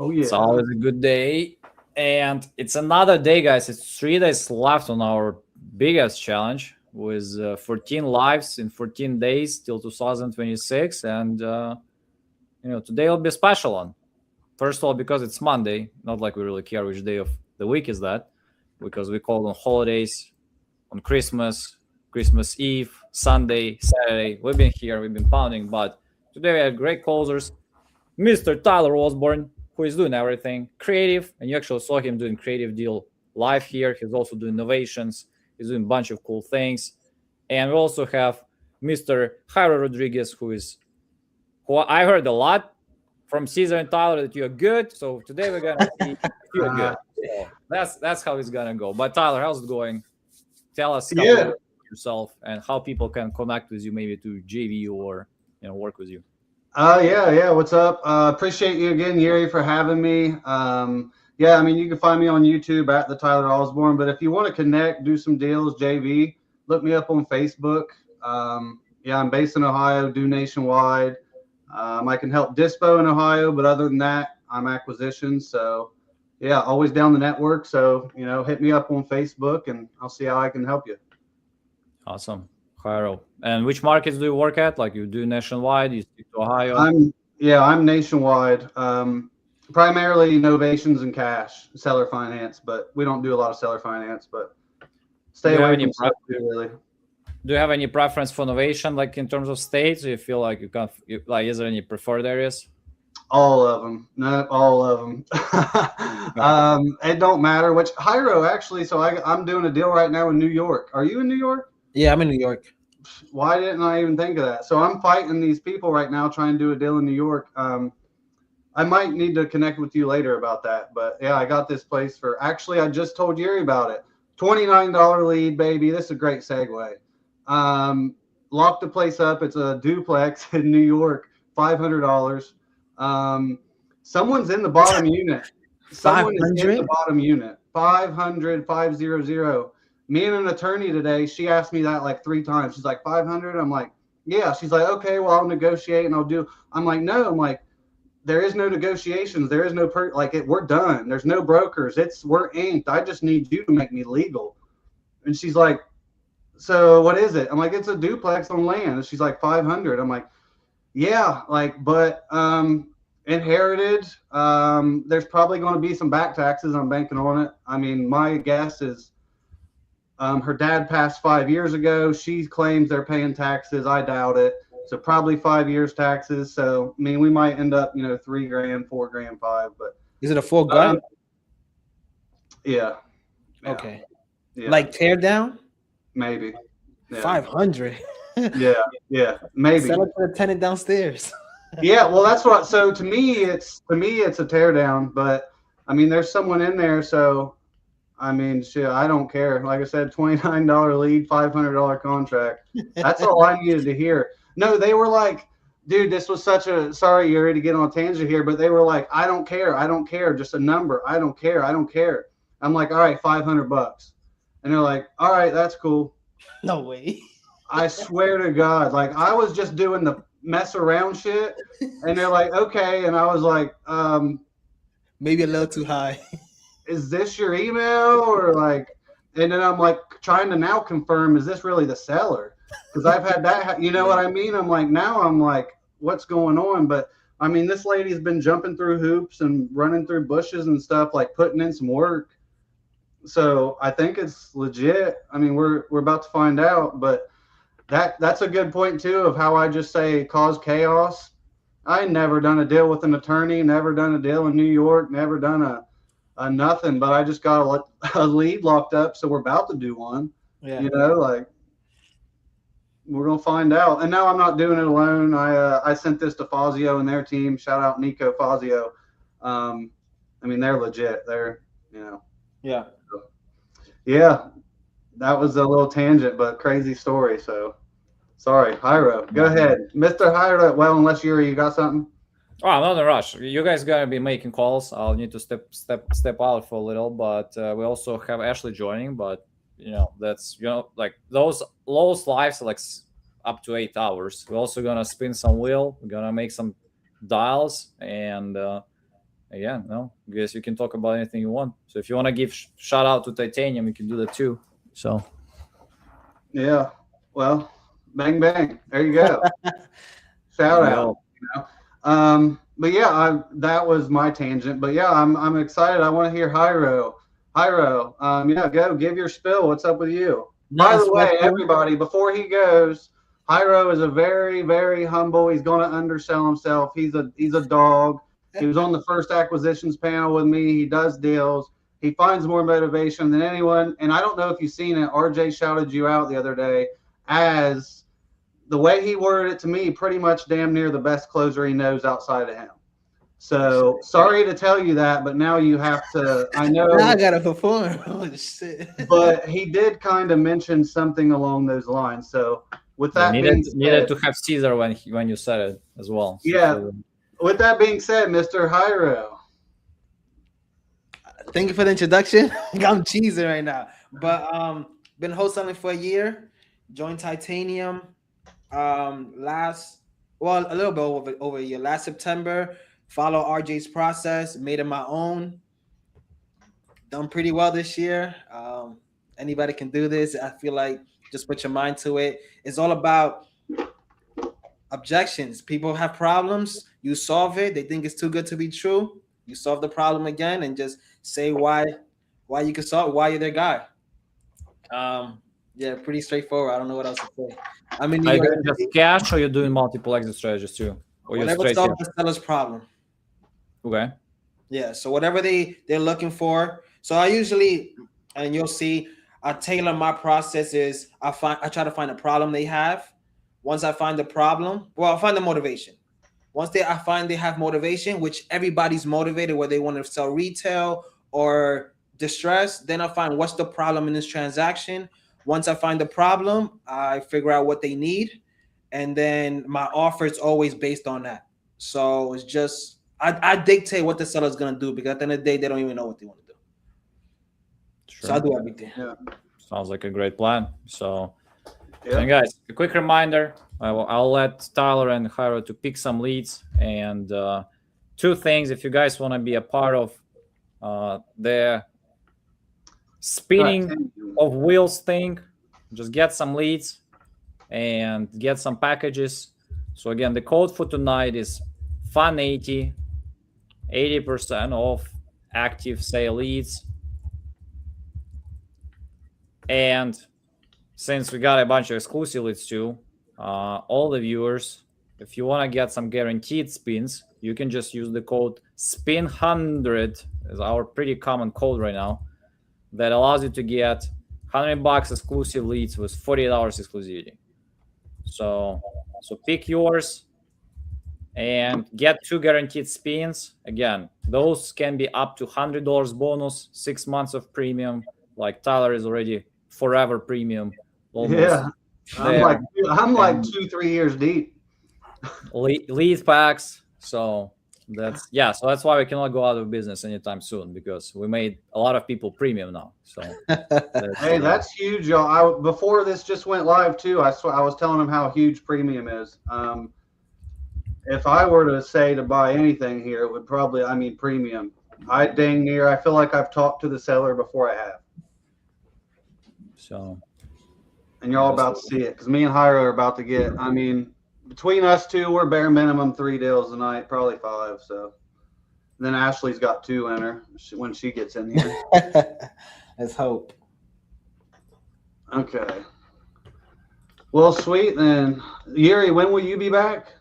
Oh yeah. It's always a good day. And it's another day, guys. It's 3 days left on our biggest challenge with 14 lives in 14 days till 2026. And, today will be a special one. First of all, because it's Monday, not like we really care which day of the week is that, because we call on holidays, on Christmas, Christmas Eve, Sunday, Saturday. We've been here, we've been pounding, but today we have great closers. Mr. Tyler Osborne, who is doing everything creative, and you actually saw him doing creative deal live here. He's also doing innovations. He's doing a bunch of cool things. And we also have Mr. Jairo Rodriguez, who I heard a lot from Caesar and Tyler that you're good. So today we're gonna see if you're good. So that's how it's gonna go. But Tyler, how's it going? Tell us a couple Yeah. of yourself and how people can connect with you, maybe to JV or work with you. Yeah. What's up? Appreciate you again, Yuri, for having me. Yeah, I mean, you can find me on YouTube at the Tyler Osborne. But if you want to connect, do some deals, JV, look me up on Facebook. Yeah, I'm based in Ohio, do nationwide. I can help dispo in Ohio, but other than that, I'm acquisitions. So yeah, always down the network. So hit me up on Facebook, and I'll see how I can help you. Awesome. Jairo. And which markets do you work at? Like you do nationwide, you stick to Ohio? I'm nationwide. Primarily novations and cash, seller finance, but we don't do a lot of seller finance, but stay away from stuff too, really. Do you have any preference for innovation, like in terms of states? Do you feel like is there any preferred areas? All of them. No, all of them. It don't matter which. Jairo, actually, so I'm doing a deal right now in New York. Are you in New York? Yeah, I'm in New York. Why didn't I even think of that? So I'm fighting these people right now trying to do a deal in New York. I might need to connect with you later about that. But yeah, I got this place for, actually, I just told Yuri about it. $29 lead, baby. This is a great segue. Locked the place up. It's a duplex in New York, $500. Someone's in the bottom unit. Someone is in the bottom unit. 500, 500. Me and an attorney today, she asked me that like 3 times. She's like, 500? I'm like, yeah. She's like, okay, well, I'll negotiate and I'll do. I'm like, no. I'm like, there is no negotiations. There is no we're done. There's no brokers. We're inked. I just need you to make me legal. And she's like, so what is it? I'm like, it's a duplex on land. And she's like, 500. I'm like, yeah, but inherited. There's probably going to be some back taxes. I'm banking on it. I mean, my guess is her dad passed 5 years ago. She claims they're paying taxes. I doubt it. So probably 5 years taxes. So I mean, we might end up, $3,000, $4,000, $5,000. But is it a full gut? Yeah. Okay. Yeah. Like tear down? Maybe. Yeah. 500. Yeah, maybe. Sell it to the tenant downstairs. Yeah, well, that's what. So to me, it's a tear down. But I mean, there's someone in there, so. I mean, shit, I don't care. Like I said, $29 lead, $500 contract. That's all I needed to hear. No, they were like, dude, this was sorry, you're ready to get on a tangent here, but they were like, I don't care. Just a number. I don't care. I'm like, all right, $500. And they're like, all right, that's cool. No way. I swear to God, like I was just doing the mess around shit. And they're like, okay. And I was like, maybe a little too high. Is this your email or like, and then I'm like trying to now confirm, is this really the seller? Because I've had that, what I mean? I'm like, what's going on? But I mean, this lady's been jumping through hoops and running through bushes and stuff, like putting in some work. So I think it's legit. I mean, we're about to find out, but that's a good point too, of how I just say cause chaos. I never done a deal with an attorney, never done a deal in New York, never done a nothing, but I just got a lead locked up, so we're about to do one. Yeah. We're gonna find out. And no, I'm not doing it alone. I sent this to Fazio and their team. Shout out Nico Fazio. I mean, they're legit. They're Yeah. So, yeah, that was a little tangent, but crazy story. So sorry, Jairo. Go ahead, Mr. Jairo. Well, unless you got something. Oh, I'm not in a rush. You guys gotta be making calls. I'll need to step out for a little, but we also have Ashley joining. But that's like those lives are like up to 8 hours. We're also gonna spin some wheel. We're gonna make some dials, and again, no, I guess you can talk about anything you want. So if you want to give shout out to Titanium, you can do that too. So Yeah. Well, bang bang. There you go. Shout out. You know. But yeah, that was my tangent. But yeah, I'm excited. I want to hear Hyro. Hyro, yeah, go give your spill. What's up with you? By the way, everybody, before he goes, Hyro is a very, very humble. He's going to undersell himself. He's a dog. He was on the first acquisitions panel with me. He does deals. He finds more motivation than anyone. And I don't know if you've seen it. RJ shouted you out the other day as the way he worded it to me, pretty much damn near the best closer he knows outside of him. So sorry to tell you that, but now you have to. I know. Now I gotta perform. Oh shit! But he did kind of mention something along those lines. So with that being said, needed to have Caesar when you said it as well. So yeah. With that being said, Mr. Hyro. Thank you for the introduction. I'm cheesing right now, but been wholesaling for a year. Joined Titanium a little bit over a year. Last September. Follow RJ's process, made it my own. Done pretty well this year. Anybody can do this. I feel like just put your mind to it. It's all about objections. People have problems. You solve it. They think it's too good to be true. You solve the problem again and just say why you can solve, why you're their guy. Yeah, pretty straightforward. I don't know what else to say. I mean, are you doing just cash or you're doing multiple exit strategies too? Or whatever solves the seller's problem. Okay. Yeah. So whatever they're looking for. So I usually, and you'll see, I tailor my process is I try to find a problem they have. Once I find the problem, I find the motivation. Once I find they have motivation, which everybody's motivated, whether they want to sell retail or distress, then I find what's the problem in this transaction. Once I find the problem, I figure out what they need, and then my offer is always based on that. So it's just I dictate what the seller's gonna do because at the end of the day, they don't even know what they want to do. Sure. So I do everything. Yeah. Sounds like a great plan. So, and guys, a quick reminder: I'll let Tyler and Hyro to pick some leads, and two things. If you guys want to be a part of the spinning of wheels thing, just get some leads and get some packages. So again, the code for tonight is FUN80, 80% off active sale leads. And since we got a bunch of exclusive leads too, all the viewers, if you want to get some guaranteed spins, you can just use the code SPIN100 is our pretty common code right now. That allows you to get $100 exclusive leads with 48 hours exclusivity. So pick yours and get 2 guaranteed spins. Again, those can be up to $100 bonus, 6 months of premium. Like Tyler is already forever premium. Almost. Yeah, I'm like 2-3 years deep. Lead packs. So that's why we cannot go out of business anytime soon, because we made a lot of people premium now. So that's huge, y'all. Before this just went live too, I was telling them how huge premium is. If I were to say to buy anything here, it would probably, premium. I feel like I've talked to the seller before I have. So, and y'all about to see it, because me and Hyro are about to get, between us two, we're bare minimum 3 deals tonight, probably 5. So then Ashley's got 2 in her when she gets in here. Let's hope. Okay. Well, sweet then. Yuri, when will you be back?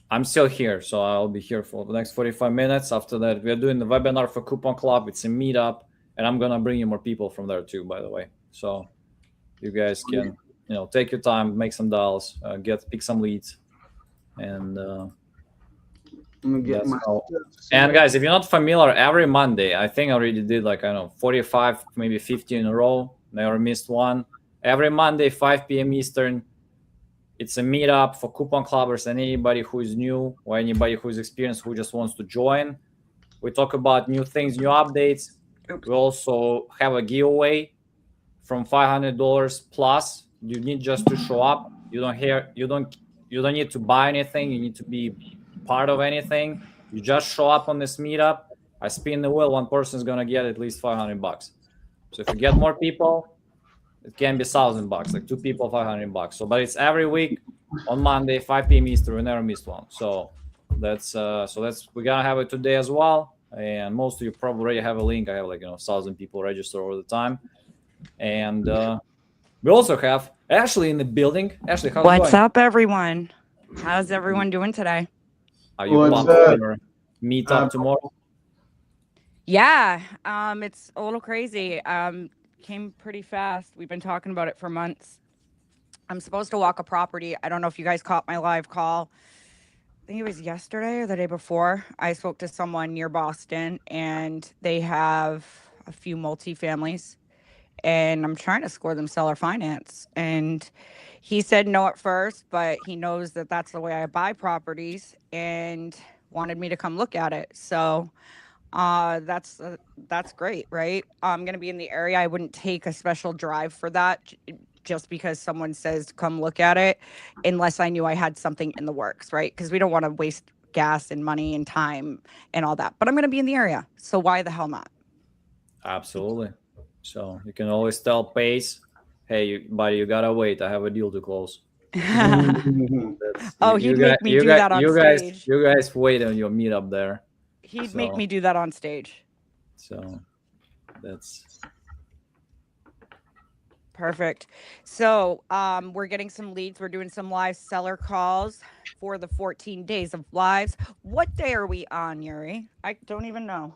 I'm still here, so I'll be here for the next 45 minutes. After that, we are doing the webinar for Coupon Club. It's a meetup, and I'm gonna bring you more people from there too, by the way. So you guys can. Take your time, make some dials, pick some leads, and and guys, if you're not familiar, every Monday, I think I already did 45, maybe 50 in a row. Never missed one. Every Monday, 5 p.m. Eastern, it's a meetup for coupon clubbers and anybody who is new or anybody who is experienced who just wants to join. We talk about new things, new updates. We also have a giveaway from $500 plus. You need just to show up. You don't need to buy anything. You need to be part of anything. You just show up on this meetup. I spin the wheel. One person is gonna get at least $500. So if you get more people, it can be $1,000. Like 2 people, $500. So, but it's every week on Monday, 5 p.m. Eastern. We never missed one. So that's we're gonna have it today as well. And most of you probably already have a link. I have 1,000 people register all the time. And we also have Ashley in the building. Ashley, how's it going? What's up, everyone? How's everyone doing today? Are you pumped for your meetup tomorrow? Yeah, it's a little crazy. Came pretty fast. We've been talking about it for months. I'm supposed to walk a property. I don't know if you guys caught my live call. I think it was yesterday or the day before. I spoke to someone near Boston, and they have a few multifamilies, and I'm trying to score them seller finance. And he said no at first, but he knows that that's the way I buy properties and wanted me to come look at it. So that's great, right? I'm going to be in the area. I wouldn't take a special drive for that just because someone says come look at it, unless I knew I had something in the works, right? Because we don't want to waste gas and money and time and all that. But I'm going to be in the area, so why the hell not? Absolutely. So you can always tell Pace, hey, buddy, you gotta wait. I have a deal to close. Oh, he'd make me do that on stage. You guys wait on your meetup there. He'd make me do that on stage. So that's perfect. So we're getting some leads. We're doing some live seller calls for the 14 days of lives. What day are we on, Yuri? I don't even know.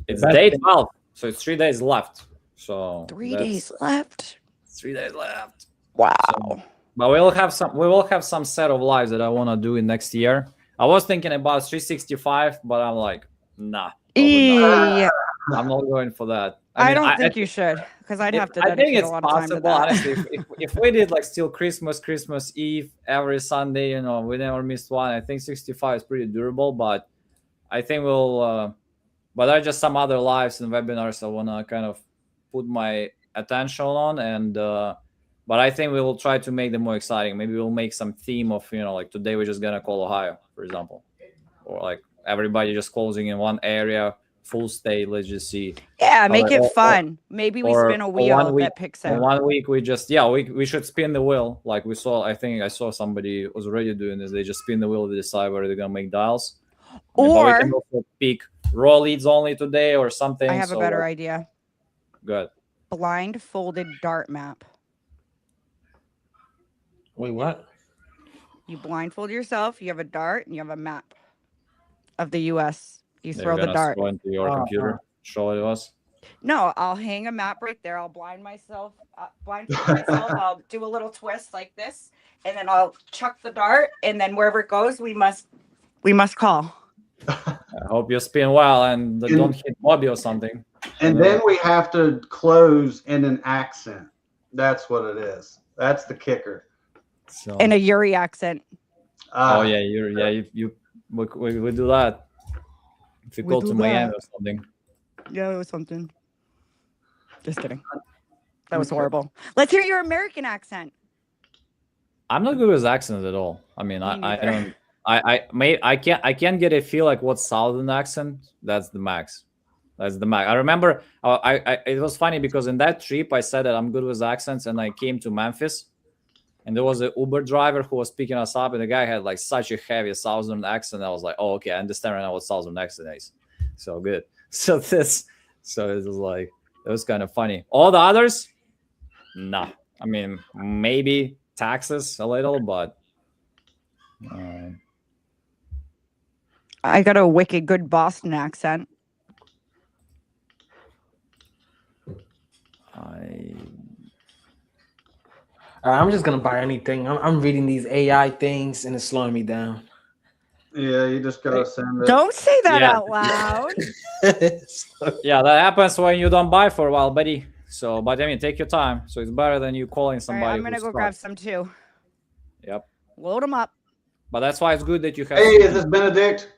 It's day 12, so it's 3 days left. So 3 days left. 3 days left. Wow. So, but we will have some set of lives that I want to do in next year. I was thinking about 365, but I'm like, nah. I'm not going for that. I don't think you should, because I'd have to dedicate a lot of time to that. Honestly, if we did like still Christmas Eve every Sunday, we never missed one. I think 65 is pretty durable, but I think we'll. But there are just some other lives and webinars I want to kind of put my attention on, and but I think we will try to make them more exciting. Maybe we'll make some theme of like today we're just gonna call Ohio, for example, or like everybody just closing in one area. Full state, let's just see. Yeah, make it fun. Maybe we spin a wheel that picks it. 1 week we just we should spin the wheel like we saw. I think I saw somebody was already doing this. They just spin the wheel to decide whether they're gonna make dials. Or we can also pick raw leads only today or something. I have a better idea. Good. Blindfolded dart map. Wait, what? You blindfold yourself. You have a dart and you have a map of the U.S. You throw the dart into your computer. Show it to us. No, I'll hang a map right there. I'll blindfold myself. I'll do a little twist like this, and then I'll chuck the dart. And then wherever it goes, we must call. I hope you spin well and don't hit Bobby or something. And then we have to close in an accent. That's what it is. That's the kicker. So. In a Yuri accent. We do that. If you go to Miami or something. Yeah, it was something. Just kidding. That was horrible. Let's hear your American accent. I'm not good with accents at all. I mean, I can't get a feel like what Southern accent. That's the max. I remember it was funny because in that trip I said that I'm good with accents, and I came to Memphis, and there was an Uber driver who was picking us up, and the guy had like such a heavy Southern accent. I was like, oh, okay, I understand right now what Southern accent is. So good. So it was kind of funny. All the others, nah. I mean, maybe Texas a little, but I got a wicked good Boston accent. I'm just gonna buy anything. I'm reading these AI things and it's slowing me down. Yeah, you just gotta send it. Don't say that out loud. Yeah, that happens when you don't buy for a while, buddy. So, but I mean, take your time. So it's better than you calling somebody. Right, I'm gonna go grab some too. Yep. Load them up. But that's why it's good that you have. Hey, is this Benedict?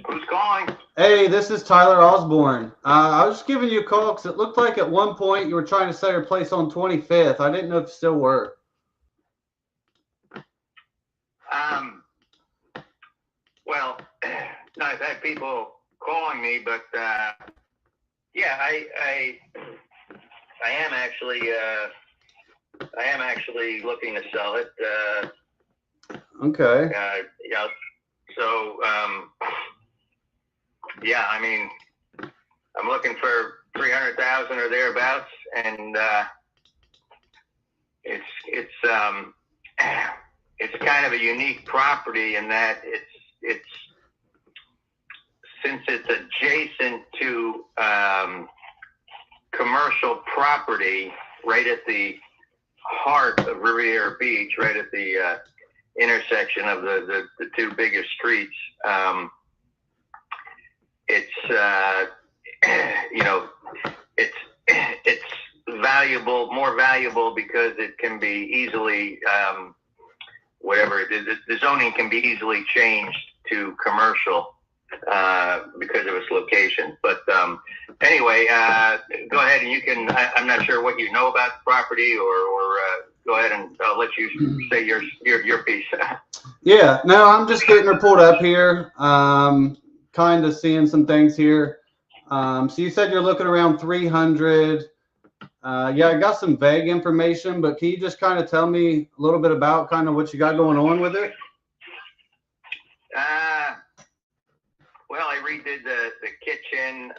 Who's calling? Hey, this is Tyler Osborne. I was just giving you a call because it looked like at one point you were trying to set your place on 25th. I didn't know if you still were. Well, I've had people calling me, but yeah, I am actually looking to sell it. Okay. Yeah. So yeah, I mean, I'm looking for 300,000 or thereabouts, and it's kind of a unique property in that it's since it's adjacent to commercial property right at the heart of Riviera Beach, right at the intersection of the two biggest streets. It's you know, it's valuable, more valuable because it can be easily the zoning can be easily changed to commercial because of its location. But anyway, go ahead and you can. I'm not sure what you know about the property, or go ahead and I'll let you say your piece. Yeah, no, I'm just getting her pulled up here. Kind of seeing some things here. So you said you're looking around 300. Yeah, I got some vague information, but can you just kind of tell me a little bit about kind of what you got going on with it? Well, I redid the kitchen.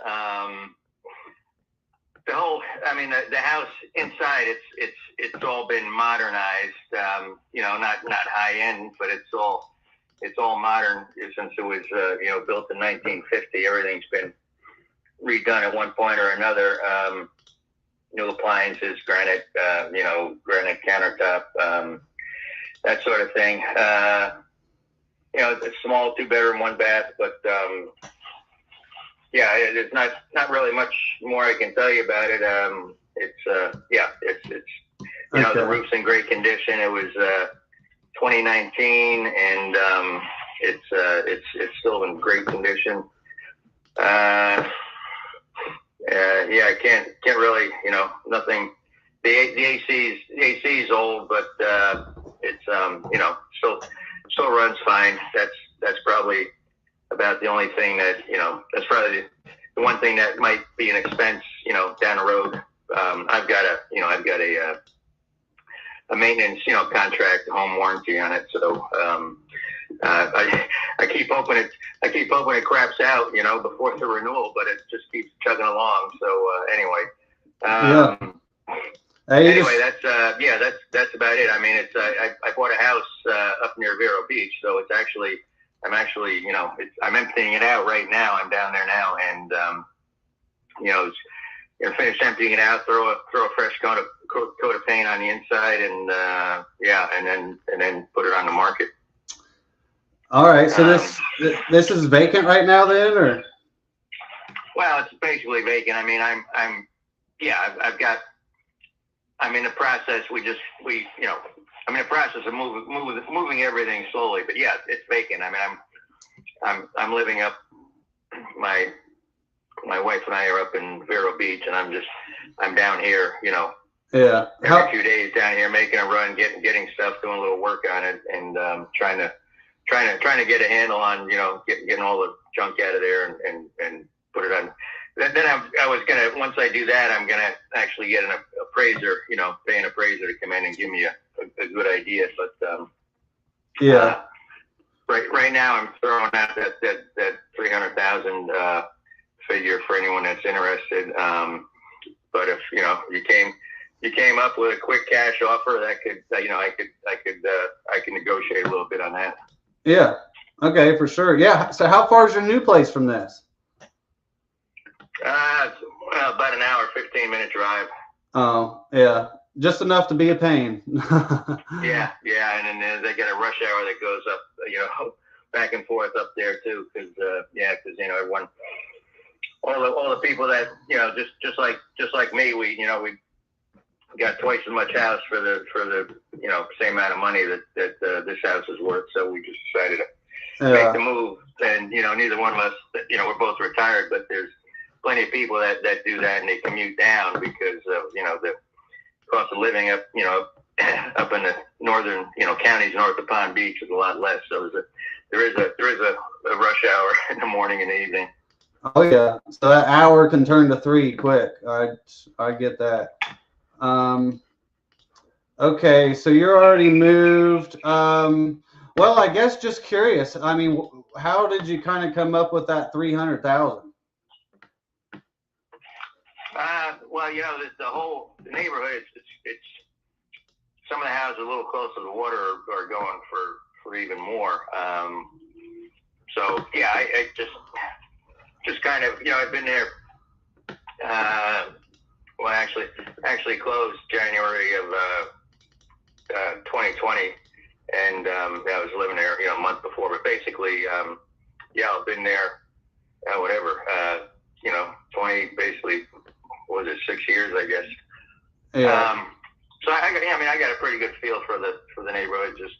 The whole, I mean, the house inside, it's all been modernized. You know, not high end, but it's all modern since it was built in 1950. Everything's been redone at one point or another. New appliances, granite countertop, that sort of thing. It's a small 2-bedroom, 1-bath, but yeah, there's not really much more I can tell you about it. It's the roof's in great condition. It was 2019, and it's still in great condition. Yeah, I can't really, nothing. The AC is old, but it's still runs fine. That's probably about the only thing that that's probably the one thing that might be an expense down the road. I've got a maintenance contract, home warranty on it, so I keep hoping it craps out before the renewal, but it just keeps chugging along. So anyway, that's about it. I mean, it's I bought a house up near Vero Beach, so it's actually I'm emptying it out right now. I'm down there now, and finish emptying it out, throw a fresh coat of paint on the inside, and and then put it on the market. All right, so this is vacant right now, then, or? Well, it's basically vacant. I mean, I'm in the process. I'm in the process of moving everything slowly, but yeah, it's vacant. I mean, I'm living up. My wife and I are up in Vero Beach, and I'm down here. Yeah. Every few days down here, making a run, getting stuff, doing a little work on it, and trying to get a handle on getting all the junk out of there and put it on. Then I was gonna, once I do that, I'm gonna actually get an appraiser, pay an appraiser to come in and give me a good idea. But right now I'm throwing out that 300,000 figure for anyone that's interested. But if you came up with a quick cash offer, that could I could negotiate a little bit on that. Yeah. Okay, for sure. Yeah. So how far is your new place from this? Well, about an hour, 15-minute drive. Oh, yeah. Just enough to be a pain. Yeah. And then they get a rush hour that goes up, back and forth up there too, because everyone, all the people that just like me, we got twice as much house for the same amount of money that this house is worth. So we just decided to make the move. And neither one of us, we're both retired, but there's plenty of people that do that, and they commute down because of the cost of living up up in the northern counties north of Palm Beach is a lot less. So there is a a rush hour in the morning and the evening. Oh yeah, so that hour can turn to 3 quick. I get that. Okay, so you're already moved. Well, I guess just curious. I mean, how did you kind of come up with that 300,000? Well, the whole neighborhood, it's some of the houses a little close to the water are going for even more. So yeah, I just kind of, I've been there. Well, actually closed January of 2020, and I was living there, a month before. But basically, I've been there, whatever, 20, basically, what was it, 6 years, I guess. Yeah. So I got a pretty good feel for the neighborhood. Just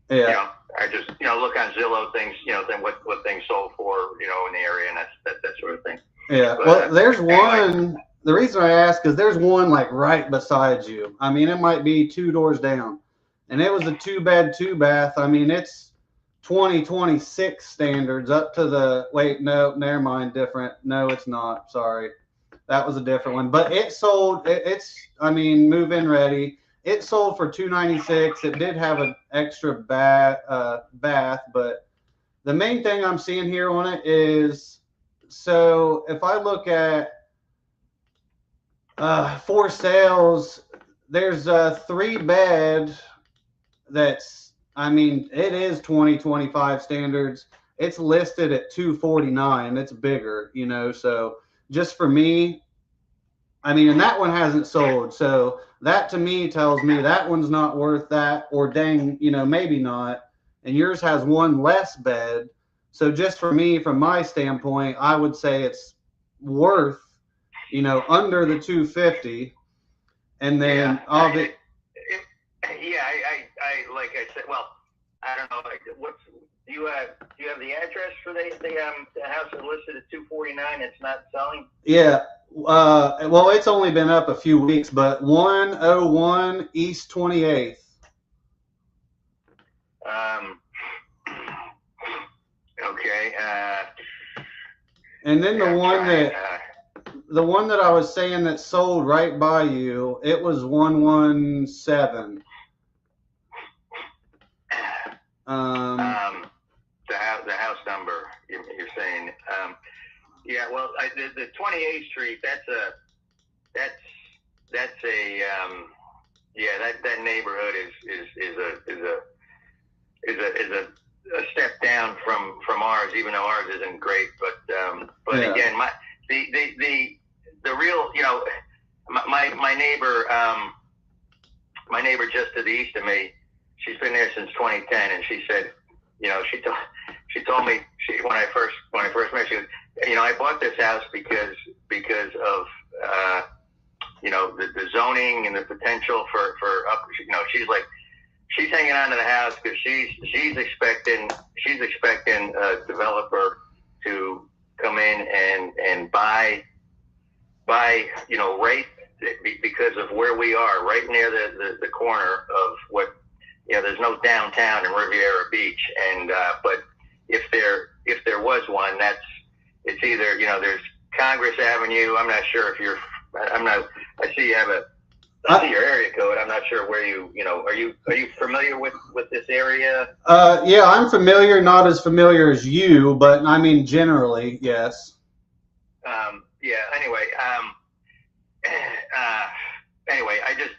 Yeah. I just look on Zillow things, then what things sold for, in the area, and that sort of thing. Yeah. But, Well, there's one. The reason I ask is there's one like right beside you. I mean, it might be 2 doors down, and it was a 2-bed, 2-bath. I mean, it's 2026 standards up to the. Wait, no, never mind. Different. No, it's not. Sorry, that was a different one. But it sold. It's. I mean, move-in ready. It sold for 296. It did have an extra bath, but the main thing I'm seeing here on it is, so if I look at for sales, there's a 3-bed that's, I mean, it is 2025 standards. It's listed at 249. It's bigger, so just for me, I mean, and that one hasn't sold. So that to me tells me that one's not worth that, or dang, maybe not. And yours has one less bed. So just for me, from my standpoint, I would say it's worth, under the 250. And then I like I said, well, I don't know, do you have the address for the house that's listed at 249? It's not selling. Yeah. Well, it's only been up a few weeks, but 101 East 28th. Okay. And then the one that I was saying that sold right by you, it was 117. The house number you're saying. Yeah. Well, the 28th Street. That's a that neighborhood is a step down from ours, even though ours isn't great. But Yeah. again, the real, my neighbor just to the east of me, she's been there since 2010, and she said, she told me when I first met, she goes, I bought this house because of the zoning and the potential for up. She's hanging on to the house because she's expecting a developer to come in and buy right, because of where we are, right near the corner of what, there's no downtown in Riviera Beach, and but if there was one, it's either, there's Congress Avenue. I'm not sure if I see you have I see your area code. I'm not sure where are you familiar with this area? Yeah, I'm familiar, not as familiar as you, but I mean, generally, yes. Yeah, anyway, I just,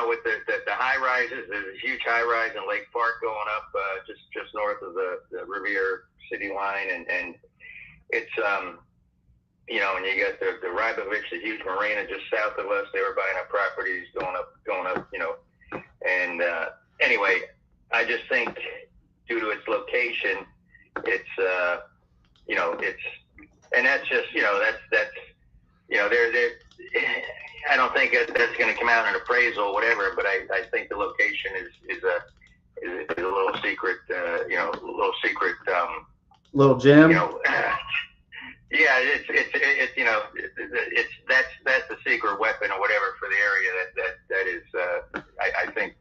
with the high rises, there's a huge high rise in Lake Park going up, just north of the Riviera City line, and it's, and you got the Rybovich, the huge marina just south of us. They were buying up properties going up, and anyway, I just think due to its location, it's, and that's just, that's they're I don't think that's going to come out in an appraisal or whatever, but I think the location is a little secret, Little gem. Yeah, it's that's the secret weapon or whatever for the area that is. I think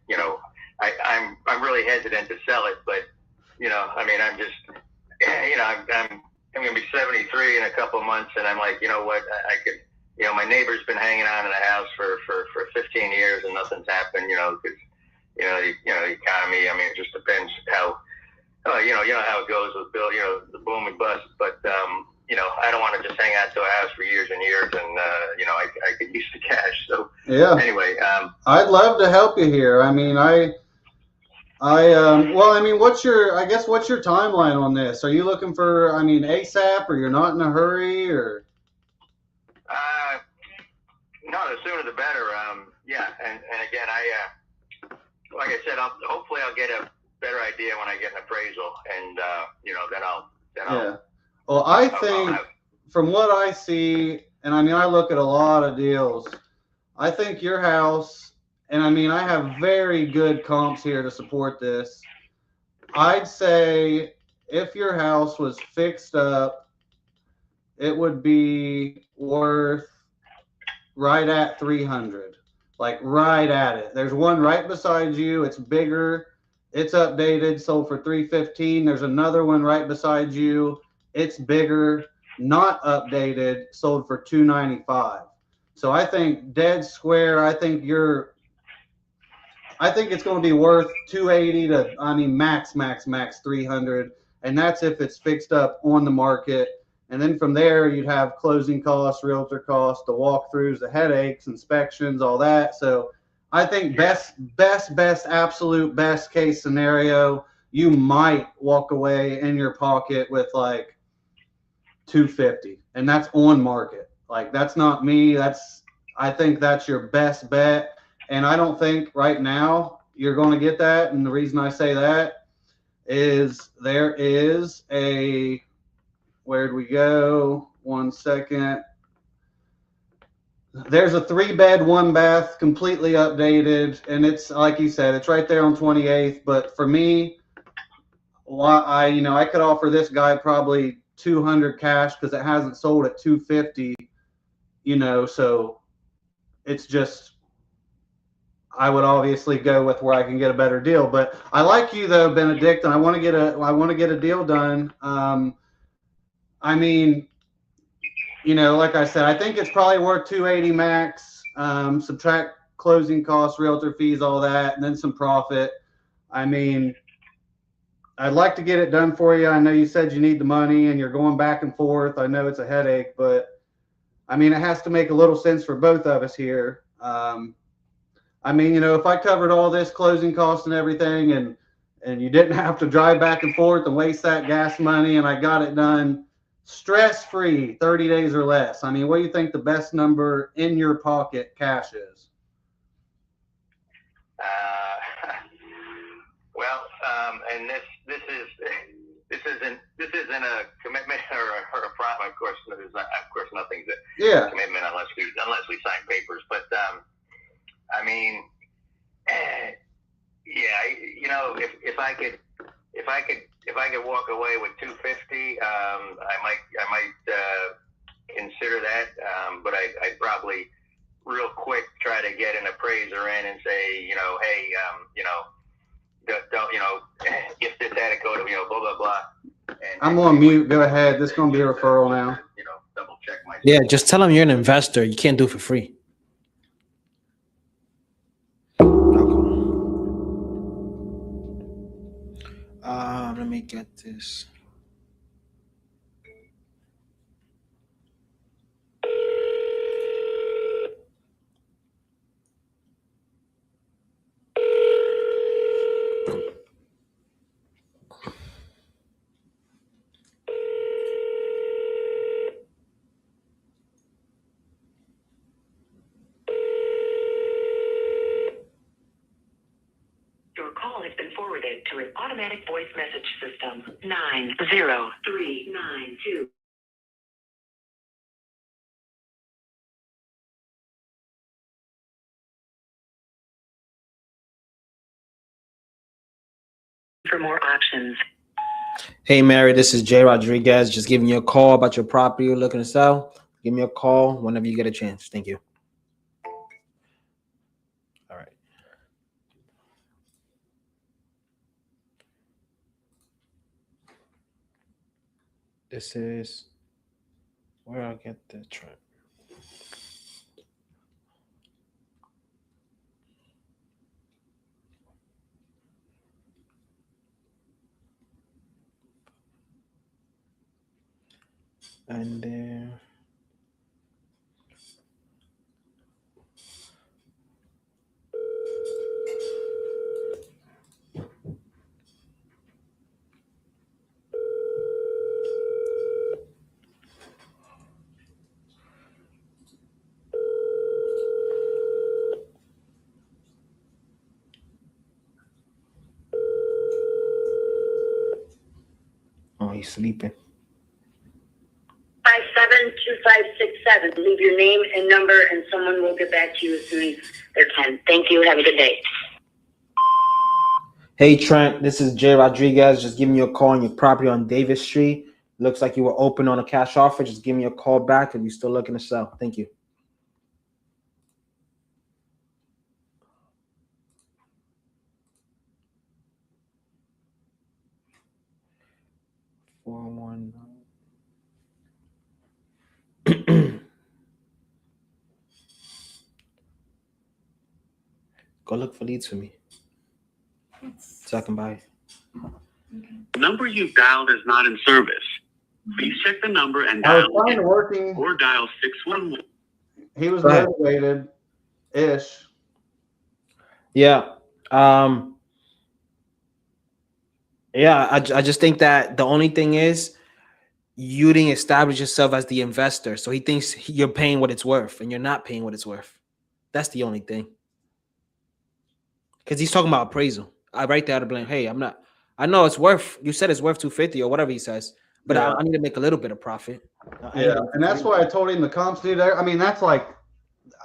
I'm really hesitant to sell it, but I'm just you know, I'm going to be 73 in a couple of months, and I'm like, you know what, I could, you know, my neighbor's been hanging on in the house for 15 years and nothing's happened, you know, because, you know, the economy, I mean, it just depends how, you know how it goes with Bill, you know, the boom and bust, but, you know, I don't want to just hang out to a house for years and years, and, you know, I could use the cash, so, Yeah. anyway. I'd love to help you here. I mean, well, I mean, what's your timeline on this? Are you looking for, I mean, ASAP, or you're not in a hurry, or? No, the sooner the better. Yeah, and again, like I said, hopefully I'll get a better idea when I get an appraisal, and you know, then I'll. Yeah. Well, I think from what I see, and I mean, I look at a lot of deals. I think your house, and I mean, I have very good comps here to support this. I'd say if your house was fixed up, it would be worth right at 300, like right at it. There's one right beside you. It's bigger. It's updated, sold for 315. There's another one right beside you. It's bigger, not updated, sold for 295. So I think dead square, I think it's going to be worth 280 to, I mean, max 300, and that's if it's fixed up on the market. And then from there, you'd have closing costs, realtor costs, the walkthroughs, the headaches, inspections, all that. So I think best, absolute best case scenario, you might walk away in your pocket with like 250, and that's on market. Like, that's not me. I think that's your best bet. And I don't think right now you're going to get that. And the reason I say that is there is a, where'd we go? 1 second. There's a 3-bed, 1-bath, completely updated. And it's, like you said, it's right there on 28th. But for me, I could offer this guy probably 200 cash because it hasn't sold at 250, you know, so it's just, I would obviously go with where I can get a better deal. But I like you though, Benedict, and I want to get a deal done. I mean, you know, like I said, I think it's probably worth 280 max. Subtract closing costs, realtor fees, all that, and then some profit. I mean, I'd like to get it done for you. I know you said you need the money and you're going back and forth. I know it's a headache, but I mean, it has to make a little sense for both of us here. I mean, you know, if I covered all this closing costs and everything, and you didn't have to drive back and forth and waste that gas money, and I got it done stress-free, 30 days or less. I mean, what do you think the best number in your pocket cash is? Well, and this isn't a commitment or a problem. Of course, nothing's a commitment unless we sign papers. But I mean, you know, if I could walk away with 250, I might consider that. But I'd probably real quick try to get an appraiser in and say, you know, hey, you know, don't, you know, if this had a code of, you know, blah blah blah. I'm on mute. Go ahead. This is going to be a referral now. You know, double check my. Yeah, just tell them you're an investor. You can't do it for free. Let me get this. Your call has been forwarded to an automatic voice message system. 90392. For more options. Hey, Mary, this is Jay Rodriguez. Just giving you a call about your property you're looking to sell. Give me a call whenever you get a chance. Thank you. All right. This is where I get the trend. And then oh, he's sleeping. 572567. Leave your name and number, and someone will get back to you as soon as they can. Thank you. Have a good day. Hey Trent, this is Jay Rodriguez. Just giving you a call on your property on Davis Street. Looks like you were open on a cash offer. Just give me a call back if you're still looking to sell. Thank you. Go look for leads for me, so I can buy it. Number you dialed is not in service. Please check the number and I was dial trying to again, working. or dial 611. He was Go ahead. motivated-ish. Yeah. Yeah, I just think that the only thing is you didn't establish yourself as the investor. So he thinks you're paying what it's worth and you're not paying what it's worth. That's the only thing. Because he's talking about appraisal. I write there to blame. Hey, I'm not. I know it's worth. You said it's worth 250 or whatever he says, but Yeah. I need to make a little bit of profit. Yeah, and that's why I told him the comps, dude. I mean, that's like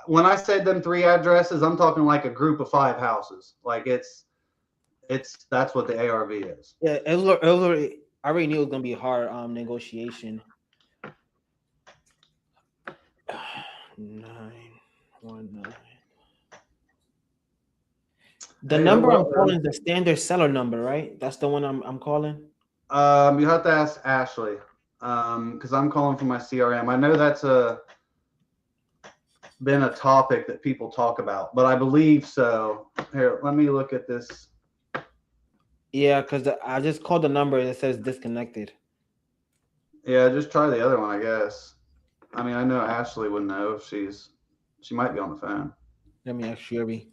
when I said them 3 addresses, I'm talking like a group of 5 houses. Like it's that's what the ARV is. Yeah, I already knew it was gonna be a hard negotiation. 919. The number I'm calling is the standard seller number, right? That's the one I'm calling. You have to ask Ashley, because I'm calling from my CRM. I know that's been a topic that people talk about, but I believe so. Here, let me look at this. Yeah, because I just called the number that says disconnected. Yeah, just try the other one, I guess. I mean, I know Ashley would know if she might be on the phone. Let me ask Sherry.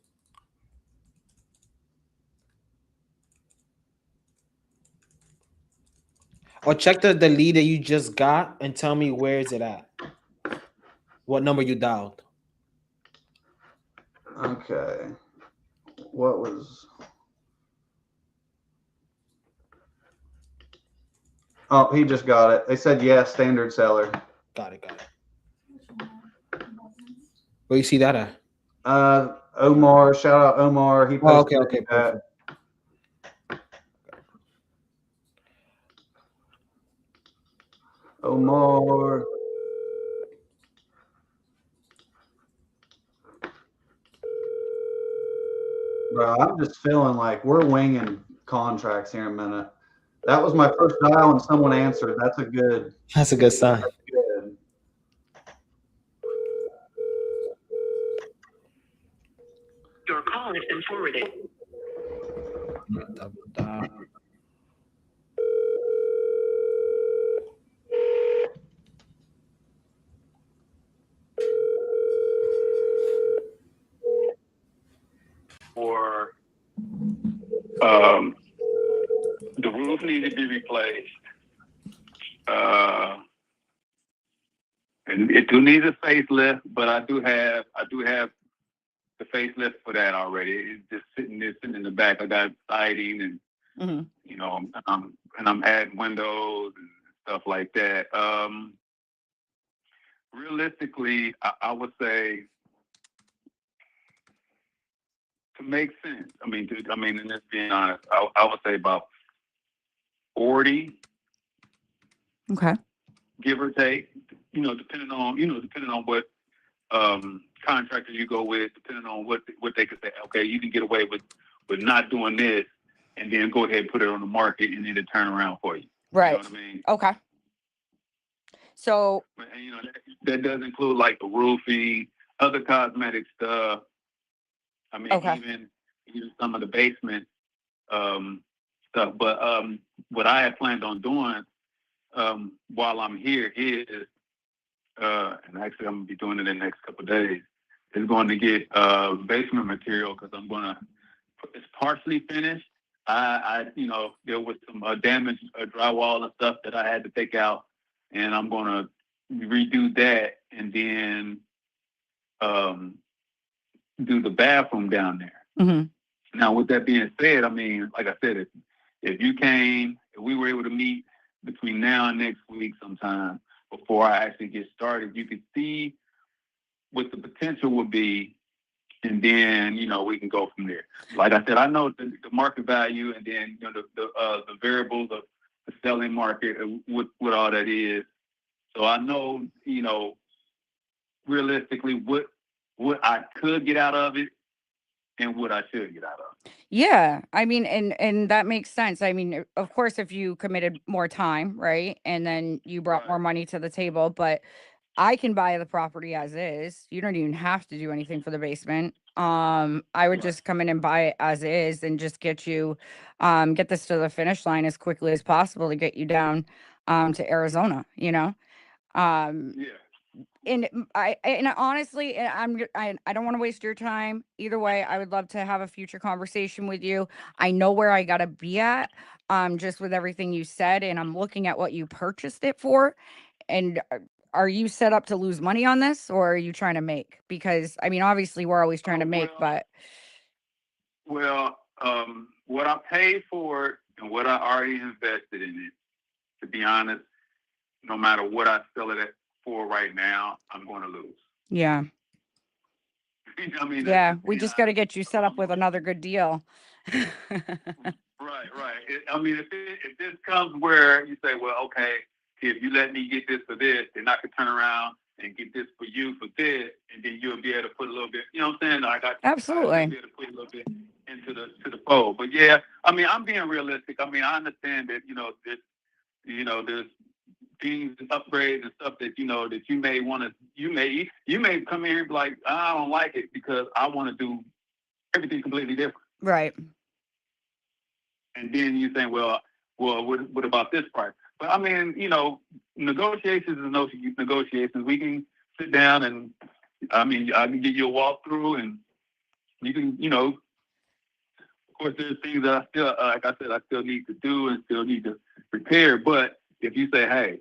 Or check the lead that you just got and tell me where is it at. What number you dialed? Okay. What was? Oh, he just got it. They said yes, standard seller. Got it. Where you see that at? Omar, shout out Omar. He posted okay, perfect. Omar. Bro, I'm just feeling like we're winging contracts here in a minute. That was my first dial and someone answered. That's a good sign. That's good. Your call has been forwarded. Or the roof needs to be replaced. And it do need a facelift, but I do have the facelift for that already. It's just sitting in the back. I got siding and you know, I'm adding windows and stuff like that. Realistically, I would say, to make sense. And just being honest, I would say about 40. Okay. Give or take. Depending on what contractors you go with, depending on what they could say. Okay, you can get away with not doing this, and then go ahead and put it on the market, and then it turn around for you. Right. You know what I mean? Okay. So, And, you know, that does include like the roofing, other cosmetic stuff. I mean, okay. even some of the basement stuff. But what I had planned on doing while I'm here is, and actually I'm gonna be doing it in the next couple of days, is going to get basement material because I'm gonna. It's partially finished. You know, there was some damaged drywall and stuff that I had to take out, and I'm gonna redo that and then do the bathroom down there. Mm-hmm. Now, with that being said, I mean, like I said, if you came, if we were able to meet between now and next week sometime before I actually get started, you could see what the potential would be, and then, you know, we can go from there. Like I said, I know the market value, and then, you know, the variables of the selling market, what all that is. So I know, you know, realistically what I could get out of it and what I should get out of it. Yeah, I mean, and that makes sense. I mean, of course, if you committed more time, right, and then you brought more money to the table, but I can buy the property as is. You don't even have to do anything for the basement. I would just come in and buy it as is and just get you, get this to the finish line as quickly as possible to get you down, to Arizona, you know? Um, Yeah. and honestly, I don't want to waste your time either way. I would love to have a future conversation with you. I know where I gotta be at, just with everything you said, and I'm looking at what you purchased it for. And are you set up to lose money on this, or are you trying to make? Because I mean, obviously, we're always trying to make, but Well, what I paid for it and what I already invested in it, to be honest, no matter what I sell it for right now, I'm going to lose. yeah, I mean, yeah, we just got to get you set up with another good deal. Right. I mean, if this comes where you say, well, okay, if you let me get this for this, then I could turn around and get this for you for this, and then you'll be able to put a little bit, you know what I'm saying? Like Absolutely. I'll be able to put a little bit into the fold. But yeah, I mean, I'm being realistic. I mean, I understand that, there's things and upgrades and stuff that, that you may want to, you may come in here and be like, I don't like it because I want to do everything completely different. Right. And then you think, well, what about this price? But I mean, negotiations is negotiations. We can sit down and, I mean, I can give you a walkthrough, and you can, of course, there's things that I still, like I said, I still need to do and still need to prepare. But if you say, hey,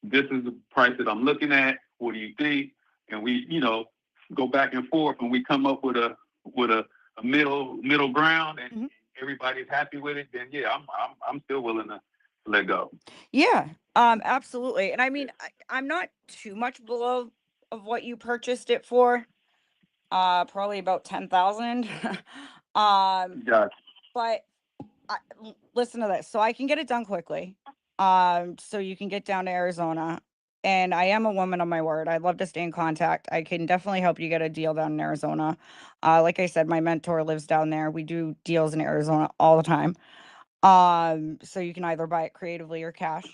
this is the price that I'm looking at, what do you think? And we, go back and forth, and we come up with a middle ground, and everybody's happy with it, then yeah, I'm still willing to let go. Yeah, absolutely. And I mean, I'm not too much below of what you purchased it for. Probably about 10,000. Gotcha. But listen to this. So I can get it done quickly. So you can get down to Arizona. And I am a woman of my word. I'd love to stay in contact. I can definitely help you get a deal down in Arizona. Like I said, my mentor lives down there. We do deals in Arizona all the time. So you can either buy it creatively or cash.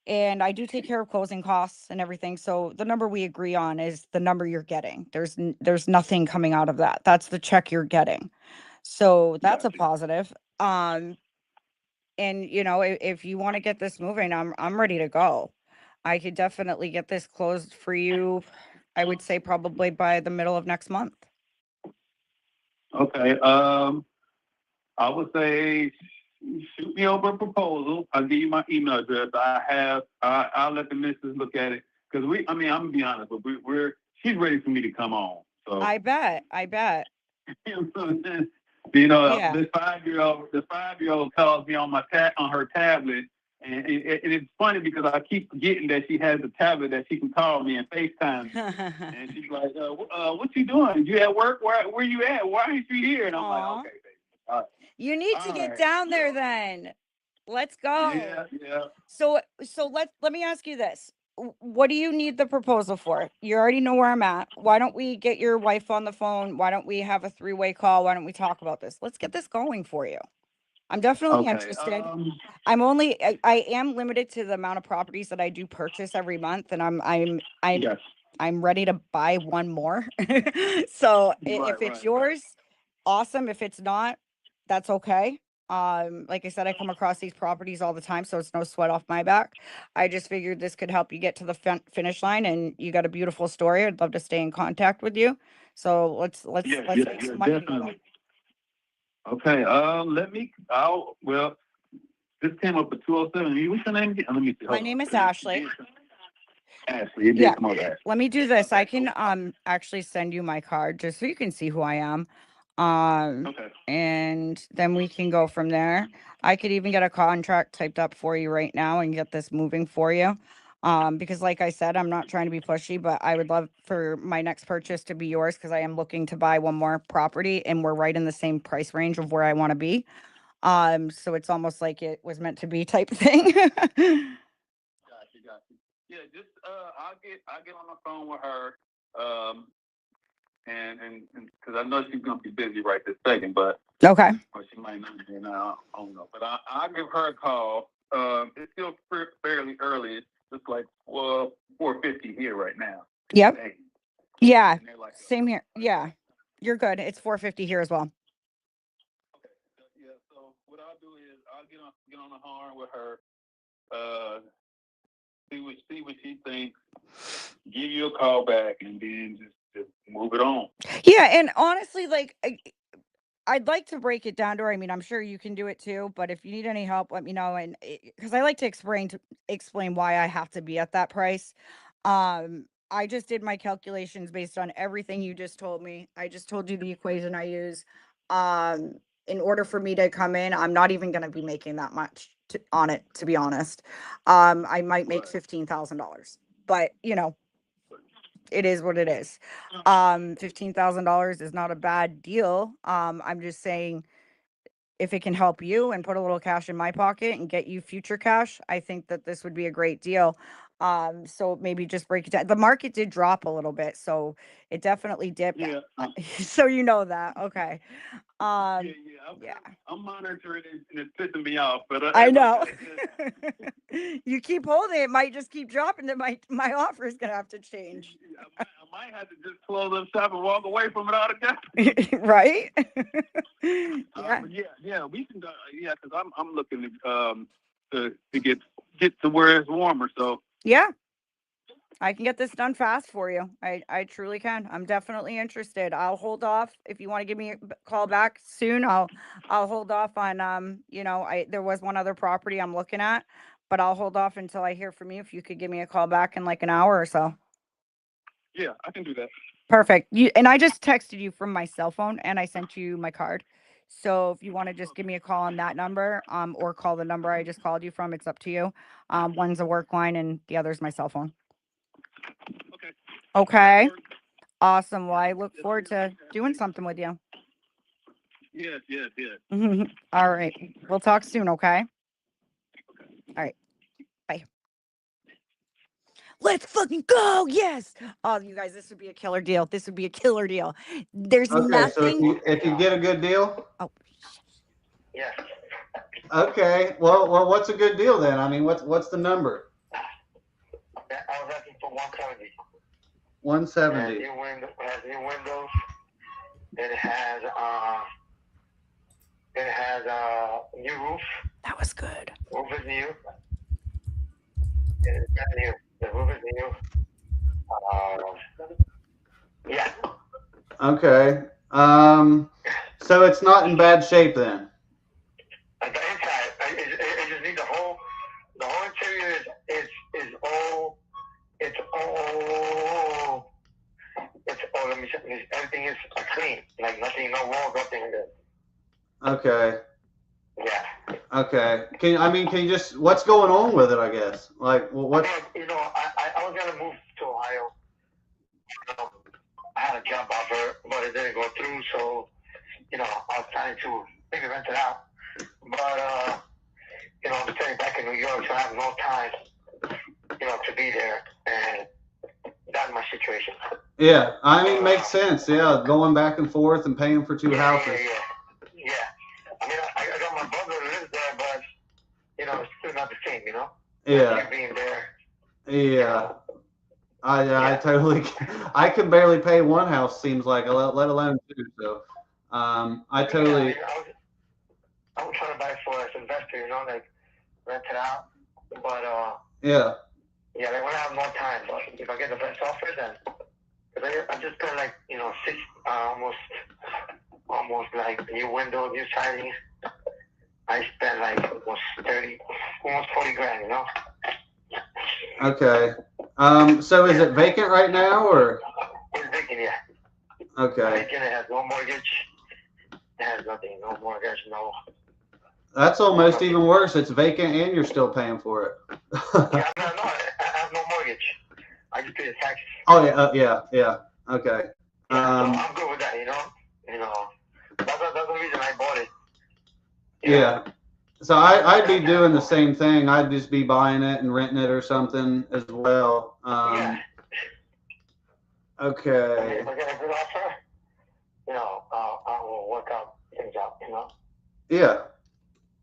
And I do take care of closing costs and everything. So the number we agree on is the number you're getting. There's nothing coming out of that. That's the check you're getting. So that's a positive. And if you want to get this moving, I'm ready to go. I could definitely get this closed for you. I would say probably by the middle of next month. Okay. I would say shoot me over a proposal. I'll give you my email address. I'll let the missus look at it, because I'm gonna be honest, but she's ready for me to come on. So I bet. Yeah. The 5-year-old calls me on her tablet, and it's funny because I keep forgetting that she has a tablet that she can call me and FaceTime me. And she's like, what you doing? You at work? Where you at? Why aren't you here? And I'm like, okay, baby. All right. You need to get down there then. Let's go. Yeah. So let me ask you this. What do you need the proposal for? You already know where I'm at. Why don't we get your wife on the phone? Why don't we have a 3-way call? Why don't we talk about this? Let's get this going for you. I'm definitely Okay. interested. I am limited to the amount of properties that I do purchase every month, and Yes. I'm ready to buy one more. So if it's Right. yours, awesome. If it's not, that's okay. Like I said, I come across these properties all the time, so it's no sweat off my back. I just figured this could help you get to the finish line, and you got a beautiful story. I'd love to stay in contact with you. So let's Yes. make some money together. Definitely. Okay. Well, this came up at 207. What's your name again? Let me see. My name is Ashley. Ashley, it did Yeah. come up Ashley. Let me do this. I can actually send you my card just so you can see who I am. Okay. And then we can go from there. I could even get a contract typed up for you right now and get this moving for you. Because like I said, I'm not trying to be pushy, but I would love for my next purchase to be yours because I am looking to buy one more property and we're right in the same price range of where I want to be. So it's almost like it was meant to be type thing. Got you. Yeah, just I'll get on the phone with her, and because I know she's gonna be busy right this second, but Okay. or she might not be now. I don't know, but I'll give her a call. It's still fairly early. It's just like 4:50 here right now. Yep. Hey. Yeah. Like, Same here. Yeah. You're good. It's 4:50 here as well. Okay. Yeah. So what I'll do is I'll get on the horn with her. See what she thinks. Give you a call back, and then just move it on. Yeah, and honestly, like I'd like to break it down to her. I mean, I'm sure you can do it too, but if you need any help, let me know. And because I like to explain why I have to be at that price. I just did my calculations based on everything you just told me. I just told you the equation I use. In order for me to come in, I'm not even going to be making that much on it, to be honest. I might make $15,000, but it is what it is. $15,000 is not a bad deal. I'm just saying if it can help you and put a little cash in my pocket and get you future cash, I think that this would be a great deal. So maybe just break it down. The market did drop a little bit, so it definitely dipped. Yeah. So you know that. Okay. Yeah. I'm monitoring it, and it's pissing me off, but I know. You keep holding it, might just keep dropping. That my offer is gonna have to change. I might have to just close up shop and walk away from it altogether. Right? Yeah. We can. Because I'm looking to get to where it's warmer. So yeah, I can get this done fast for you. I truly can. I'm definitely interested. I'll hold off if you want to give me a call back soon. I'll hold off on there was one other property I'm looking at, but I'll hold off until I hear from you. If you could give me a call back in like an hour or so. yeah, I can do that. Perfect. And I just texted you from my cell phone and I sent you my card. So if you want to just give me a call on that number, or call the number I just called you from, it's up to you. One's a work line and the other's my cell phone. Okay. Awesome. Well, I look forward to doing something with you. Yes. All right. We'll talk soon, okay? All right. Bye. Let's fucking go. Yes. Oh, you guys, this would be a killer deal. There's Okay, nothing. so if you get a good deal. Oh. Yeah. Okay. Well, what's a good deal then? I mean, what's the number? I was asking for 170. 170. It has new windows. It has new roof. That was good. Roof is new. It's brand new. The roof is new. Yeah. Okay. So it's not in bad shape then. The inside, it just needs the whole interior is all. It's all. Let me say, everything is clean. Like nothing, no walls, nothing like that. Okay. Yeah. Okay. Can you just, what's going on with it, I guess? Like, what? I was gonna move to Ohio. I had a job offer, but it didn't go through, so, I was trying to maybe rent it out. But, I'm staying back in New York, so I have no time, to be there. And that's my situation. Yeah. I mean, it makes sense. Yeah. Going back and forth and paying for two houses. Yeah. I mean, I got my brother Yeah. You being there. Yeah. I totally, I can barely pay one house, seems like, let alone two. So, I totally. Yeah, I was trying to buy it for as an investor, you know, like rent it out. But Yeah. yeah, they want to have more time. But if I get the best offer, then I just spent like almost like new window, new siding. I spent like almost 40 grand, you know. Okay. So is it vacant right now, or? It's vacant, yeah. Okay. Vacant. It has no mortgage. It has nothing. No mortgage. No. That's almost even worse. It's vacant and you're still paying for it. Yeah, no, I have no mortgage. I just pay the taxes. Oh yeah. Okay. So I'm good with that, you know. That's the reason I bought it. Yeah. So I'd be doing the same thing. I'd just be buying it and renting it or something as well. Yeah. Okay. If I get a good offer, you know, I will work out things out, you know.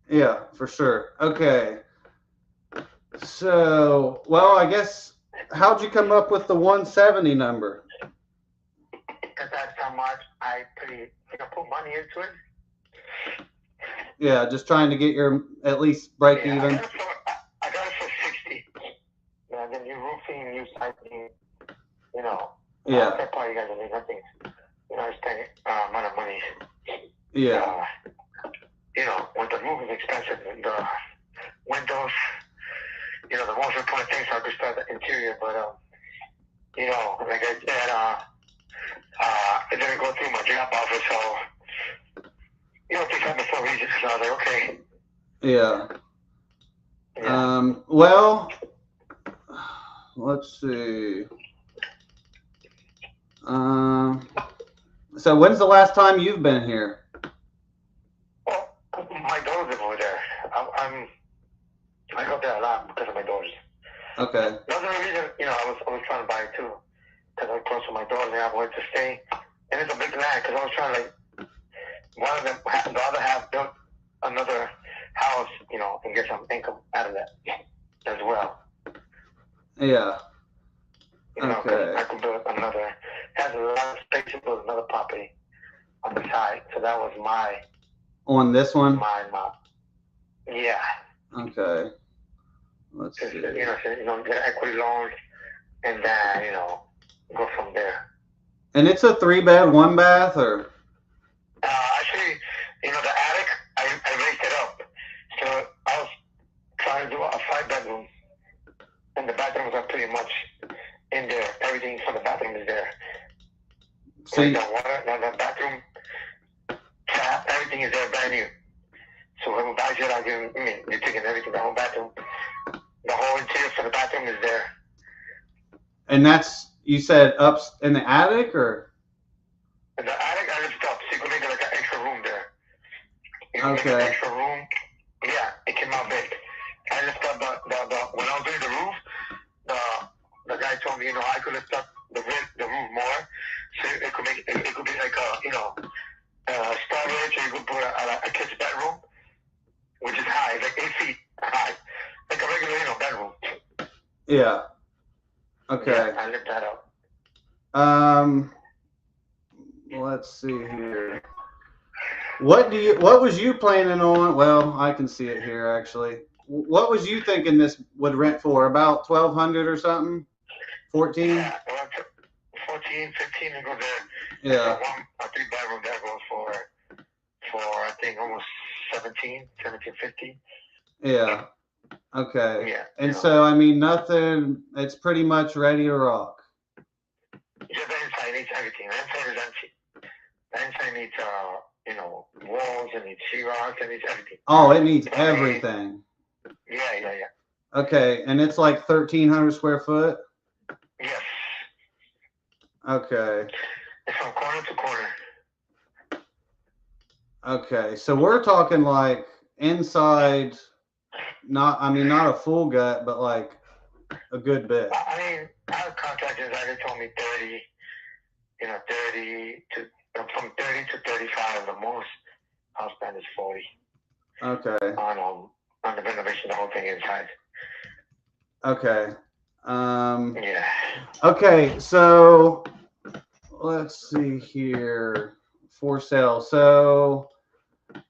Yeah, for sure. Okay. So, well, I guess, how'd you come up with the 170 number? Because that's how much I put money into it. Yeah, just trying to get your at least break even. I got it for 60. Yeah, the new roofing, new siding, you know. Yeah. That part you guys will need nothing. You know, I spent a amount of money. Yeah. You know, when the roof is expensive, and the windows, you know, the most important things are to start the interior. But you know, like I said, it didn't go through my job offer, so you know, things happen for a reason. So I was like, okay. Yeah. Well, let's see. So when's the last time you've been here? Well, my daughters live over there. I go there a lot because of my daughters. Okay. That's the reason, you know, I was trying to buy it too, because I'm close to my daughters and I have where to stay. And it's a big land because I was trying to, like, one of them, the other half built another house, you know, and get some income out of that as well. Yeah. You know, Okay. I could build another, has a lot of space to build another property on the side. So that was on this one? Yeah. Okay. Let's see. You know, get equity loans and then, you know, go from there. And it's a 3-bed, 1-bath, or? Actually, you know, the attic, I raised it up. So I was trying to do a 5-bedroom. And the bathrooms are pretty much in there. Everything for the bathroom is there. So like the water, the bathroom tap, everything is there brand new. So when we buy it, you're taking everything, the whole bathroom. The whole interior for the bathroom is there. And that's, you said up in the attic, or? In the attic, I lift up, so you can make like an extra room there. You can make Okay. an extra room. Yeah, it came out big. I lift up when I was doing the roof, the guy told me, you know, I could lift up the roof more, so it could be like a, you know, storage, or you could put a kid's bedroom, which is high, like 8 feet high, like a regular, you know, bedroom. Yeah. Okay. Yeah, I lift that up. Let's see here. What was you planning on? Well, I can see it here actually. What was you thinking this would rent for? About 1,200 or something? 14? Yeah, 14, 15 to go there. Yeah. A 3-bedroom that goes for I think almost 1750. Yeah. Okay. Yeah. And so, I mean, nothing, it's pretty much ready to rock. Just the inside needs everything. The inside is empty. The inside needs, you know, walls, it needs sheetrock, it needs everything. Oh, it needs everything. Yeah. Okay. And it's like 1,300 square foot? Yes. Okay. It's from corner to corner. Okay. So we're talking like inside, not a full gut, but like a good bit. I mean, our contractors already told me 30, you know, from 30 to 35, the most I'll spend is 40. Okay. On the renovation, the whole thing inside. Okay. Yeah. Okay, so let's see here. For sale. So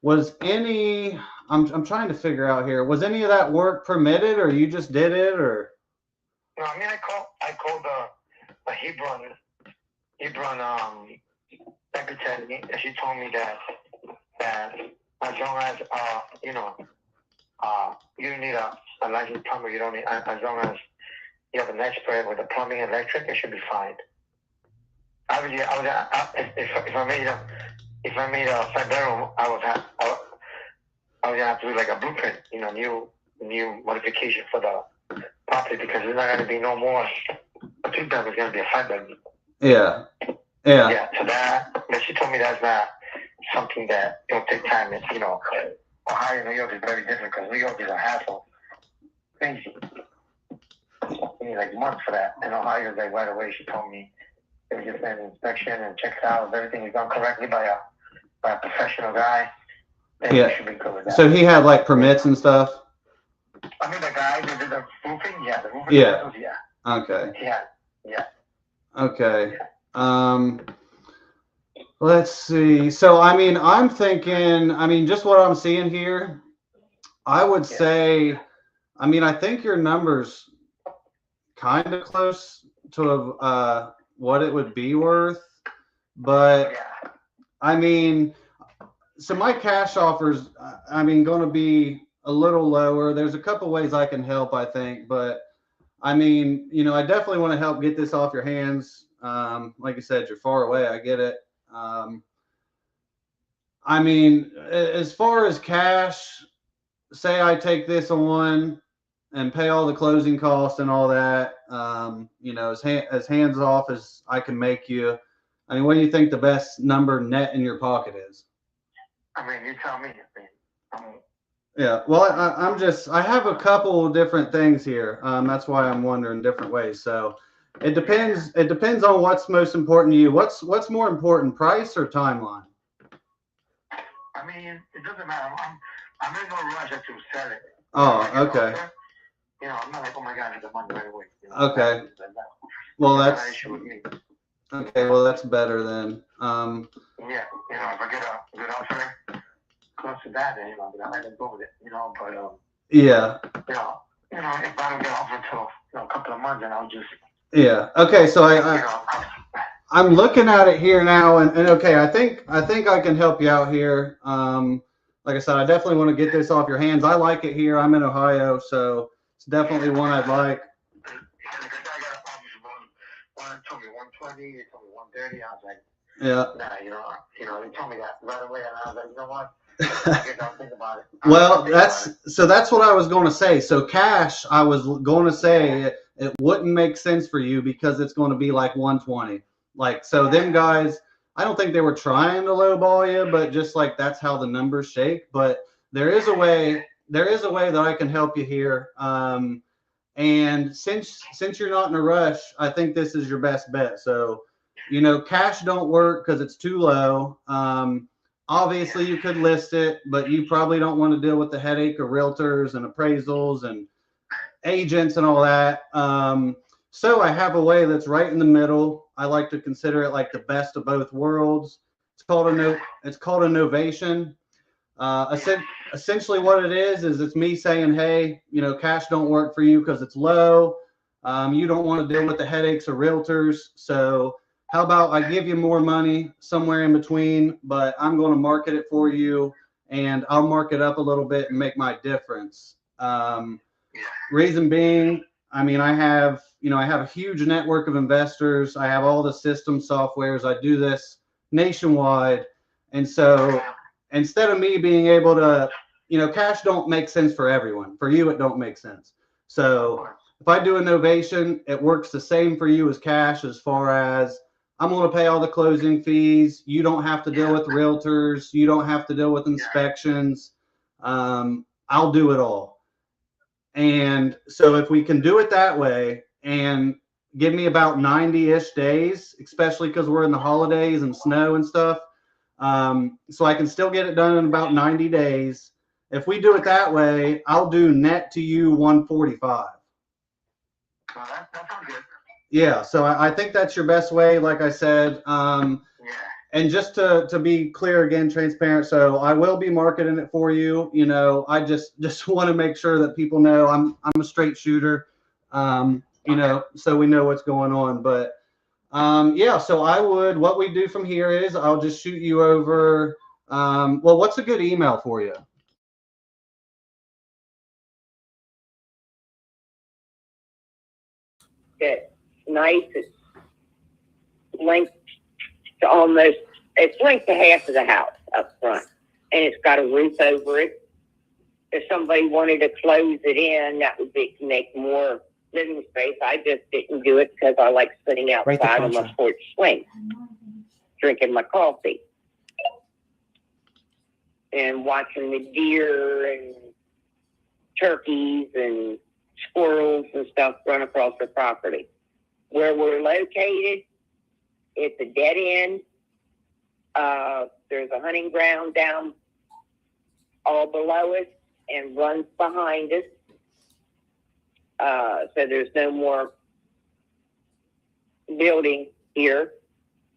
was any I'm trying to figure out here. Was any of that work permitted, or you just did it, or? No, I mean I called the Hebron secretary, and she told me that as long as you don't need a licensed plumber, you don't need, as long as you have an expert with the plumbing and electric, it should be fine. Obviously, if I made a 5-bedroom, I was gonna have to do like a blueprint, new modification for the property, because there's not gonna be no more a 2-bedroom. It's gonna be a 5-bedroom. Yeah. Yeah. So but she told me that's not something that it'll take time. It's Ohio, New York is very different, because New York is a hassle. Crazy. You need like months for that. And Ohio is like right away. She told me they would just an inspection and check it out if everything is done correctly by a professional guy. Then you should be good with that. So he had like permits and stuff? I mean, the guy that did the roofing, yeah, the roofing. Yeah. Okay. Yeah. Okay. Let's see. So, I mean, I'm thinking, just what I'm seeing here, I would say, I think your number's kind of close to what it would be worth, but so my cash offers, going to be a little lower. There's a couple ways I can help, I think, but I definitely want to help get this off your hands. Like I said, you're far away. I get it. As far as cash, say I take this on and pay all the closing costs and all that, as hands off as I can make you. What do you think the best number net in your pocket is? You tell me. Yeah, well, I have a couple different things here. That's why I'm wondering different ways. So it depends. It depends on what's most important to you. What's more important, price or timeline? It doesn't matter. I'm in no rush to sell it. Oh, okay. I'm not like, oh my God, I need the money right away. Okay. Well, that's better then. Yeah, if I get a good offer close to that, then I can go with it. But yeah. If I don't get offered until a couple of months, then I'll just. Yeah. Okay. So I'm looking at it here now, and okay, I think I can help you out here. Like I said, I definitely want to get this off your hands. I like it here. I'm in Ohio, so it's definitely one I'd like. One told me 120, they told me 130. I was like, yeah. Nah, they told me that right away, and I was like, you know what? I guess I'll think about it. Well, that's what I was going to say. So cash, I was going to say it wouldn't make sense for you because it's going to be like 120. So them guys, I don't think they were trying to lowball you, but just like that's how the numbers shake. But there is a way that I can help you here. And since you're not in a rush, I think this is your best bet. So, cash don't work because it's too low. Obviously you could list it, but you probably don't want to deal with the headache of realtors and appraisals and agents and all that. So I have a way that's right in the middle. I like to consider it like the best of both worlds. It's called a novation. Essentially what it is it's me saying, hey, cash don't work for you because it's low. You don't want to deal with the headaches of realtors. So how about I give you more money somewhere in between, but I'm going to market it for you and I'll mark it up a little bit and make my difference. Reason being, I have a huge network of investors. I have all the system softwares. I do this nationwide. And so instead of me being able to, cash don't make sense for everyone. For you, it don't make sense. So if I do a novation, it works the same for you as cash as far as I'm going to pay all the closing fees. You don't have to deal with realtors. You don't have to deal with inspections. I'll do it all. And so if we can do it that way and give me about 90-ish days, especially because we're in the holidays and snow and stuff, so I can still get it done in about 90 days. If we do it that way, I'll do net to you 145. That sounds good. Yeah, so I think that's your best way, like I said. Yeah. And just to be clear again, transparent, so I will be marketing it for you. You know, I just want to make sure that people know I'm a straight shooter. You know, so we know what's going on. But yeah, so what we do from here is I'll just shoot you over. Well, what's a good email for you? It's nice. It's linked to it's linked to half of the house up front, and it's got a roof over it. If somebody wanted to close it in, that would make more living space. I just didn't do it because I like sitting outside on my porch swing, drinking my coffee, and watching the deer and turkeys and squirrels and stuff run across the property. Where we're located, it's a dead end. There's a hunting ground down all below us and runs behind us. So there's no more building here.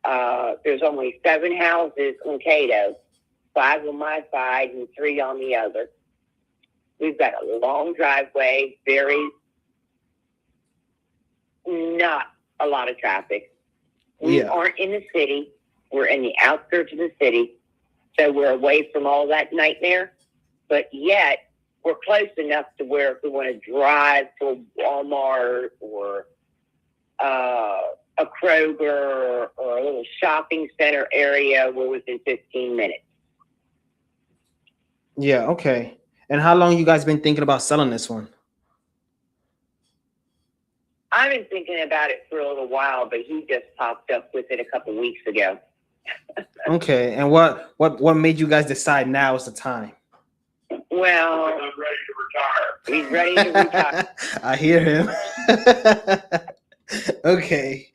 There's only 7 houses in Cato, 5 on my side and 3 on the other. We've got a long driveway, not a lot of traffic. We aren't in the city. We're in the outskirts of the city. So we're away from all that nightmare. But yet, we're close enough to where if we want to drive to a Walmart or a Kroger or a little shopping center area, we're within 15 minutes. Yeah, okay. And how long you guys been thinking about selling this one? I've been thinking about it for a little while, but he just popped up with it a couple weeks ago. Okay, and what made you guys decide now is the time? Well, I'm ready to retire. He's ready to retire. I hear him. Okay.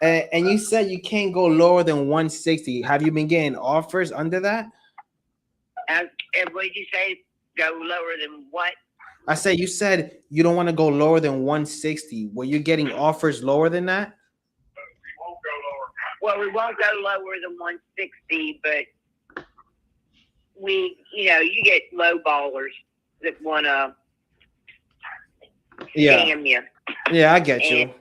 And you said you can't go lower than 160. Have you been getting offers under that? And what did you say? Go lower than what? I said you said you don't want to go lower than 160. Were you getting offers lower than that? Well, we won't go lower than 160, but you get low ballers that want to scam you. Yeah, I get you.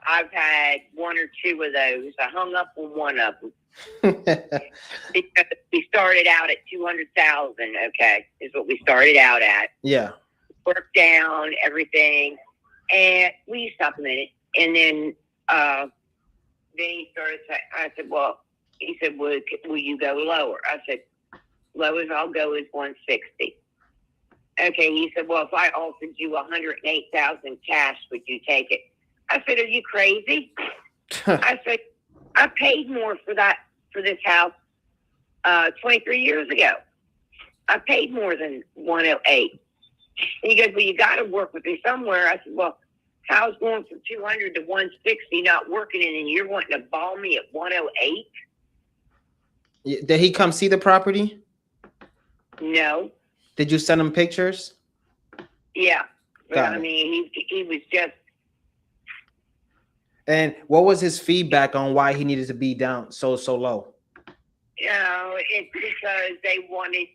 I've had 1 or 2 of those. I hung up on one of them. Because we started out at 200,000. Okay, is what we started out at. Yeah. Worked down everything, and we stop a minute, and then he started saying, I said, well, he said, will you go lower? I said, lowest I'll go is 160. Okay, he said, well, if I offered you 108,000 cash, would you take it? I said, are you crazy? I said, I paid more for this house 23 years ago. I paid more than 108. He goes, well, you got to work with me somewhere. I said, well, how's going from 200 to 160 not working, and then you're wanting to ball me at 108? Did he come see the property? No. Did you send him pictures? Yeah. I mean, he was just. And what was his feedback on why he needed to be down so low? It's because they wanted.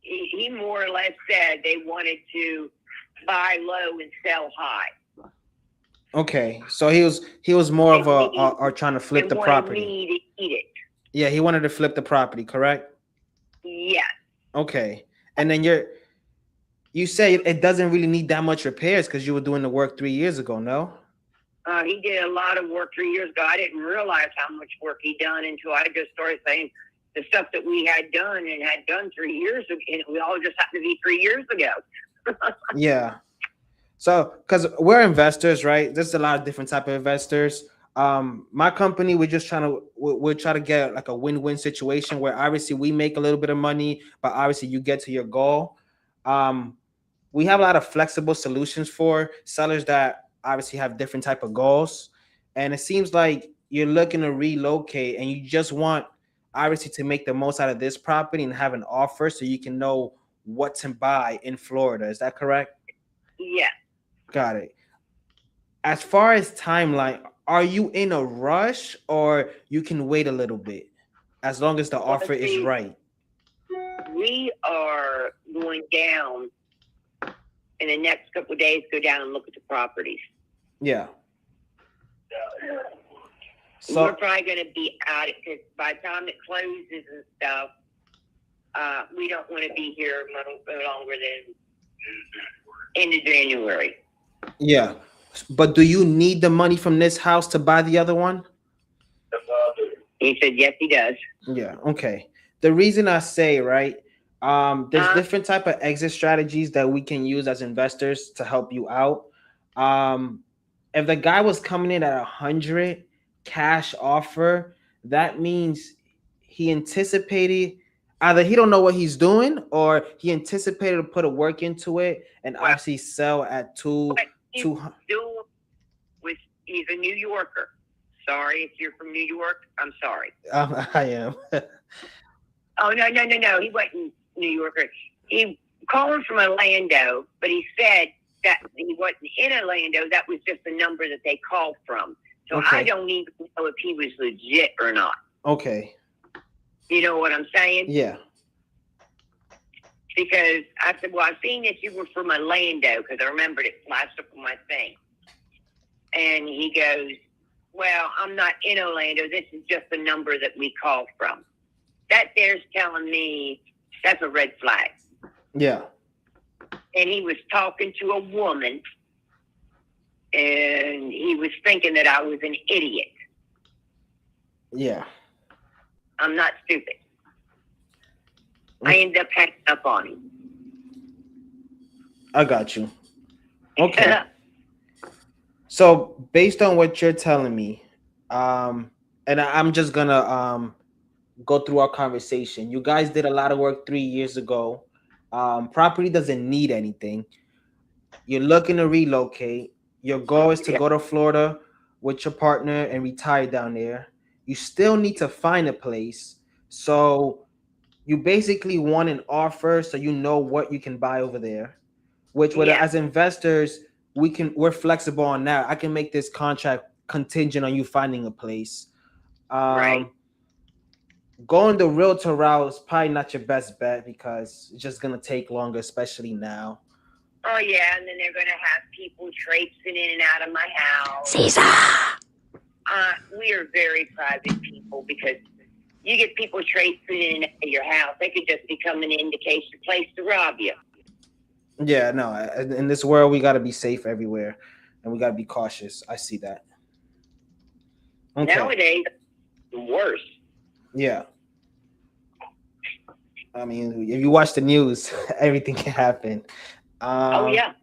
He more or less said they wanted to buy low and sell high. Okay, so he was more of a trying to flip the property. Me to eat it. Yeah, he wanted to flip the property, correct? Yes. Okay, and then you say it doesn't really need that much repairs because you were doing the work 3 years ago, no? He did a lot of work 3 years ago. I didn't realize how much work he done until I just started saying the stuff that we had done 3 years ago, and we all just happened to be 3 years ago. Yeah. So, because we're investors, right? There's a lot of different type of investors. My company, we're try to get like a win-win situation where obviously we make a little bit of money, but obviously you get to your goal. We have a lot of flexible solutions for sellers that obviously have different type of goals. And it seems like you're looking to relocate and you just want obviously to make the most out of this property and have an offer so you can know what to buy in Florida. Is that correct? Yeah. Got it. as far as timeline, are you in a rush or you can wait a little bit as long as the Well, offer is see, right? we are going down in the next couple of days, go down and look at the properties. Yeah. We're So probably going to be out because by the time it closes and stuff, we don't want to be here much longer than end of January. yeah. But do you need the money from this house to buy the other one? He said, yes, he does. Yeah. Okay. The reason I say, right, there's different type of exit strategies that we can use as investors to help you out. If the guy was coming in at 100 cash offer, that means he anticipated either he don't know what he's doing or he anticipated to put a work into it and obviously sell at 200. He's a New Yorker. Sorry if you're from New York. I'm sorry. I am. Oh, no. He wasn't New Yorker. He called from Orlando, but he said that he wasn't in Orlando. That was just the number that they called from. So Okay. I don't even know if he was legit or not. Okay. You know what I'm saying? Yeah. Because I said, well, I've seen that you were from Orlando because I remembered it flashed up on my thing. And he goes, well, I'm not in Orlando. This is just the number that we called from. That there's telling me that's a red flag. Yeah. And he was talking to a woman, and he was thinking that I was an idiot. Yeah. I'm not stupid. I ended up hanging up on him. I got you. Okay. So based on what you're telling me, and I'm just gonna go through our conversation. You guys did a lot of work 3 years ago. Property doesn't need anything. You're looking to relocate. Your goal is to go to Florida with your partner and retire down there. You still need to find a place. So you basically want an offer so you know what you can buy over there. Which as investors, we're flexible on that. I can make this contract contingent on you finding a place. Right. Going the realtor route is probably not your best bet because it's just gonna take longer, especially now. Oh yeah, and then they're gonna have people traipsing in and out of my house. Caesar. We are very private people because you get people traipsing in and out of your house, they could just become an indication place to rob you. Yeah, no. In this world, we gotta be safe everywhere, and we gotta be cautious. I see that. Okay. Nowadays, it's worse. Yeah. I mean, if you watch the news, everything can happen. Oh yeah.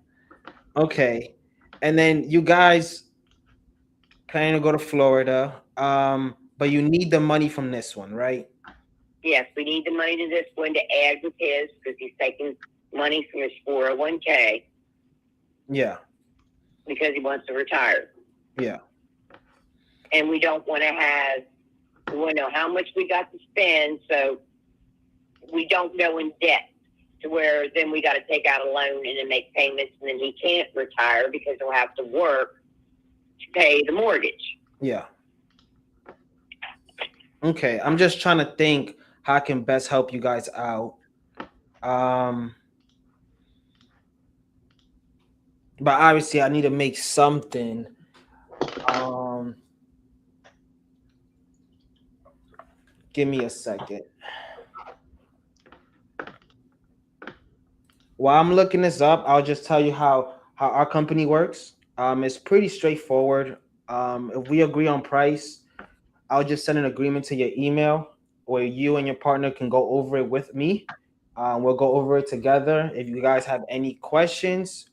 Okay, and then you guys planning to go to Florida, but you need the money from this one, right? Yes, we need the money to this one to add with his because he's taking money from his 401k. Yeah. Because he wants to retire. Yeah. And we don't want to we want to know how much we got to spend, so we don't go in debt to where then we got to take out a loan and then make payments, and then he can't retire because he'll have to work to pay the mortgage. Yeah. Okay, I'm just trying to think how I can best help you guys out. But obviously I need to make something. Give me a second. While I'm looking this up, I'll just tell you how our company works. It's pretty straightforward. If we agree on price, I'll just send an agreement to your email where you and your partner can go over it with me. We'll go over it together. If you guys have any questions,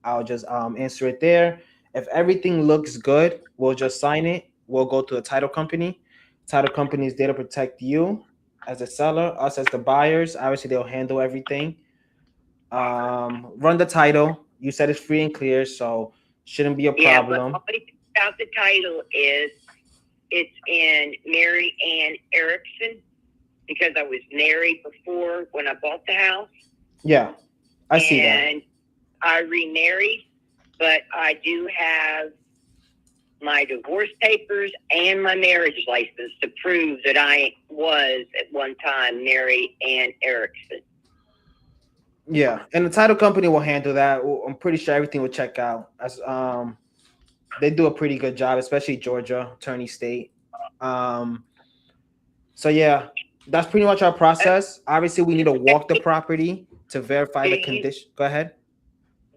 I'll just answer it there. If everything looks good, we'll just sign it. We'll go to the title company. Title company is there to protect you as a seller, us as the buyers. Obviously, they'll handle everything. Run the title. You said it's free and clear, so shouldn't be a problem. But about the title is it's in Mary Ann Erickson because I was married before when I bought the house. Yeah, I see that. And I remarried, but I do have my divorce papers and my marriage license to prove that I was at one time Mary Ann Erickson. Yeah, and the title company will handle that. I'm pretty sure everything will check out. As they do a pretty good job, especially Georgia Attorney State. So yeah, that's pretty much our process. Obviously, we need to walk the property to verify the condition. Go ahead.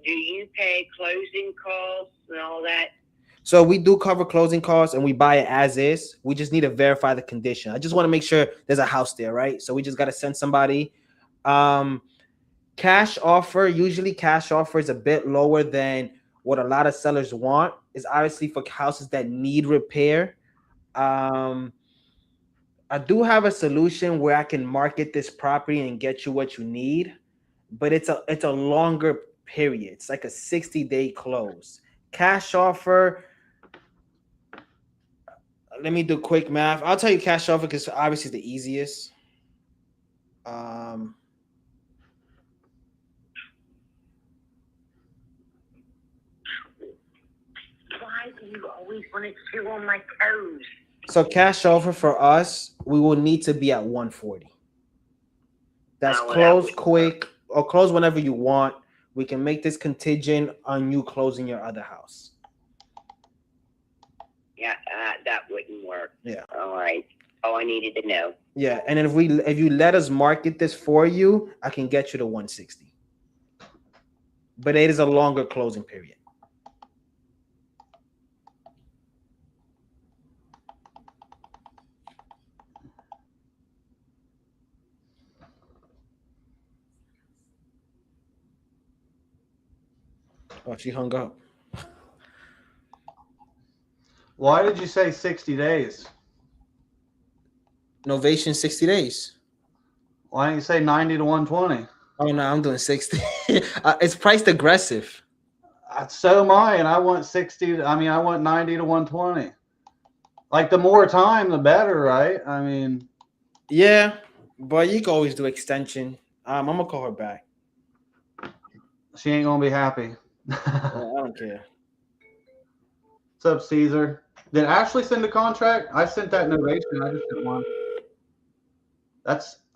Do you pay closing costs and all that? So we do cover closing costs and we buy it as is. We just need to verify the condition. I just want to make sure there's a house there, right? So we just got to send somebody. Cash offer, usually cash offer is a bit lower than what a lot of sellers want. Is obviously for houses that need repair. I do have a solution where I can market this property and get you what you need, but it's a longer period. It's like a 60-day close. Cash offer. Let me do quick math. I'll tell you cash offer because obviously it's the easiest. Why do you always want to chew on my toes? So cash offer for us, we will need to be at 140. That's close quick or close whenever you want. We can make this contingent on you closing your other house. Yeah, that wouldn't work. Yeah. All right. All I needed to know. Yeah, and then if you let us market this for you, I can get you to 160. But it is a longer closing period. Oh, she hung up. Why did you say 60 days? Novation 60 days. Why didn't you say 90 to 120? Oh no, I'm doing 60. It's priced aggressive. So am I, and I want 60. I want 90 to 120. Like the more time, the better, right? I mean, yeah, but you can always do extension. I'm gonna call her back. She ain't gonna be happy. I don't care. What's up, Caesar? Did Ashley send a contract? I sent that novation. I just didn't want.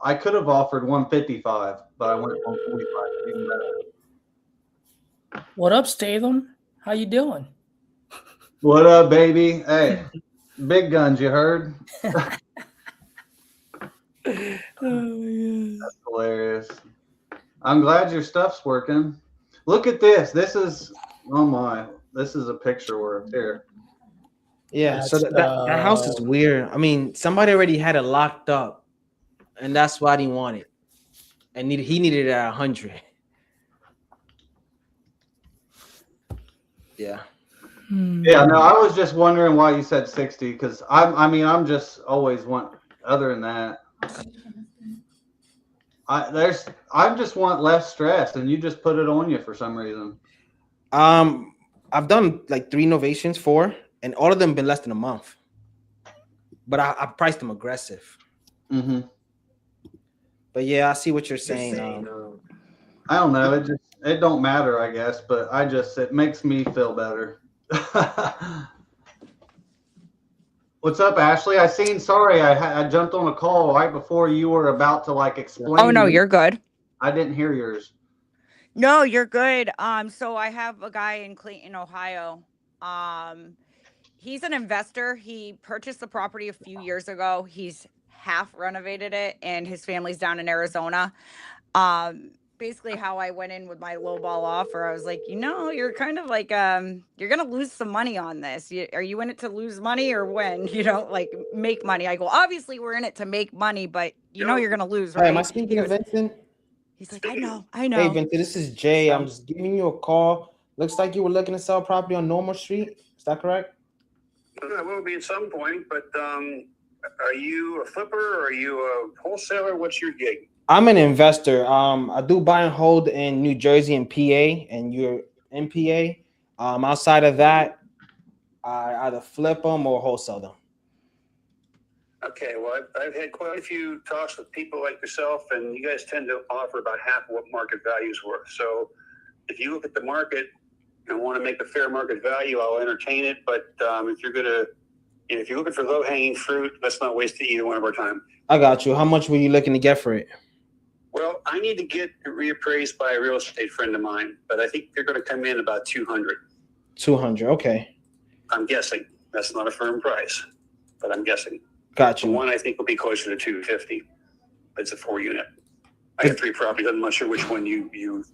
I could have offered 155, but I went 145. Even better. What up, Statham? How you doing? What up, baby? Hey, big guns, you heard? That's hilarious. I'm glad your stuff's working. Look at this. This is, oh my, this is a picture worth here. Yeah, so that house is weird. I mean, somebody already had it locked up, and that's why I didn't want it. And he needed it at 100. Yeah. Yeah, no, I was just wondering why you said 60 because I'm just always want other than that. I just want less stress, and you just put it on you for some reason. I've done like 4 novations, and all of them been less than a month. But I priced them aggressive. Mm-hmm. But yeah, I see what you're saying. I don't know. It don't matter, I guess. But it makes me feel better. What's up, Ashley? Sorry, I jumped on a call right before you were about to explain. Oh no, you're good. I didn't hear yours. No, you're good. So I have a guy in Clayton, Ohio. He's an investor. He purchased the property a few years ago. He's half renovated it, and his family's down in Arizona. Basically how I went in with my lowball offer, I was like, you're kind of like, you're going to lose some money on this. Are you in it to lose money or when, make money? I go, obviously we're in it to make money, but you're going to lose, right? Hey, am I speaking to Vincent? He's like, I know. Hey, Vincent, this is Jay. I'm just giving you a call. Looks like you were looking to sell property on Normal Street. Is that correct? I will be at some point, but are you a flipper or are you a wholesaler? What's your gig? I'm an investor. I do buy and hold in New Jersey and PA, and you're in PA. Outside of that, I either flip them or wholesale them. Okay, well, I've had quite a few talks with people like yourself, and you guys tend to offer about half of what market value is worth. So if you look at the market, and want to make a fair market value, I'll entertain it. But if you're looking for low-hanging fruit, let's not waste either one of our time. I got you. How much were you looking to get for it? Well, I need to get reappraised by a real estate friend of mine, but I think they're going to come in about 200. 200. Okay. I'm guessing. That's not a firm price, but I'm guessing. Got The you. one I think will be closer to 250. It's a 4-unit. I have 3 properties. I'm not sure which one you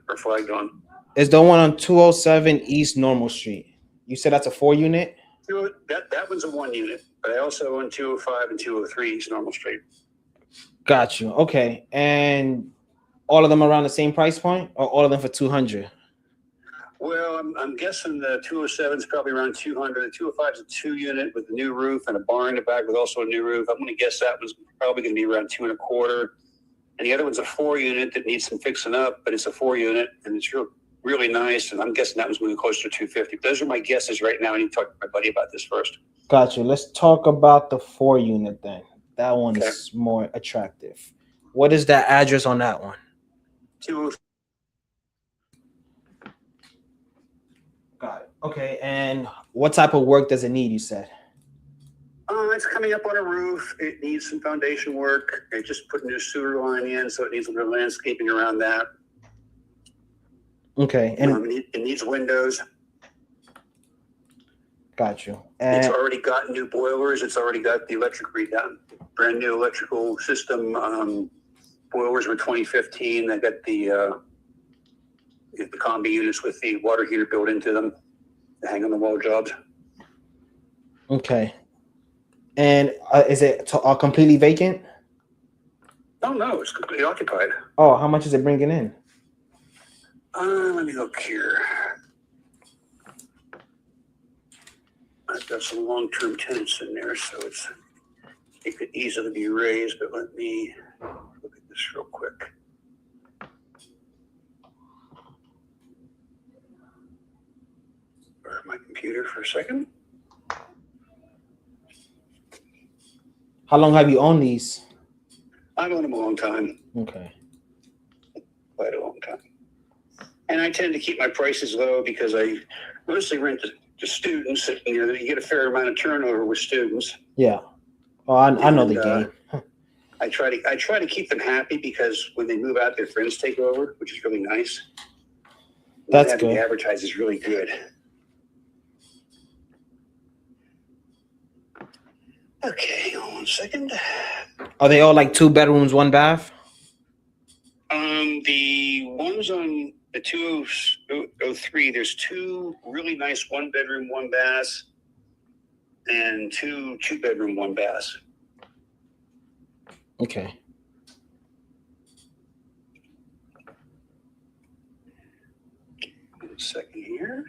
are flagged on. Is the one on 207 East Normal Street? You said that's a 4-unit? That one's a 1-unit, but I also own 205 and 203 East Normal Street. Got you. Okay. And all of them around the same price point, or all of them for 200? Well, I'm guessing the 207 is probably around 200. The 205 is a 2-unit with a new roof and a barn in the back with also a new roof. I'm going to guess that one's probably going to be around 2.25. And the other one's a 4-unit that needs some fixing up, but it's a 4-unit and it's really nice. And I'm guessing that one's going to be closer to 250. Those are my guesses right now. I need to talk to my buddy about this first. Got you. Let's talk about the 4-unit then. That one is more attractive. What is that address on that one? 205. Got it. Okay. And what type of work does it need, you said? It's coming up on a roof. It needs some foundation work. It just put a new sewer line in, so it needs a little landscaping around that. Okay. And it needs windows. got you. It's And already got new boilers. It's already got the electric redone. Brand new electrical system. Boilers were 2015. They got the combi units with the water heater built into them. The hang on the wall jobs. okay. And is it completely vacant? Oh no, it's completely occupied. Oh, how much is it bringing in? Let me look here. I've got some long-term tenants in there, so it could easily be raised, but let me look at this real quick. Borrow my computer for a second. How long have you owned these? I've owned them a long time, Okay. quite a long time. And I tend to keep my prices low because I mostly rent to students. You get a fair amount of turnover with students. Yeah. Oh, I know the And, game. I try to keep them happy because when they move out, their friends take over, which is really nice. That's Having good. the advertise is really good. Okay, hold on 1 second. Are they all like 2 bedrooms, 1 bath? The ones on the 203, there's 2 really nice 1-bedroom, 1 bath, and 2 2-bedroom, 1 bath. Okay. One second here.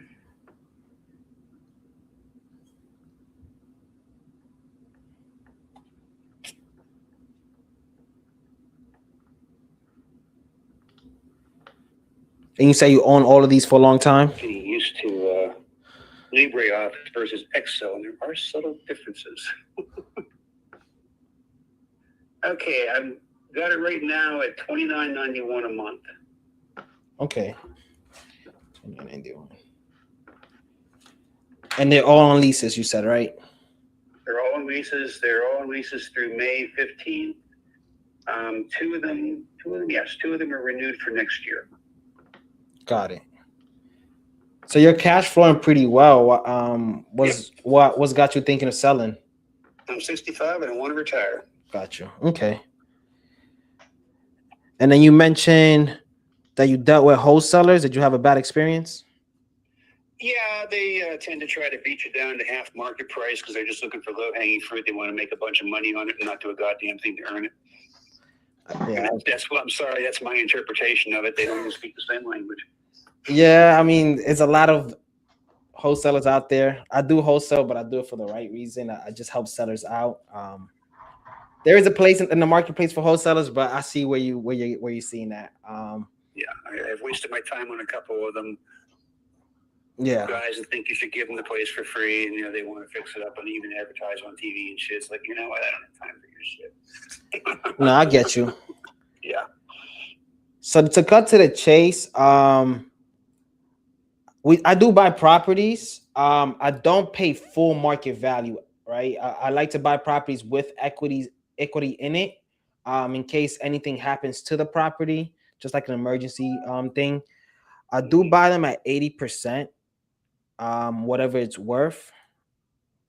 And you say you own all of these for a long time? Getting used to LibreOffice versus Excel, and there are subtle differences. Okay, I've got it right now at $29.91 a month. Okay. $29.91. And they're all on leases, you said, right? They're all on leases. They're all on leases through May 15th. Two of them, yes, 2 of them are renewed for next year. Got it. So you're cash flowing pretty well. What's got you thinking of selling? I'm 65 and I want to retire. Got you. Okay. And then you mentioned that you dealt with wholesalers. Did you have a bad experience? Yeah, they tend to try to beat you down to half market price because they're just looking for low-hanging fruit. They want to make a bunch of money on it and not do a goddamn thing to earn it. Yeah. And that's what I'm sorry. That's my interpretation of it. They don't even speak the same language. Yeah, I mean, it's a lot of wholesalers out there. I do wholesale, but I do it for the right reason. I just help sellers out. There is a place in the marketplace for wholesalers, but I see where you're seeing that. Yeah, I've wasted my time on a couple of them. Yeah. Guys that think you should give them the place for free, and they want to fix it up and even advertise on TV and shit. It's like, you know what? I don't have time for your shit. No, I get you. Yeah. So to cut to the chase, I do buy properties. I don't pay full market value, right? I like to buy properties with equity in it, in case anything happens to the property, just like an emergency thing. I do buy them at 80%, whatever it's worth.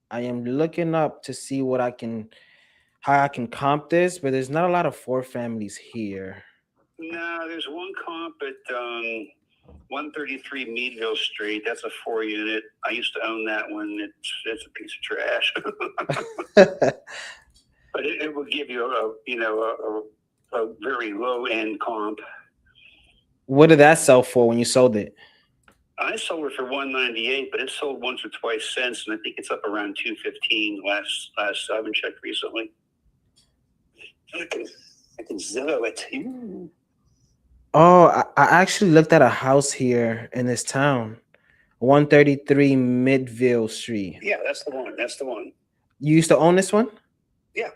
I am looking up to see how I can comp this, but there's not a lot of 4 families here. No, there's one comp at 133 Meadville Street. That's a 4-unit. I used to own that one. It's a piece of trash. But it will give you a very low end comp. What did that sell for when you sold it? I sold it for 198, but it sold once or twice since, and I think it's up around 215 last I haven't checked recently. I can Zillow it. Ooh. Oh, I actually looked at a house here in this town, 133 Midville Street. Yeah, that's the one. That's the one. You used to own this one? Yeah.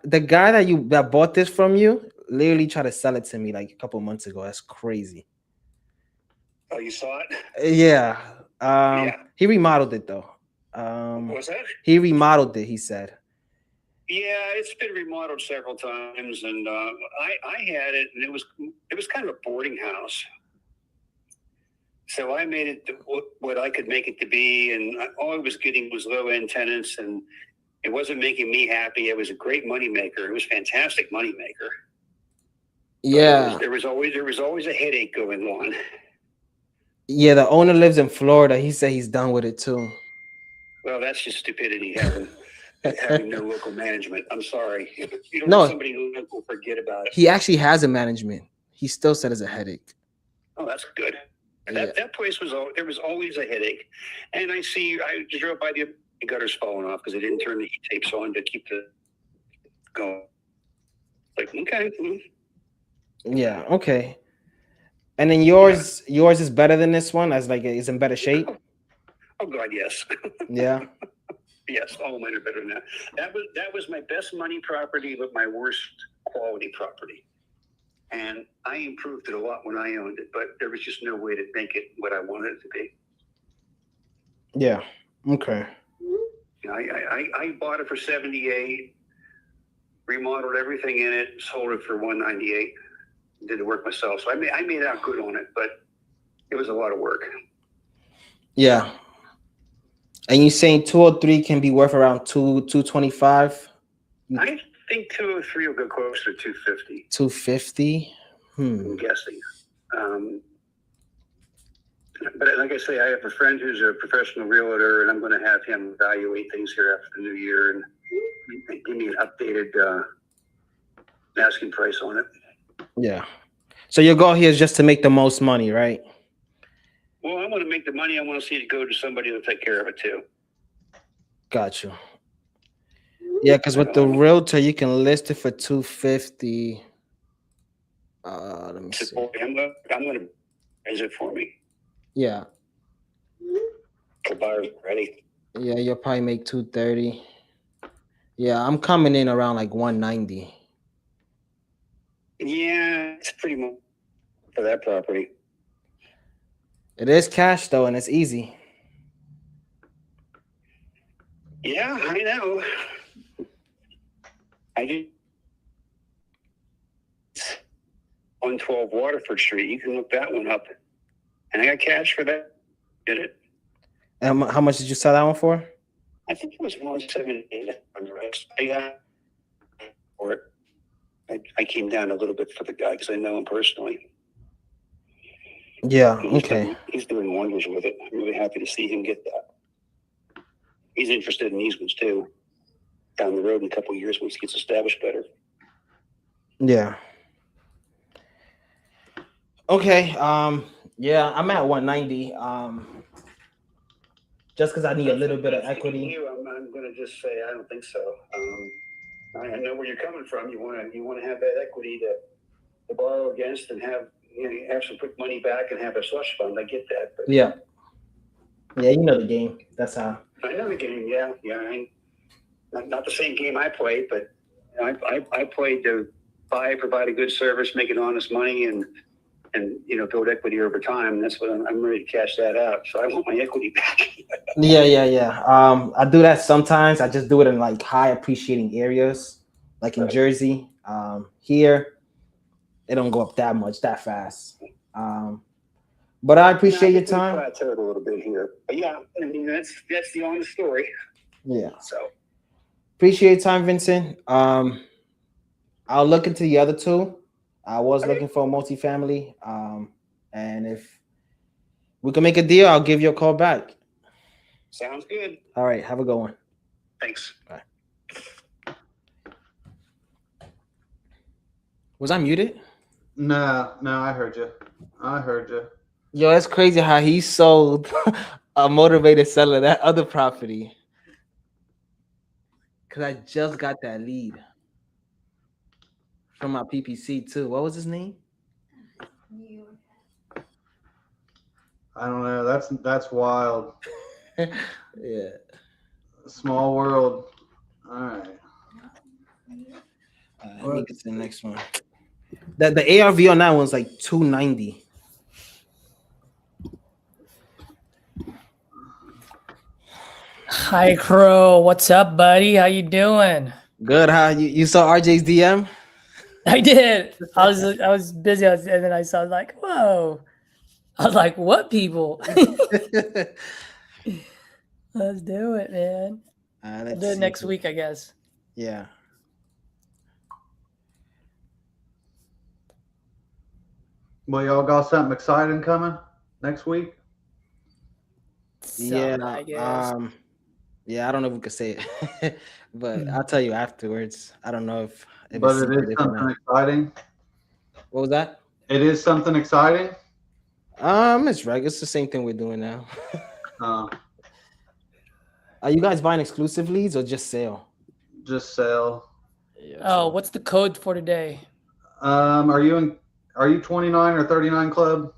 The guy that bought this from you literally tried to sell it to me like a couple months ago. That's crazy. Oh, you saw it? Yeah. Yeah. He remodeled it though. What's that? He remodeled it, he said. Yeah, it's been remodeled several times, and I had it, and it was kind of a boarding house. So I made it what I could make it to be, and all I was getting was low end tenants, and it wasn't making me happy. It was a great money maker. It was a fantastic money maker. Yeah. There was always a headache going on. Yeah, the owner lives in Florida. He said he's done with it too. Well, that's just stupidity having no local management. I'm sorry. You don't No. let somebody local forget about it. He actually has a management. He still said it's a headache. Oh, that's good. Yeah. That place there was always a headache. And I just drove by the gutters falling off because I didn't turn the heat tapes on to keep the going. Like, okay. Yeah, okay. And then yours is better than this one, as like it's in better shape. Oh God, yes. Yeah. Yes, all mine are better than that. That was my best money property, but my worst quality property. And I improved it a lot when I owned it, but there was just no way to make it what I wanted it to be. Yeah. Okay. I bought it for 78, remodeled everything in it, sold it for 198. Did the work myself, so I made out good on it, but it was a lot of work. Yeah. And you saying 203 can be worth around 225? I think 203 will go closer to 250. 250? I'm guessing. But like I say, I have a friend who's a professional realtor, and I'm going to have him evaluate things here after the new year and give me an updated asking price on it. Yeah. So your goal here is just to make the most money, right? Well, I want to make the money. I want to see it go to somebody to take care of it too. Got you. Yeah, because with the realtor, you can list it for 250. Let me see. I'm going to raise it for me. Yeah. The buyer's ready. Yeah, you'll probably make 230. Yeah, I'm coming in around like 190. Yeah, it's pretty much for that property. It is cash though, and it's easy. Yeah, I know. I did 112 Waterford Street. You can look that one up. And I got cash for that. Did it. And how much did you sell that one for? I think it was 178. I got for it. I came down a little bit for the guy because I know him personally. Yeah, okay. He's doing wonders with it. I'm really happy to see him get that. He's interested in these ones too. Down the road in a couple of years once he gets established better. Yeah. Okay. Yeah, I'm at 190. Just because I need a little bit of equity. I'm going to just say I don't think so. I know where you're coming from. You want to have that equity to borrow against and have actually put money back and have a slush fund. I get that. But Yeah. Yeah, you know the game. That's how. I know the game. Yeah. Not the same game I played, but I played to provide a good service, make an honest money, and and build equity over time. That's what I'm ready to cash that out. So I want my equity back. Yeah. I do that sometimes. I just do it in like high appreciating areas, like in Jersey. Here, it don't go up that much that fast. But I appreciate your time. Plateaued a little bit here, but yeah, I mean that's the honest story. Yeah. So Appreciate your time, Vincent. I'll look into the other two. I was looking for a multifamily. And if we can make a deal, I'll give you a call back. sounds good. All right. Have a good one. Thanks. Bye. Was I muted? No, I heard you. Yo, that's crazy how he sold a motivated seller that other property. Because I just got that lead from my PPC too. What was his name? I don't know. That's wild. Yeah. Small world. All right. Let me get to the next one. The ARV on that one's like 290. Hi, Crow. What's up, buddy? How you doing? Good. How you saw RJ's DM? I did. I was busy, and then I saw like, whoa. I was like, what people? Let's do it, man. We'll do it next week, I guess. Yeah. Well, y'all got something exciting coming next week? Yeah. I guess. Yeah, I don't know if we could say it, but I'll tell you afterwards. I don't know if But it is something exciting. What was that? It is something exciting. It's right. It's the same thing we're doing now. Are you guys buying exclusive leads or just sale? Just sale. Yeah, Oh, what's the code for today? Are you 29 or 39 club?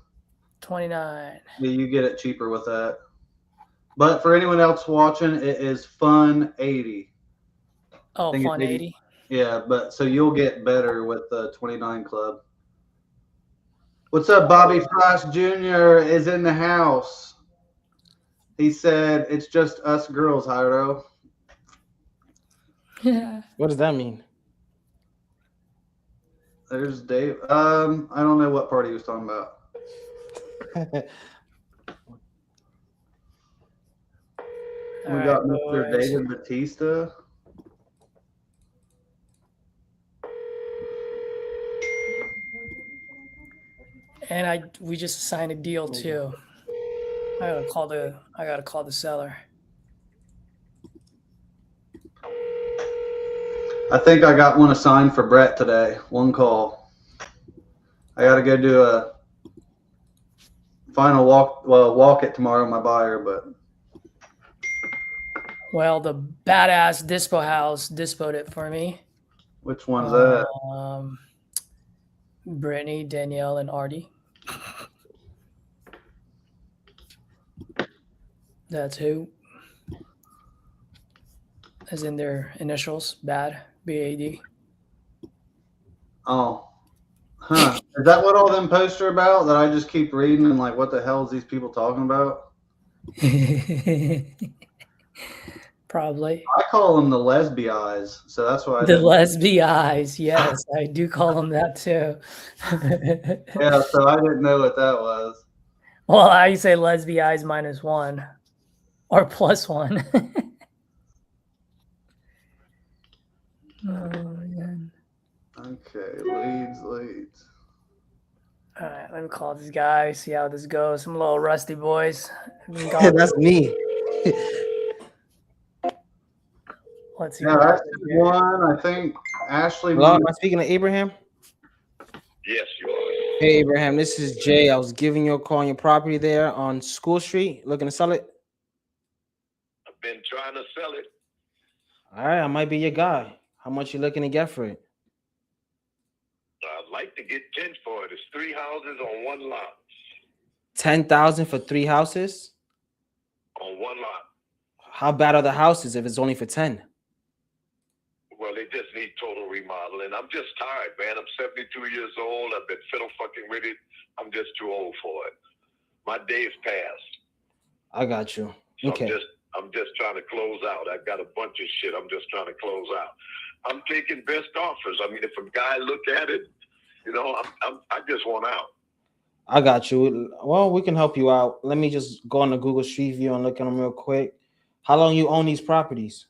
29. Yeah, you get it cheaper with that. But for anyone else watching, it is Fun 80. Oh, Fun 80. Yeah, but so you'll get better with the 29 club. What's up, Bobby Flash Jr. is in the house. He said it's just us girls, Hyro. Yeah. What does that mean? There's Dave. I don't know what part he was talking about. We got Mr. David Batista. And we just signed a deal too. I gotta call the seller. I think I got one assigned for Brett today. One call. I gotta go do a final walk it tomorrow, my buyer, but Well, the badass dispo house dispoed it for me. Which one's that? Brittany, Danielle, and Artie. That's who. As in their initials, BAD, B-A-D. Oh. Huh. Is that what all them posts are about that I just keep reading and like, what the hell is these people talking about? Probably. I call them the lesbi eyes, so that's why. The lesbi eyes, yes, I do call them that too. Yeah, so I didn't know what that was. Well, I say lesbi eyes -1 or +1. Oh, man. Okay, leads. All right, let me call this guy, see how this goes. Some little rusty boys. That's me. Let's see. Yeah, that's one. I think Ashley. Hello, am I speaking to Abraham? Yes, you are. Hey, Abraham, this is Jay. I was giving you a call on your property there on School Street. Looking to sell it? I've been trying to sell it. All right, I might be your guy. How much you looking to get for it? I'd like to get 10 for it. It's 3 houses on one lot. 10,000 for 3 houses? On one lot. How bad are the houses if it's only for 10? Well, they just need total remodel. remodel, and I'm just tired, man. I'm 72 years old. I've been fiddle fucking with it. I'm just too old for it. My days passed. I got you. So Okay. I'm just trying to close out. I've got a bunch of shit. I'm just trying to close out. I'm taking best offers. I mean, if a guy look at it, you know, I just want out. I got you. Well, we can help you out. Let me just go on the Google Street View and look at them real quick. How long you own these properties?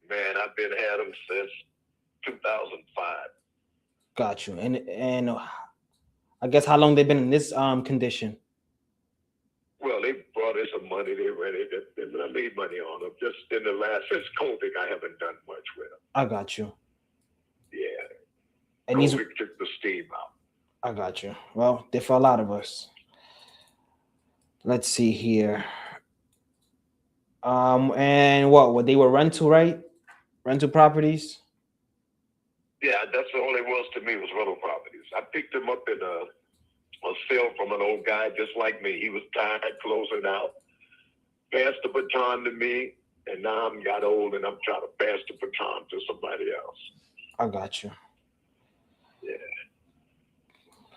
Man, I've been had them since 2005. Got you. And I guess how long they've been in this condition? Well, they brought in some money. They rented it, and I made money on them. Just in the last, since COVID, I haven't done much with them. I got you. Yeah. And COVID these took the steam out. I got you. Well, they for a lot of us. Let's see here. And what they were rental, right? Rental properties? Yeah, that's all it was to me, was rental properties. I picked them up in a sale from an old guy just like me. He was tired, closing out. Passed the baton to me, and now I'm got old and I'm trying to pass the baton to somebody else. I got you. Yeah.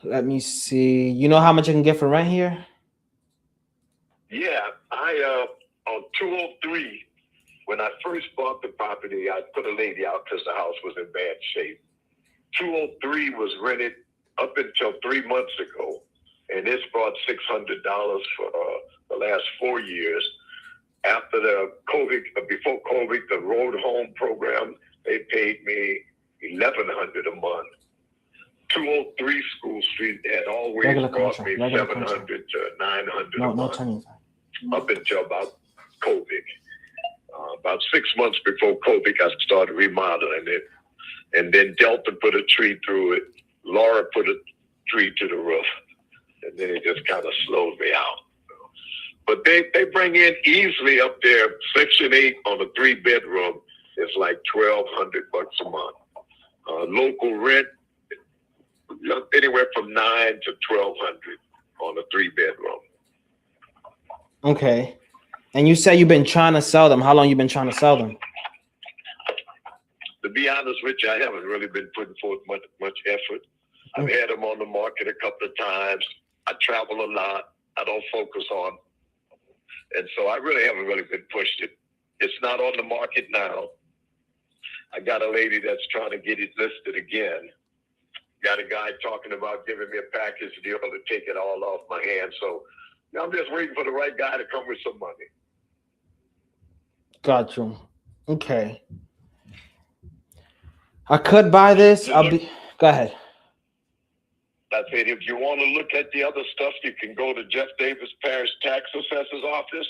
Let me see. You know how much I can get for rent here? Yeah, I on 203, when I first bought the property, I put a lady out because the house was in bad shape. 203 was rented up until 3 months ago, and it's brought $600 for the last 4 years. After the COVID, before COVID, the road home program, they paid me $1,100 a month. 203 School Street had always brought me $700 to $900 a month. Up until about COVID. About 6 months before COVID, I started remodeling it. And then Delta put a tree through it. Laura put a tree to the roof. And then it just kind of slowed me out. But they bring in easily up there, Section 8 on a 3-bedroom is like $1,200 a month. Local rent, anywhere from $900 to $1,200 on a 3-bedroom. Okay. And you say you've been trying to sell them. How long you been trying to sell them? To be honest with you, I haven't really been putting forth much effort. I've had them on the market a couple of times. I travel a lot. I don't focus on. And so I really haven't been pushed it. It's not on the market now. I got a lady that's trying to get it listed again. Got a guy talking about giving me a package deal to take it all off my hands. So now I'm just waiting for the right guy to come with some money. Got you. Okay. I could buy this. Go ahead. I said, if you want to look at the other stuff, you can go to Jeff Davis Parish Tax Assessor's office,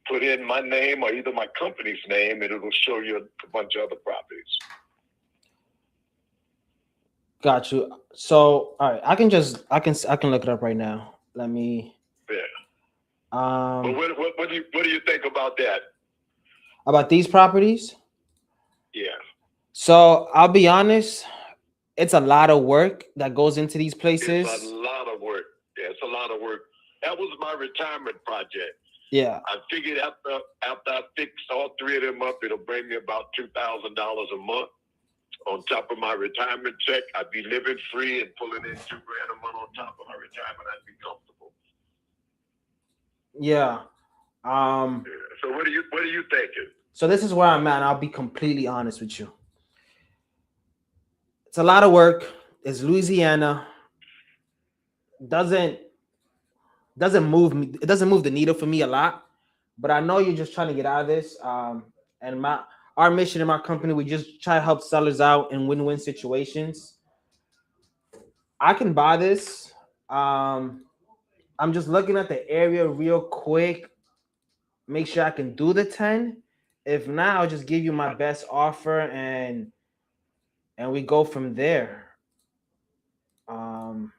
put in my name or either my company's name, and it'll show you a bunch of other properties. Got you. So, all right, I can look it up right now. Let me. Yeah. But what do you think about that? About these properties? Yeah. So I'll be honest, it's a lot of work that goes into these places. It's a lot of work. Yeah, it's a lot of work. That was my retirement project. Yeah. I figured after I fix all 3 of them up, it'll bring me about $2,000 a month. On top of my retirement check, I'd be living free and pulling in $2,000 a month on top of my retirement. I'd be comfortable. Yeah. So what are you thinking? So this is where I'm at. I'll be completely honest with you. It's a lot of work. It's Louisiana. Doesn't move me. It doesn't move the needle for me a lot. But I know you're just trying to get out of this. And our mission in my company, we just try to help sellers out in win-win situations. I can buy this. I'm just looking at the area real quick. Make sure I can do the 10. If not, I'll just give you my best offer and we go from there. I'm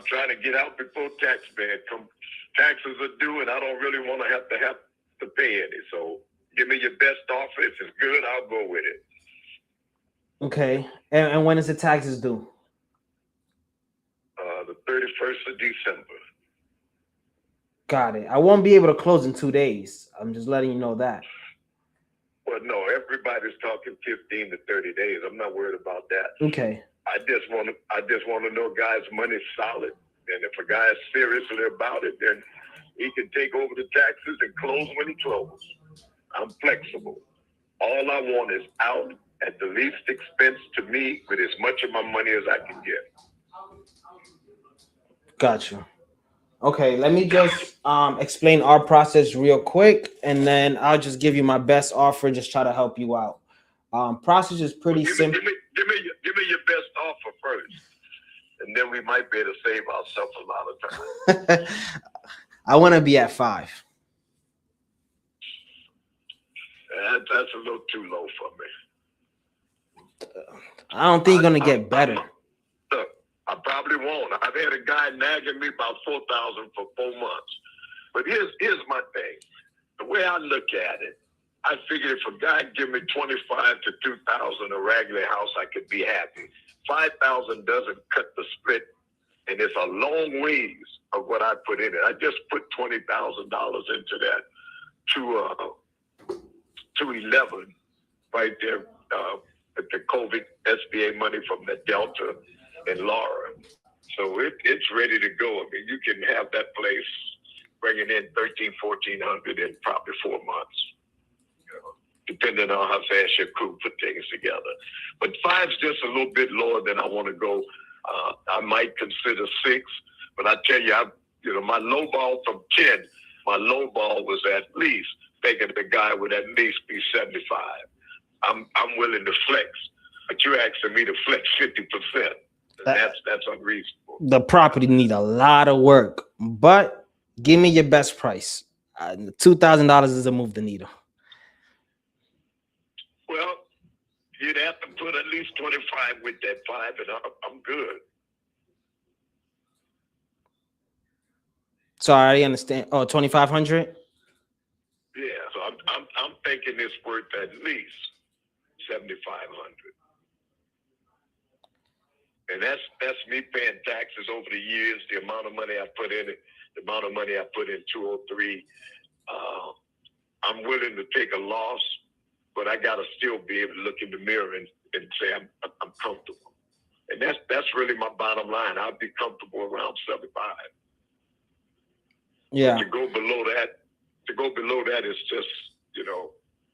trying to get out before tax man come. Taxes are due, and I don't really want to have to pay any. So give me your best offer. If it's good, I'll go with it. Okay. And when is the taxes due? The 31st of December. Got it. I won't be able to close in 2 days. I'm just letting you know that. everybody's talking 15 to 30 days. I'm not worried about that. Okay. I just want to know guys' money's solid, and if a guy is seriously about it, then he can take over the taxes and close when he closes. I'm flexible. All I want is out at the least expense to me with as much of my money as I can get. Gotcha. Okay, let me just explain our process real quick, and then I'll just give you my best offer. Just try to help you out. Process is pretty simple. Give me your best offer first, and then we might be able to save ourselves a lot of time. I want to be at 5. That's a little too low for me. I don't think you're gonna get better. Look, I probably won't. I've had a guy nagging me about $4,000 for 4 months. But here's my thing. The way I look at it, I figure if a guy give me $25,000 to $2,000 a regular house, I could be happy. $5,000 doesn't cut the split, and it's a long ways of what I put in it. I just put $20,000 into that 211 right there with the COVID SBA money from the Delta and Laura. So it's ready to go. I mean, you can have that place bringing in $1,300-1,400 in probably 4 months, depending on how fast your crew put things together. But 5's just a little bit lower than I want to go. I might consider 6, but I tell you, my low ball from 10, my low ball was at least thinking the guy would at least be 75. I'm willing to flex, but you're asking me to flex 50%. That's unreasonable. The property need a lot of work, but give me your best price. $2,000 is a move the needle. Well, you'd have to put at least 25 with that 5, and I'm good. So I already understand. Oh, 2,500. Yeah, so I'm thinking it's worth at least 7,500. And that's me paying taxes over the years, the amount of money I put in it, the amount of money I put in 203. I'm willing to take a loss, but I gotta still be able to look in the mirror and say I'm comfortable. And that's really my bottom line. I'll be comfortable around 75. Yeah. But to go below that is just,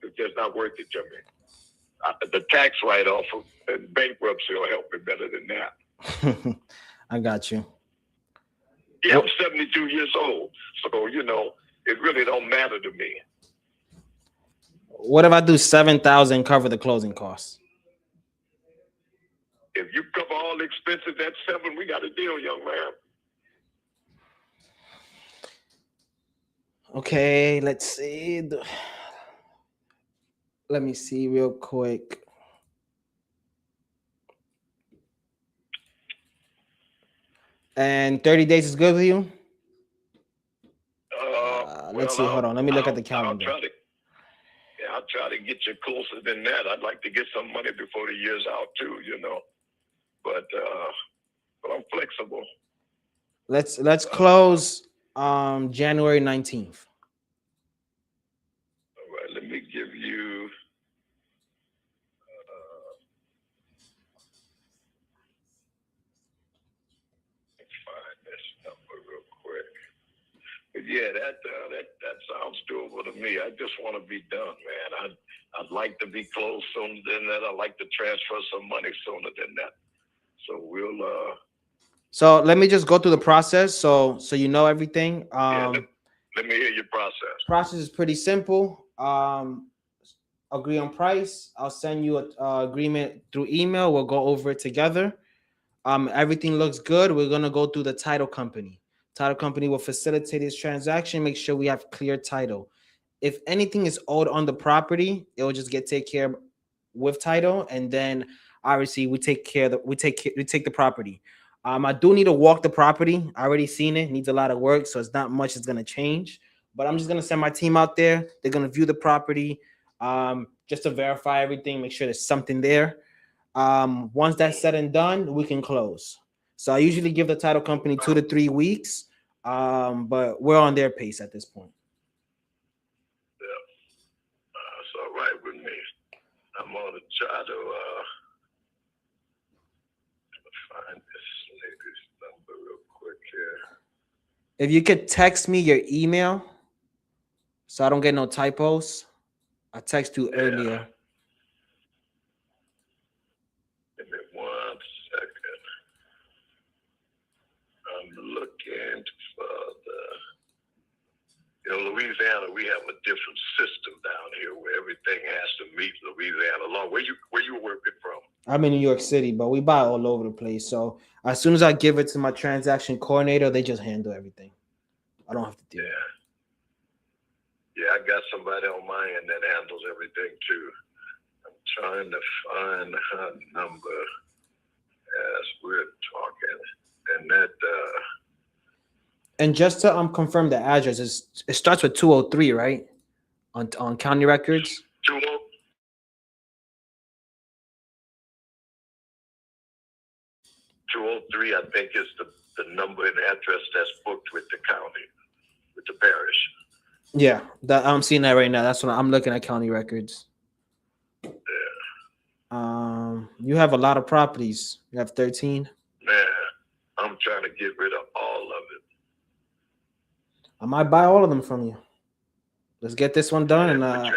it's just not worth it to me. The tax write-off and bankruptcy will help me better than that. I got you. Yeah, I'm 72 years old, so it really don't matter to me. What if I do 7,000 cover the closing costs? If you cover all the expenses, that's 7. We got a deal, young man. Okay, let's see. Let me see real quick. And 30 days is good with you? Let's see. Hold on. Let me look at the calendar. I'll try to get you closer than that. I'd like to get some money before the year's out too, But I'm flexible. Let's close January 19th. All right, let me give you find this number real quick. But yeah, that sounds doable to me. I just want to be done, man. I'd like to be closed sooner than that. I'd like to transfer some money sooner than that. So we'll So let me just go through the process so you know everything. Let me hear your process. Process is pretty simple. Agree on price. I'll send you an agreement through email. We'll go over it together. Everything looks good. We're gonna go through the title company. Title company will facilitate this transaction. Make sure we have clear title. If anything is owed on the property, it will just get taken care of with title, and then obviously we take the property. I do need to walk the property. I already seen it. Needs a lot of work, so it's not much that's gonna change. But I'm just gonna send my team out there. They're gonna view the property, just to verify everything, make sure there's something there. Once that's said and done, we can close. So I usually give the title company 2 to 3 weeks, but we're on their pace at this point. Yeah, that's all right with me. try to find this lady's number real quick here. If you could text me your email so I don't get no typos. I texted you earlier. Give me 1 second. I'm looking for Louisiana, we have a different system down here where everything has to meet Louisiana law. Where you working from? I'm in New York City, but we buy all over the place. So as soon as I give it to my transaction coordinator, they just handle everything. I don't have to deal. Yeah, I got somebody on my end that handles everything too. I'm trying to find her number as we're talking, and that. And just to confirm the address, it starts with 203, right? On county records. 203, I think, is the number and address that's booked with the county, with the parish. Yeah, I'm seeing that right now. That's what I'm looking at, county records. Yeah. You have a lot of properties. You have 13. Man, I'm trying to get rid of all of it. I might buy all of them from you. Let's get this one done. Yeah, And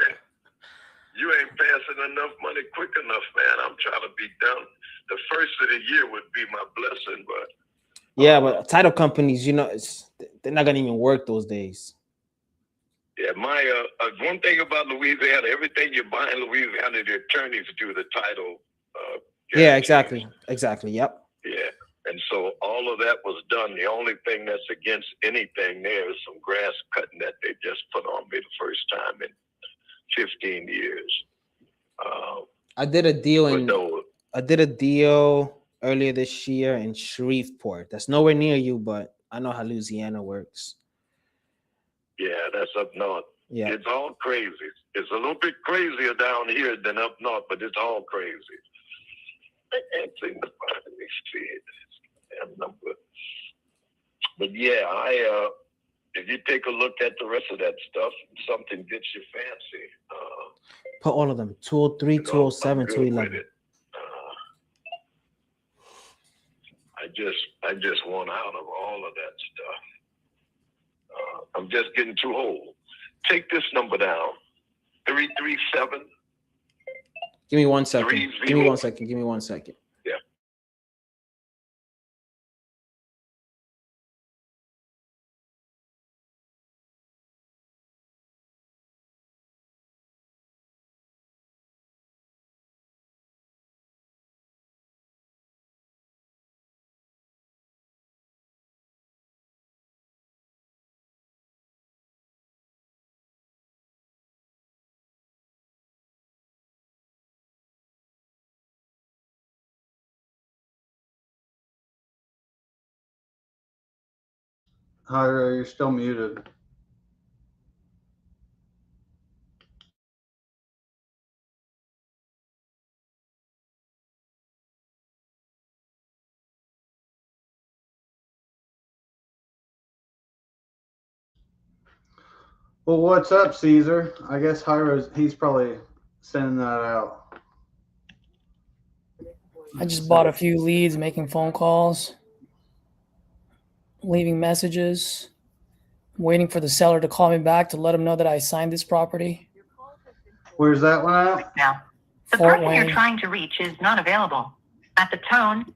you ain't passing enough money quick enough, man. I'm trying to be done. The first of the year would be my blessing, but yeah, but title companies, they're not gonna even work those days. yeah, my one thing about Louisiana, everything you buy in Louisiana, the attorneys do the title. Yeah, exactly. Yep. Yeah, and so all of that was done. The only thing that's against anything there is some grass cutting that they just put on me the first time in 15 years. I did a deal earlier this year in Shreveport. That's nowhere near you, but I know how Louisiana works. Yeah, that's up north. Yeah, it's all crazy. It's a little bit crazier down here than up north, but it's all crazy. I can't seem to find it. See it. Damn number. But yeah, if you take a look at the rest of that stuff, something gets you fancy. put all of them. 203, 207, 211. I just want out of all of that stuff. I'm just getting too old. Take this number down. 337. Give me 1 second. Give me 1 second. Yeah. Hyra, you're still muted. Well, what's up, Caesar? I guess he's probably sending that out. I just bought a few leads, making phone calls, leaving messages, waiting for the seller to call me back to let him know that I signed this property. Where's that one at? Now, the Fort person Wayne. you're trying to reach is not available. At the tone,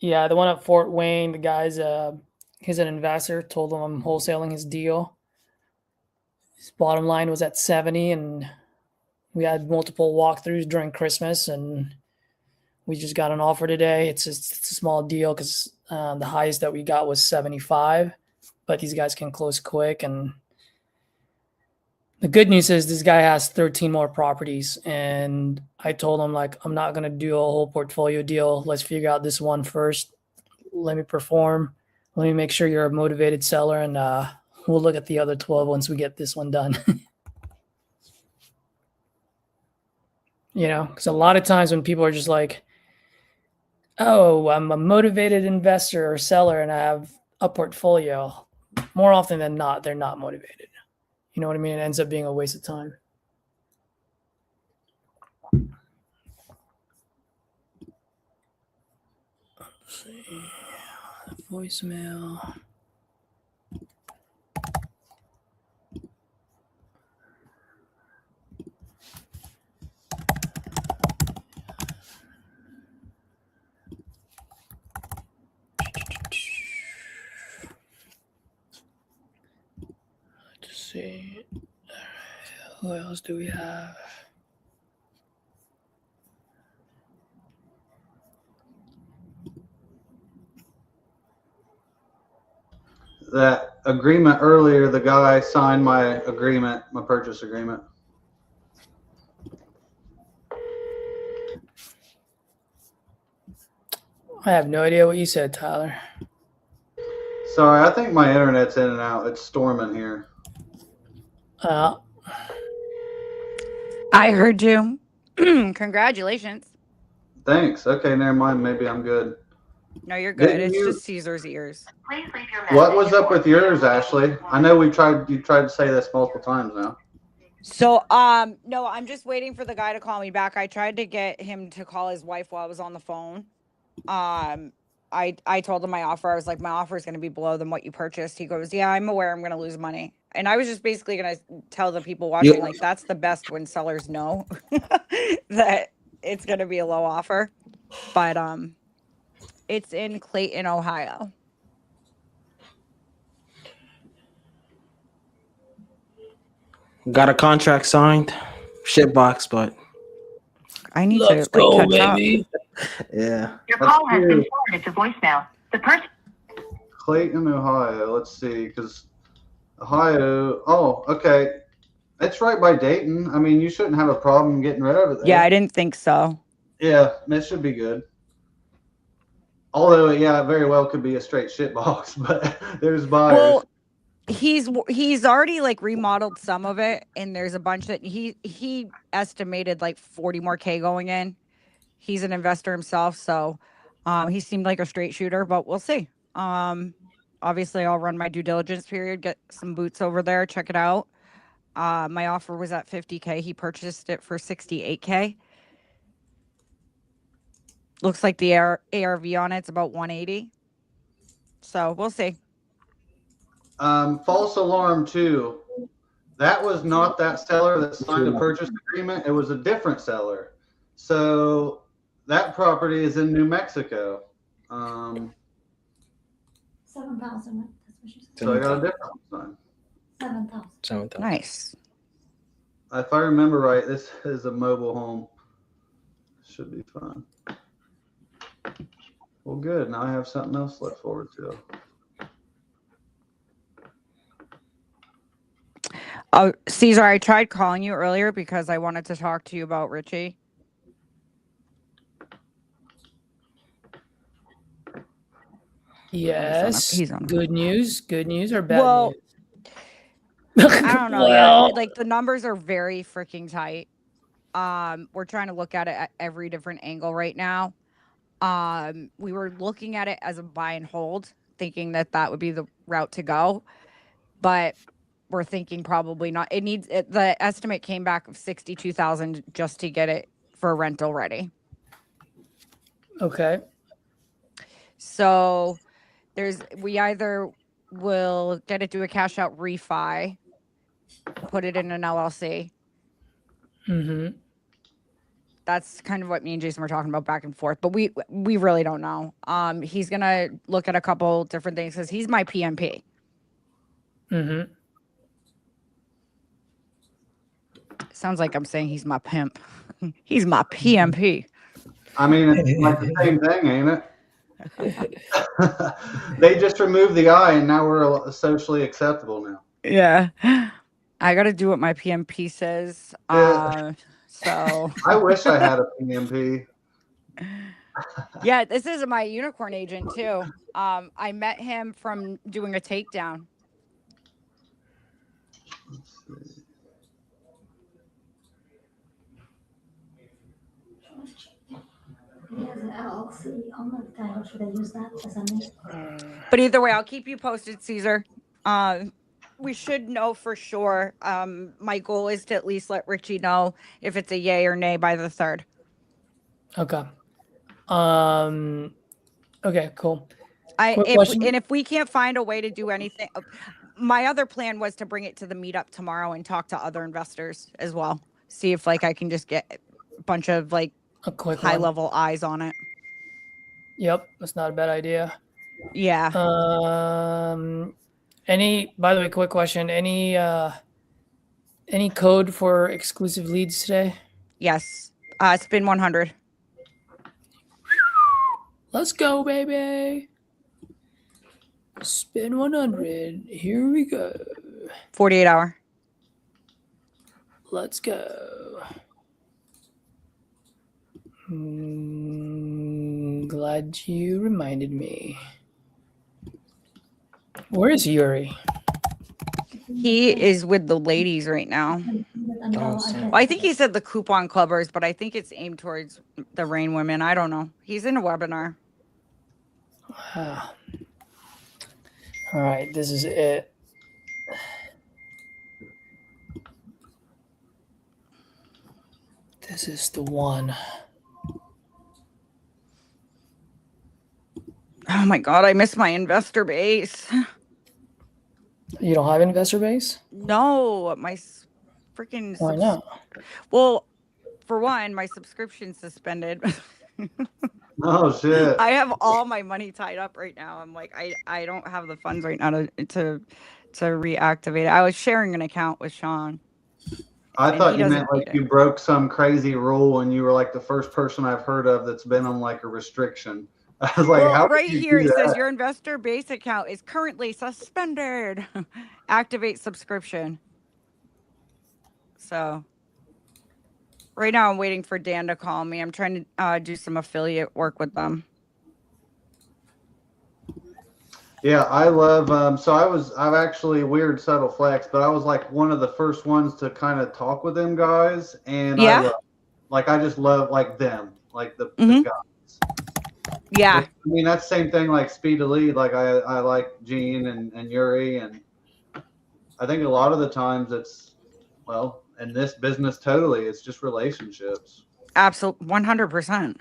Yeah, the one at Fort Wayne, the guy's he's an investor, told him I'm wholesaling his deal. His bottom line was at 70, and we had multiple walkthroughs during Christmas, and we just got an offer today. It's a small deal because the highest that we got was 75, but these guys can close quick. And the good news is this guy has 13 more properties, and I told him, like, I'm not going to do a whole portfolio deal. Let's figure out this one first. Let me perform. Let me make sure you're a motivated seller, and we'll look at the other 12 once we get this one done. Because a lot of times when people are just like, oh, I'm a motivated investor or seller and I have a portfolio, more often than not, they're not motivated. You know what I mean? It ends up being a waste of time. Let's see. Voicemail. Let's see. Who else do we have? That agreement earlier, the guy signed my agreement, my purchase agreement. I have no idea what you said, Tyler. Sorry, I think my internet's in and out. It's storming here. I heard you. Congratulations. Thanks. Okay, never mind. Maybe I'm good. No, you're good. Didn't It's you- just Caesar's ears. Please leave your What message was up with yours, Ashley? I know you tried to say this multiple times now. So, no, I'm just waiting for the guy to call me back. I tried to get him to call his wife while I was on the phone. I told him my offer. I was like, my offer is going to be below than what you purchased. He goes, yeah, I'm aware I'm going to lose money. And I was just basically going to tell the people watching, like, that's the best when sellers know that it's going to be a low offer. But, it's in Clayton, Ohio. Got a contract signed. Shitbox, but I need Let's to like go, catch baby. yeah. Your call has been forwarded to voicemail. The person. Clayton, Ohio. Let's see, because Ohio. Oh, okay. It's right by Dayton. I mean, you shouldn't have a problem getting rid of it there. Yeah, I didn't think so. Yeah, it should be good. Although, yeah, it very well could be a straight shit box, but there's buyers. Well, he's already like remodeled some of it, and there's a bunch that he estimated like 40 more K going in. He's an investor himself, so he seemed like a straight shooter, but we'll see. Obviously I'll run my due diligence period, get some boots over there, check it out. My offer was at 50K. He purchased it for 68K. Looks like the ARV on it's about 180. So we'll see. False alarm too. That was not that seller that signed the purchase agreement. It was a different seller. So that property is in New Mexico. 7,000. That's what she said. So I got a different one. 7,000. Nice. If I remember right, this is a mobile home. Should be fun. Well, good. Now I have something else to look forward to. Oh, Caesar, I tried calling you earlier because I wanted to talk to you about Richie. Yes. He's on. Good news. Good news or bad Well, news? I don't know. Well, Yeah, like the numbers are very freaking tight. We're trying to look at it at every different angle right now. We were looking at it as a buy and hold, thinking that would be the route to go, but we're thinking probably not. It needs it, the estimate came back of 62,000 just to get it for rental ready. okay. So we either will get it to a cash out refi, put it in an LLC. Mm-hmm. That's kind of what me and Jason were talking about back and forth, but we really don't know. He's gonna look at a couple different things because he's my PMP. Mm-hmm. Sounds like I'm saying he's my pimp. He's my PMP. I mean, it's like the same thing, ain't it? They just removed the I, and now we're socially acceptable now. Yeah, I got to do what my PMP says. So I wish I had a PMP. Yeah, this is my unicorn agent too. I met him from doing a takedown. Let's see. I'll see on the title. Should I use that as a name? But either way, I'll keep you posted, Caesar. We should know for sure. My goal is to at least let Richie know if it's a yay or nay by the 3rd. Okay. Okay, cool. Quick If question. and if we can't find a way to do anything, my other plan was to bring it to the meetup tomorrow and talk to other investors as well. See if like I can just get a bunch of like A quick high one. level eyes on it. Yep, that's not a bad idea. Yeah. By the way, quick question. Any code for exclusive leads today? Yes. Spin 100. Let's go, baby. Spin 100. Here we go. 48 hour. Let's go. Glad you reminded me. Where is Yuri? He is with the ladies right now. Well, I think he said the coupon clubbers, but I think it's aimed towards the rain women. I don't know. He's in a webinar. Wow. All right, this is it. This is the one. Oh my God, I miss my investor base. You don't have investor base? No, my freaking. Why not? Well, for one, my subscription's suspended. Oh shit! I have all my money tied up right now. I'm like, I don't have the funds right now to reactivate it. I was sharing an account with Sean. I and thought he you doesn't meant like need you broke some crazy rule and you were like the first person I've heard of that's been on like a restriction. I was like, Well, how right did you here do it says that? your investor base account is currently suspended. Activate subscription. So right now I'm waiting for Dan to call me. I'm trying to do some affiliate work with them. Yeah, I love. So I've actually weird subtle flex, but I was like one of the first ones to kind of talk with them guys, and Yeah. I just love like them, like the Mhm. guys. Yeah. I mean, that's the same thing like iSpeedToLead. Like I like Gene and Yuri, and I think a lot of the times it's, well, in this business totally, it's just relationships. Absolutely. 100%.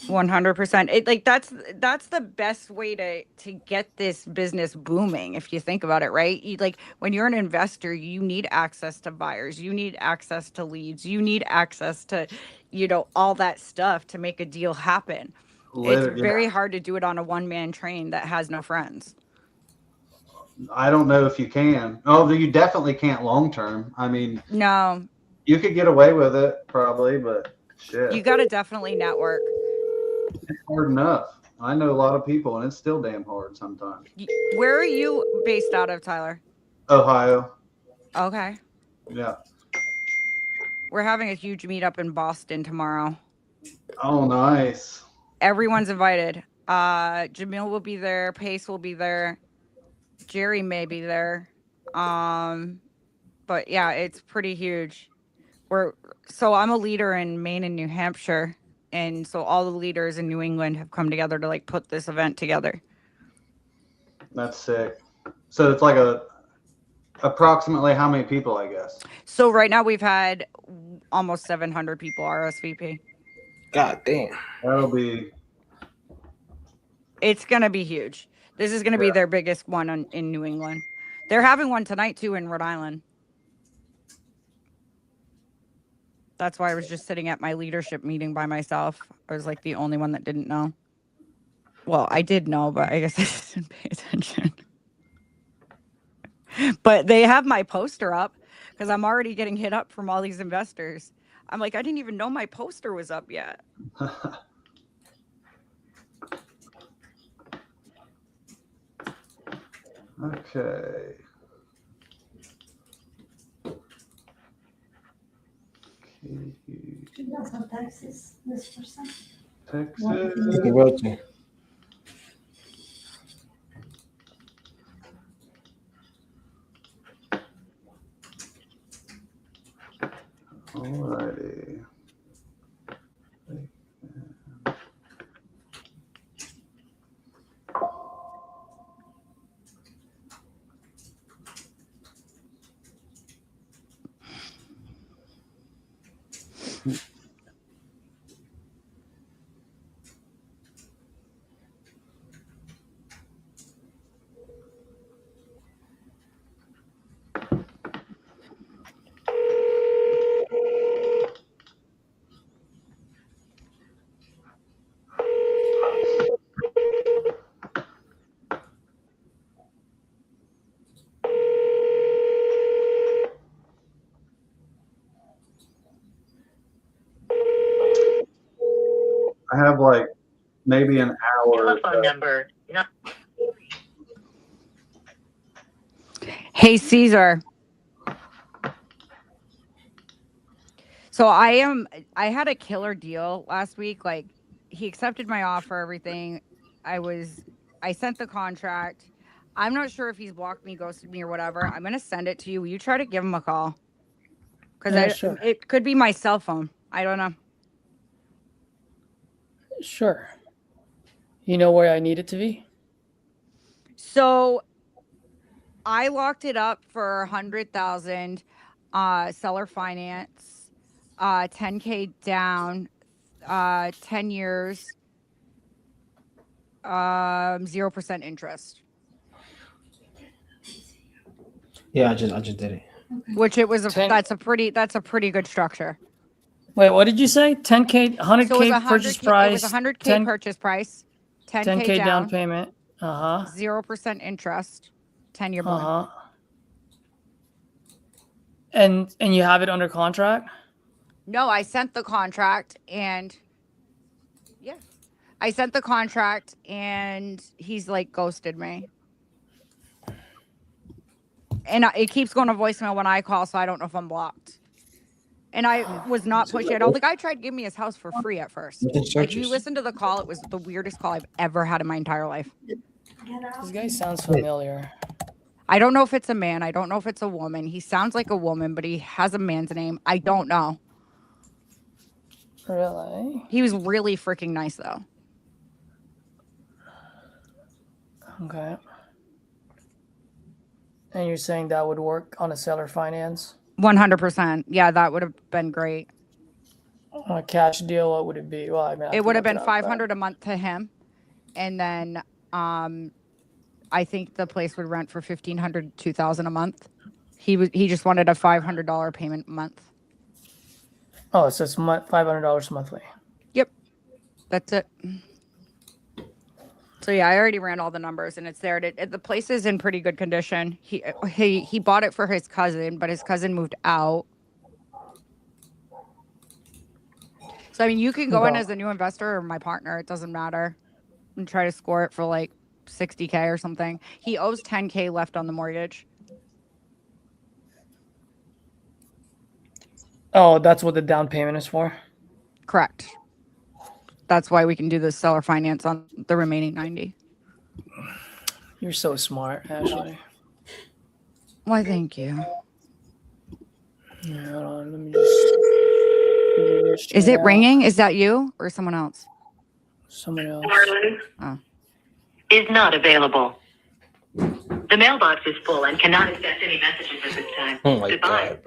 100%. It like that's the best way to get this business booming if you think about it, right? You, like when you're an investor, you need access to buyers, you need access to leads, you need access to, all that stuff to make a deal happen. It's very hard to do it on a one-man train that has no friends. I don't know if you can. Oh, you definitely can't long term. I mean, No, you could get away with it probably, but shit. you got to definitely network. It's hard enough. I know a lot of people, and it's still damn hard sometimes. Where are you based out of, Tyler? Ohio. Okay. Yeah. We're having a huge meetup in Boston tomorrow. Oh, nice. Everyone's invited. Jamil will be there. Pace will be there. Jerry may be there. But yeah, it's pretty huge. So I'm a leader in Maine and New Hampshire. And so all the leaders in New England have come together to like put this event together. That's sick. So it's like approximately how many people, I guess? So right now we've had almost 700 people RSVP. God damn. It's going to be huge. This is going to be their biggest one in New England. They're having one tonight too in Rhode Island. That's why I was just sitting at my leadership meeting by myself. I was like the only one that didn't know. Well, I did know, but I guess I just didn't pay attention. But they have my poster up because I'm already getting hit up from all these investors. I'm like, I didn't even know my poster was up yet. Okay. She does have Texas, this person. Texas. Alrighty. I have like maybe an hour. Telephone number. No. Hey, Caesar. So I had a killer deal last week. Like, he accepted my offer, everything. I sent the contract. I'm not sure if he's blocked me, ghosted me, or whatever. I'm gonna send it to you. Will you try to give him a call? Because Yeah, sure. it could be my cell phone. I don't know. Sure. You know where I need it to be? So I locked it up for 100,000, seller finance, 10K down, 10 years, 0% interest. Yeah, I just did it. Which it was that's a pretty good structure. Wait, what did you say? 10K, 100K So it was purchase price. It was 100K 10, purchase price, 10K down payment. 0% interest, 10-year bond. And you have it under contract? No, I sent the contract and he's like ghosted me. And it keeps going to voicemail when I call, so I don't know if I'm blocked. And I was not pushing it. The guy tried to give me his house for free at first. If you listen to the call, it was the weirdest call I've ever had in my entire life. This guy sounds familiar. I don't know if it's a man. I don't know if it's a woman. He sounds like a woman, but he has a man's name. I don't know. Really? He was really freaking nice, though. Okay. And you're saying that would work on a seller finance? 100%. Yeah, that would have been great. On a cash deal, what would it be? Well, I mean, it would have been $500 a month to him, and then I think the place would rent for $1,500 to $2,000 a month. He just wanted a $500 payment a month. Oh, so it's $500 monthly. Yep, that's it. So yeah, I already ran all the numbers, and it's there. The place is in pretty good condition. He bought it for his cousin, but his cousin moved out. So I mean, you can go in as a new investor or my partner. It doesn't matter, and try to score it for like 60K or something. He owes 10K left on the mortgage. Oh, that's what the down payment is for? Correct. That's why we can do the seller finance on the remaining 90. You're so smart, Ashley. Why, thank you. Yeah, hold on, let me just... Is it ringing? Is that you or someone else? Someone else. Oh. Is not available. The mailbox is full and cannot accept any messages at this time. Oh my Goodbye. God,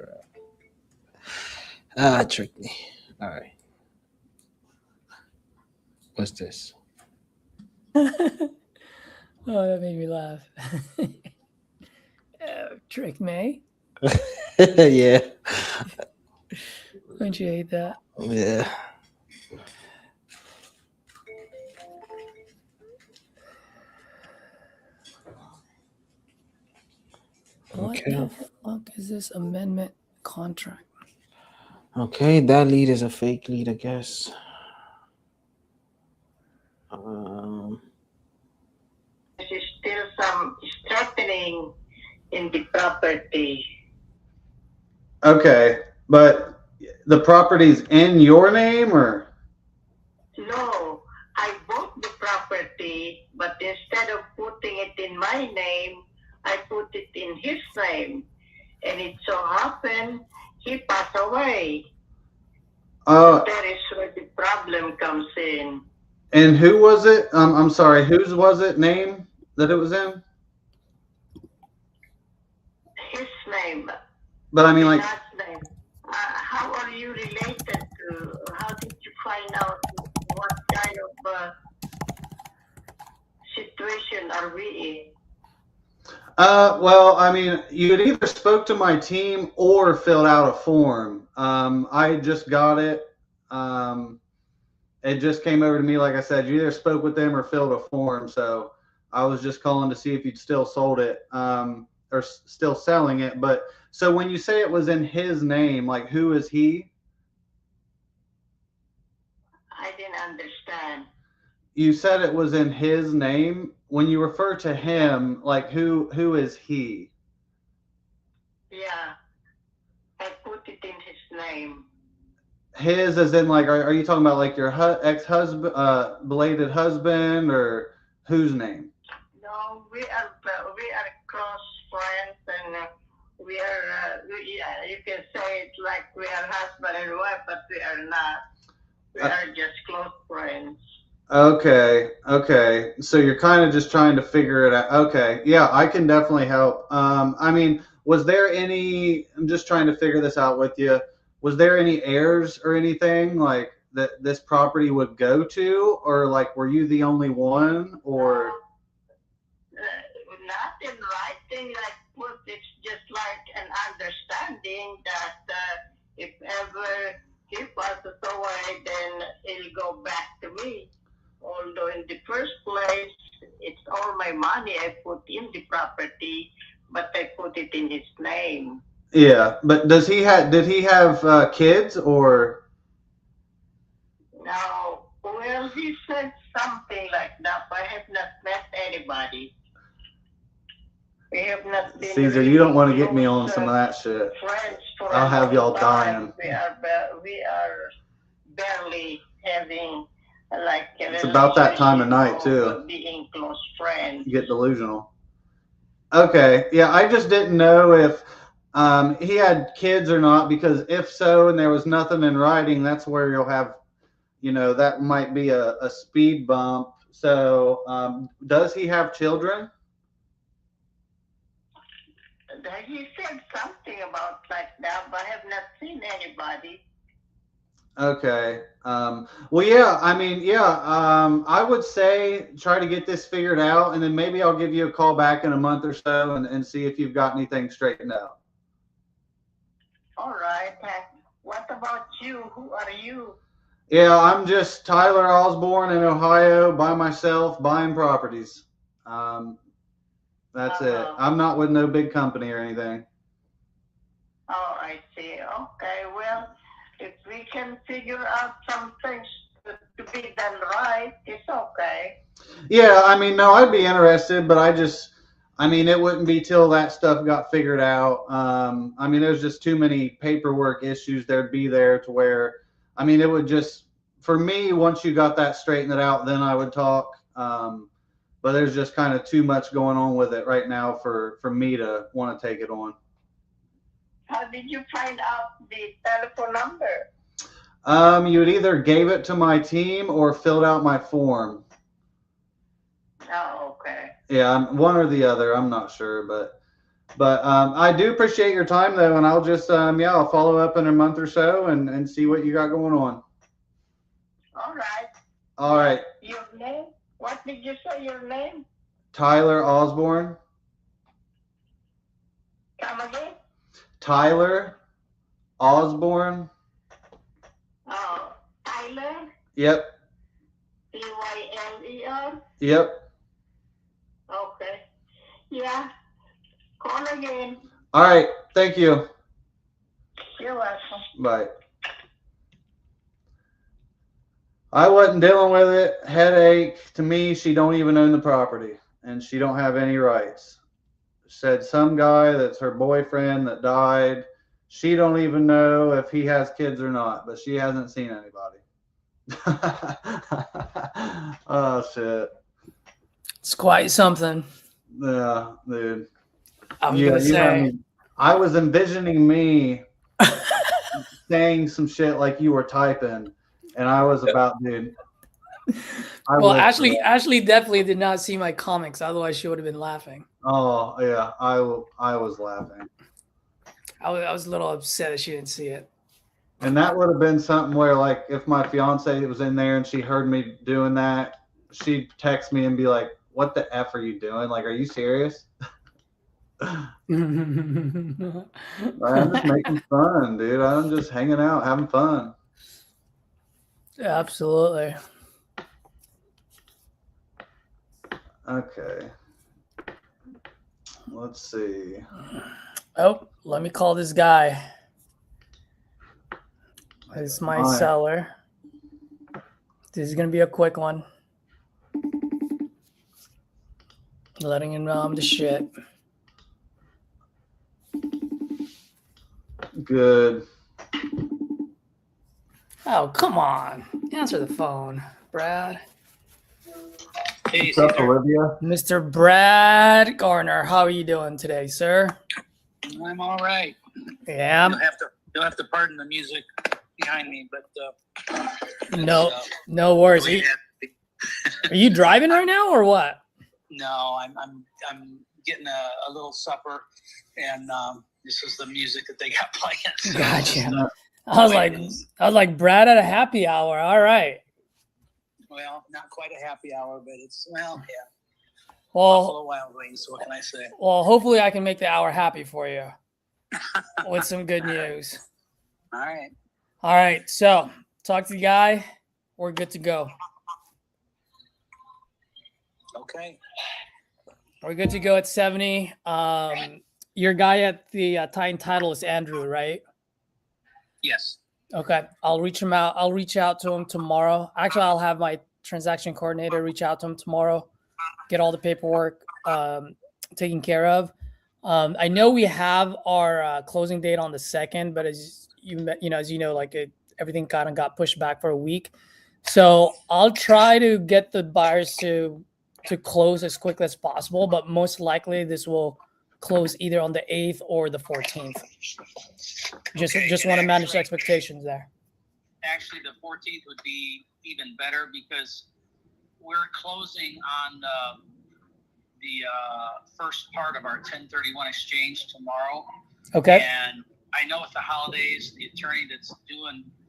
bro. Tricked me. All right. What's this? Oh, that made me laugh. Tricked me. Yeah. Don't you hate that? Yeah. What the fuck is this amendment contract? Okay, that lead is a fake lead, I guess. There's still some strengthening in the property. Okay, but the property's in your name, or? No, I bought the property, but instead of putting it in my name, I put it in his name. And it so happened he passed away. So that is where the problem comes in. And who was it? I'm sorry, whose was it name that it was in? His name. But I mean, like, Last name. How are you related find out what kind of situation are we in? Well, I mean, you had either spoke to my team or filled out a form. I just got it. It just came over to me, like I said. You either spoke with them or filled a form. So I was just calling to see if you'd still sold it, or still selling it. But so when you say it was in his name, like who is he? I didn't understand. You said it was in his name. When you refer to him, like who is he? Yeah, I put it in his name. His as in like, are you talking about like your ex-husband, belated husband, or whose name? No, we are close friends, and we are. You can say it like we are husband and wife, but we are not. We are just close friends. Okay. So you're kind of just trying to figure it out. Okay. Yeah, I can definitely help. I mean, was there any, I'm just trying to figure this out with you. Was there any heirs or anything like that this property would go to, or like were you the only one, or? Not in writing, like put it's just like an understanding that if ever he passes away, then it'll go back to me. Although in the first place, it's all my money I put in the property, but I put it in his name. Yeah, but did he have kids, or? No, well, he said something like that, but I have not met anybody. We have not been Caesar, really you don't want to get me on some of that shit. friends for I'll have y'all time. dying. We are barely having like a It's about that time of night too. Being close friends. You get delusional. Okay, yeah, I just didn't know if he had kids or not, because if so, and there was nothing in writing, that's where you'll have, that might be a speed bump. So, does he have children? He said something about like that, but I have not seen anybody. Okay. Well, yeah, I mean, yeah, I would say try to get this figured out, and then maybe I'll give you a call back in a month or so and see if you've got anything straightened out. All right. What about you? Who are you? Yeah, I'm just Tyler Osborne in Ohio by myself buying properties. That's it. I'm not with no big company or anything. Oh, I see. Okay, well, if we can figure out some things to be done right, it's okay. Yeah, I mean, no, I'd be interested, but it wouldn't be till that stuff got figured out. I mean, there's just too many paperwork issues there'd be there to where, it would just, for me, once you got that straightened out, then I would talk. But there's just kind of too much going on with it right now for me to want to take it on. How did you find out the telephone number? You had either gave it to my team or filled out my form. Oh, okay. Yeah, one or the other. I'm not sure, but I do appreciate your time though, and I'll just I'll follow up in a month or so and see what you got going on. All right. All right. Your name? What did you say your name? Tyler Osborne. Come again? Tyler Osborne. Oh, Tyler? Yep. Tyler? Yep. Okay. Yeah. Call again. All right. Thank you. You're welcome. Bye. I wasn't dealing with it. Headache. To me, she don't even own the property, and she don't have any rights. Said some guy that's her boyfriend that died. She don't even know if he has kids or not, but she hasn't seen anybody. Oh shit. It's quite something. Yeah, dude. I was envisioning me saying some shit like you were typing, and I was about, dude. Ashley definitely did not see my comics. Otherwise, she would have been laughing. Oh yeah, I was laughing. I was a little upset that she didn't see it. And that would have been something where, like, if my fiance was in there and she heard me doing that, she'd text me and be like, "What the F are you doing? Like, are you serious?" I'm just making fun, dude. I'm just hanging out, having fun. Absolutely. Okay. Let's see. Oh, let me call this guy. This is my seller. This is going to be a quick one. Letting him know I'm the shit. Good. Oh, come on. Answer the phone, Brad. Hey, What's up, Olivia? Mr. Brad Garner, how are you doing today, sir? I'm all right. Yeah. You'll have to pardon the music behind me, but no worries. Are you driving right now or what? No, I'm getting a little supper, and this is the music that they got playing. So Gotcha. I was like Brad at a happy hour. All right. Well, not quite a happy hour, but it's yeah. Well, Buffalo Wild Wings. What can I say? Well, hopefully I can make the hour happy for you with some good news. All right. All right. So talk to the guy. We're good to go. Okay. We're good to go at 70. Your guy at the Titan title is Andrew, right? Yes. Okay. I'll reach him out. I'll reach out to him tomorrow. Actually, I'll have my transaction coordinator reach out to him tomorrow, get all the paperwork taken care of. I know we have our closing date on the 2nd, but as you know, like everything kind of got pushed back for a week. So I'll try to get the buyers to close as quickly as possible, but most likely this will close either on the 8th or the 14th. Just want to manage expectations there. Actually, the 14th would be even better because we're closing on the first part of our 1031 exchange tomorrow. Okay. And I know with the holidays, the attorney that's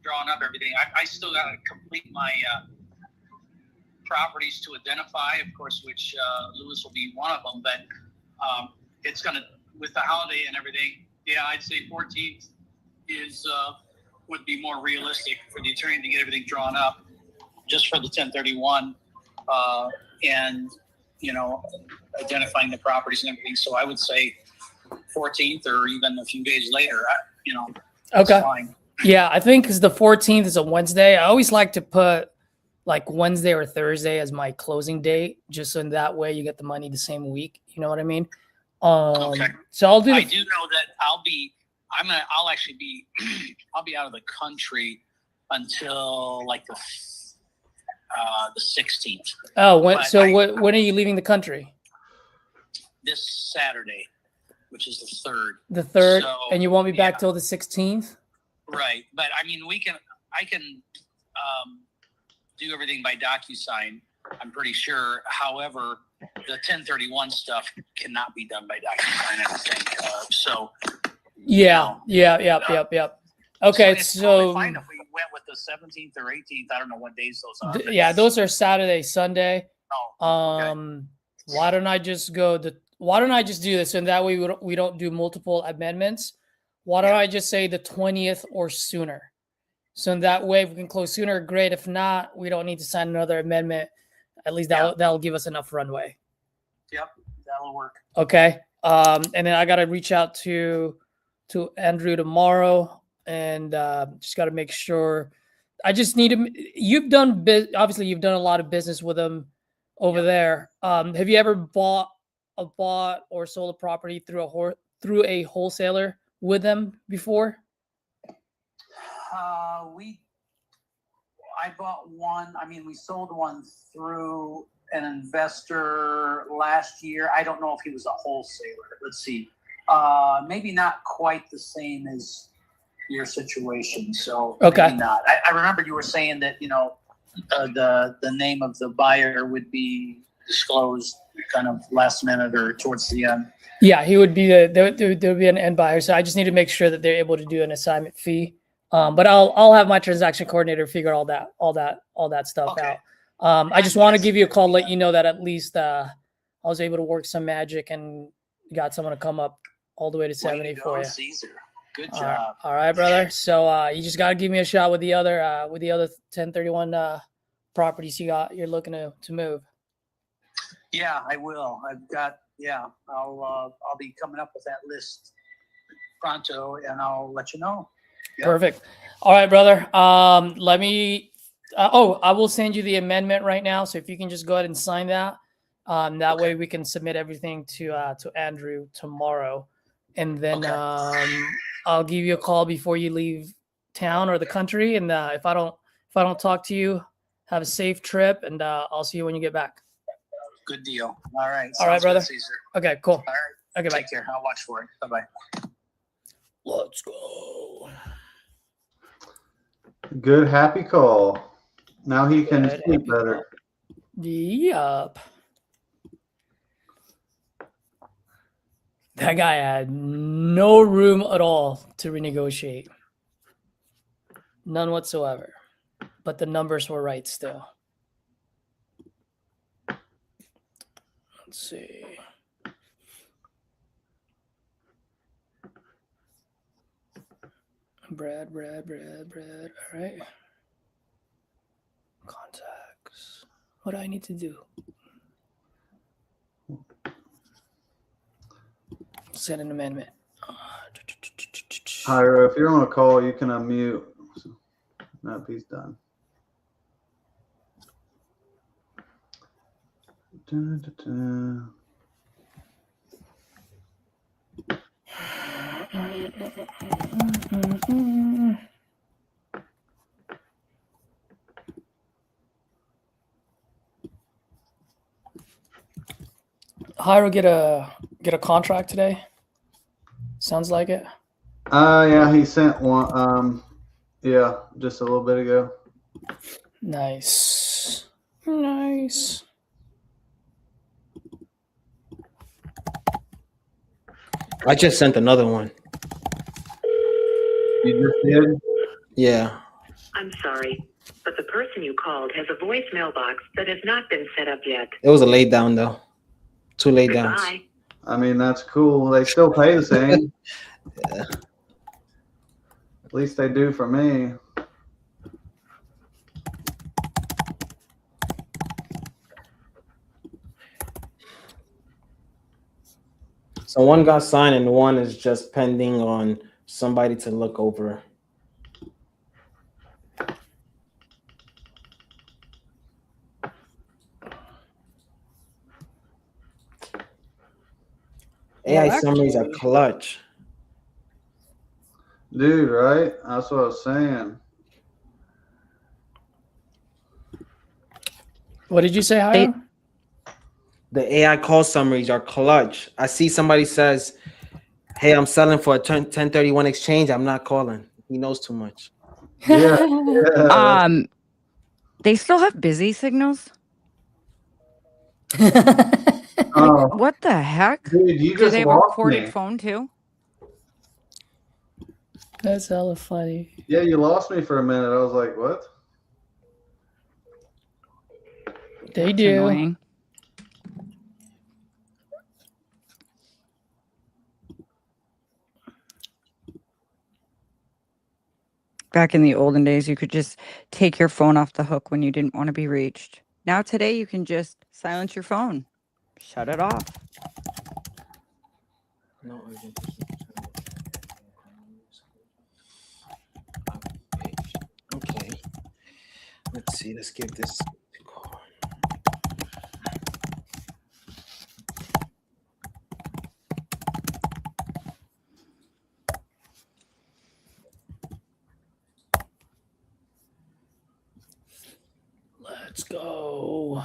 drawing up everything, I still got to complete my properties to identify, of course, which Lewis will be one of them. But it's going to, with the holiday and everything, yeah, I'd say 14th would be more realistic for the attorney to get everything drawn up just for the 1031 and, identifying the properties and everything. So I would say 14th or even a few days later, Okay. Fine. Yeah, I think because the 14th is a Wednesday. I always like to put like Wednesday or Thursday as my closing date, just so in that way you get the money the same week. You know what I mean? Okay. So I'll do. I do know that I'll be out of the country until like the 16th. Oh, when are you leaving the country? This Saturday, which is the 3rd. The 3rd, So, and you won't be back till the 16th. Right, but I mean, I can do everything by DocuSign. I'm pretty sure. However, the 1031 stuff cannot be done by DocuSign. I don't think. Yep. Okay, it's totally fine if we went with the 17th or 18th. I don't know what days those are. Yeah, those are Saturday, Sunday. Okay. Why don't I just do this, and that way we don't do multiple amendments. Why don't I just say the 20th or sooner? So in that way, if we can close sooner, great. If not, we don't need to sign another amendment. At least that'll give us enough runway. Yep, that'll work. Okay. And then I got to reach out to Andrew tomorrow, and just got to make sure. I just need him. Obviously you've done a lot of business with him over there. Have you ever bought or sold a property through a wholesaler with them before? I bought one. I mean, we sold one through an investor last year. I don't know if he was a wholesaler. Let's see. Maybe not quite the same as your situation. So okay. Maybe not. I remember you were saying that, the name of the buyer would be disclosed kind of last minute or towards the end. Yeah, he would be there would be an end buyer. So I just need to make sure that they're able to do an assignment fee. But I'll have my transaction coordinator figure all that stuff out. I just want to give you a call, let you know that at least I was able to work some magic and got someone to come up all the way to 70 for you. Caesar. Good job. All right, brother. So you just gotta give me a shot with the other 1031 properties you're looking to move. Yeah, I will. I've got. Yeah, I'll be coming up with that list pronto, and I'll let you know. Yep. Perfect. All right, brother. Let me. I will send you the amendment right now. So if you can just go ahead and sign that, that way we can submit everything to Andrew tomorrow, and then I'll give you a call before you leave town or the country. And if I don't talk to you, have a safe trip, and I'll see you when you get back. Good deal. All right. All right, brother. Good, Caesar. Okay, cool. All right. Okay, bye. Take care. I'll watch for it. Bye bye. Let's go. Good happy call. Now he can sleep better. Yup. That guy had no room at all to renegotiate. None whatsoever. But the numbers were right still. Let's see. Brad. All right. Contacts. What do I need to do? Send an amendment. Ira, if you're on a call, you can unmute. Nope, he's done. Hiro get a contract today. Sounds like it. Yeah, he sent one. Yeah, just a little bit ago. Nice. I just sent another one. You just did? Yeah. I'm sorry, but the person you called has a voicemail box that has not been set up yet. It was a lay down though. 2 lay downs. Goodbye. I mean, that's cool. They still pay the same. Yeah. At least they do for me. So one got signed and one is just pending on somebody to look over. AI summaries are clutch. Dude, right? That's what I was saying. What did you say, Hiro? The AI call summaries are clutch. I see somebody says, hey, I'm selling for a 1031 exchange. I'm not calling. He knows too much. Yeah. They still have busy signals. Oh, What the heck? dude, you Do just they have a lost recorded me. phone too? That's hella funny. Yeah, you lost me for a minute. I was like, what? They That's do. annoying. Back in the olden days, you could just take your phone off the hook when you didn't want to be reached. Now today, you can just silence your phone. Shut it off. No urgent. Okay. Let's see. Let's give this a call. Let's go.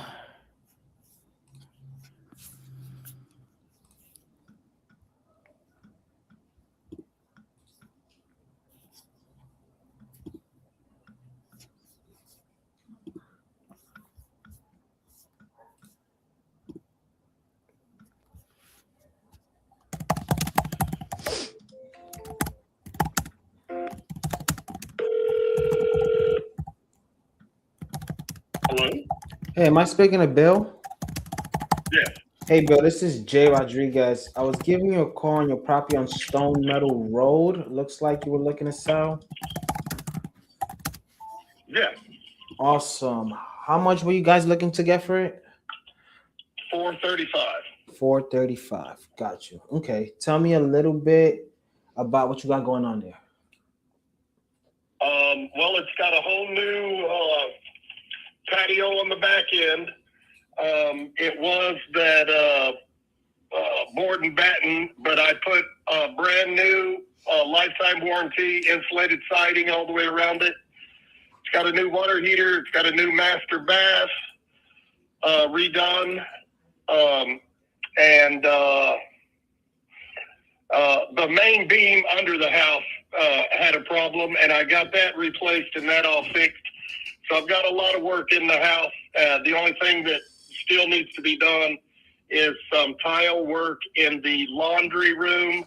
Hey, am I speaking to Bill? Yes. Hey, Bill, this is Jay Rodriguez. I was giving you a call on your property on Stone Meadow Road. Looks like you were looking to sell. Yes. Awesome. How much were you guys looking to get for it? 435. 435. Got you. Okay. Tell me a little bit about what you got going on there. Well, it's got a whole new patio on the back end. It was that board and batten, but I put a brand new lifetime warranty insulated siding all the way around it. It's got a new water heater. It's got a new master bath redone. And the main beam under the house had a problem, and I got that replaced and that all fixed. So I've got a lot of work in the house. The only thing that still needs to be done is some tile work in the laundry room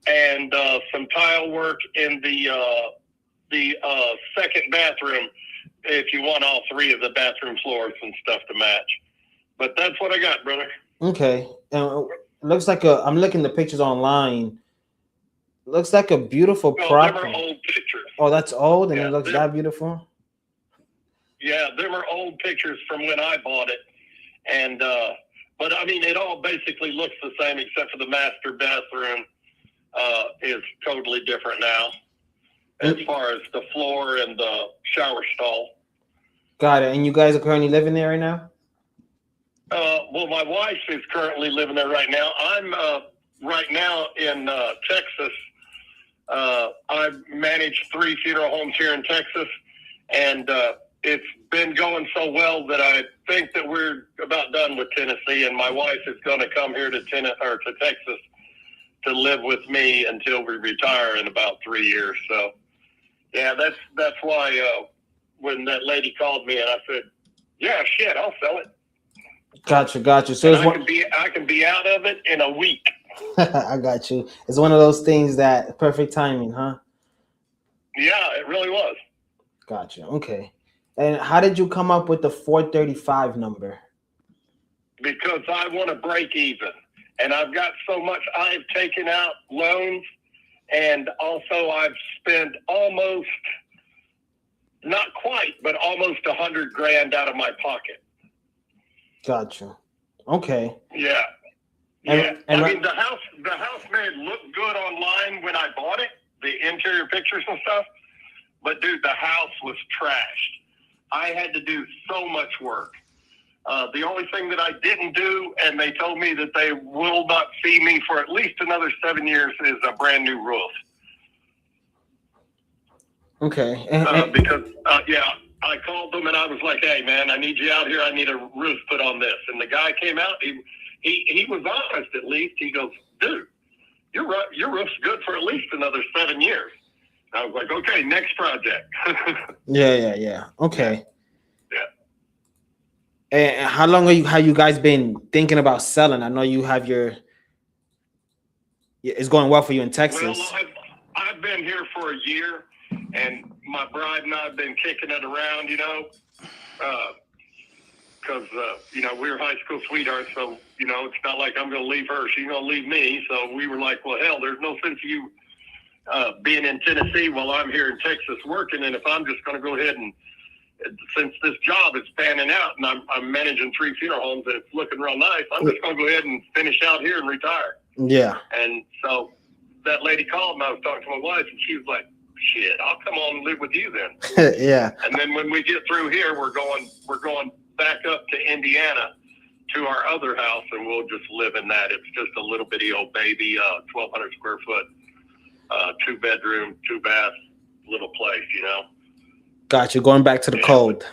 and some tile work in the second bathroom, if you want all three of the bathroom floors and stuff to match. But that's what I got, brother. Okay. Looks like I'm looking at the pictures online. Looks like a beautiful property. Them are old pictures. Oh, that's old, and Yeah, it looks that beautiful. Yeah, them are old pictures from when I bought it, and but I mean, it all basically looks the same except for the master bathroom is totally different now, as far as the floor and the shower stall. Got it. And you guys are currently living there right now? Well, my wife is currently living there right now. I'm right now in Texas. I manage 3 funeral homes here in Texas, and it's been going so well that I think that we're about done with Tennessee, and my wife is going to come here to Texas to live with me until we retire in about 3 years. So, yeah, that's why when that lady called me and I said, "Yeah, shit, I'll sell it." Gotcha. So it's I can be out of it in a week. I got you. It's one of those things that perfect timing, huh? Yeah, it really was. Gotcha. Okay. And how did you come up with the 435 number? Because I want to break even, and I've got so much. I've taken out loans, and also I've spent almost, not quite, but almost $100,000 out of my pocket. Gotcha. Okay. Yeah. And I mean, the house may look good online when I bought it, the interior pictures and stuff, but dude, the house was trashed. I had to do so much work. The only thing that I didn't do, and they told me that they will not see me for at least another 7 years, is a brand new roof. Okay. Because I called them and I was like, "Hey man, I need you out here. I need a roof put on this." And the guy came out. He was honest at least. He goes, "Dude, your roof's good for at least another 7 years." I was like, "Okay, next project." Yeah. Okay. Yeah. And how long have you guys been thinking about selling? I know you have it's going well for you in Texas. Well, I've been here for a year, and my bride and I have been kicking it around, because we're high school sweethearts, so it's not like I'm going to leave her; she's going to leave me. So we were like, "Well, hell, there's no sense of you being in Tennessee while I'm here in Texas working, and if I'm just going to go ahead and since this job is panning out, and I'm managing 3 funeral homes and it's looking real nice, I'm just going to go ahead and finish out here and retire." Yeah. And so that lady called and I was talking to my wife, and she was like, "Shit, I'll come on and live with you then." Yeah. And then when we get through here, we're going back up to Indiana to our other house, and we'll just live in that. It's just a little bitty old baby, 1,200 square foot, 2-bedroom, 2-bath little place, Gotcha. Going back to the cold.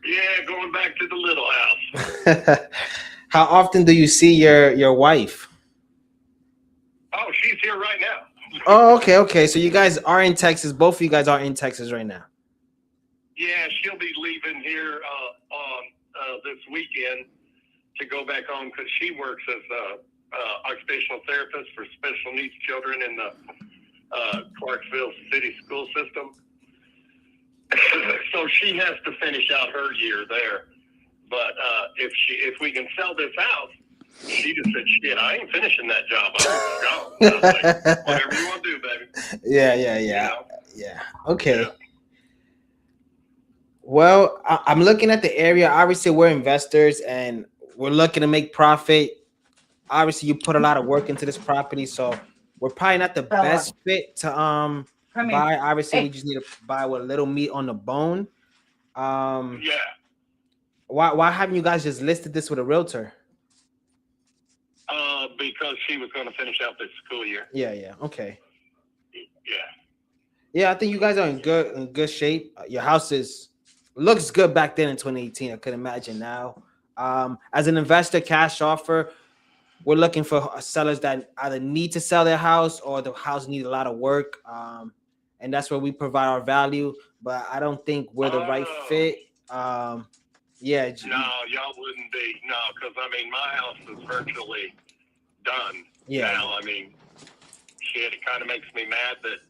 Yeah, going back to the little house. How often do you see your wife? Oh, she's here right now. Oh, okay. So you guys are in Texas. Both of you guys are in Texas right now. Yeah, she'll be leaving here on this weekend to go back home because she works as a occupational therapist for special needs children in the Clarksville City school system. So she has to finish out her year there. But if we can sell this house, she just said, "Shit, I ain't finishing that job. I'm gone." I was like, whatever you want to do, baby. Yeah. You know? Yeah. Okay. Well, I'm looking at the area. Obviously, we're investors and we're looking to make profit. Obviously, you put a lot of work into this property, so we're probably not the best fit to buy. Obviously, we just need to buy with a little meat on the bone. Yeah. Why haven't you guys just listed this with a realtor? Because she was going to finish out this school year. Yeah. Okay. Yeah. Yeah, I think you guys are in good shape. Your house looks good back then in 2018. I could imagine now. As an investor, cash offer, we're looking for sellers that either need to sell their house or the house needs a lot of work. And that's where we provide our value. But I don't think we're the right fit. Yeah. No, y'all wouldn't be. No, because I mean, my house is virtually done. Yeah. Now, I mean, shit, it kind of makes me mad that,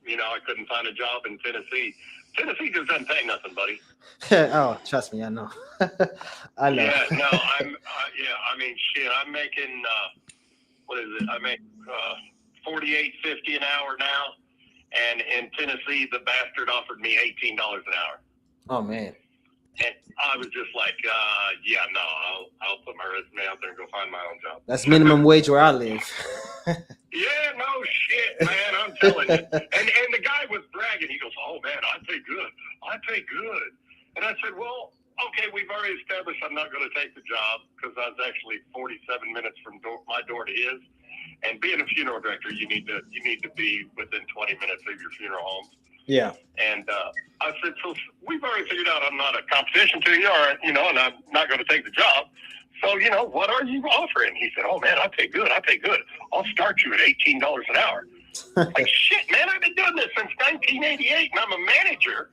you know, I couldn't find a job in Tennessee. Tennessee just doesn't pay nothing, buddy. Oh, trust me, I know. I know. Yeah, no, I mean, shit, I'm making, what is it? I make $48.50 an hour now. And in Tennessee, the bastard offered me $18 an hour. Oh, man. And I was just like, yeah, no, I'll put my resume out there and go find my own job. That's minimum wage where I live. Yeah, no shit, man, I'm telling you. And the guy was bragging. He goes, "Oh, man, I pay good. I pay good." And I said, "Well, okay, we've already established I'm not going to take the job because I was actually 47 minutes from my door to his. And being a funeral director, you need to be within 20 minutes of your funeral homes." Yeah. And I said, "So we've already figured out I'm not a competition to you, or, you know, and I'm not going to take the job. So, you know, what are you offering?" He said, "Oh, man, I pay good. I pay good. I'll start you at $18 an hour." Like, shit, man, I've been doing this since 1988, and I'm a manager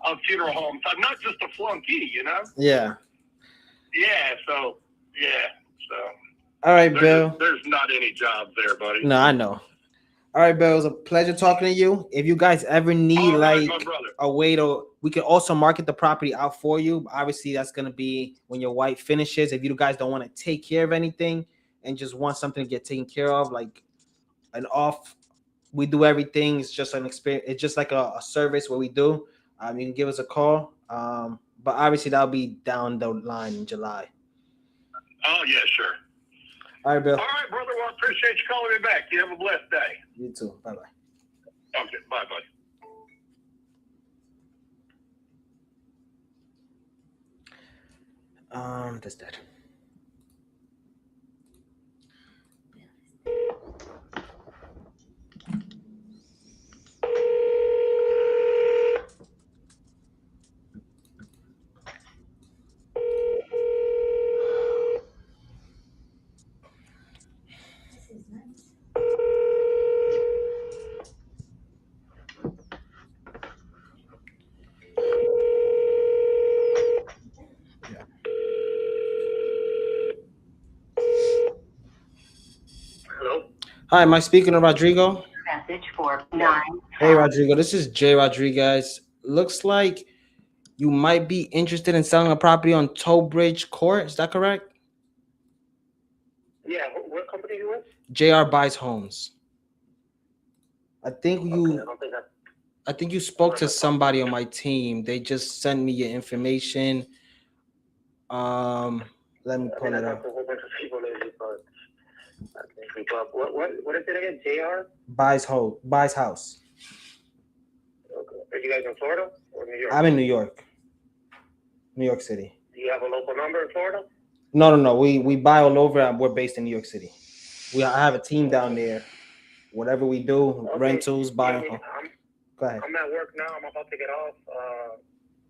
of funeral homes. I'm not just a flunky, you know? Yeah. Yeah, so. All right, Bill. There's not any jobs there, buddy. No, I know. All right, Bill. It was a pleasure talking to you. If you guys ever need a way to, we can also market the property out for you. Obviously, that's going to be when your wife finishes. If you guys don't want to take care of anything and just want something to get taken care of, like an off, we do everything. It's just an experience. It's just like a service where we do. You can give us a call. But obviously, that'll be down the line in July. Oh, yeah, sure. All right, Bill. All right, brother. Well, I appreciate you calling me back. You have a blessed day. You too. Bye-bye. Okay, bye, buddy. That's that. Hello? Hi, am I speaking to Rodrigo? Message for 9. Hey, Rodrigo, this is Jay Rodriguez. Looks like you might be interested in selling a property on Toll Bridge Court. Is that correct? Yeah, what company are you with? JR Buys Homes. I think you spoke to somebody on my team. They just sent me your information. Let me pull it up. What is it again? JR? Buys House. Okay. Are you guys in Florida or New York? I'm in New York City. Do you have a local number in Florida? No. We buy all over. We're based in New York City. I have a team down there. Whatever we do, rentals, buying. Go ahead. I'm at work now. I'm about to get off.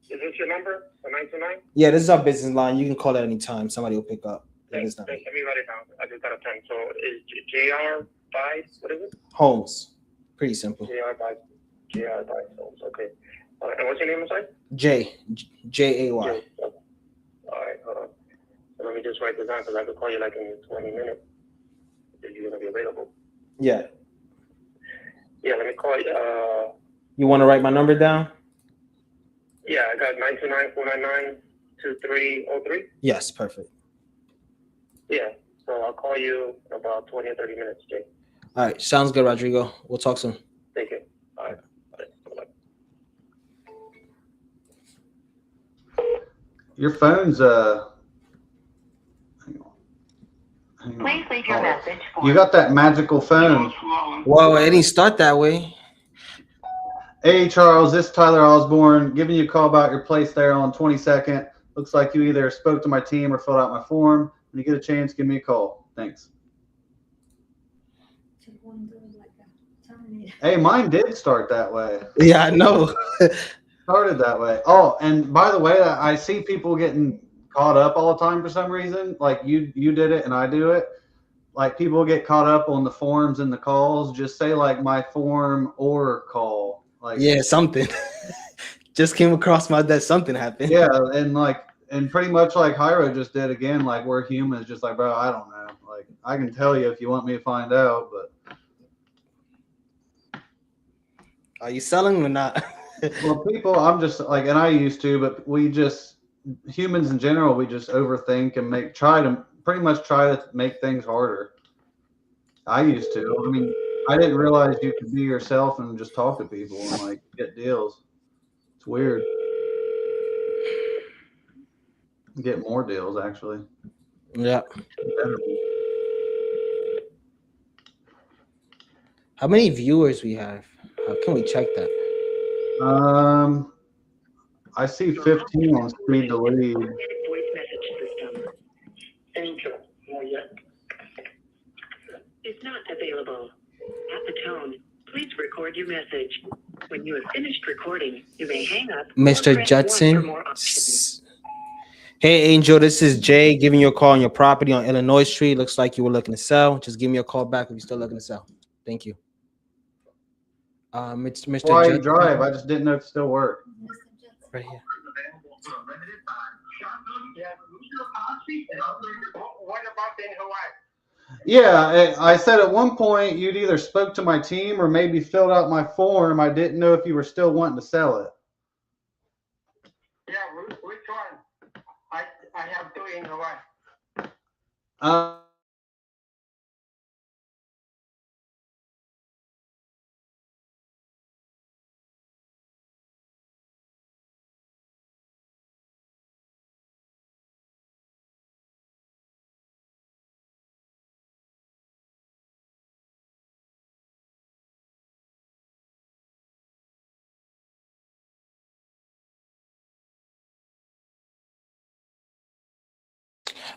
Is this your number? The 929? Yeah, this is our business line. You can call at any time. Somebody will pick up. Let me write it down. I just got a pen. So is JR Buys, what is it? Homes. Pretty simple. JR Buys Homes. Okay. And what's your name inside? Jay. Jay. All right, hold on. So let me just write this down because I could call you like in 20 minutes if you're going to be available. Yeah. Yeah, let me call you. You want to write my number down? Yeah, I got 2303? Yes, perfect. Yeah. So I'll call you in about 20 or 30 minutes, Jay. All right, sounds good, Rodrigo. We'll talk soon. Thank you. All right. Your phone's hang on. Please leave your message for You got that magical phone. Whoa, it didn't start that way. Hey Charles, this is Tyler Osborne giving you a call about your place there on 22nd. Looks like you either spoke to my team or filled out my form. When you get a chance, give me a call. Thanks. Hey, mine did start that way. Yeah, I know. Started that way. Oh, and by the way, I see people getting caught up all the time for some reason. Like you did it and I do it. Like people get caught up on the forms and the calls. Just say like my form or call. Like yeah, something. Just came across my desk. Something happened. yeah, and pretty much like Hyro just did again. Like we're humans. Just like bro, I don't know. Like I can tell you if you want me to find out, but. Are you selling or not? Well, people, I'm just like, and I used to, but humans in general, we just overthink and pretty much try to make things harder. I used to. I mean, I didn't realize you could be yourself and just talk to people and like get deals. It's weird. Get more deals, actually. Yeah. How many viewers we have? How can we check that? I see 15 on iSpeedToLead. Thank you. Not yet. is not available. At the tone, please record your message. When you have finished recording, you may hang up. Mr. Judson. Hey, Angel, this is Jay giving you a call on your property on Illinois Street. Looks like you were looking to sell. Just give me a call back if you're still looking to sell. Thank you. Mr. Why Judson. you drive? I just didn't know if it still worked. Right here. What about in Hawaii? Yeah, I said at one point you'd either spoke to my team or maybe filled out my form. I didn't know if you were still wanting to sell it. Yeah, which one? I have two in Hawaii.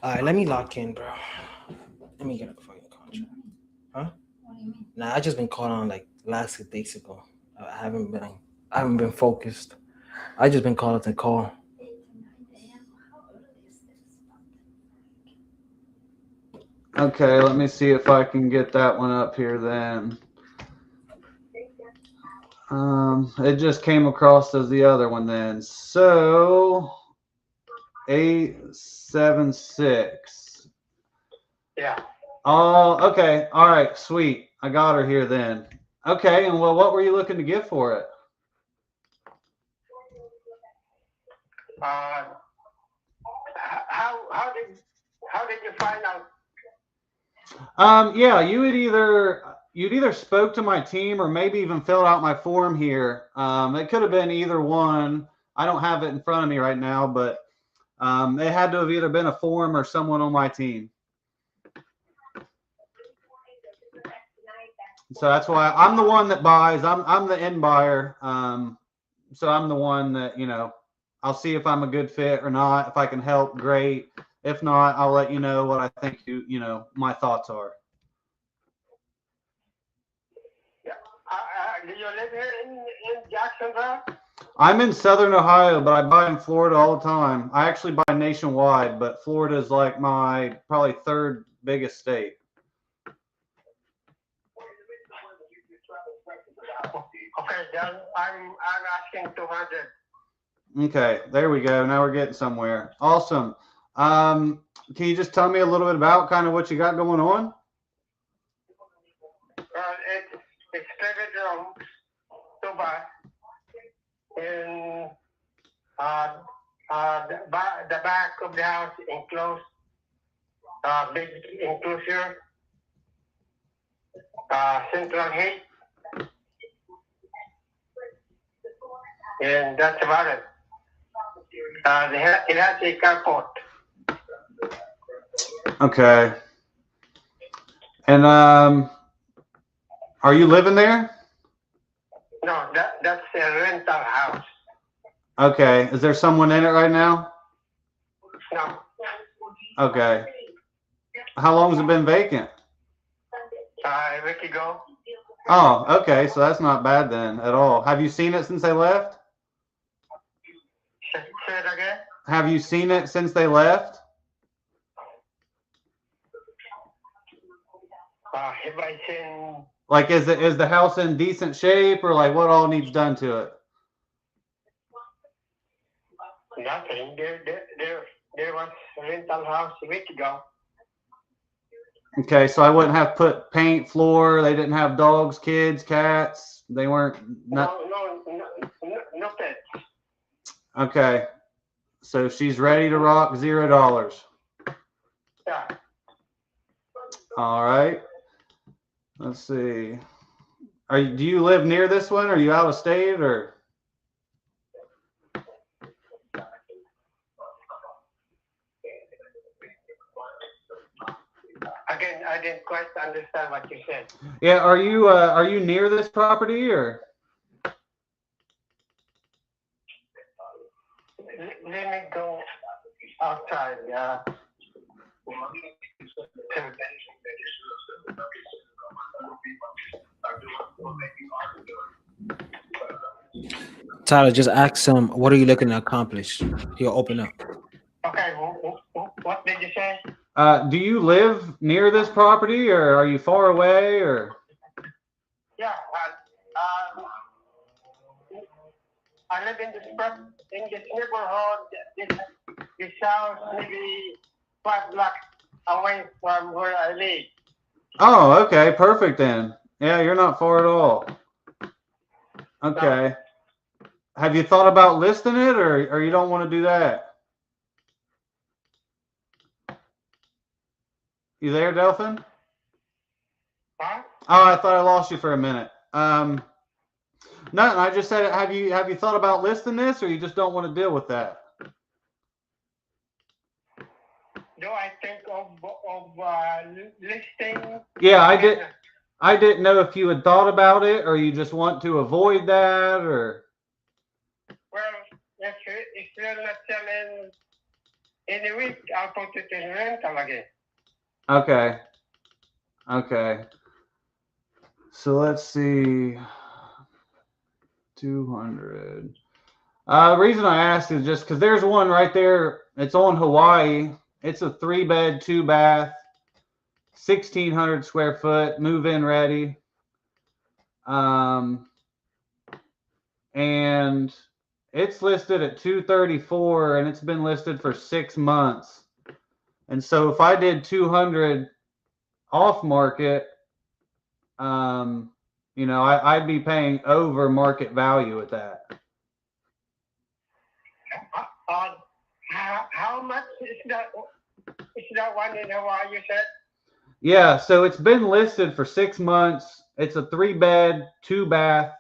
All right, let me lock in, bro. Let me get up for your contract. Huh? What do you mean? Nah, I just been called on like last 2 days ago. I haven't been focused. I just been called to call. Okay, let me see if I can get that one up here then. It just came across as the other one then. So 876. Yeah. Oh, okay. All right, sweet. I got her here then. Okay, and well, what were you looking to get for it? How did you find out? Yeah, you'd either spoke to my team or maybe even filled out my form here. It could have been either one. I don't have it in front of me right now, but it had to have either been a form or someone on my team. So that's why I'm the one that buys. I'm the end buyer. So I'm the one that, I'll see if I'm a good fit or not. If I can help, great. If not, I'll let you know what I think my thoughts are. Do you live here in Jacksonville? I'm in Southern Ohio, but I buy in Florida all the time. I actually buy nationwide, but Florida is like my probably third biggest state. Okay, then I'm asking 200. Okay, there we go. Now we're getting somewhere. Awesome. Can you just tell me a little bit about kind of what you got going on? It's 3 bedrooms, 2 baths, in The back of the house enclosed, big enclosure, central heat, and that's about it. It has a carport. Okay. And are you living there? No, that's a rental house. Okay. Is there someone in it right now? No, Okay. How long has it been vacant? a week ago. Oh, okay. So that's not bad then at all. Have you seen it since they left? Say it again. Have you seen it since they left? Have I seen? Like, is the house in decent shape, or like what all needs done to it? Nothing. There was a rental house a week ago. Okay, so I wouldn't have put paint, floor. They didn't have dogs, kids, cats. They weren't. Not, No pets. okay, so she's ready to rock $0. Yeah. All right. Let's see. Do you live near this one? Are you out of state or? Again, I didn't quite understand what you said. Yeah, are you near this property or? Let me go outside. Tyler, just ask him, what are you looking to accomplish? He'll open up. Okay, what did you say? Do you live near this property or are you far away or? Yeah, I live in this neighborhood. This house maybe 5 blocks away from where I live. Oh, okay, perfect then. Yeah, you're not far at all. Okay. Have you thought about listing it or you don't want to do that? You there, Delphin? Huh? Oh, I thought I lost you for a minute. Nothing. I just said, have you thought about listing this, or you just don't want to deal with that? Do I think of listing? Yeah, I did. I didn't know if you had thought about it, or you just want to avoid that, or. Well, if you're not selling in a week, I'll put it in rental again. Okay. Okay. So let's see. 200. The reason I asked is just because there's one right there. It's on Hawaii. It's a 3-bed, 2-bath, 1,600 square foot, move-in ready. And it's listed at $234, and it's been listed for 6 months. And so if I did 200 off market, you know, I'd be paying over market value at that. How much is that? Is that one in Hawaii you said? Yeah, so it's been listed for 6 months. It's a 3-bed, 2-bath,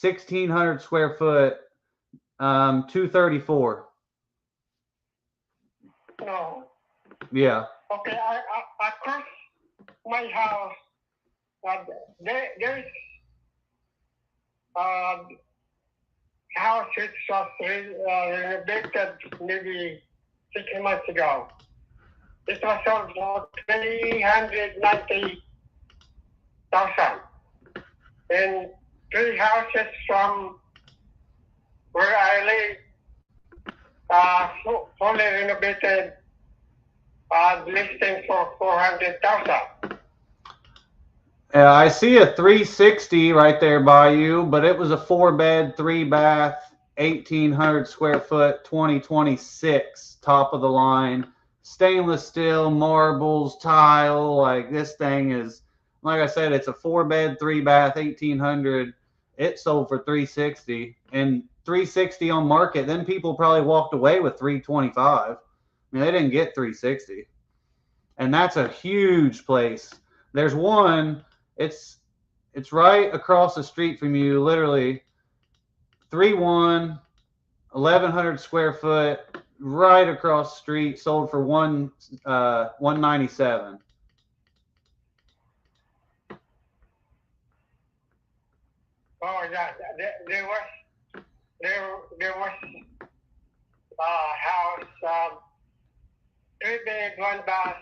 1,600 square foot, 234. No. Yeah. Okay, I across my house, there's house which was renovated maybe 6 months ago. It was sold for $390,000. And 3 houses from where I live, fully renovated, listing for $400,000. I see a 360 right there by you, but it was a 4-bed, 3-bath, 1,800 square foot, 2026, top of the line, stainless steel, marbles, tile. Like this thing is, like I said, it's a 4-bed, 3-bath, 1,800. It sold for 360, and 360 on market, then people probably walked away with 325. I mean, they didn't get 360. And that's a huge place. There's one, it's right across the street from you, literally 3-1, 1,100 square foot, right across the street, sold for 197. Oh yeah, there was house, 3 bed, 1 bath.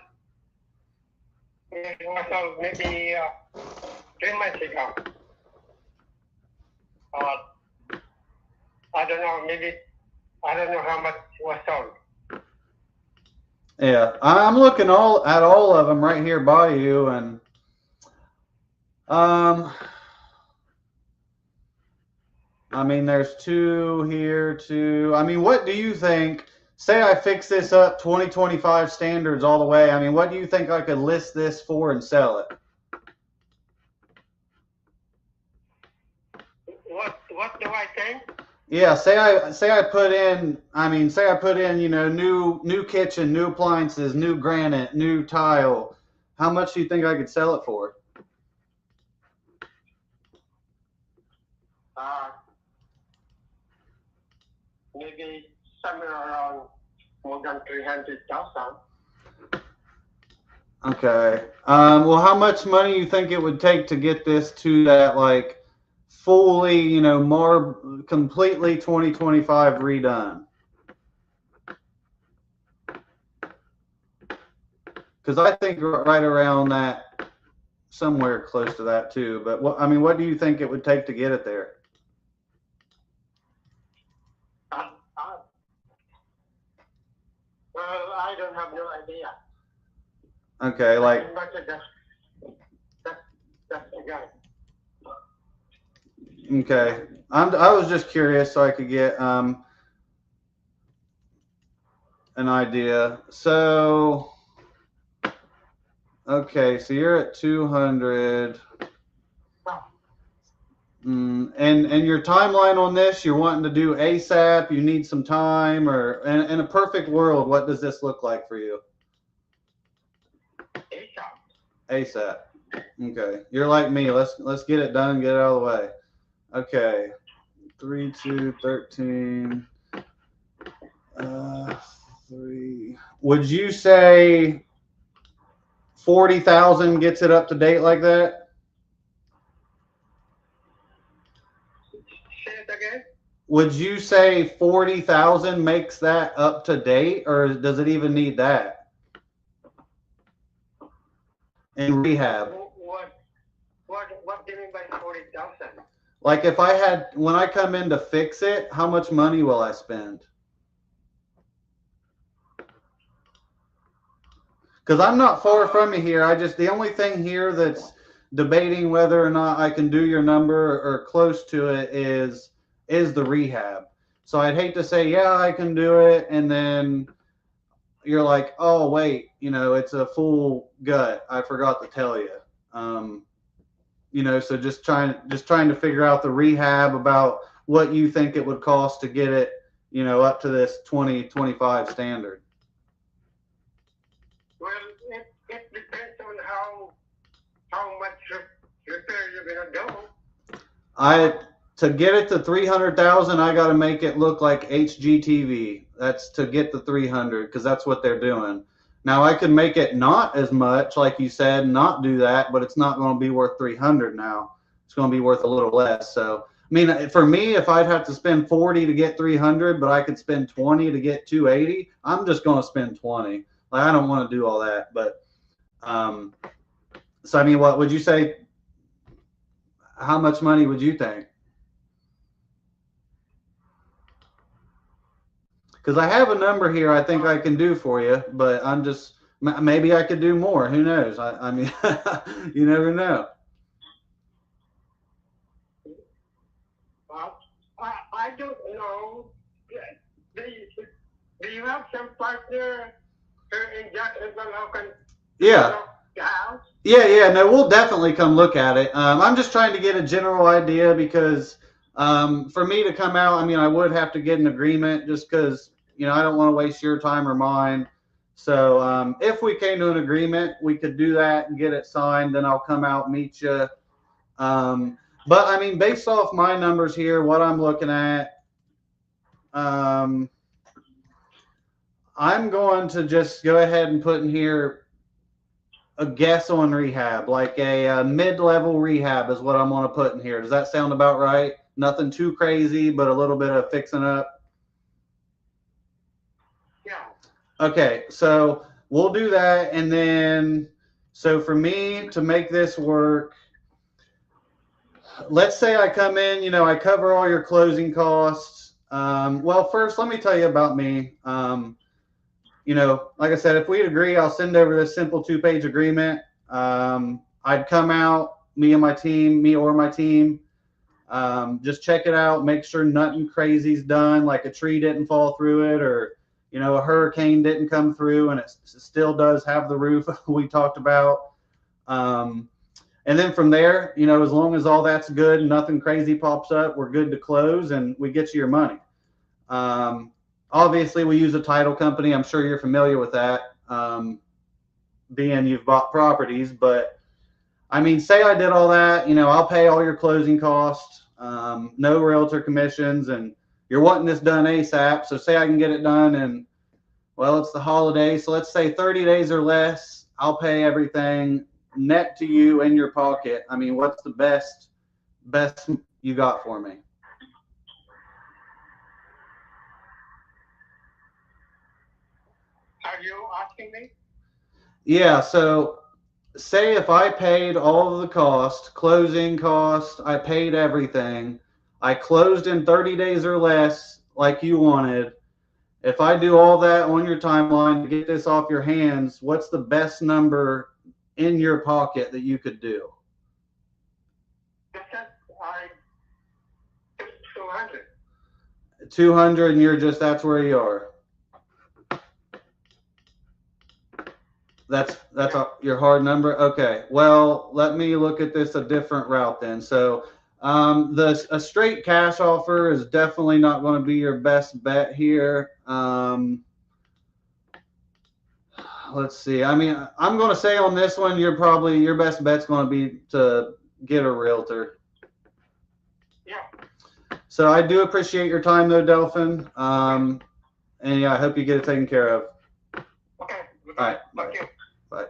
It was sold maybe 3 months ago. I don't know, maybe I don't know how much was sold. Yeah, I'm looking at all of them right here by you, and I mean, there's 2 here, 2. I mean, what do you think? Say I fix this up 2025 standards all the way. I mean, what do you think I could list this for and sell it? What do I think? Yeah, say I put in, you know, new kitchen, new appliances, new granite, new tile. How much do you think I could sell it for? Maybe somewhere around more than 300,000. Okay. Well, how much money you think it would take to get this to that, like, fully, you know, more completely 2025 redone? Because I think right around that, somewhere close to that too. But what do you think it would take to get it there? Well, I don't have no idea. Okay, like, that's the guy. okay. I was just curious so I could get an idea. So, okay, so you're at 200. And your timeline on this, you're wanting to do ASAP, you need some time, or in a perfect world, what does this look like for you? ASAP. Okay. You're like me. Let's get it done, get it out of the way. Okay. 3, 2, 13. 3. Would you say 40,000 gets it up to date like that? Say it again. Would you say 40,000 makes that up to date, or does it even need that? In rehab. What do you mean by 40,000? Like if when I come in to fix it, how much money will I spend? Because I'm not far from you here. The only thing here that's debating whether or not I can do your number or close to it is the rehab. So I'd hate to say, yeah, I can do it, and then you're like, oh wait, you know, it's a full gut. I forgot to tell you. You know, so just trying to figure out the rehab, about what you think it would cost to get it, you know, up to this 2025 standard. Well, it depends on how much repair you're gonna do. To get it to 300,000, I got to make it look like HGTV. That's to get the 300, because that's what they're doing. Now I can make it not as much, like you said, not do that, but it's not going to be worth 300 now. It's going to be worth a little less. So, I mean, for me, if I'd have to spend 40 to get 300, but I could spend 20 to get 280, I'm just going to spend 20. Like, I don't want to do all that. But, so I mean, what would you say? How much money would you think? Because I have a number here I think I can do for you, but I'm just, maybe I could do more. Who knows? I mean, you never know. Well, I don't know. Do you have some partner in Jacksonville who can? Yeah. The house? Yeah. No, we'll definitely come look at it. I'm just trying to get a general idea, because For me to come out, I mean, I would have to get an agreement just because, I don't want to waste your time or mine. So if we came to an agreement, we could do that and get it signed. Then I'll come out, meet you. But I mean, based off my numbers here, what I'm looking at, I'm going to just go ahead and put in here a guess on rehab, like a mid-level rehab is what I'm going to put in here. Does that sound about right? Nothing too crazy, but a little bit of fixing up. Yeah. Okay, so we'll do that, and then so for me to make this work, let's say I come in, I cover all your closing costs. Well, first, let me tell you about me. Like I said, if we agree, I'll send over this simple 2-page agreement. I'd come out, me or my team, just check it out, make sure nothing crazy's done, like a tree didn't fall through it, or a hurricane didn't come through and it still does have the roof we talked about. And then from there, as long as all that's good and nothing crazy pops up, we're good to close and we get you your money. Obviously, we use a title company. I'm sure you're familiar with that, being you've bought properties. But, I mean, say I did all that, I'll pay all your closing costs, no realtor commissions, and you're wanting this done ASAP. So say I can get it done and, well, it's the holiday. So let's say 30 days or less. I'll pay everything net to you in your pocket. I mean, what's the best you got for me? Are you asking me? Yeah, so say if I paid all of the cost, closing cost, I paid everything, I closed in 30 days or less like you wanted. If I do all that on your timeline to get this off your hands, what's the best number in your pocket that you could do? 200. 200, and that's where you are. That's your hard number. Okay. Well, let me look at this a different route then. So, a straight cash offer is definitely not going to be your best bet here. Let's see. I mean, I'm going to say on this one, your best bet's going to be to get a realtor. Yeah. So I do appreciate your time though, Delphin. And yeah, I hope you get it taken care of. Okay. All right. Bye. Thank you. Bye.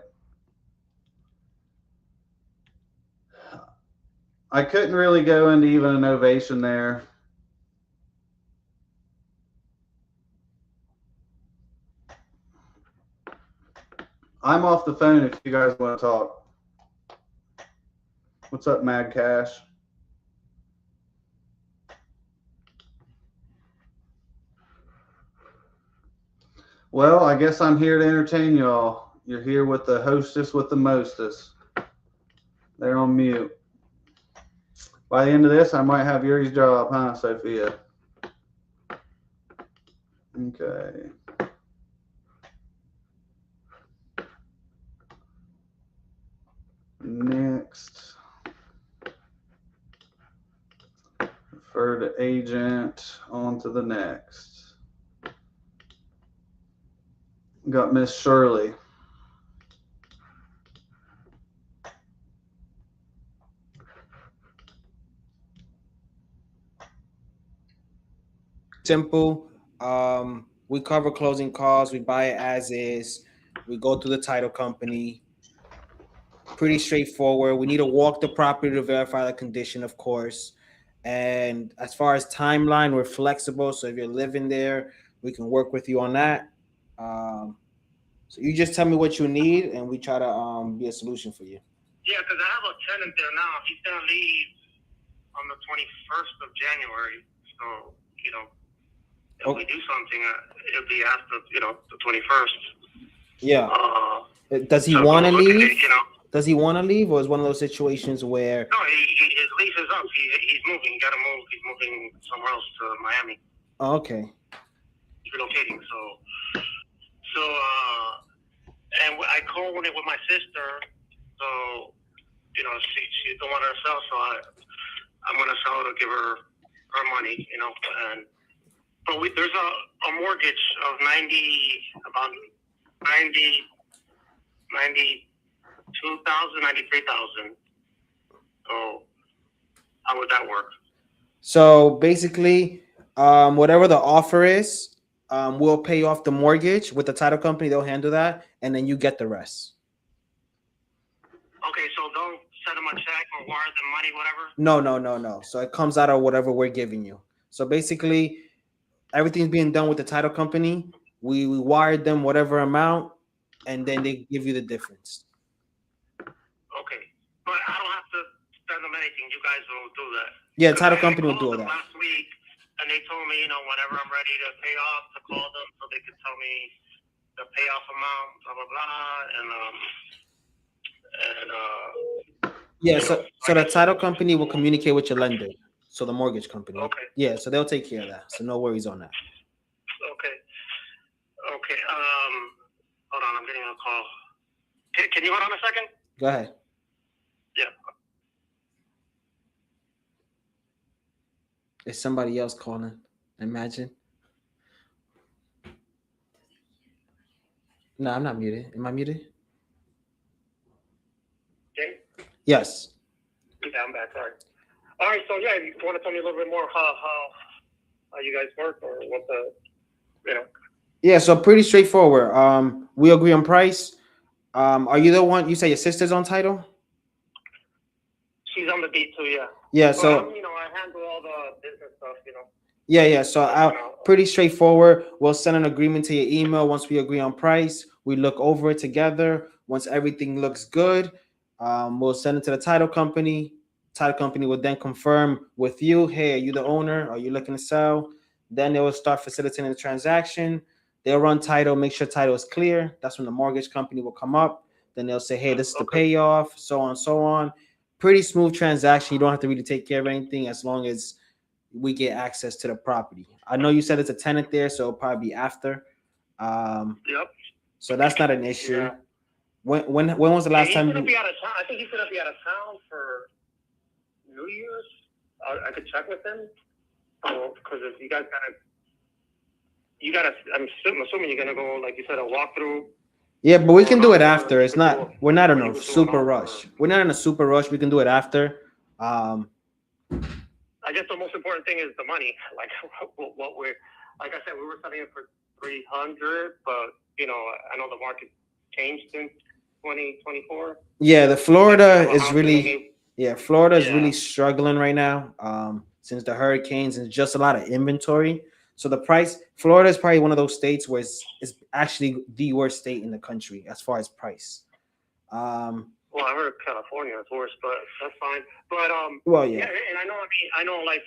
I couldn't really go into even an ovation there. I'm off the phone if you guys want to talk. What's up, Mad Cash? Well, I guess I'm here to entertain y'all. You're here with the hostess with the mostest. They're on mute. By the end of this, I might have Yuri's job, huh, Sophia? Okay. Next. Refer to agent. On to the next. Got Miss Shirley. Simple. We cover closing costs. We buy it as is. We go through the title company. Pretty straightforward. We need to walk the property to verify the condition, of course. And as far as timeline, we're flexible. So if you're living there, we can work with you on that. So you just tell me what you need, and we try to be a solution for you. Yeah, because I have a tenant there now. He's going to leave on the 21st of January. So, if we do something, it'll be after, the 21st. Yeah. Does he want to leave? Does he want to leave, or is one of those situations where? No, his lease is up. He's moving. Got to move. He's moving somewhere else to Miami. Oh, okay. He's relocating. So, and I coordinated with my sister. So, she don't want her to sell. So I'm gonna sell to give her her money, you know, and but there's a mortgage of 93,000. So how would that work? So basically, whatever the offer is, we'll pay off the mortgage with the title company. They'll handle that, and then you get the rest. Okay, so don't send them a check or wire them money, whatever? No. So it comes out of whatever we're giving you. So basically, everything's being done with the title company. We wired them whatever amount, and then they give you the difference. Okay, but I don't have to send them anything. You guys will do that. Yeah, title company will do all that. Last week, and they told me, you know, whenever I'm ready to pay off, to call them so they could tell me the payoff amount, blah blah blah, Yeah, so the title company will communicate with your lender, so the mortgage company. Okay. Yeah, so they'll take care of that. So no worries on that. Okay. Hold on, I'm getting a call. Can you hold on a second? Go ahead. Yeah. Is somebody else calling? Imagine. No, I'm not muted. Am I muted? Okay. Yes. Yeah, I'm back. Sorry. All right. So yeah, you want to tell me a little bit more how you guys work or what the, you know? Yeah, so pretty straightforward. We agree on price. Are you the one? You say your sister's on title? She's on the beat too. Yeah. Yeah. But So you know, I handle all the business stuff. You know. yeah. So pretty straightforward. We'll send an agreement to your email once we agree on price. We look over it together. Once everything looks good, we'll send it to the title company. Title company will then confirm with you, hey, are you the owner? Are you looking to sell? Then they will start facilitating the transaction. They'll run title, make sure title is clear. That's when the mortgage company will come up. Then they'll say, hey, this is the payoff, so on, so on. Pretty smooth transaction. You don't have to really take care of anything as long as we get access to the property. I know you said it's a tenant there, so it'll probably be after. Yep. So that's not an issue. Yeah. When was the last time? He's gonna be out of town. I think he's gonna be out of town for New Year's. I could check with him. Because if you guys gotta, I'm assuming you're gonna go, like you said, a walkthrough. Yeah, but we can do it after. It's not. We're not in a super rush. We're not in a super rush. We can do it after. I guess the most important thing is the money. Like what we're, like I said, we were selling it for 300, but you know, I know the market changed in 2024. Yeah, the Florida is really. Yeah, Florida is really struggling right now. Since the hurricanes and just a lot of inventory. So the price, Florida is probably one of those states where it's actually the worst state in the country as far as price. Well, I heard California is worse, but that's fine. But well, yeah, and I know, like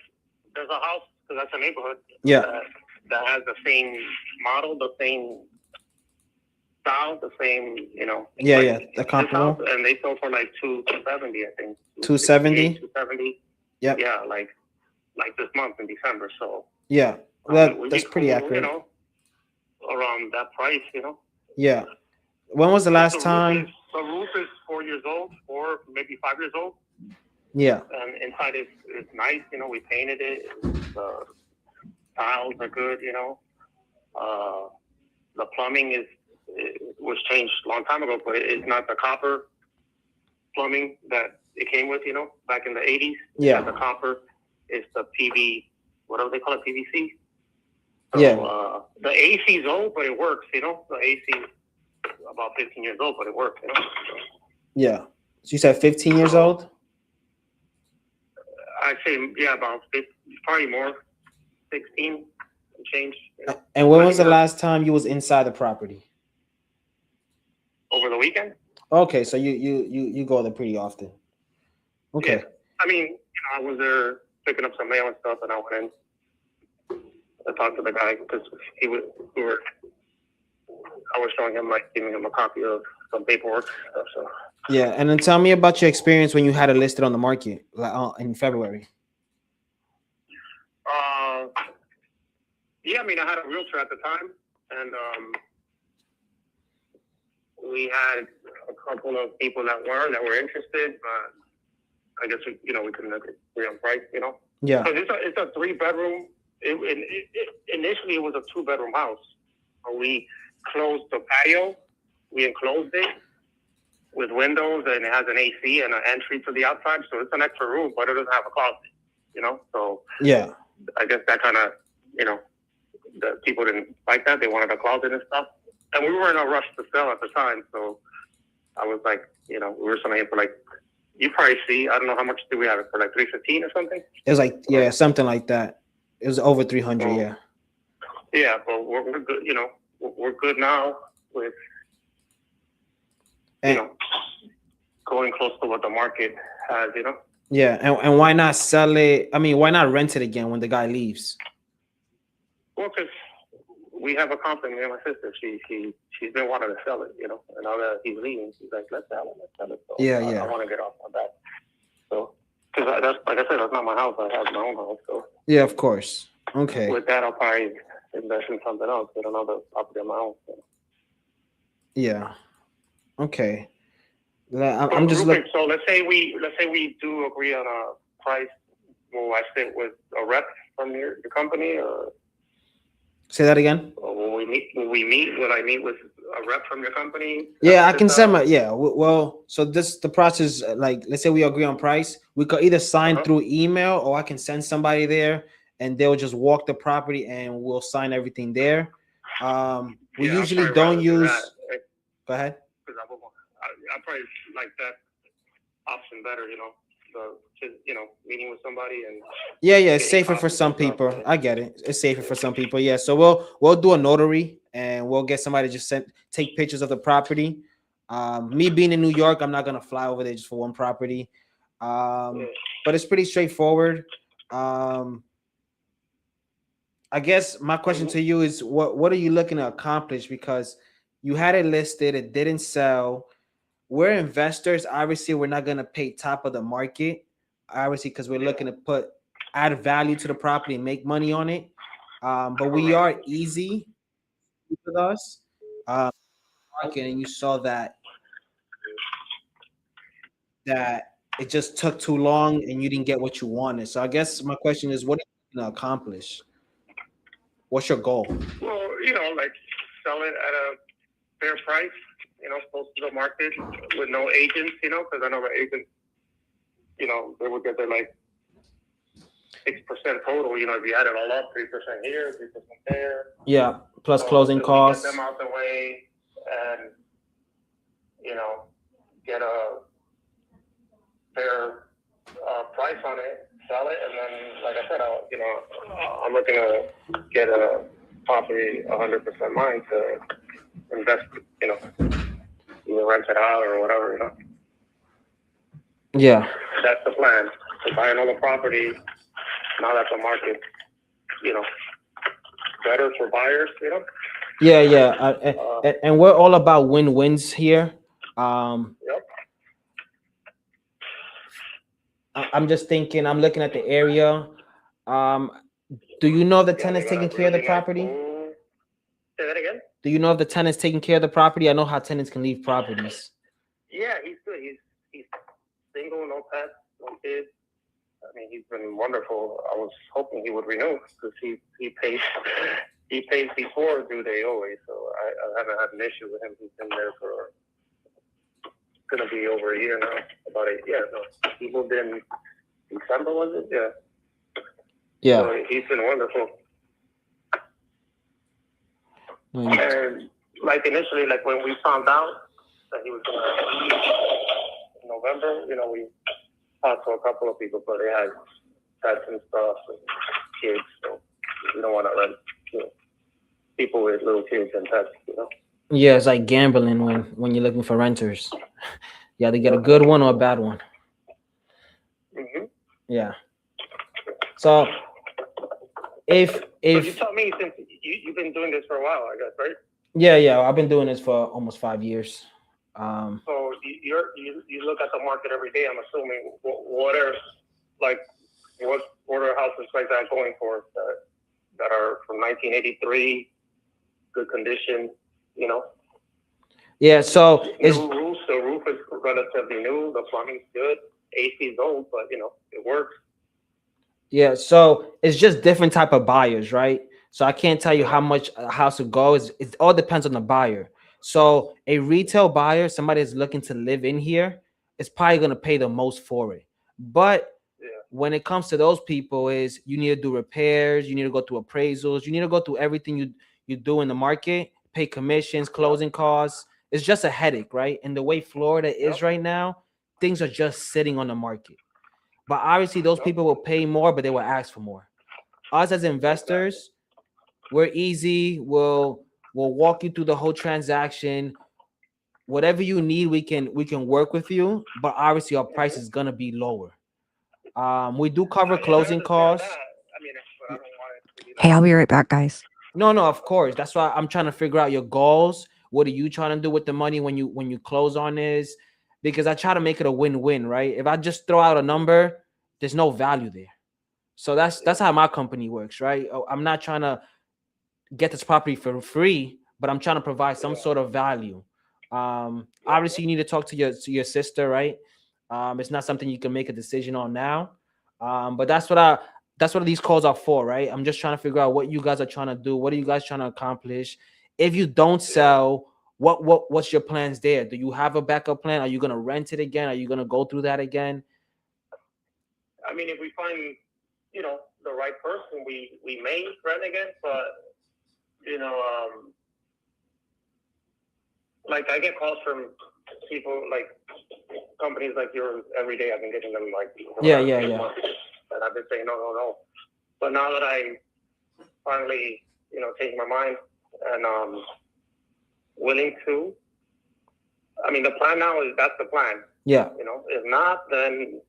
there's a house because that's a neighborhood. Yeah. That has the same model, the same style, the same, you know. Yeah, like, yeah, the comparable. House, and they sold for like 270, I think. 270. 270. Yep. Yeah, like this month in December. So. Yeah, that's pretty accurate. You know, around that price, you know. Yeah. When was the last time? The roof is 4 years old, or maybe 5 years old. Yeah. And inside is nice, you know. We painted it. The tiles are good, you know. The plumbing was changed a long time ago, but it's not the copper plumbing that it came with, you know, back in the 80s. Yeah. The copper is the PV. Whatever they call it, PVC. So, Yeah. The AC is old, but it works. You know, the AC is about 15 years old, but it works. You know. Yeah. So you said 15 years old? I'd say about 50, probably more, 16 and change. You know? And when was the last time you was inside the property? Over the weekend. Okay, so you go there pretty often. Okay. Yeah. I mean, you know, I was there picking up some mail and stuff, and I went in. I talked to the guy because I was showing him, like, giving him a copy of some paperwork and stuff. So. Yeah, and then tell me about your experience when you had it listed on the market in February. Yeah, I mean, I had a realtor at the time, and we had a couple of people that were interested, but I guess we couldn't agree on price, you know. Yeah. Because it's a 3-bedroom. Initially, it was a 2-bedroom house. We closed the patio. We enclosed it with windows, and it has an AC and an entry to the outside. So it's an extra room, but it doesn't have a closet. You know, so yeah, I guess that kind of, you know, the people didn't like that. They wanted a closet and stuff. And we were in a rush to sell at the time, so I was like, you know, we were selling it for like, you probably see, I don't know how much do we have it for, like $315 or something. it was like something like that. It was over 300. So, yeah. Yeah, but we're good. You know, we're good now with, you know, going close to what the market has. You know. Yeah, and why not sell it? I mean, why not rent it again when the guy leaves? Well, because we have a company, me and my sister. She's been wanting to sell it, you know. And now that he's leaving, she's like, let's sell it. So Yeah. I want to get off my back. So, because that's, like I said, that's not my house. I have my own house. So Yeah, of course. Okay. with that, I'll probably invest in something else, get another property of my own. So. Yeah. Okay. I'm just looking. So let's say we do agree on a price. Will I sit with a rep from your company, or Say that again. will we meet? Will I meet with a rep from your company? Yeah, I can send my. Yeah. Well, so the process. Like, let's say we agree on price. We could either sign through email, or I can send somebody there, and they'll just walk the property, and we'll sign everything there. We usually don't use. Go ahead. Because I probably like that option better. You know, meeting with somebody and. Yeah, it's safer for some people. I get it. It's safer for some people. Yeah, so we'll do a notary, and we'll get somebody to just take pictures of the property. Me being in New York, I'm not gonna fly over there just for one property. But it's pretty straightforward. I guess my question to you is, what are you looking to accomplish? Because you had it listed, it didn't sell. We're investors. Obviously, we're not gonna pay top of the market. Obviously, because we're looking to add value to the property and make money on it. But we are easy with us. Market, and you saw that it just took too long and you didn't get what you wanted. So I guess my question is, what are you going to accomplish? What's your goal? Well, like sell it at a fair price, close to the market with no agents, because I know the agents, they would get their like 6% total, if you add it all up, 3% here, 3% there. Yeah, plus closing costs. Get them out the way and, get a fair price on it, sell it, and then, like I said, I'm looking to get a property 100% mine to invest, either rent it out or whatever, Yeah. That's the plan. To buy another property, now that the market, better for buyers, Yeah. And we're all about win-wins here. Yep. I'm just thinking, I'm looking at the area. Do you know if the tenant's taking care of the property? Say that again? Do you know if the tenant's taking care of the property? I know how tenants can leave properties. Yeah, he's good. He's single, no pets, no kids. I mean, he's been wonderful. I was hoping he would renew because he pays before due date always. So I haven't had an issue with him. He's been there for gonna be over a year now. About he moved in December, was it? Yeah. Yeah. So he's been wonderful. And like initially, like when we found out that he was gonna leave in November, we talked to a couple of people, but they had pets and stuff and kids, so you don't want to rent people with little kids and pets, Yeah, it's like gambling when you're looking for renters. You either get a good one or a bad one. Mm-hmm. Yeah. So if so you tell me, since you've been doing this for a while, I guess, right? Yeah, I've been doing this for almost 5 years. So you look at the market every day. I'm assuming what are houses like that going for that are from 1983, good condition, Yeah, so new roof. The roof is relatively new. The plumbing's good. AC is old, but it works. Yeah, so it's just different type of buyers, right? So I can't tell you how much a house will go. It all depends on the buyer. So a retail buyer, somebody is looking to live in here, is probably gonna pay the most for it. But when it comes to those people, is you need to do repairs, you need to go through appraisals, you need to go through everything you do in the market, pay commissions, closing costs. It's just a headache, right? And the way Florida is right now, things are just sitting on the market. But obviously, those people will pay more, but they will ask for more. Us as investors, we're easy. We'll walk you through the whole transaction. Whatever you need, we can work with you. But obviously, our price is gonna be lower. We do cover closing costs. Hey, I'll be right back, guys. No, of course. That's why I'm trying to figure out your goals. What are you trying to do with the money when you close on this? Because I try to make it a win-win, right? If I just throw out a number, there's no value there. So that's how my company works, right? I'm not trying to get this property for free, but I'm trying to provide some sort of value. Obviously, you need to talk to your sister, right? It's not something you can make a decision on now. But that's what these calls are for, right? I'm just trying to figure out what you guys are trying to do. What are you guys trying to accomplish? If you don't sell, what's your plans there? Do you have a backup plan? Are you gonna rent it again? Are you gonna go through that again? I mean, if we find, the right person, we may rent again, but, like I get calls from people, like companies like yours every day. I've been getting them like, Yeah. and I've been saying no. But now that I finally, changed my mind and willing to, I mean, the plan now is that's the plan. Yeah. If not, then,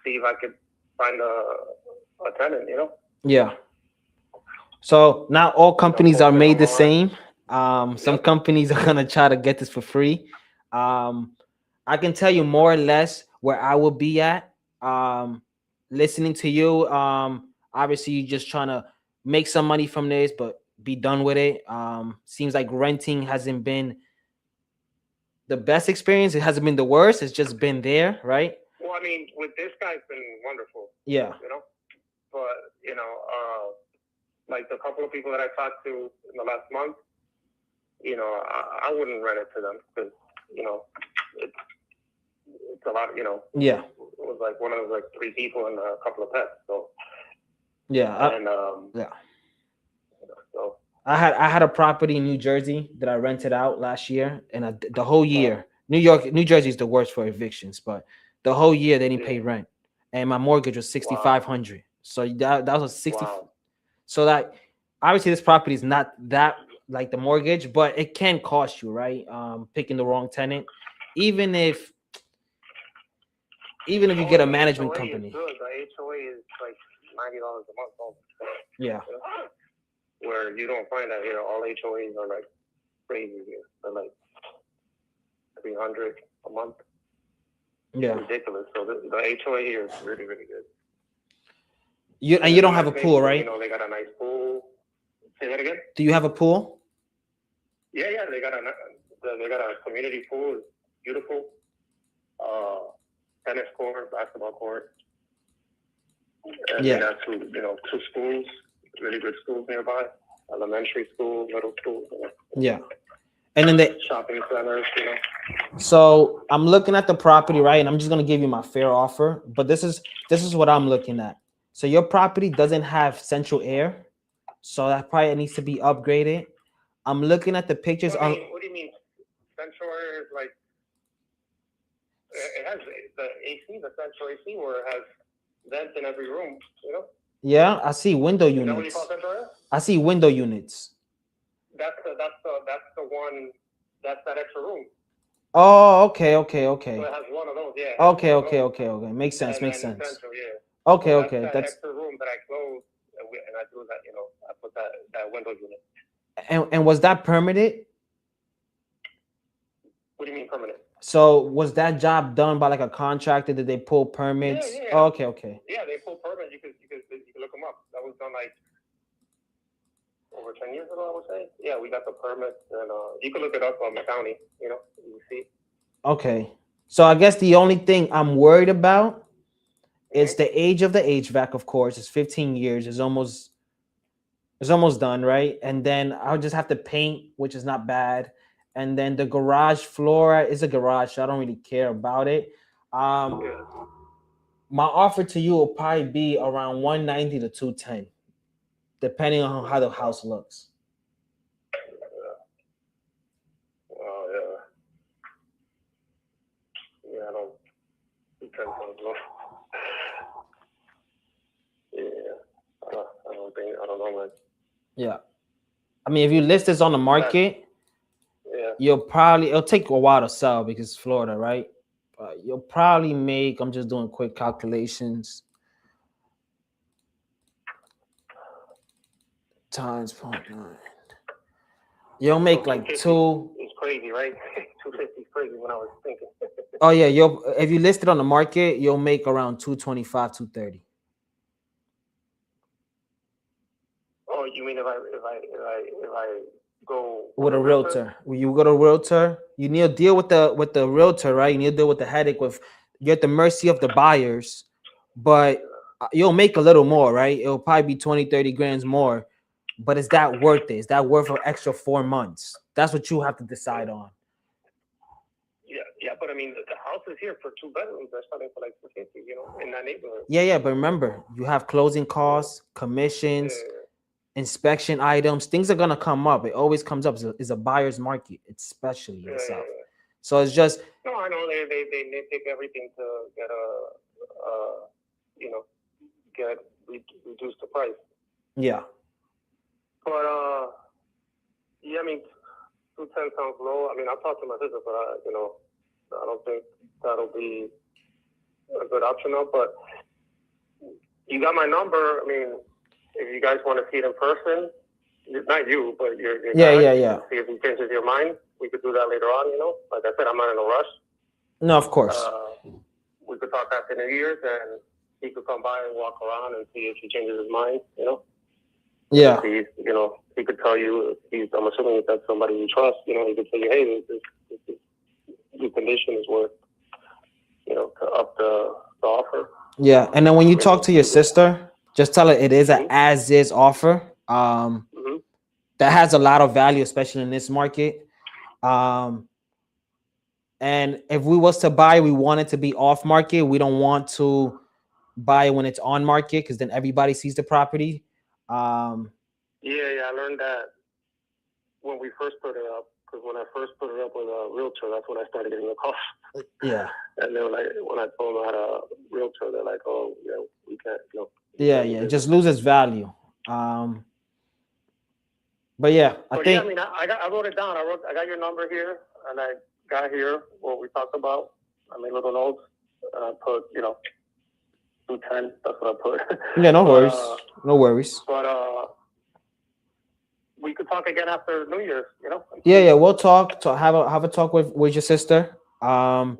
see if I could find a tenant, Yeah. So not all companies are made the same. Some companies are gonna try to get this for free. I can tell you more or less where I will be at. Listening to you. Obviously, you're just trying to make some money from this, but be done with it. Seems like renting hasn't been the best experience. It hasn't been the worst. It's just been there, right? Well, I mean, with this guy, it's been wonderful. Yeah. But like the couple of people that I talked to in the last month, I wouldn't rent it to them because it's a lot. Yeah. It was like one of those like 3 people and a couple of pets. So yeah. Yeah. So I had a property in New Jersey that I rented out last year, and the whole year, New Jersey is the worst for evictions, but the whole year they didn't pay rent, and my mortgage was $6,500. So that was 60. Wow. So that obviously this property is not that like the mortgage, but it can cost you, right? Picking the wrong tenant, even if you get a management company. Is good. The HOA is like $90 a month. Almost. Yeah. Where you don't find that here. All HOAs are like crazy here. They're like $300 a month. Yeah. It's ridiculous. So the HOA here is really, really good. You don't have a pool, right? They got a nice pool. Say that again? Do you have a pool? Yeah. They got a community pool. It's beautiful. Tennis court, basketball court. And they got two schools, really good schools nearby. Elementary school, middle school. Yeah. And then the shopping centers, So I'm looking at the property, right? And I'm just gonna give you my fair offer, but this is what I'm looking at. So your property doesn't have central air, so that probably needs to be upgraded. I'm looking at the pictures what do you mean? Central air is like it has the AC, the central AC, where it has vents in every room. Yeah, I see window Is that what you units. call central air? I see window units. That's the one. That's that extra room. Oh, okay. So it has one of those, yeah. Okay. Makes sense. Central, yeah. Okay. So that's extra room that I closed, and I do that. I put that window unit. And was that permitted? What do you mean permanent? So was that job done by like a contractor? Did they pull permits? Yeah. Oh, okay. Yeah, they pull permits. You can look them up. That was done like over 10 years ago, I would say. Yeah, we got the permits, and you can look it up on the county. You see. Okay. So I guess the only thing I'm worried about It's the age of the HVAC, of course. It's 15 years. It's almost done, right? And then I'll just have to paint, which is not bad. And then the garage floor is a garage, so I don't really care about it. My offer to you will probably be around 190 to 210, depending on how the house looks. Oh yeah. Yeah, I don't. Yeah, I don't know, man. Yeah. I mean, if you list this on the market, it'll take a while to sell because it's Florida, right? You'll probably make, I'm just doing quick calculations, times 0.9. You'll make like two. It's crazy, right? 250 is crazy when I was thinking. Oh yeah, if you list it on the market, you'll make around 225, 230. Oh, you mean if I go With a realtor? When you go to a realtor, you need to deal with the realtor, right? You need to deal with the headache with, you're at the mercy of the buyers, but you'll make a little more, right? It'll probably be 20, 30 grand more, but is that worth it? Is that worth an extra 4 months? That's what you have to decide on. Yeah, but I mean, the house is here for 2 bedrooms. They're starting for like 250, in that neighborhood. Yeah, but remember, you have closing costs, commissions, inspection items. Things are gonna come up. It always comes up. It's a buyer's market, especially in the South. So it's just. No, I know they nitpick everything to get reduce the price. Yeah. But yeah, I mean, 210 sounds low. I mean, I'll talk to my sister, but I don't think that'll be a good option now. But you got my number. I mean, if you guys want to see it in person, not you, but your yeah. See if he changes your mind. We could do that later on. Like I said, I'm not in a rush. No, of course. We could talk after New Year's, and he could come by and walk around and see if he changes his mind. Yeah. He could tell you. I'm assuming that's somebody you trust. He could tell you, hey, this condition is worth, to up the offer. Yeah, and then when you talk to your sister, just tell her it is an as-is offer. That has a lot of value, especially in this market. And if we was to buy, we want it to be off market. We don't want to buy it when it's on market because then everybody sees the property. Yeah, I learned that when we first put it up. Because when I first put it up with a realtor, that's when I started getting the calls. Yeah. And they were like, when I told them I had a realtor, they're like, oh, yeah, we can't. Yeah, it just loses value. But yeah, I think. Yeah, I mean, I wrote it down. I got your number here, and I got here what we talked about. I made little notes, and I put, 210. That's what I put. Yeah, no worries. No worries. But we could talk again after New Year's, Yeah, we'll talk. Have a talk with your sister. Never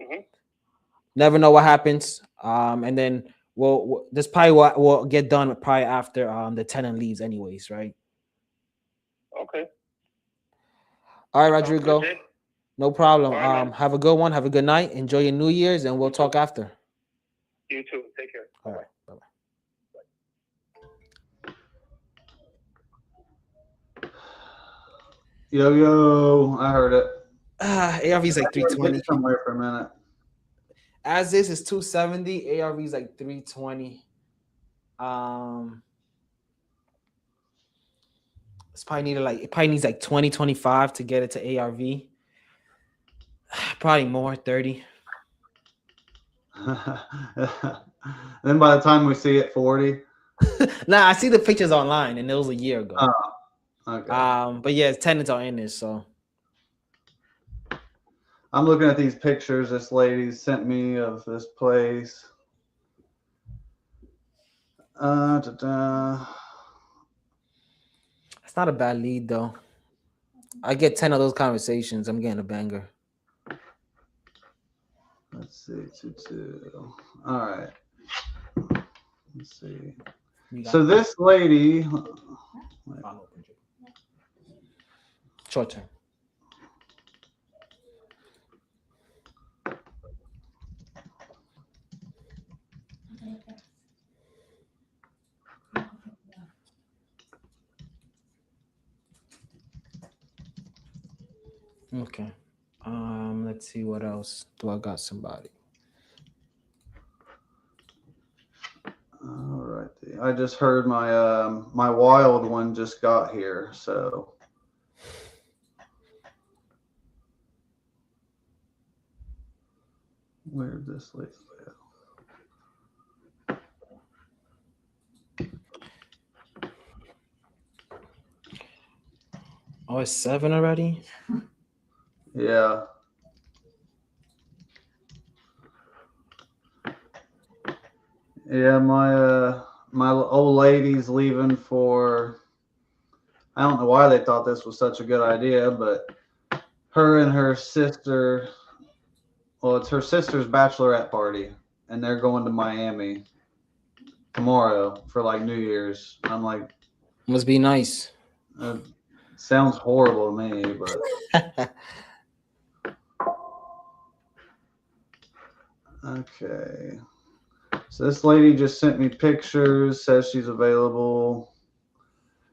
know what happens. And then this probably will get done probably after the tenant leaves, anyways, right? Okay. All right, Rodrigo. No problem. Right, have a good one. Have a good night. Enjoy your New Year's, and we'll talk after. You too. Take care. All right. Bye-bye. Yo, I heard it. ARV's like 320. Somewhere for a minute. As this is 270. ARV's like 320. It probably needs like 20, 25 to get it to ARV. Probably more, 30. Then by the time we see it, 40. Nah, I see the pictures online, and it was a year ago. Oh, okay. But yeah, tenants are in this, so. I'm looking at these pictures this lady sent me of this place. It's not a bad lead though. I get 10 of those conversations. I'm getting a banger. Let's see, 2-2. All right. Let's see. So this lady. Short term. Okay. Let's see what else. Do I got somebody? All right. I just heard my my wild one just got here, so where'd this lady go? Oh, it's 7 already? Yeah. Yeah, my old lady's leaving for, I don't know why they thought this was such a good idea, but her and her sister, well, it's her sister's bachelorette party, and they're going to Miami tomorrow for like New Year's. I'm like, must be nice. Sounds horrible to me, but okay. So this lady just sent me pictures, says she's available.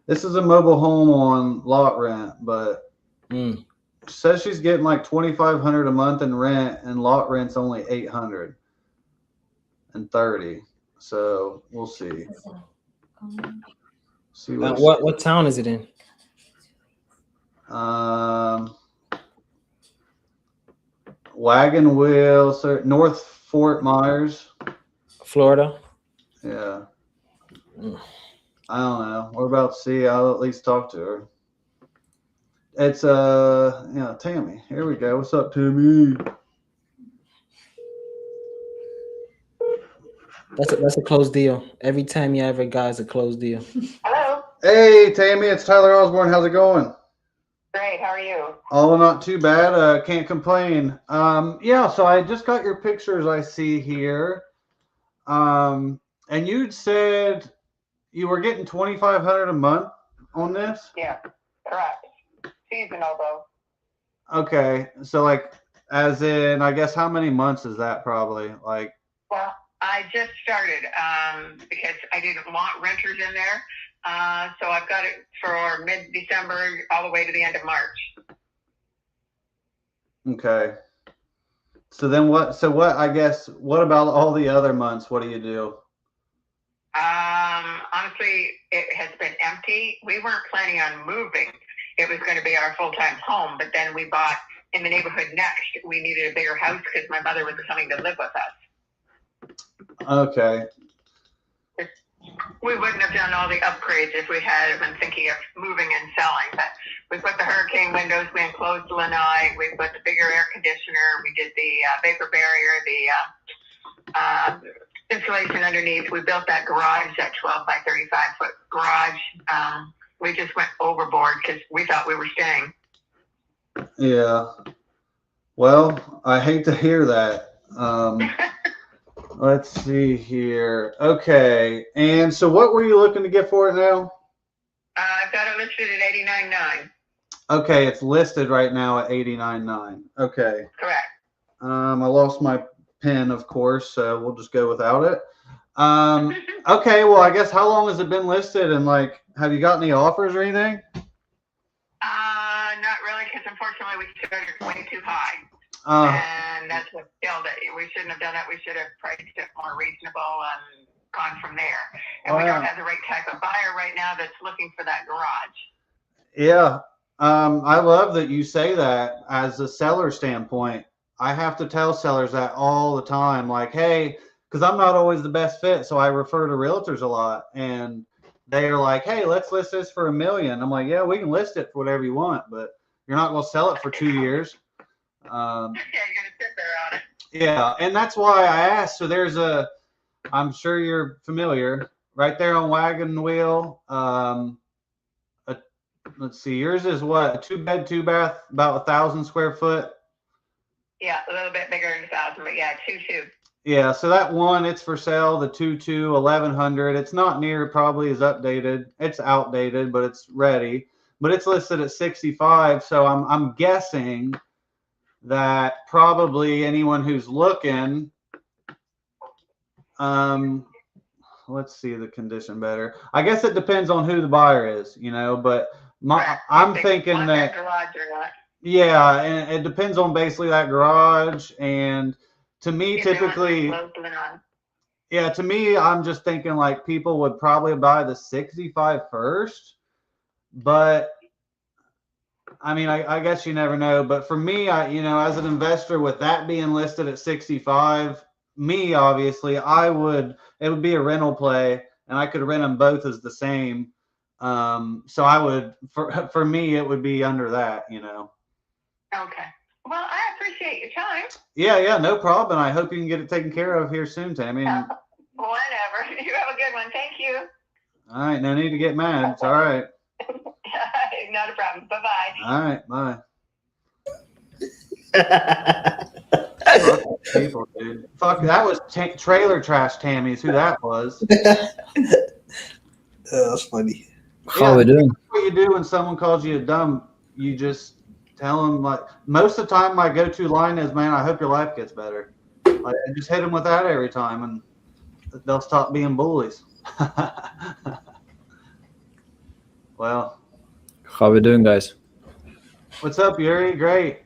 This is a mobile home on lot rent, but says she's getting like $2,500 a month in rent, and lot rent's only $830. So we'll see. See what town is it in? Wagon Wheel, sir, North Fort Myers, Florida. Yeah. I don't know. We're about to see. I'll at least talk to her. It's Tammy. Here we go. What's up, Tammy? That's a closed deal. Every time you ever got is a closed deal. Hello. Hey, Tammy. It's Tyler Osborne. How's it going? Great. How are you? Oh, not too bad. Can't complain. Yeah. So I just got your pictures. I see here. And you'd said you were getting $2,500 a month on this? Yeah, correct. Seasonal though. Okay, so like, as in, I guess how many months is that probably? Like, well, I just started because I didn't want renters in there. So I've got it for mid-December all the way to the end of March. Okay. So then what, I guess, what about all the other months? What do you do? Honestly, it has been empty. We weren't planning on moving. It was going to be our full-time home, but then we bought in the neighborhood next. We needed a bigger house because my mother was coming to live with us. Okay. We wouldn't have done all the upgrades if we had been thinking of moving and selling, but we put the hurricane windows, we enclosed the lanai, we put the bigger air conditioner, we did the vapor barrier, the insulation underneath. We built that garage, that 12 by 35 foot garage. We just went overboard because we thought we were staying. Yeah. Well, I hate to hear that. Let's see here. Okay. And so what were you looking to get for it now? I've got it listed at $89,900. Okay, it's listed right now at $89,900. Okay. Correct. I lost my pen, of course, so we'll just go without it. Okay, well, I guess how long has it been listed, and like, have you got any offers or anything? Not really, because unfortunately we started way too high. And that's what killed it. We shouldn't have done it. We should have priced it more reasonable and gone from there. And we don't have the right type of buyer right now that's looking for that garage. Yeah. I love that you say that as a seller standpoint. I have to tell sellers that all the time, like, hey, because I'm not always the best fit, so I refer to realtors a lot, and they are like, hey, let's list this for $1 million. I'm like, yeah, we can list it for whatever you want, but you're not going to sell it for 2 years. Yeah, you're going to sit there on it. Yeah, and that's why I asked. So there's I'm sure you're familiar, right there on Wagon Wheel. Let's see, yours is what, a 2-bed, 2-bath, about 1,000 square foot? Yeah, a little bit bigger than 1,000, but yeah, 2-2. Yeah, so that one, it's for sale, the 2-2, 1,100. It's not near probably as updated. It's outdated, but it's ready. But it's listed at 65, so I'm guessing that probably anyone who's looking, let's see the condition better. I guess it depends on who the buyer is, but I'm thinking that, Yeah, and it depends on basically that garage. And to me, typically, yeah, to me, I'm just thinking like people would probably buy the 65 first, but I mean, I guess you never know. But for me, as an investor, with that being listed at 65, me obviously, it would be a rental play, and I could rent them both as the same. So I would, for me, it would be under that. Okay. Well, I appreciate your time. Yeah, no problem. I hope you can get it taken care of here soon, Tammy. Whatever. You have a good one. Thank you. All right, no need to get mad. It's all right. Not a problem. Bye-bye. All right, bye. Fuck people, dude. Fuck, that was trailer trash Tammy's who that was. That's funny. How we doing? What you do when someone calls you a dumb, you just tell them, like, most of the time my go-to line is, man, I hope your life gets better. Like, I just hit them with that every time, and they'll stop being bullies. Well, how we doing, guys? What's up, Yuri? Great.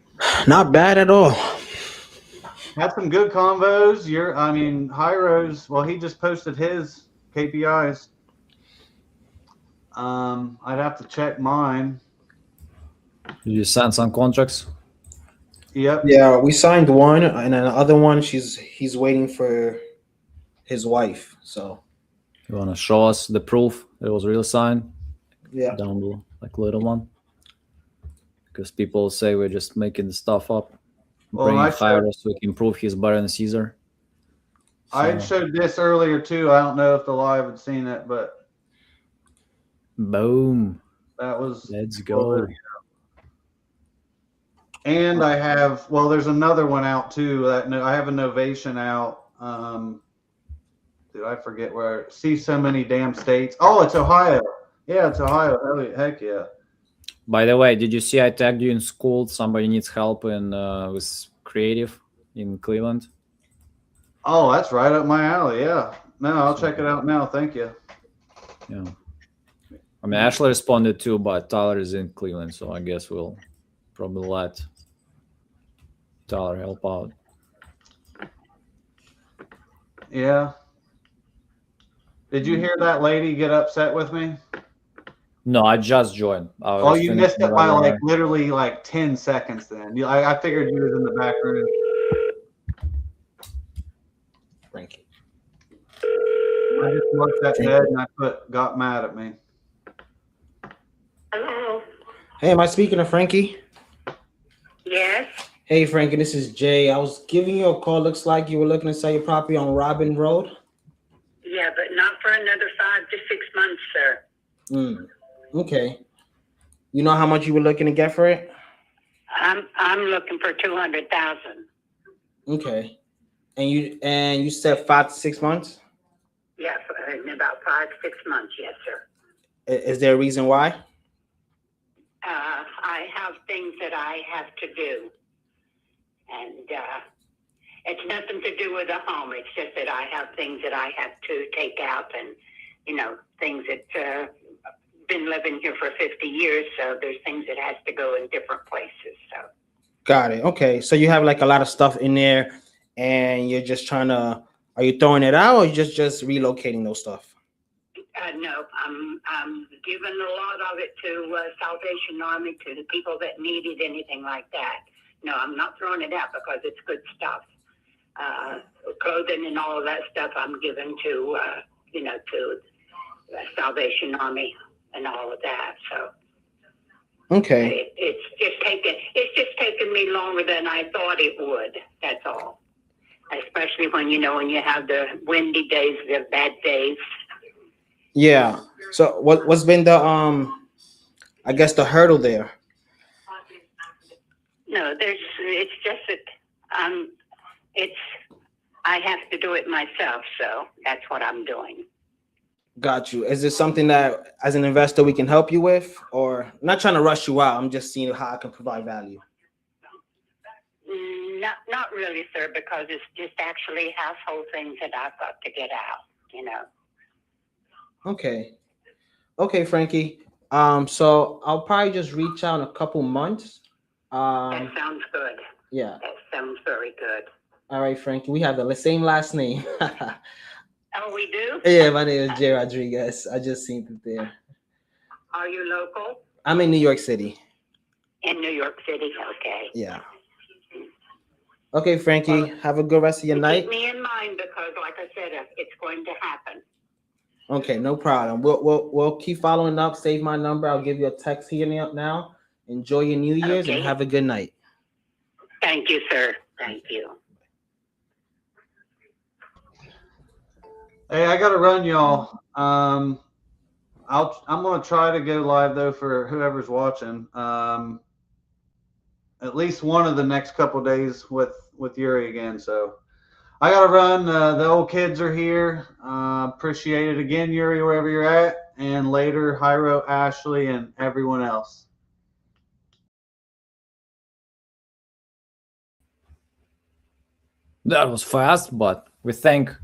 Not bad at all. Had some good convos. Hyros, well, he just posted his KPIs. I'd have to check mine. Did you sign some contracts? Yep. Yeah, we signed one, and then the other one, he's waiting for his wife. So you want to show us the proof it was real signed? Yeah. Down below, like little one. Because people say we're just making the stuff up. Bringing Hyros so we can prove he's better than Caesar. So, I showed this earlier too. I don't know if the live had seen it, but boom. That was. Let's go. And I have, there's another one out too. I have a Novation out. Dude, I forget where. See so many damn states. Oh, it's Ohio. Yeah, it's Ohio. Heck yeah. By the way, did you see I tagged you in school? Somebody needs help with creative in Cleveland. Oh, that's right up my alley. Yeah. No, I'll check it out now. Thank you. Yeah. I mean, Ashley responded too, but Tyler is in Cleveland, so I guess we'll probably let Tyler help out. Yeah. Did you hear that lady get upset with me? No, I just joined. You missed it by literally 10 seconds then. I figured you was in the back room. Frankie. I just looked at bed and got mad at me. Hello. Hey, am I speaking to Frankie? Yes. Hey, Frankie, this is Jay. I was giving you a call. Looks like you were looking to sell your property on Robin Road. Yeah, but not for another 5 to 6 months, sir. Okay. You know how much you were looking to get for it? I'm looking for 200,000. Okay. And you said 5 to 6 months? Yeah, in about 5 to 6 months, yes, sir. Is there a reason why? I have things that I have to do, and it's nothing to do with the home. It's just that I have things that I have to take out, and things that been living here for 50 years, so there's things that has to go in different places. So. Got it. Okay, so you have a lot of stuff in there, and you're just trying to. Are you throwing it out, or you just relocating those stuff? No, I'm giving a lot of it to Salvation Army, to the people that needed anything like that. No, I'm not throwing it out because it's good stuff. Clothing and all of that stuff I'm giving to, to Salvation Army and all of that. So. Okay. It's just taken me longer than I thought it would. That's all. Especially when you have the windy days, the bad days. Yeah. So what's been the I guess the hurdle there? No, it's just that I have to do it myself, so that's what I'm doing. Got you. Is this something that as an investor we can help you with, or I'm not trying to rush you out? I'm just seeing how I can provide value. Not really, sir, because it's just actually household things that I've got to get out, Okay, Frankie. So I'll probably just reach out in a couple months That sounds good. Yeah. That sounds very good. All right, Frankie. We have the same last name. Oh, we do? Yeah, my name is Jay Rodriguez. I just seen it there. Are you local? I'm in New York City. In New York City, okay. Yeah. Okay, Frankie. Have a good rest of your night. Keep me in mind because, like I said, it's going to happen. Okay, no problem. We'll keep following up. Save my number. I'll give you a text here now. Enjoy your New Year's and have a good night. Thank you, sir. Thank you. Hey, I gotta run, y'all. I'm gonna try to go live though for whoever's watching. At least one of the next couple days with Yuri again. So I gotta run. The old kids are here. Appreciate it again, Yuri, wherever you're at, and later, Hyro, Ashley, and everyone else. That was fast, but we thank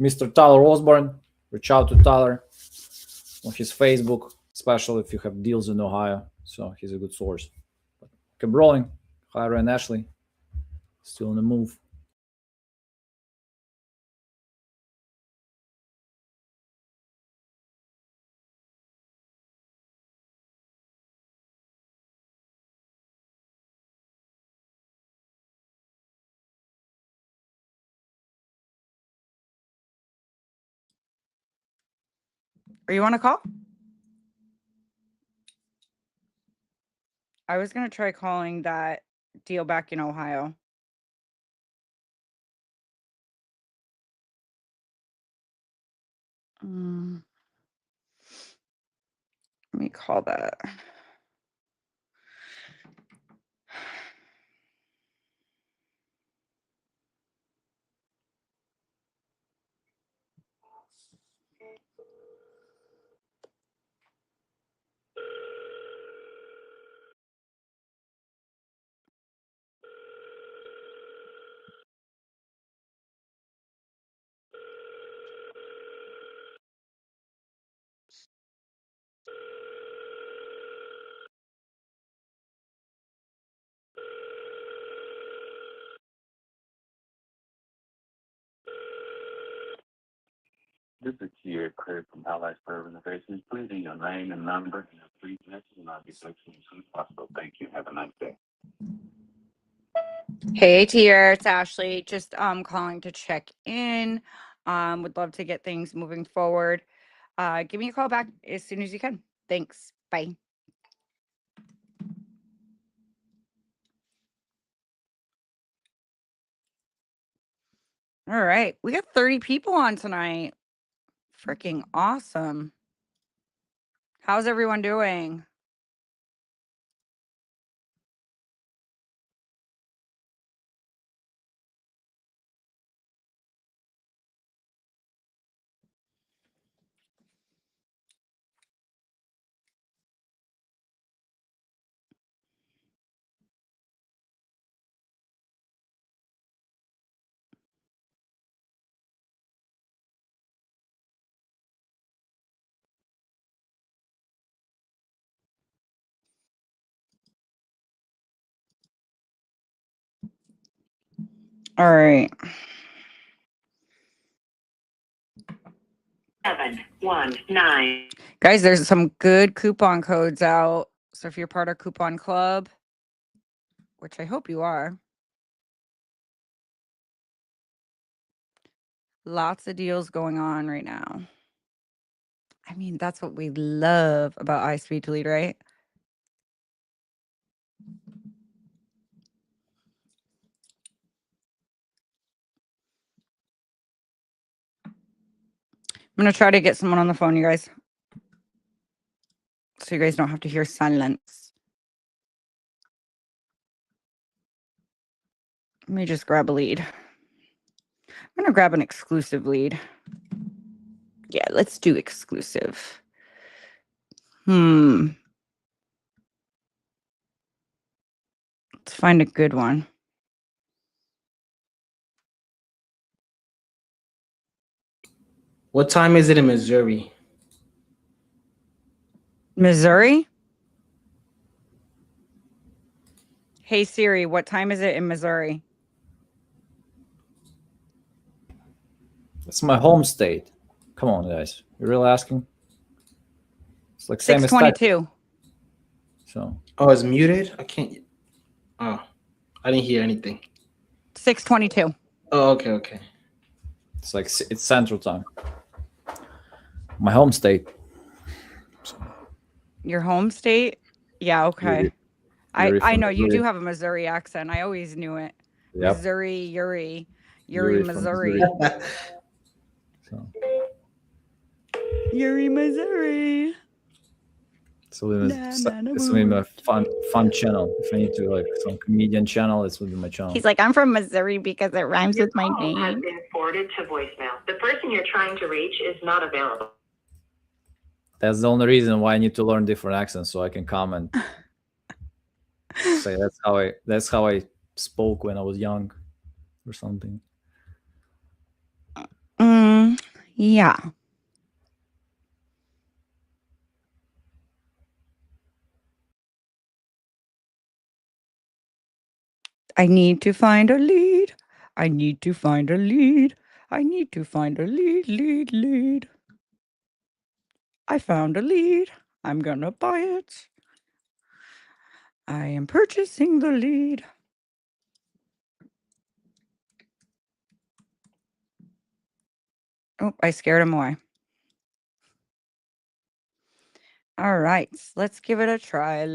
Mr. Tyler Osborne. Reach out to Tyler on his Facebook, especially if you have deals in Ohio. So he's a good source. But keep rolling. Hyro and Ashley still on the move. Are you on a call? I was going to try calling that deal back in Ohio. Let me call that. This is Kier Craig from Allied Spur Innovations. Please leave your name and number and a brief message, and I'll get back to you as soon as possible. Thank you. Have a nice day. Hey, Tier, it's Ashley. Just calling to check in. Would love to get things moving forward. Give me a call back as soon as you can. Thanks. Bye. All right. We got 30 people on tonight. Freaking awesome. How's everyone doing? All right. 719. Guys, there's some good coupon codes out. So if you're part of Coupon Club, which I hope you are, lots of deals going on right now. I mean, that's what we love about iSpeedToLead, right? I'm going to try to get someone on the phone, you guys. So you guys don't have to hear silence. Let me just grab a lead. I'm going to grab an exclusive lead. Yeah, let's do exclusive. Let's find a good one. What time is it in Missouri? Missouri? Hey Siri, what time is it in Missouri? It's my home state. Come on, guys. You're really asking? It's like same as 6:22. So. Oh, it's muted. I can't. Oh, I didn't hear anything. 6:22. Oh, okay. It's like it's Central Time. My home state. Your home state? Yeah, okay. Yuri I from know you Missouri. do have a Missouri accent. I always knew it. Yep. Missouri, Yuri, Yuri from Missouri. So. Yuri, Missouri. It's gonna be my fun channel. If I need to like some comedian channel, this will be my channel. He's like, I'm from Missouri because it rhymes with my Call has name. been forwarded to voicemail. The person you're trying to reach is not available. That's the only reason why I need to learn different accents so I can comment. Say that's how I spoke when I was young, or something. Yeah. I need to find a lead. I need to find a lead. I need to find a lead. I found a lead. I'm gonna buy it. I am purchasing the lead. Oh, I scared him away. All right, let's give it a try.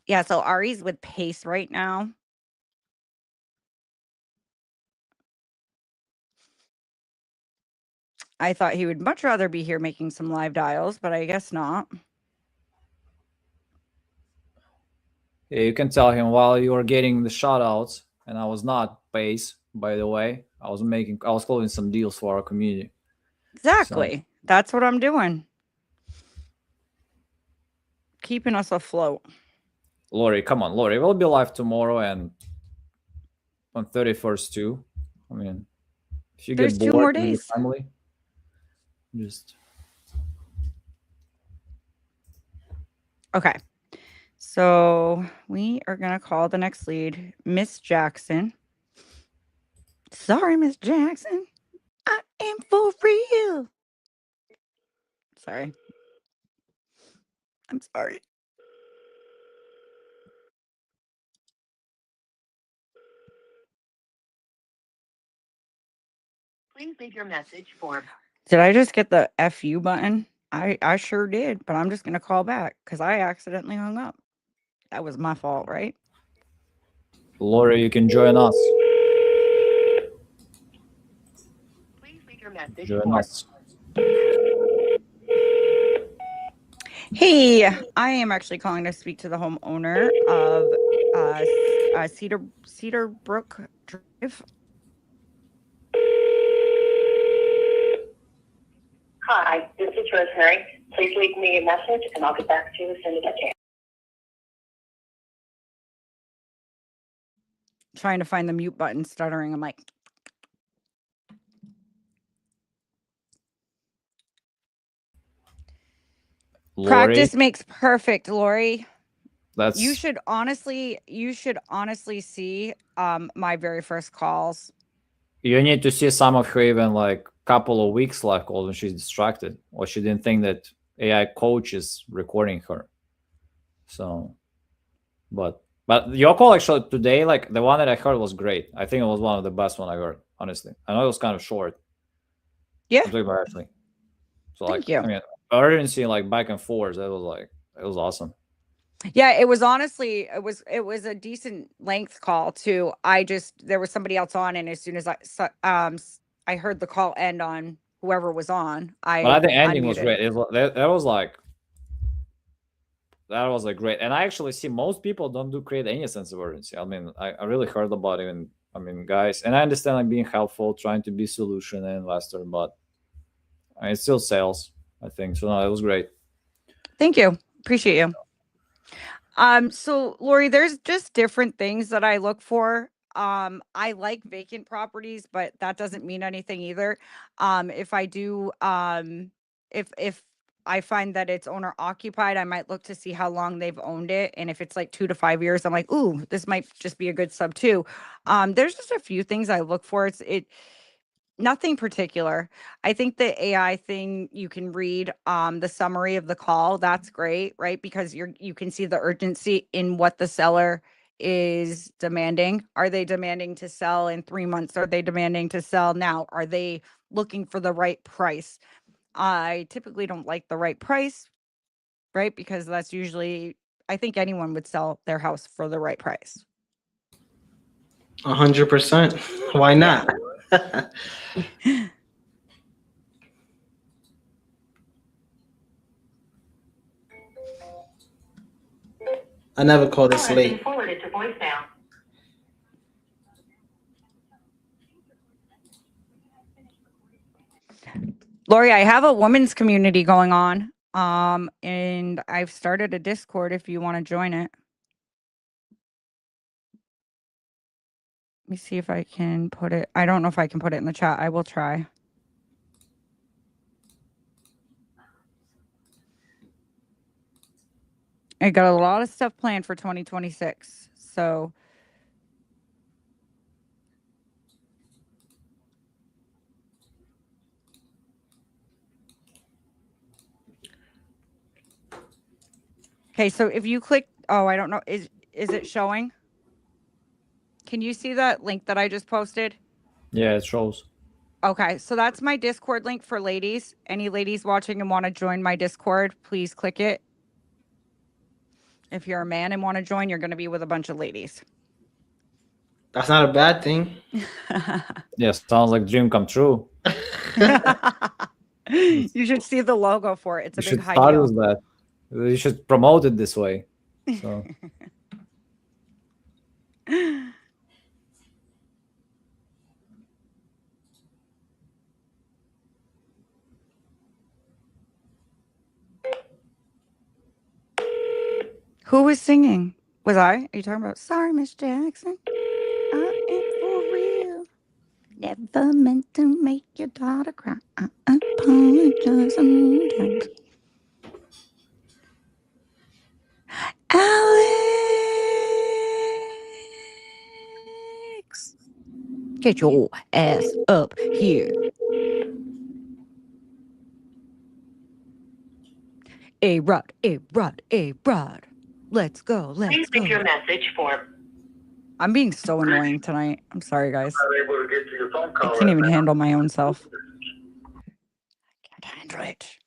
Yeah, so Ari's with Pace right now. I thought he would much rather be here making some live dials, but I guess not. Yeah, you can tell him while you were getting the shout outs, and I was not Pace, by the way. I was closing some deals for our community. Exactly. So. That's what I'm doing. Keeping us afloat. Lori, come on, Lori. We'll be live tomorrow and on 31st too. I mean, if you There's get bored 2 more with your days. family, just okay. So we are gonna call the next lead, Miss Jackson. Sorry, Miss Jackson. I am for real. Sorry. I'm sorry. Please leave your message for. Did I just get the FU button? I sure did, but I'm just gonna call back because I accidentally hung up. That was my fault, right? Lori, you can join us. Please leave your message Join for. us. Hey, I am actually calling to speak to the homeowner of Cedar Brook Drive. Hi, this is Rosemary. Please leave me a message and I'll get back to you as soon as I can. Trying to find the mute button, stuttering. I'm like, Lori, practice makes perfect, Lori. That's you should honestly see my very first calls. You need to see some of her even like couple of weeks live calls when she's distracted, or she didn't think that AI coach is recording her. So, but your call actually today, like the one that I heard was great. I think it was one of the best one I heard, honestly. I know it was kind of short. Yeah. I'm talking about Ashley. So Thank you. I mean, urgency like back and forth. It was awesome. Yeah, it was honestly, it was a decent length call too. There was somebody else on, and as soon as I heard the call end on whoever was on, But I think ending unmuted. was great. That was like great. And I actually see most people don't create any sense of urgency. I mean, I really heard about it. Guys, and I understand like being helpful, trying to be solution and investor, but it's still sales, I think. So no, it was great. Thank you. Appreciate you. So Lori, there's just different things that I look for. I like vacant properties, but that doesn't mean anything either. If I do, if I find that it's owner occupied, I might look to see how long they've owned it. And if it's like 2 to 5 years, I'm like, ooh, this might just be a good sub too. There's just a few things I look for. Nothing particular. I think the AI thing, you can read the summary of the call. That's great, right? Because you can see the urgency in what the seller is demanding. Are they demanding to sell in 3 months? Are they demanding to sell now? Are they looking for the right price? I typically don't like the right price, right? Because that's usually, I think anyone would sell their house for the right price. 100%. Why not? I never call this late. Forwarded to voicemail. Lori, I have a women's community going on. And I've started a Discord if you want to join it. Let me see if I can put it. I don't know if I can put it in the chat. I will try. I got a lot of stuff planned for 2026. So okay, so if you click, oh, I don't know, is it showing? Can you see that link that I just posted? Yeah, it shows. Okay, so that's my Discord link for ladies. Any ladies watching and want to join my Discord, please click it. If you're a man and want to join, you're going to be with a bunch of ladies. That's not a bad thing. Yeah, sounds like dream come true. You should see the logo for it. It's a You big should high start heel. with that. You should promote it this way. So Who was singing? Was I? Are you talking about? Sorry, Miss Jackson. I am for real. Never meant to make your daughter cry. I apologize. Alex, get your ass up here. A-Rod. Let's go. Please leave your message for. I'm being so annoying tonight. I'm sorry, guys. Not able to get to your phone call I can't even right now. handle my own self. I can't handle it.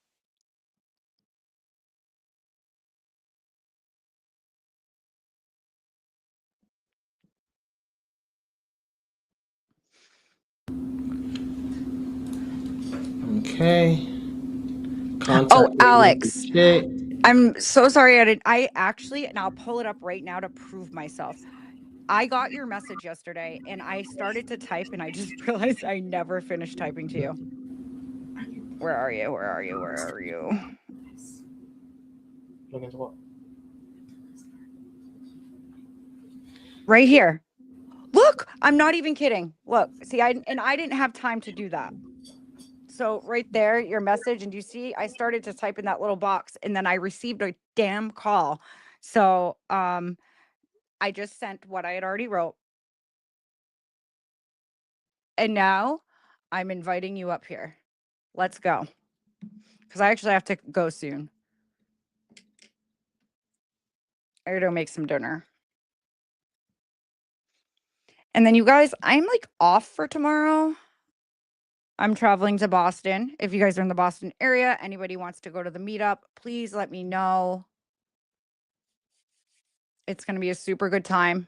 Okay. Oh, Alex. Shit. I'm so sorry. I actually, and I'll pull it up right now to prove myself. I got your message yesterday and I started to type and I just realized I never finished typing to you. Where are you? Where are you? Where are you? Look at what? Right here. Look, I'm not even kidding. Look, see, I didn't have time to do that. So right there, your message, and you see, I started to type in that little box and then I received a damn call. So, I just sent what I had already wrote. And now I'm inviting you up here. Let's go. Because I actually have to go soon. I gotta go make some dinner. And then you guys, I'm like off for tomorrow. I'm traveling to Boston. If you guys are in the Boston area, anybody wants to go to the meetup, please let me know. It's going to be a super good time.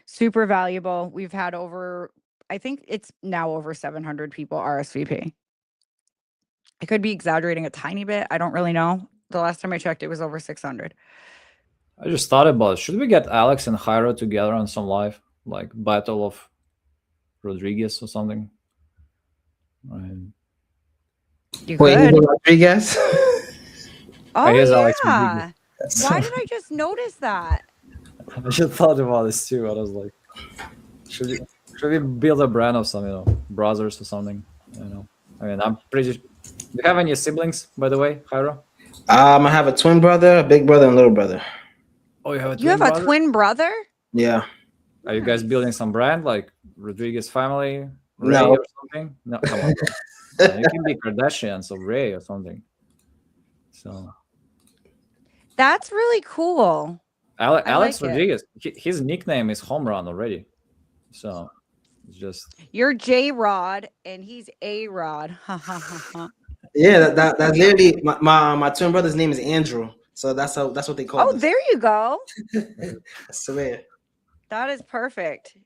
Super valuable. We've had over, I think it's now over 700 people RSVP. I could be exaggerating a tiny bit. I don't really know. The last time I checked, it was over 600. I just thought about it. Should we get Alex and Jairo together on some live, like Battle of Rodriguez or something? You Wait, could. Rodriguez? Oh, here's Alex yeah. Rodriguez. Why did I just notice that? I just thought about this too. I was like, should we build a brand of some, brothers or something? I mean, I'm pretty you have any siblings, by the way, Jairo? I have a twin brother, a big brother, and a little brother. Oh, you have a twin You have a brother? twin brother? Yeah. Are you guys building some brand like Rodriguez family, Ray No. or something? No, come on, bro. You can be Kardashians or Ray or something. So That's really cool. Alex like it. Rodriguez, his nickname is Home Run already. So it's just You're J Rod and he's A Rod. Ha ha ha ha. Yeah, that's literally my twin brother's name is Andrew. So that's what they call Oh, us. there you go. I swear. That is perfect.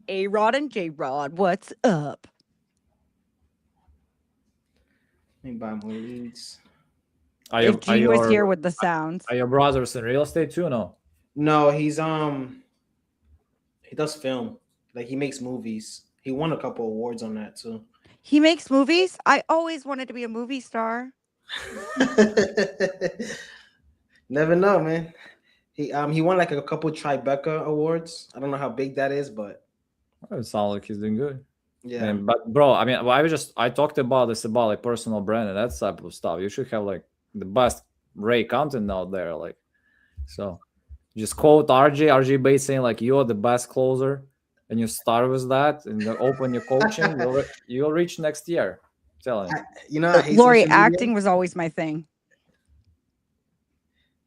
A Rod and J Rod, what's up? Let me buy more leads. If Gene was here with the sounds. Are your brothers in real estate too? No. No, he does film. Like he makes movies. He won a couple awards on that too. He makes movies? I always wanted to be a movie star. Never know, man. He won like a couple Tribeca awards. I don't know how big that is, but it sounds like he's doing good. Yeah. And, but bro, I mean, I talked about this about like personal brand and that type of stuff. You should have like the best Ray content out there, like so. Just quote RJ Bates saying like you're the best closer, and you start with that and you open your coaching. You'll reach next year. I'm telling you. You know, Lori, acting was always my thing.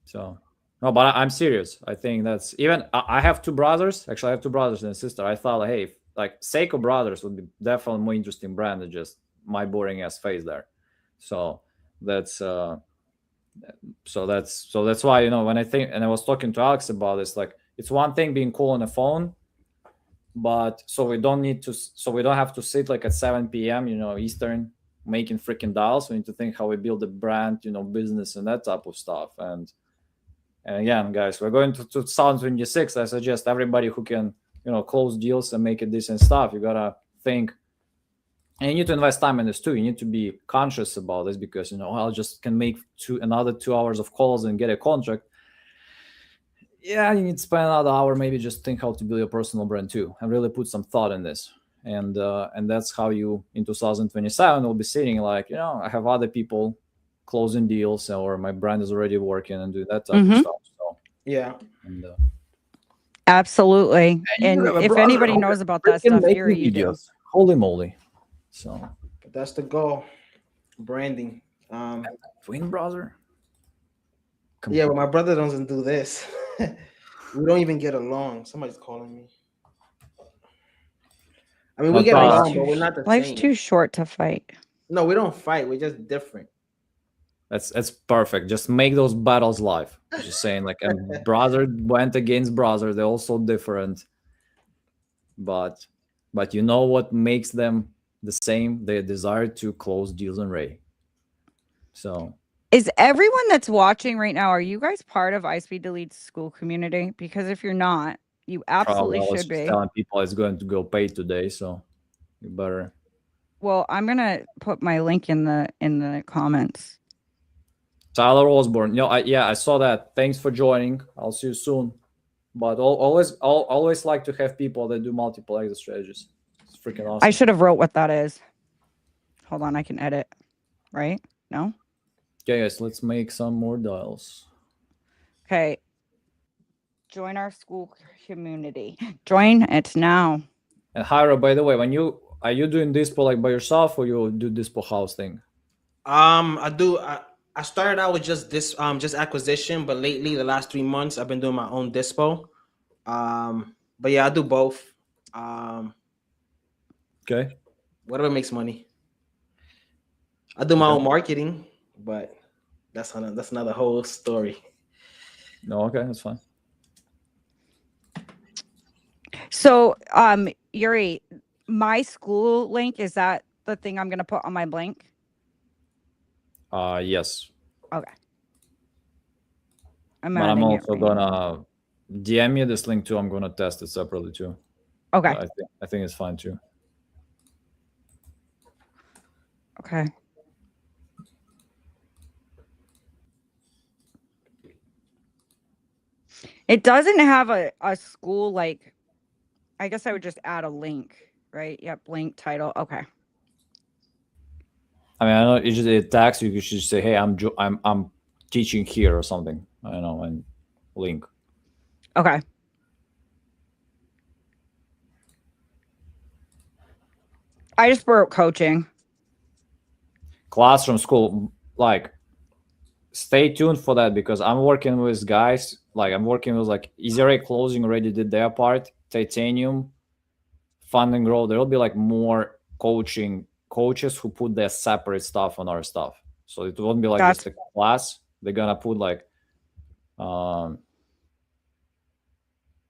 So no, but I'm serious. I think that's even. I have two brothers. Actually, I have two brothers and a sister. I thought, hey, like Seiko Brothers would be definitely more interesting brand than just my boring ass face there. So that's that's why, you know, when I think, and I was talking to Alex about this, like it's one thing being cool on the phone, but so we don't have to sit like at 7 p.m. you know, Eastern making freaking dials. We need to think how we build a brand, you know, business and that type of stuff. And again, guys, we're going to 2026. I suggest everybody who can, you know, close deals and make it decent stuff, you gotta think. And you need to invest time in this too. You need to be conscious about this because, you know, I'll just can make another 2 hours of calls and get a contract. Yeah, you need to spend another hour, maybe just think how to build your personal brand too, and really put some thought in this. And that's how you in 2027 will be sitting like, you know, I have other people closing deals, or my brand is already working and doing that type of stuff. So yeah. And, absolutely. And if anybody knows about that stuff, here you do. Holy moly. So that's the goal. Branding. Twin brother. Yeah, but my brother doesn't do this. We don't even get along. Somebody's calling me. I mean, we get along, but we're not the same. Life's too short to fight. No, we don't fight. We're just different. That's perfect. Just make those battles live. Just saying, like, and brother went against brother. They're also different, but you know what makes them the same? Their desire to close deals and Ray. So, is everyone that's watching right now, are you guys part of iSpeedToLead's school community? Because if you're not, you absolutely should be. Telling people it's going to go pay today, so you better. Well, I'm gonna put my link in the comments. Tyler Osborne. No, I saw that. Thanks for joining. I'll see you soon. But always like to have people that do multiple exit strategies. It's freaking awesome. I should have wrote what that is. Hold on, I can edit. Right? No? Okay, guys, let's make some more dials. Okay. Join our school community. Join it now. And Jairo, by the way, are you doing Dispo like by yourself, or you do Dispo house thing? I do. I started out with just this, just acquisition, but lately, the last 3 months, I've been doing my own Dispo. But yeah, I do both. Okay. Whatever makes money. I do my own marketing, but that's another whole story. No, okay, that's fine. So, Yuri, my school link, is that the thing I'm gonna put on my link? Yes. Okay. I'm also gonna DM you this link too. I'm gonna test it separately too. Okay. I think it's fine too. Okay. It doesn't have a school, like, I guess I would just add a link, right? Yep, link title. Okay. I mean, I know it's just a tax. You should say, "Hey, I'm teaching here" or something. I don't know, and link. Okay. I just wrote coaching. Classroom school, like, stay tuned for that because I'm working with guys. Like, I'm working with like Easy Ray Closing already did their part. Titanium, Fund and Grow. There'll be like more coaches who put their separate stuff on our stuff. So it won't be like just a class. They're gonna put like,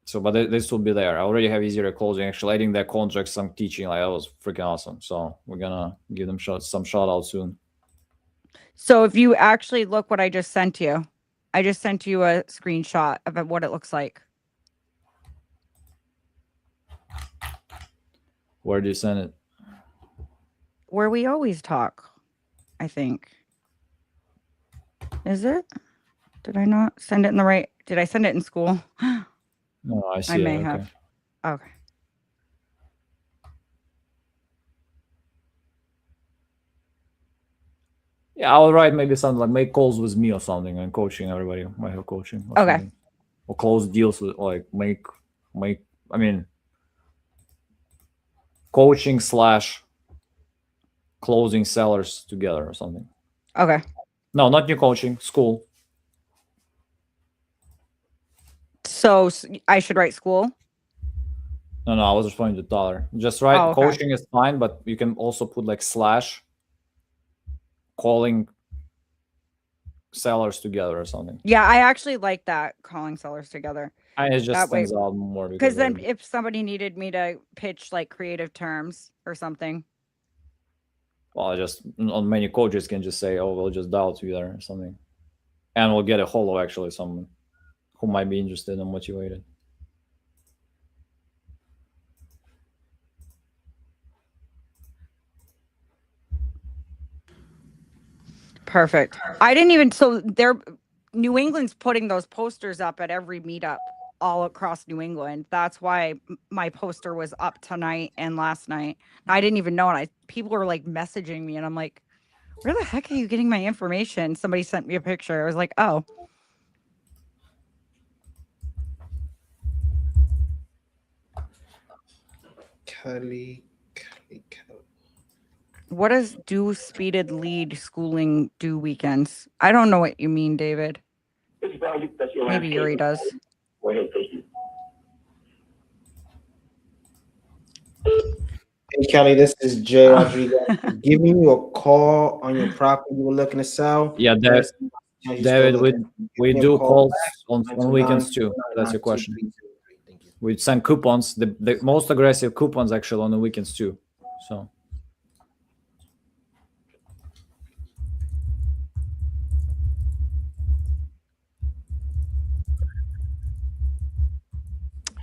so, but this will be there. I already have Easier Closing actually adding their contracts. I'm teaching, like, that was freaking awesome. So we're gonna give them some shout out soon. So if you actually look what I just sent you, I just sent you a screenshot of what it looks like. Where do you send it? Where we always talk, I think. Is it? Did I not send it in the right? Did I send it in school? No, I see. I may it. have. Okay. Yeah, I'll write maybe something like make calls with me or something and coaching everybody. Might have coaching. Or Okay. something. Or close deals with like make. I mean, coaching / closing sellers together or something. Okay. No, not new coaching. School. So I should write school. No, I was responding to Tyler. Just write okay. coaching is fine, but you can also put like / calling sellers together or something. Yeah, I actually like that, calling sellers together. And it just That way- stands out more Because then if somebody needed me to pitch like creative terms or something. well, just on many coaches can just say, "Oh, we'll just dial together" or something, and we'll get a hold of actually someone who might be interested and motivated. Perfect. I didn't even, so New England's putting those posters up at every meetup all across New England. That's why my poster was up tonight and last night. I didn't even know it. People were like messaging me and I'm like, where the heck are you getting my information? Somebody sent me a picture. I was like, oh. Kelly. What does do speeded lead schooling do weekends? I don't know what you mean, David. Maybe Yuri does. Go ahead, thank you. Hey Kelly, this is Jay Rodriguez. Giving you a call on your property you were looking to sell. Yeah, David, we do calls on weekends too. That's your question. We send coupons, the most aggressive coupons actually on the weekends too. So.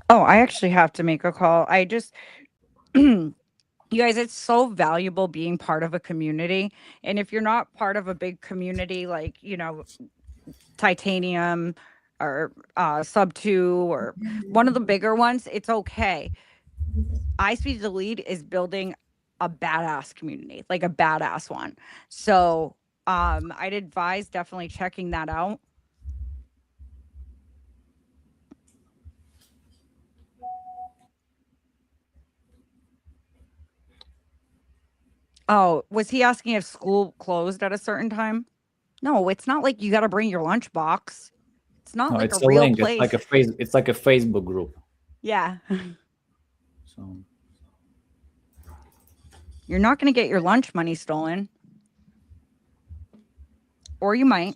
Oh, I actually have to make a call. I just, you guys, it's so valuable being part of a community. And if you're not part of a big community, like, Titanium or Sub 2 or one of the bigger ones, it's okay. iSpeedToLead is building a badass community, like a badass one. So I'd advise definitely checking that out. Oh, was he asking if school closed at a certain time? No, it's not like you got to bring your lunchbox. It's not No, like it's a real link. place. It's like a Facebook group. Yeah. So you're not going to get your lunch money stolen. Or you might.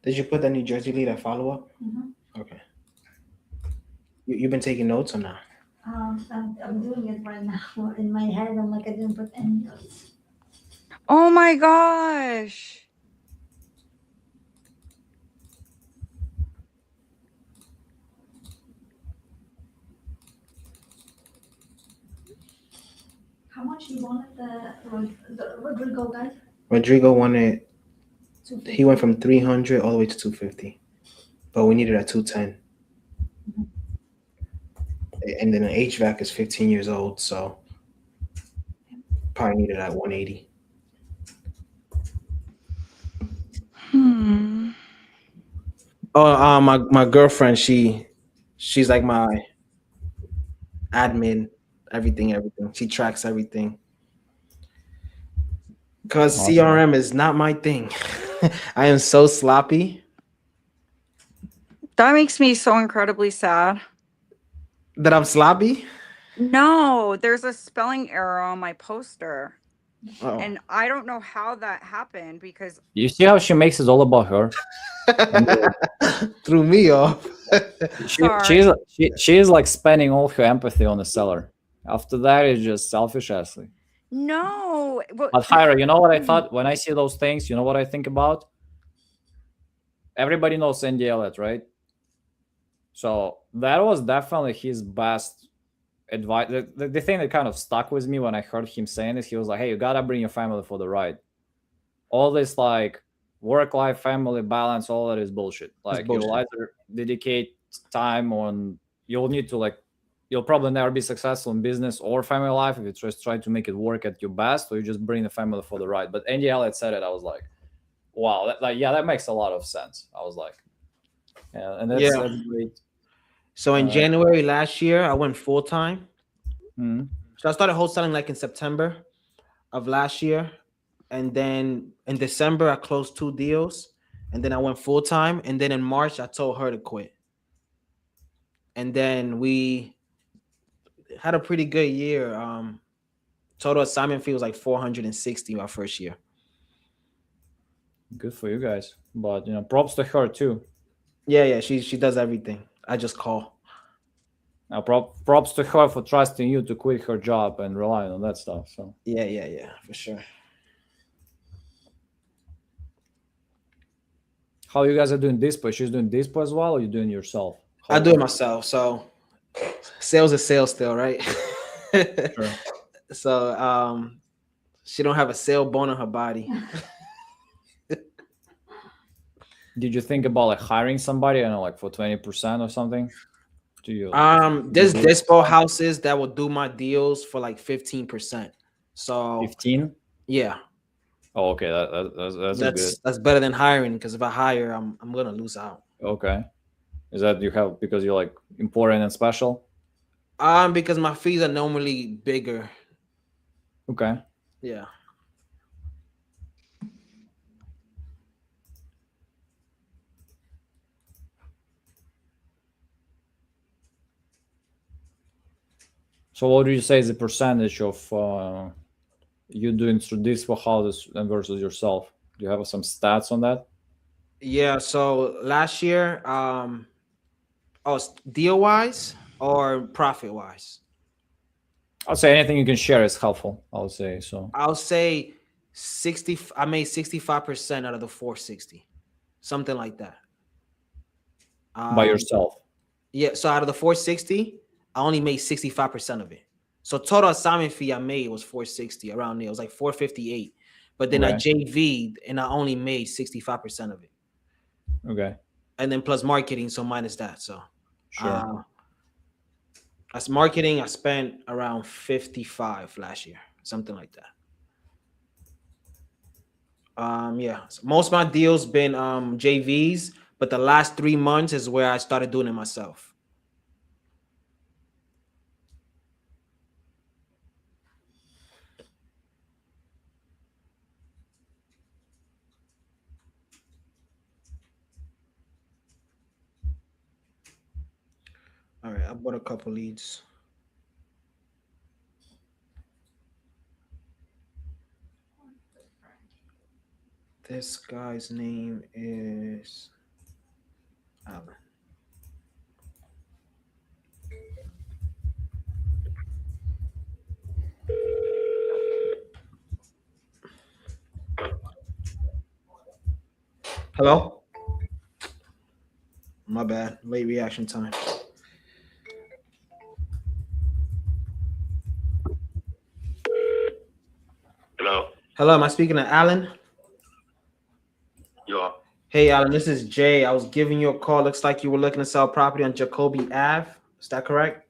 Did you put the New Jersey lead at follow up? Mm-hmm. Okay. You've been taking notes or not? I'm doing it right now in my head. I'm like, I didn't put any notes. Oh my gosh. How much you wanted the Rodrigo guy? Rodrigo wanted. He went from 300 all the way to 250, but we needed at 210. And then the HVAC is 15 years old, so probably needed at 180. Oh, my girlfriend, she's like my admin, everything. She tracks everything. Because Awesome. CRM is not my thing. I am so sloppy. That makes me so incredibly sad. That I'm sloppy? No, there's a spelling error on my poster. Oh. And I don't know how that happened because You see how she makes it all about her? Threw me off. She is like spending all her empathy on the seller. After that, it's just selfish, Ashley. no. But Hyra, you know what I thought when I see those things? You know what I think about? Everybody knows Andy Elliott, right? So that was definitely his best advice. The thing that kind of stuck with me when I heard him saying this, he was like, "Hey, you gotta bring your family for the ride." All this like work-life, family balance, all that is bullshit. Like bullshit. you'll either dedicate time on, you'll need to like, you'll probably never be successful in business or family life if you just try to make it work at your best, or you just bring the family for the ride. But Andy Elliott said it, I was like, wow, that makes a lot of sense. I was like, yeah, and that's great. So in January last year, I went full time. Mhm. So I started wholesaling like in September of last year. And then in December, I closed 2 deals. And then I went full time. And then in March, I told her to quit. And then we had a pretty good year. Total assignment fee was like 460 our first year. Good for you guys. But, props to her too. Yeah. She does everything. I just call. Now, props to her for trusting you to quit her job and relying on that stuff. So yeah, for sure. how you guys are doing dispo? She's doing dispo as well, or you doing yourself? I do it myself. So sales is sales still, right? Sure. So she don't have a sale bone in her body. Did you think about like hiring somebody, like for 20% or something? Do you? There's dispo houses that will do my deals for like 15%. So 15? Yeah. Oh, okay. That's better than hiring, because if I hire, I'm gonna lose out. Okay. Is that you have because you're like important and special? Because my fees are normally bigger. Okay. Yeah. So what do you say is the percentage of you doing through dispo houses versus yourself? Do you have some stats on that? Yeah. So last year, deal wise or profit wise? I'll say anything you can share is helpful. I would say so. I'll say 60. I made 65% out of the 460, something like that. By yourself? Yeah. So out of the 460, I only made 65% of it. So total assignment fee I made was 460, around there. It was like 458. But then I JV'd and I only made 65% of it. Okay. And then plus marketing, so minus that. So sure. As marketing, I spent around 55 last year, something like that. Yeah. So most of my deals been JVs, but the last 3 months is where I started doing it myself. All right, I bought a couple leads. This guy's name is Alan. Hello? My bad. Late reaction time. Hello, am I speaking to Alan? Yeah. Hey, Alan, this is Jay. I was giving you a call. Looks like you were looking to sell property on Jacoby Ave. Is that correct?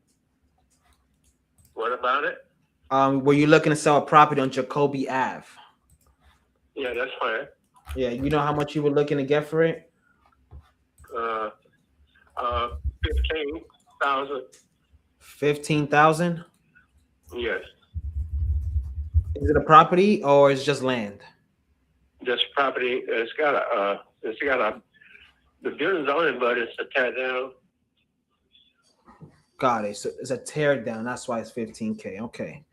What about it? Were you looking to sell a property on Jacoby Ave? Yeah, that's fine. Yeah, you know how much you were looking to get for it? 15,000. 15,000? Yes. Is it a property or is it just land? This property, it's got the building's on it, but it's a tear down. Got it. So it's a tear down. That's why it's 15K. Okay.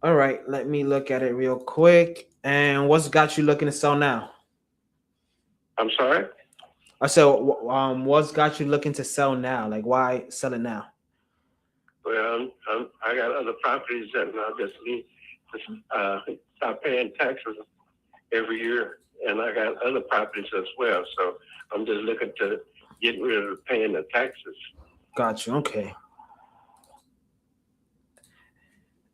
All right. Let me look at it real quick. And what's got you looking to sell now? I'm sorry? I said, what's got you looking to sell now? Like, why sell it now? Well, I got other properties that I just need to stop paying taxes every year, and I got other properties as well. So I'm just looking to get rid of paying the taxes. Got you. Okay.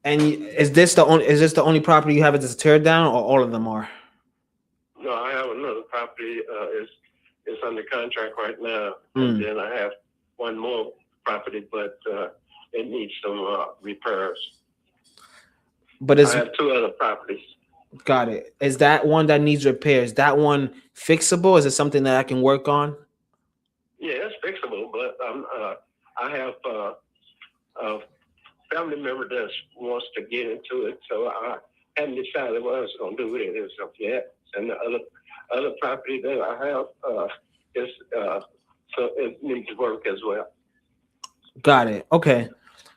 And is this the only property you have as a tear down, or all of them are? No, I have another property. It's under contract right now, and then I have one more property, but it needs some repairs. But I have two other properties. Got it. Is that one that needs repairs? That one fixable? Is it something that I can work on? Yeah, it's fixable, but I have a family member that wants to get into it, so I haven't decided what I was going to do with it as of yet. And the other property that I have is so it needs work as well. Got it. Okay.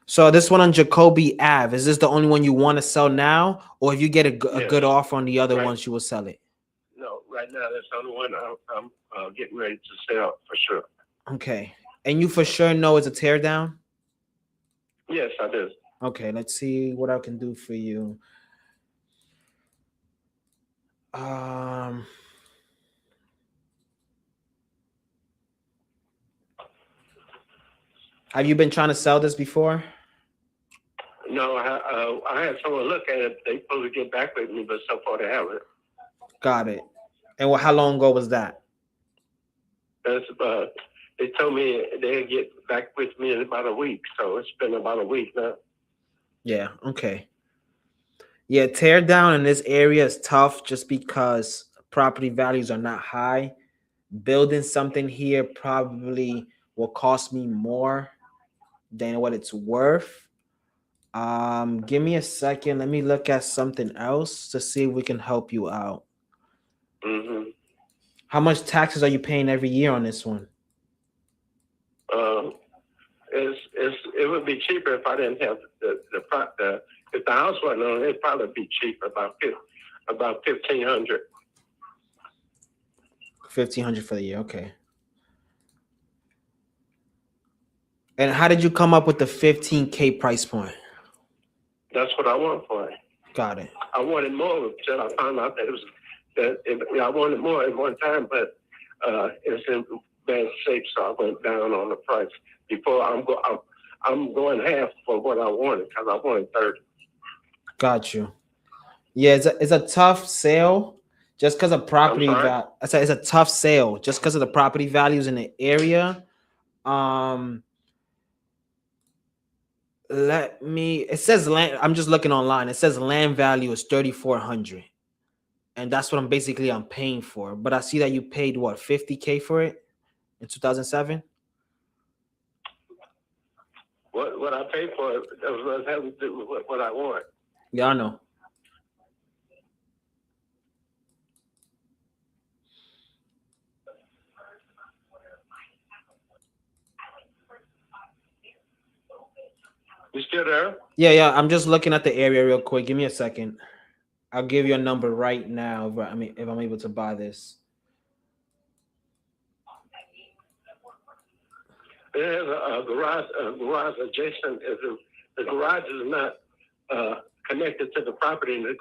So this one on Jacoby Ave, is this the only one you want to sell now, or if you get a good offer on the other ones, you will sell it? No, right now that's the only one I'm getting ready to sell for sure. Okay. And you for sure know it's a tear down? Yes, I do. Okay, let's see what I can do for you. Have you been trying to sell this before? No, I had someone look at it. They supposed to get back with me, but so far they haven't. Got it. And how long ago was that? That's they told me they'd get back with me in about a week. So it's been about a week now. Yeah. Okay. Yeah, tear down in this area is tough just because property values are not high. Building something here probably will cost me more than what it's worth. Give me a second. Let me look at something else to see if we can help you out. Mm-hmm. How much taxes are you paying every year on this one? It would be cheaper if I didn't have the if the house wasn't on, it'd probably be cheaper, about $1,500. $1,500 for the year. Okay. And how did you come up with the 15K price point? That's what I want for it. Got it. I wanted more until I found out that I wanted more at one time, but it's in bad shape, so I went down on the price. Before I'm going half for what I wanted because I wanted 30. Got you. Yeah, it's a tough sale just because of property value. I said it's a tough sale just because of the property values in the area. It says land. I'm just looking online. It says land value is 3,400, and that's what I'm paying for. But I see that you paid what, 50K for it in 2007. What I paid for it was having to do with what I want. Yeah, I know. You still there? Yeah. I'm just looking at the area real quick. Give me a second. I'll give you a number right now if I'm able to buy this. There's a garage adjacent. The garage is not connected to the property. And the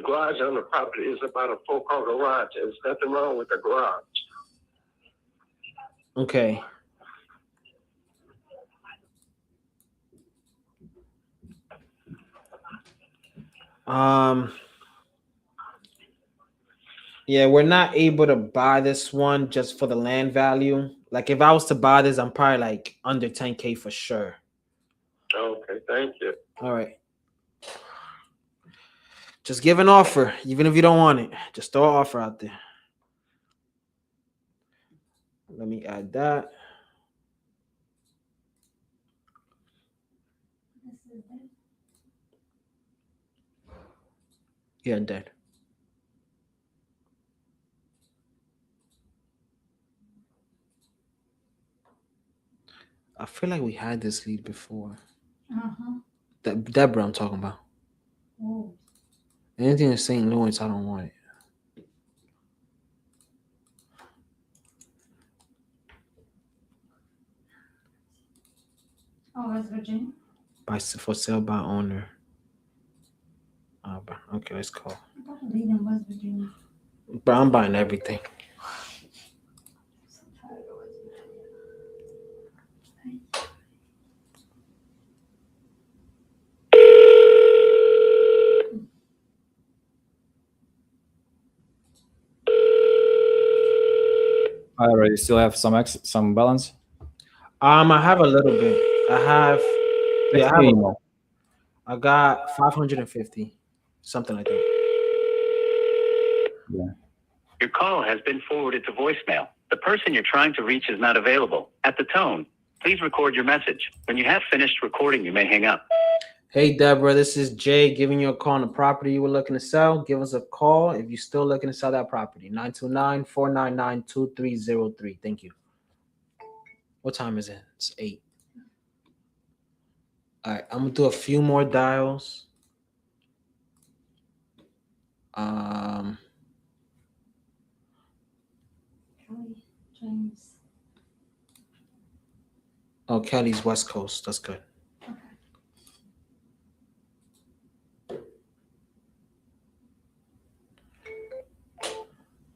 garage on the property is about a 4-car garage. There's nothing wrong with the garage. Okay. Yeah, we're not able to buy this one just for the land value. Like if I was to buy this, I'm probably like under 10K for sure. Okay, thank you. All right. Just give an offer, even if you don't want it. Just throw an offer out there. Let me add that. Yeah, dead. I feel like we had this lead before. Deborah, I'm talking about. Oh. Anything in St. Louis, I don't want it. Oh, West Virginia. For sale by owner. Okay, let's call. I thought the lead in West Virginia. But I'm buying everything. I already still have some balance. I have a little bit. Email. I got 550, something like that. Yeah. Your call has been forwarded to voicemail. The person you're trying to reach is not available. At the tone, please record your message. When you have finished recording, you may hang up. Hey, Deborah, this is Jay giving you a call on the property you were looking to sell. Give us a call if you're still looking to sell that property. 929-499-2303. Thank you. What time is it? It's 8. All right, I'm going to do a few more dials. James. Oh, Kelly's West Coast. That's good.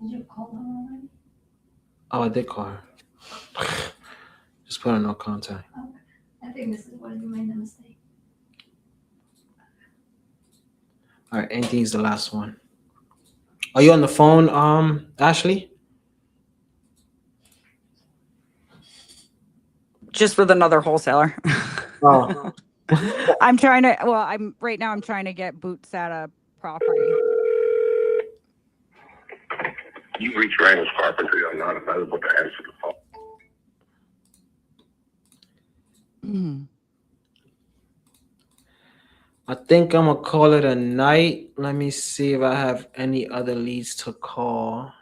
Did you call her already? Oh, I did call her. Just put her no contact. Okay. I think this is where you made the mistake. All right, anything's the last one. Are you on the phone, Ashley? Just with another wholesaler. Oh. I'm trying to, well, I'm trying to get boots at a property. You've reached Randall's Carpentry. I'm not available to answer the phone. I think I'm gonna call it a night. Let me see if I have any other leads to call.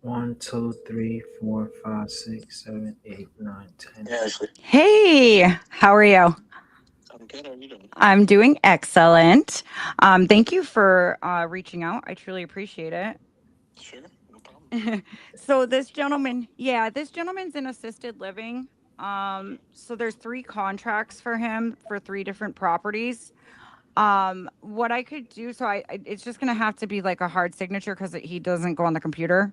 One, 2, 3, 4, 5, 6, 7, 8, 9, 10. Hey, how are you? I'm good. How are you doing? I'm doing excellent. Thank you for reaching out. I truly appreciate it. Sure, no problem. So this gentleman's in assisted living. So there's 3 contracts for him for 3 different properties. What I could do, so it's just gonna have to be like a hard signature because he doesn't go on the computer.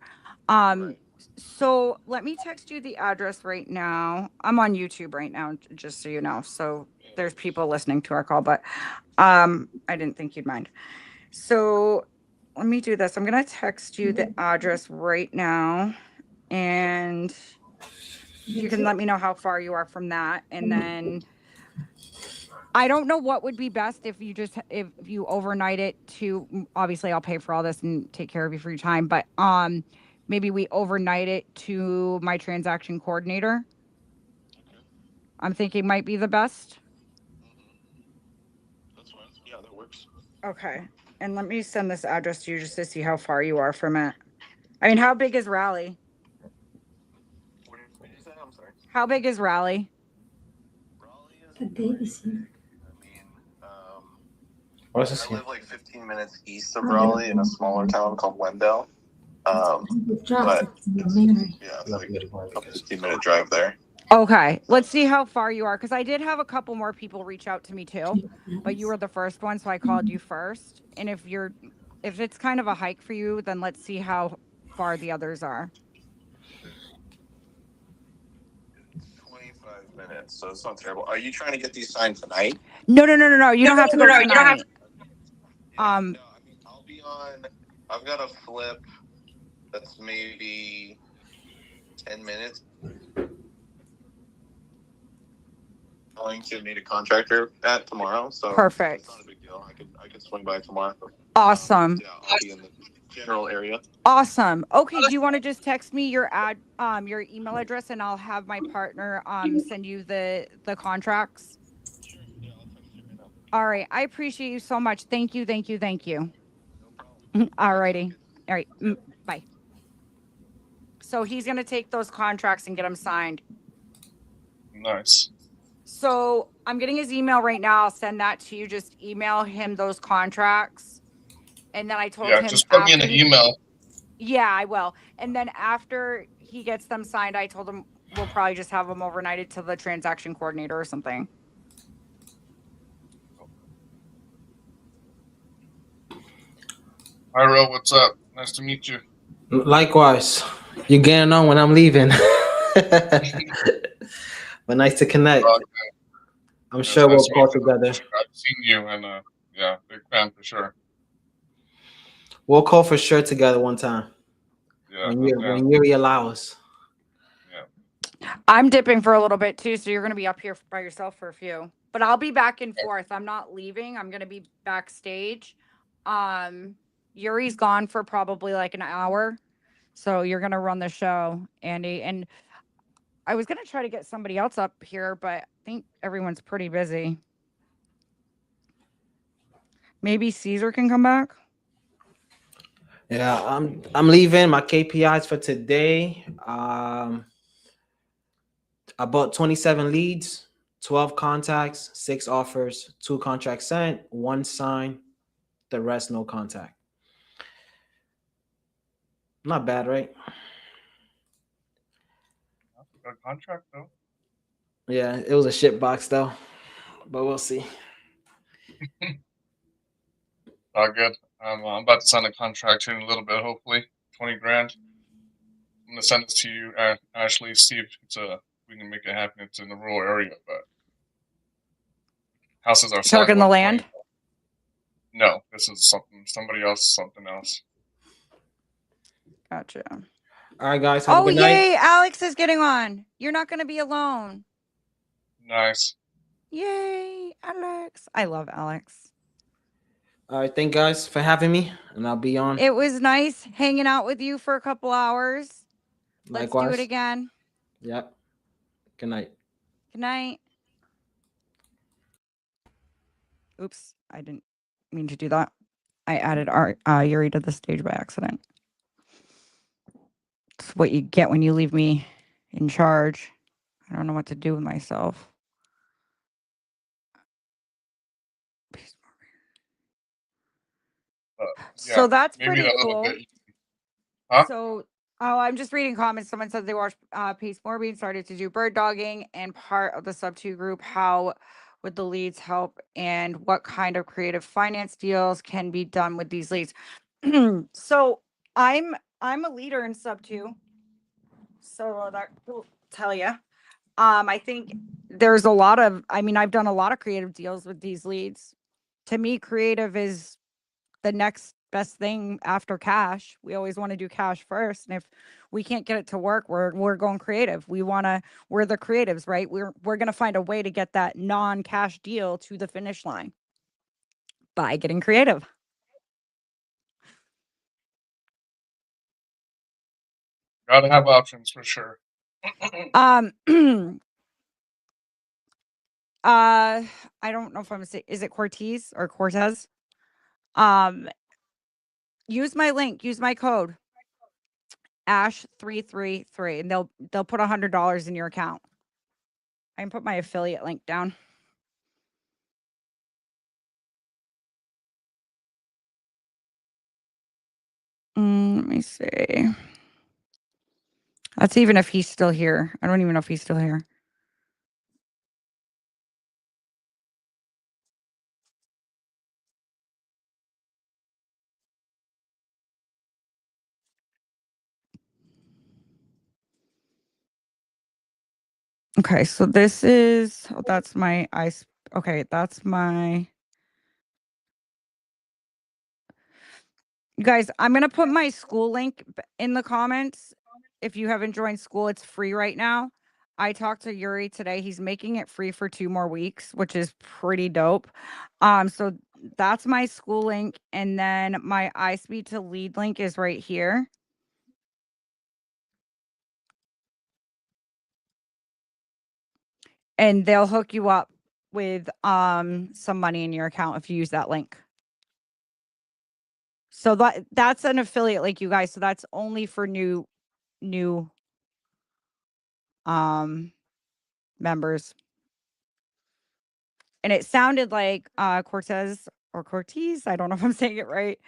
So let me text you the address right now. I'm on YouTube right now, just so you know. So there's people listening to our call, but I didn't think you'd mind. So let me do this. I'm gonna text you the address right now, and you can let me know how far you are from that, and then I don't know what would be best if you overnight it to, obviously I'll pay for all this and take care of you for your time, but maybe we overnight it to my transaction coordinator. Okay. I'm thinking might be the best. That's fine. Yeah, that works. Okay. And let me send this address to you just to see how far you are from it. I mean, how big is Raleigh? What did you say? I'm sorry. How big is Raleigh? Raleigh is. The baby's here. I mean, What's this I here? live like 15 minutes east of Raleigh in a smaller town called Wendell. But yeah, it's like a 15-minute drive there. Okay, let's see how far you are, because I did have a couple more people reach out to me too, but you were the first one, so I called you first. And if it's kind of a hike for you, then let's see how far the others are. minutes, so it's not terrible. Are you trying to get these signed tonight? No. You don't have to go tonight. No, I mean, I'll be on. I've got a flip that's maybe 10 minutes. Going to meet a contractor at tomorrow, so Perfect. it's not a big deal. I could swing by tomorrow. Awesome. Yeah, I'll be in the general area. Awesome. Okay, do you want to just text me your your email address, and I'll have my partner send you the contracts? Sure. Yeah, I'll text you right now. All right. I appreciate you so much. Thank you. No problem. All righty. All right. Bye. So he's going to take those contracts and get them signed. Nice. So I'm getting his email right now. I'll send that to you. Just email him those contracts. And then I told him. Just put me in an email. Yeah, I will. And then after he gets them signed, I told him we'll probably just have them overnighted to the transaction coordinator or something. Hi, Ro. What's up? Nice to meet you. Likewise. You're getting on when I'm leaving. But nice to connect. I'm sure we'll call together. I've seen you, and yeah, big fan for sure. We'll call for sure together one time. Yeah, when Yuri allows. I'm dipping for a little bit too, so you're going to be up here by yourself for a few. But I'll be back and forth. I'm not leaving. I'm going to be backstage. Yuri's gone for probably like an hour, so you're going to run the show, Andy. And I was going to try to get somebody else up here, but I think everyone's pretty busy. Maybe Caesar can come back. Yeah, I'm leaving. My KPIs for today. I bought 27 leads, 12 contacts, 6 offers, 2 contracts sent, 1 signed, the rest no contact. Not bad, right? Good contract though. Yeah, it was a shit box though, but we'll see. Good. I'm about to sign a contract here in a little bit, hopefully 20 grand. I'm gonna send this to you, Ashley. See if we can make it happen. It's in the rural area, but houses are selling. Talking the land? No, this is somebody else, something else. Gotcha. All right, guys. Have a good yay! night. Alex is getting on. You're not going to be alone. Nice. Yay, Alex! I love Alex. All right, thank guys for having me, and I'll be on. It was nice hanging out with you for a couple hours. Likewise. Let's do it again. Yep. Good night. Good night. Oops, I didn't mean to do that. I added Yuri to the stage by accident. It's what you get when you leave me in charge. I don't know what to do with myself. So that's pretty cool. Huh? So, I'm just reading comments. Someone said they watched Pace Morbean started to do bird dogging and part of the sub 2 group. How would the leads help, and what kind of creative finance deals can be done with these leads? So I'm a leader in sub 2. So that will tell you. I think there's a lot of, I've done a lot of creative deals with these leads. To me, creative is the next best thing after cash. We always want to do cash first. And if we can't get it to work, we're going creative. We're the creatives, right? We're going to find a way to get that non-cash deal to the finish line by getting creative. Gotta have options for sure. I don't know if I'm gonna say, is it Cortez or Cortez? Use my link, use my code Ash333, and they'll put $100 in your account. I can put my affiliate link down. Let me see. That's even if he's still here. I don't even know if he's still here. Okay, so this is that's my ice. Okay, that's my. You guys, I'm gonna put my school link in the comments. If you haven't joined school, it's free right now. I talked to Yuri today. He's making it free for 2 more weeks, which is pretty dope. So that's my school link, and then my iSpeedToLead link is right here. And they'll hook you up with some money in your account if you use that link. So that's an affiliate link, you guys. So that's only for new members. And it sounded like Cortez or Cortez, I don't know if I'm saying it right,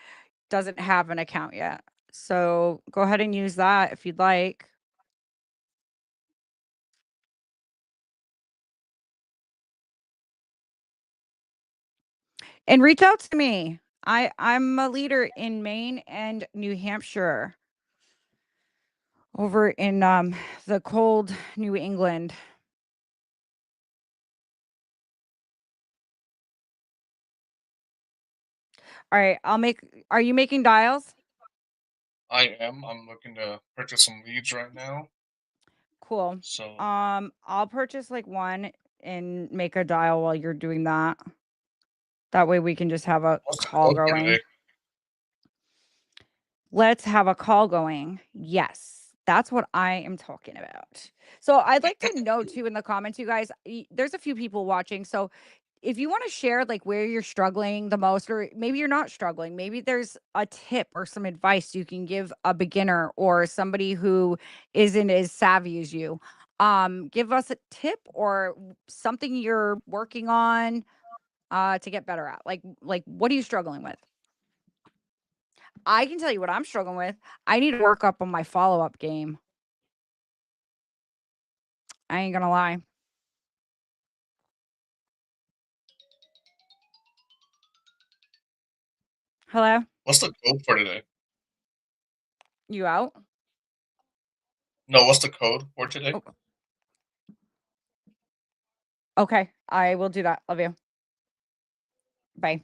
doesn't have an account yet. So go ahead and use that if you'd like. And reach out to me. I'm a leader in Maine and New Hampshire. Over in the cold New England. All right, are you making dials? I am. I'm looking to purchase some leads right now. Cool. So I'll purchase like one and make a dial while you're doing that. That way we can just have a call going. Let's have a call going. Yes, that's what I am talking about. So I'd like to know too in the comments, you guys, there's a few people watching. So if you want to share like where you're struggling the most, or maybe you're not struggling, maybe there's a tip or some advice you can give a beginner or somebody who isn't as savvy as you. Give us a tip or something you're working on to get better at. Like what are you struggling with? I can tell you what I'm struggling with. I need to work up on my follow-up game. I ain't gonna lie. Hello? what's the code for today? You out? No, what's the code for today? Okay, I will do that. Love you. Bye.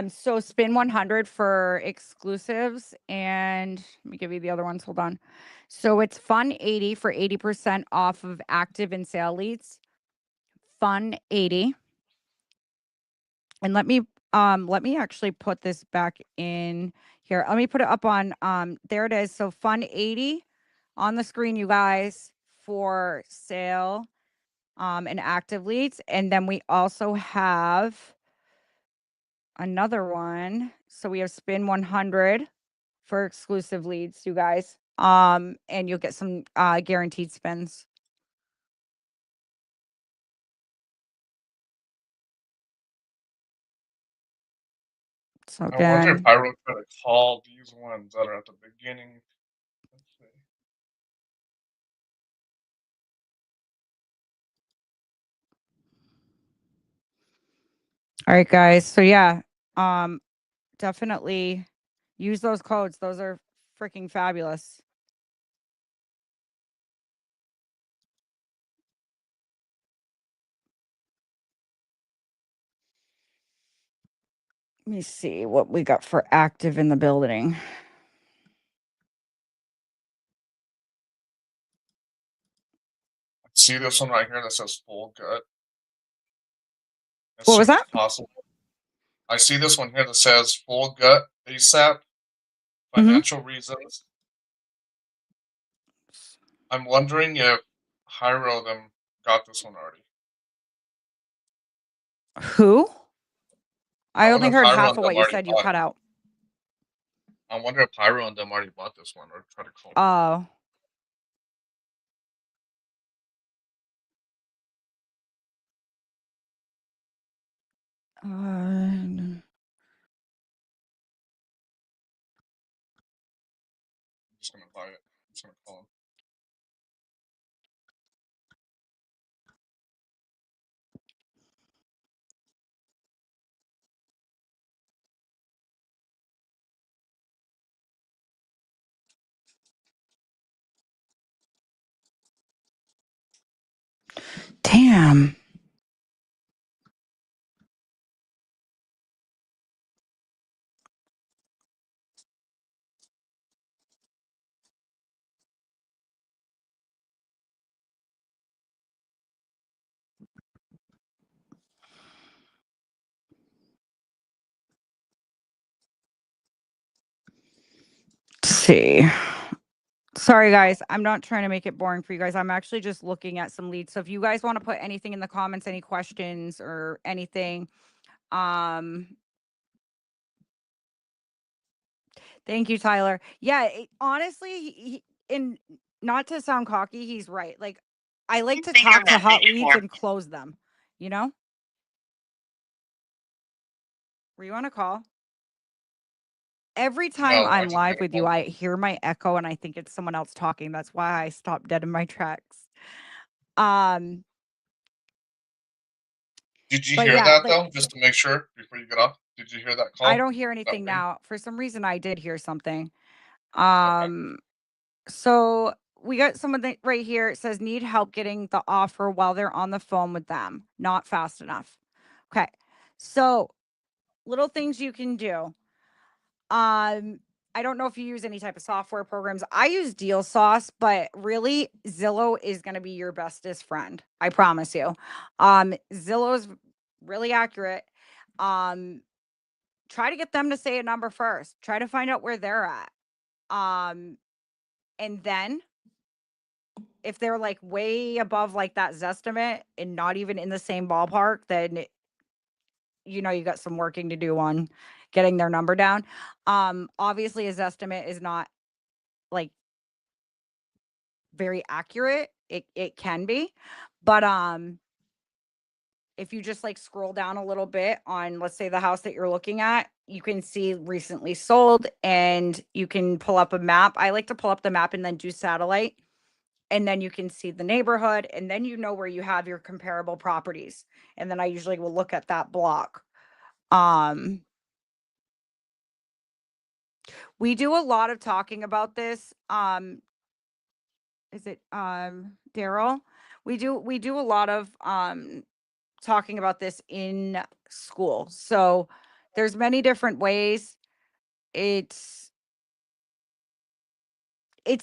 So spin 100 for exclusives, and let me give you the other ones. Hold on. So it's fun 80 for 80% off of active and sale leads. Fun 80. And let me actually put this back in here. Let me put it up on there it is. So fun 80 on the screen, you guys, for sale and active leads. And then we also have another one. So we have spin 100 for exclusive leads, you guys. And you'll get some guaranteed spins. So I wonder if again, Pyro could call these ones that are at the beginning. Let's see. all right, guys. So yeah, definitely use those codes. Those are freaking fabulous. Let me see what we got for active in the building. See this one right here that says full gut. As What soon was as that? possible. I see this one here that says full gut ASAP. Mm-hmm. Financial reasons. I'm wondering if Hyro them got this one already. Who? I wonder only if heard Hyro half and of them what you already said. You bought. cut out. I wonder if Hyro and them already bought this one or try to call. Oh. I'm just gonna buy it. I'm just gonna call him. Damn. Let's see. Sorry, guys. I'm not trying to make it boring for you guys. I'm actually just looking at some leads. So if you guys want to put anything in the comments, any questions or anything, thank you, Tyler. Yeah, honestly, and not to sound cocky, he's right. Like, I like to talk to hot leads and close them, you know? Were you on a call? Every time No, I I'm just got live a with you, phone I call. hear my echo and I think it's someone else talking. That's why I stopped dead in my tracks. Um, Did you but hear yeah, that like though? Just to make sure before you get off. Did you hear that I call? don't hear That anything ring? now. For some reason, I did hear something. Okay. So we got someone that right here. It says need help getting the offer while they're on the phone with them. Not fast enough. Okay. So little things you can do. I don't know if you use any type of software programs. I use Deal Sauce, but really Zillow is going to be your bestest friend. I promise you. Zillow's really accurate. Try to get them to say a number first. Try to find out where they're at. And then if they're like way above like that Zestimate and not even in the same ballpark, then you know you got some working to do on getting their number down. Obviously a Zestimate is not like very accurate. It can be, but if you just like scroll down a little bit on, let's say, the house that you're looking at, you can see recently sold and you can pull up a map. I like to pull up the map and then do satellite, and then you can see the neighborhood, and then you know where you have your comparable properties. And then I usually will look at that block. We do a lot of talking about this. Is it Daryl? We do a lot of talking about this in school. So there's many different ways. It's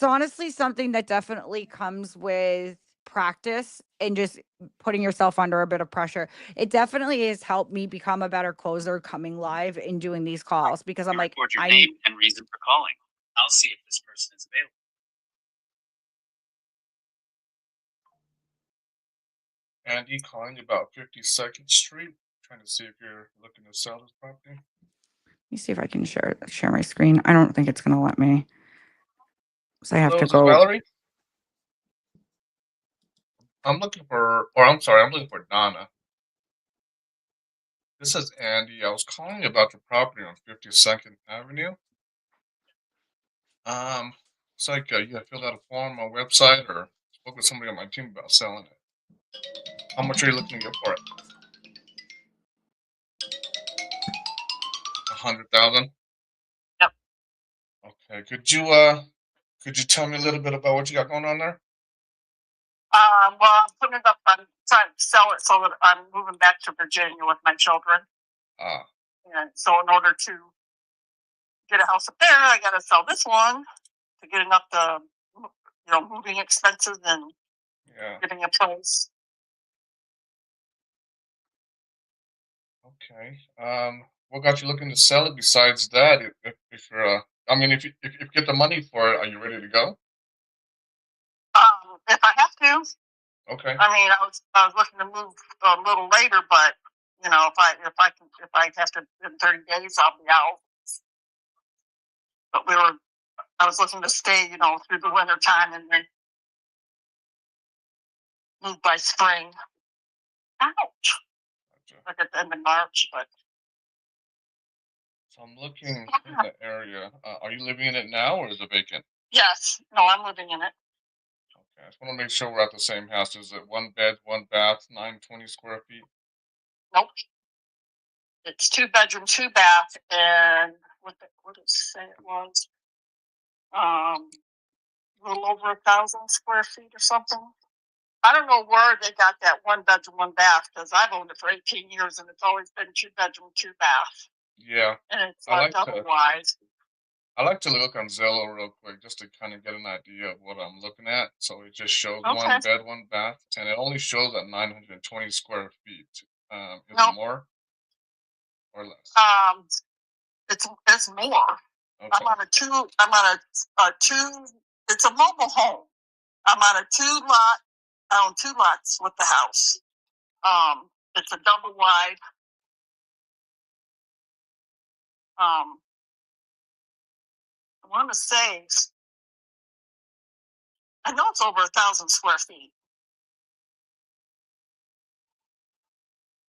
honestly something that definitely comes with practice and just putting yourself under a bit of pressure. It definitely has helped me become a better closer coming live and doing these calls because I'm like, Record your name and reason for calling. I'll see if this person is available. Andy calling about 52nd Street, trying to see if you're looking to sell this property. let me see if I can share my screen. I don't think it's going to let me. So I have Hello, to is it go. Valerie? I'm looking for Donna. This is Andy. I was calling about your property on 52nd Avenue. It's like you have filled out a form on our website or spoke with somebody on my team about selling it. How much are you looking to get for it? 100,000. Yep. Okay. Could you tell me a little bit about what you got going on there? Well, I'm putting it up. I'm trying to sell it so that I'm moving back to Virginia with my children. And so in order to get a house up there, I got to sell this one to get enough to, moving expenses and getting a place. Okay. What got you looking to sell it besides that? If you're, if you get the money for it, are you ready to go? If I have to. Okay. I mean, I was looking to move a little later, but if I have to in 30 days, I'll be out. But I was looking to stay, through the winter time and then move by spring. Ouch. Like at the end of March, but. So I'm looking in the area. Are you living in it now, or is it vacant? Yes. No, I'm living in it. Okay. I just want to make sure we're at the same house. Is it 1 bed, 1 bath, 920 square feet? Nope. It's 2 bedroom, 2 bath, and what did it say it was? A little over 1,000 square feet or something. I don't know where they got that 1 bedroom, 1 bath, because I've owned it for 18 years and it's always been 2 bedroom, 2 bath. Yeah. And it's I like double to wide. I like to look on Zillow real quick just to kind of get an idea of what I'm looking at. So it just shows Okay. 1 bed, 1 bath, and it only shows at 920 square feet. Is No. it more or less? It's more. Okay. I'm on a 2, it's a mobile home. I'm on a 2 lot, I own 2 lots with the house. It's a double wide. I want to say, I know it's over 1,000 square feet.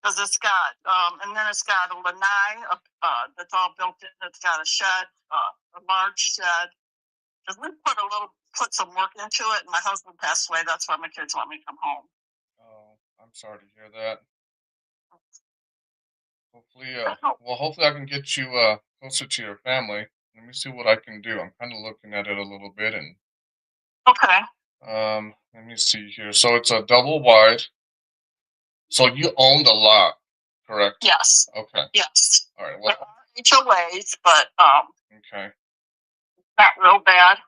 Because it's got, and then it's got a lanai that's all built in. It's got a shed, a large shed. Because we put some work into it, and my husband passed away. That's why my kids want me to come home. Oh, I'm sorry to hear that. Hopefully I can get you closer to your family. Let me see what I can do. I'm kind of looking at it a little bit, and okay. Let me see here. So it's a double wide. So you own the lot, correct? Yes. Okay. Yes. All right. Well. There are HOAs, but Okay. not real bad.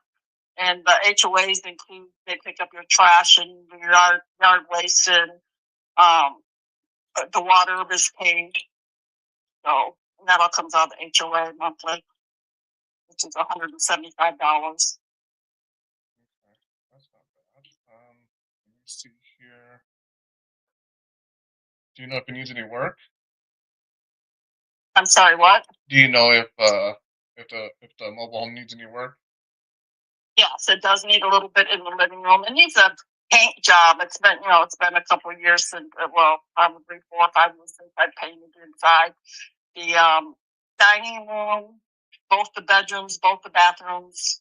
And the HOAs include they pick up your trash and your yard waste, and the water is paid. So that all comes out of the HOA monthly, which is $175. Okay. That's not bad. Let me see here. Do you know if it needs any work? I'm sorry, what? Do you know if the mobile home needs any work? Yes, it does need a little bit in the living room. It needs a paint job. It's been a couple of years since, probably 4 or 5 years since I painted inside. The dining room, both the bedrooms, both the bathrooms,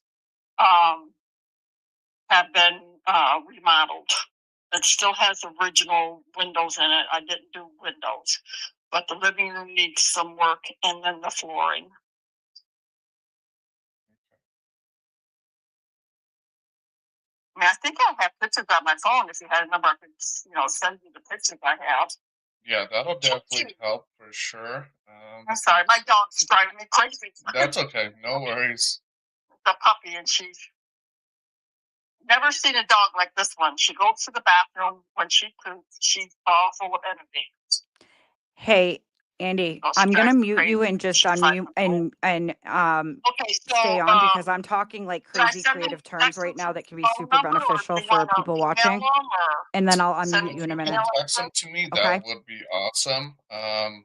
have been remodeled. It still has original windows in it. I didn't do windows, but the living room needs some work, and then the flooring. I mean, I think I have pictures on my phone. If you had a number, I could, send you the pictures I have. Yeah, that'll definitely help for sure. I'm sorry, my dog's driving me crazy. That's okay. No worries. The puppy, and she's never seen a dog like this one. She goes to the bathroom when she poops. She's all full of energy. Hey, Andy, I'm gonna mute you and just unmute and stay on because I'm talking like crazy creative terms right now that can be super beneficial for people watching. And then I'll unmute you in a minute. Text them to me. Okay. That would be awesome. All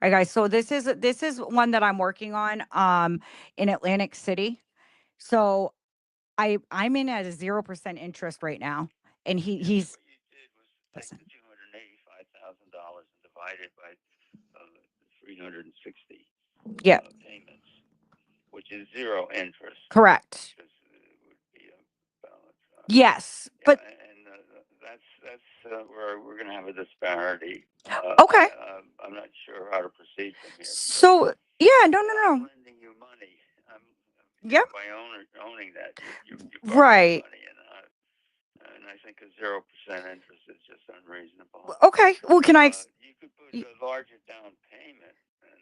right, guys. So this is one that I'm working on in Atlantic City. So I'm in at a 0% interest right now, and he's. Listen. $285,000 and divide it by 360 payments, which is 0 interest. Correct. Because it would be a balance. Yes, but that's where we're going to have a disparity. Okay. I'm not sure how to proceed from here. So yeah, no. I'm lending you money. Yep. By owning that, you Right. money, and I think a 0% interest is just unreasonable. Okay. Well, can I? You could put a larger down payment.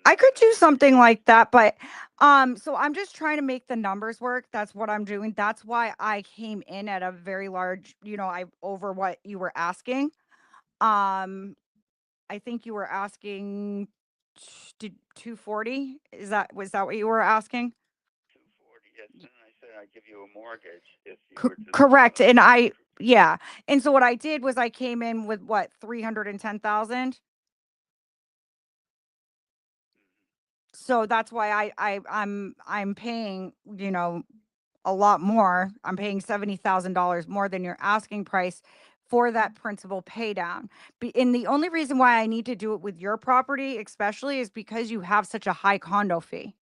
I could do something like that, but so I'm just trying to make the numbers work. That's what I'm doing. That's why I came in at a very large, I over what you were asking. I think you were asking 240. Was that what you were asking? 240. Yes, and I said I'd give you a mortgage if you were to. Correct. And yeah. And so what I did was I came in with what, 310,000. So that's why I'm paying, a lot more. I'm paying $70,000 more than your asking price for that principal pay down. And the only reason why I need to do it with your property, especially, is because you have such a high condo fee.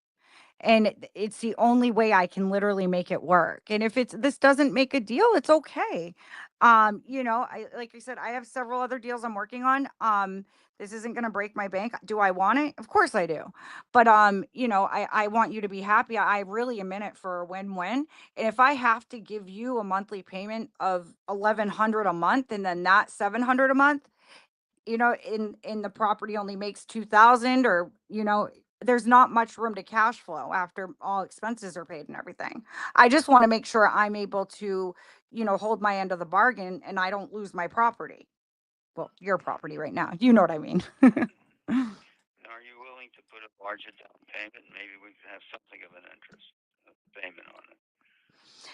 and it's the only way I can literally make it work. And if this doesn't make a deal, it's okay. You know, like I said, I have several other deals I'm working on. This isn't going to break my bank. Do I want it? Of course I do. But you know, I want you to be happy. I really am in it for a win-win. And if I have to give you a monthly payment of 1,100 a month and then that 700 a month, you know, in the property only makes 2,000, or, you know, there's not much room to cash flow after all expenses are paid and everything. I just want to make sure I'm able to, you know, hold my end of the bargain and I don't lose my property. Well, your property right now, you know what I mean. Are you willing to put a larger down payment? Maybe we could have something of an interest payment on it.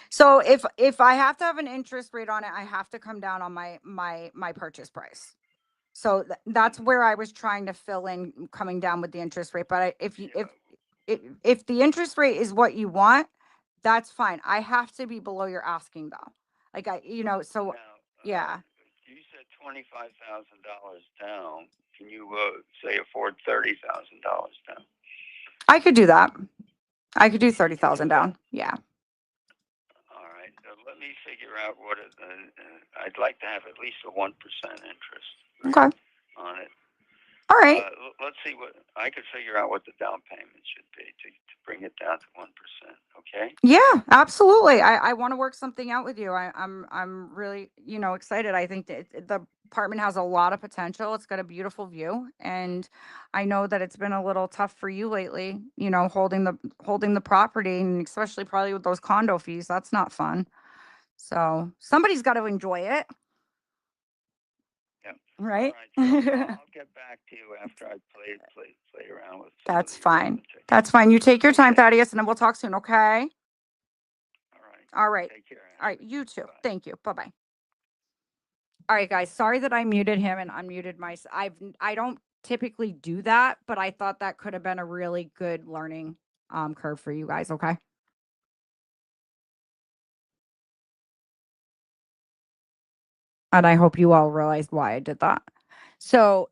So if I have to have an interest rate on it, I have to come down on my purchase price. So that's where I was trying to fill in coming down with the interest rate. But if the interest rate is what you want, that's fine. I have to be below your asking though. Like you know, so yeah. You said $25,000 down. Can you say afford $30,000 down? I could do that. I could do 30,000 down. Yeah. All right. Let me figure out what I'd like to have at least a 1% interest rate Okay. on it. All right. Let's see what I could figure out what the down payment should be to bring it down to 1%. Okay. Yeah, absolutely. I want to work something out with you. I'm really, you know, excited. I think that the apartment has a lot of potential. It's got a beautiful view, and I know that it's been a little tough for you lately, you know, holding the property, and especially probably with those condo fees. That's not fun. So somebody's got to enjoy it. Yeah. Right? All right. So I'll get back to you after I play around with. That's fine. That's fine. You take your time, Thaddeus, and then we'll talk soon, okay? All right. Take care. All right. You too. Thank you. Bye-bye. All right, guys. Sorry that I muted him and unmuted myself. I don't typically do that, but I thought that could have been a really good learning curve for you guys, okay? And I hope you all realized why I did that. So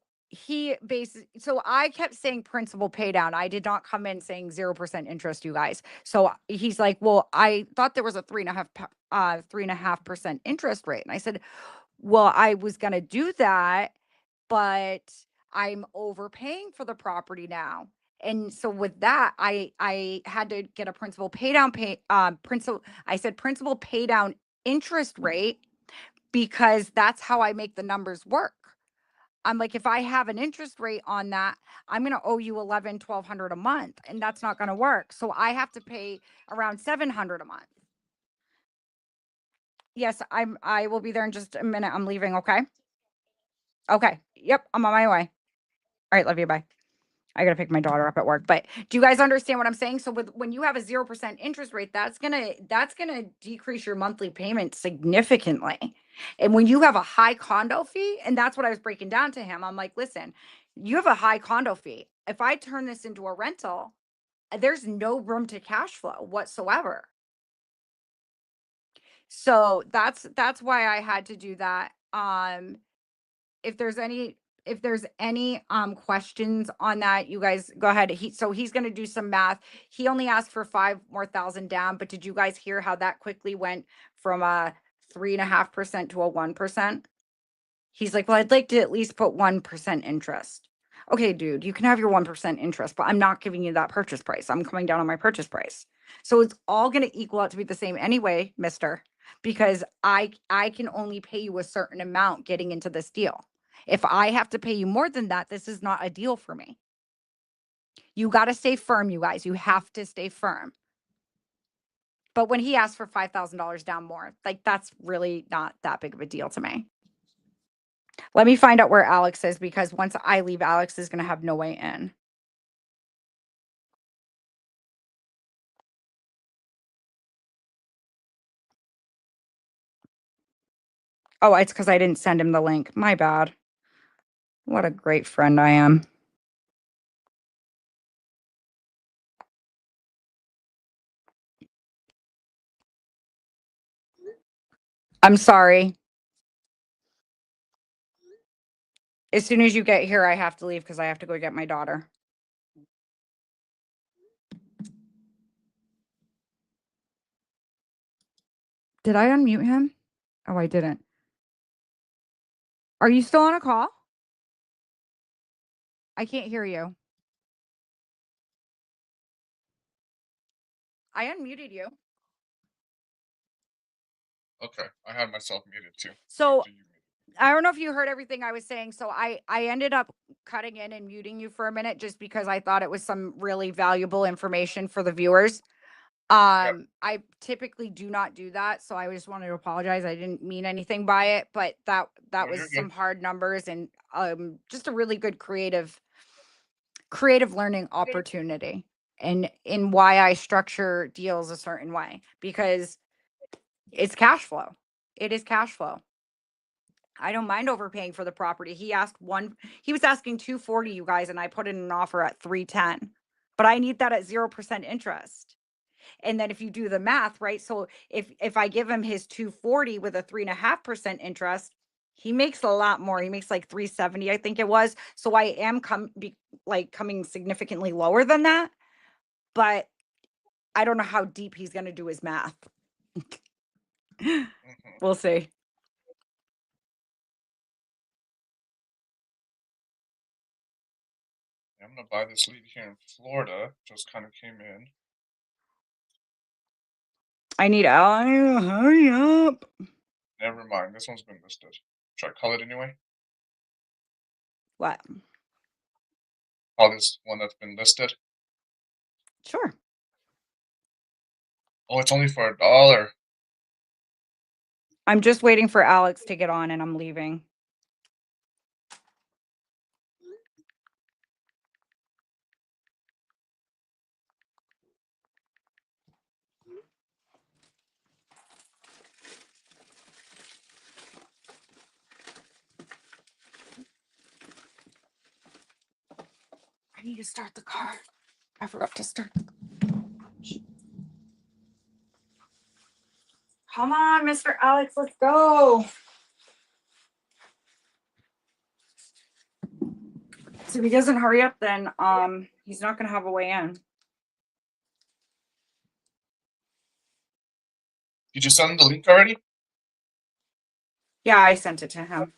so I kept saying principal pay down. I did not come in saying 0% interest, you guys. So he's like, well, I thought there was a 3.5% interest rate. And I said, well, I was going to do that, but I'm overpaying for the property now. And so with that, I had to get a principal pay down I said principal pay down interest rate, because that's how I make the numbers work. I'm like, if I have an interest rate on that, I'm going to owe you $1,200 a month, and that's not going to work. So I have to pay around $700 a month. Yes, I will be there in just a minute. I'm leaving. Okay. Okay. Yep. I'm on my way. All right. Love you. Bye. I got to pick my daughter up at work, but do you guys understand what I'm saying? So when you have a 0% interest rate, that's going to decrease your monthly payment significantly. And when you have a high condo fee, and that's what I was breaking down to him. I'm like, listen, you have a high condo fee. If I turn this into a rental, there's no room to cash flow whatsoever. So that's why I had to do that. If there's any questions on that, you guys go ahead. So he's going to do some math. He only asked for 5,000 more down, but did you guys hear how that quickly went from a 3.5% to a 1%? He's like, well, I'd like to at least put 1% interest. Okay, dude, you can have your 1% interest, but I'm not giving you that purchase price. I'm coming down on my purchase price. So it's all going to equal out to be the same anyway, mister, because I can only pay you a certain amount getting into this deal. If I have to pay you more than that, this is not a deal for me. You got to stay firm, you guys. You have to stay firm. But when he asked for $5,000 down more, like, that's really not that big of a deal to me. Let me find out where Alex is, because once I leave, Alex is going to have no way in. Oh, it's because I didn't send him the link. My bad. What a great friend I am. I'm sorry. As soon as you get here, I have to leave because I have to go get my daughter. Did I unmute him? Oh, I didn't. Are you still on a call? I can't hear you. I unmuted you. Okay, I had myself muted too. So I don't know if you heard everything I was saying. So I ended up cutting in and muting you for a minute just because I thought it was some really valuable information for the viewers. I typically do not do that, so I just wanted to apologize. I didn't mean anything by it, but that No, was you're some good. hard numbers and just a really good creative learning opportunity and in why I structure deals a certain way because it's cash flow. It is cash flow. I don't mind overpaying for the property. He was asking 240, you guys, and I put in an offer at 310. But I need that at 0% interest. And then if you do the math, right? So if I give him his 240 with a 3.5% interest, he makes a lot more. He makes like 370, I think it was. So I am coming significantly lower than that. But I don't know how deep he's gonna do his math. We'll see. I'm gonna buy this lead here in Florida. Just kind of came in. I need hurry up. Never mind. This one's been listed. Should I call it anyway? What? Call this one that's been listed. Sure. Oh, it's only for $1. I'm just waiting for Alex to get on and I'm leaving. I need to start the car. I forgot to start. Come on, Mr. Alex, let's go. So if he doesn't hurry up, then he's not gonna have a way in. Did you send the link already? Yeah, I sent it to him.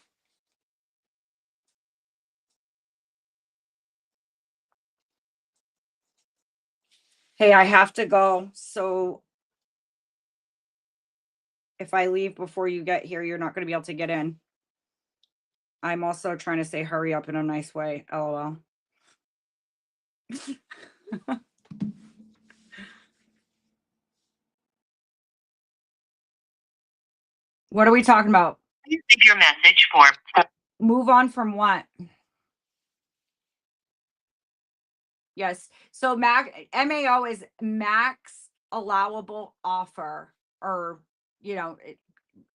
Hey, I have to go. So if I leave before you get here, you're not gonna be able to get in. I'm also trying to say hurry up in a nice way. LOL. What are we talking about? Please leave your message for. Move on from what? Yes. So MAO is max allowable offer, or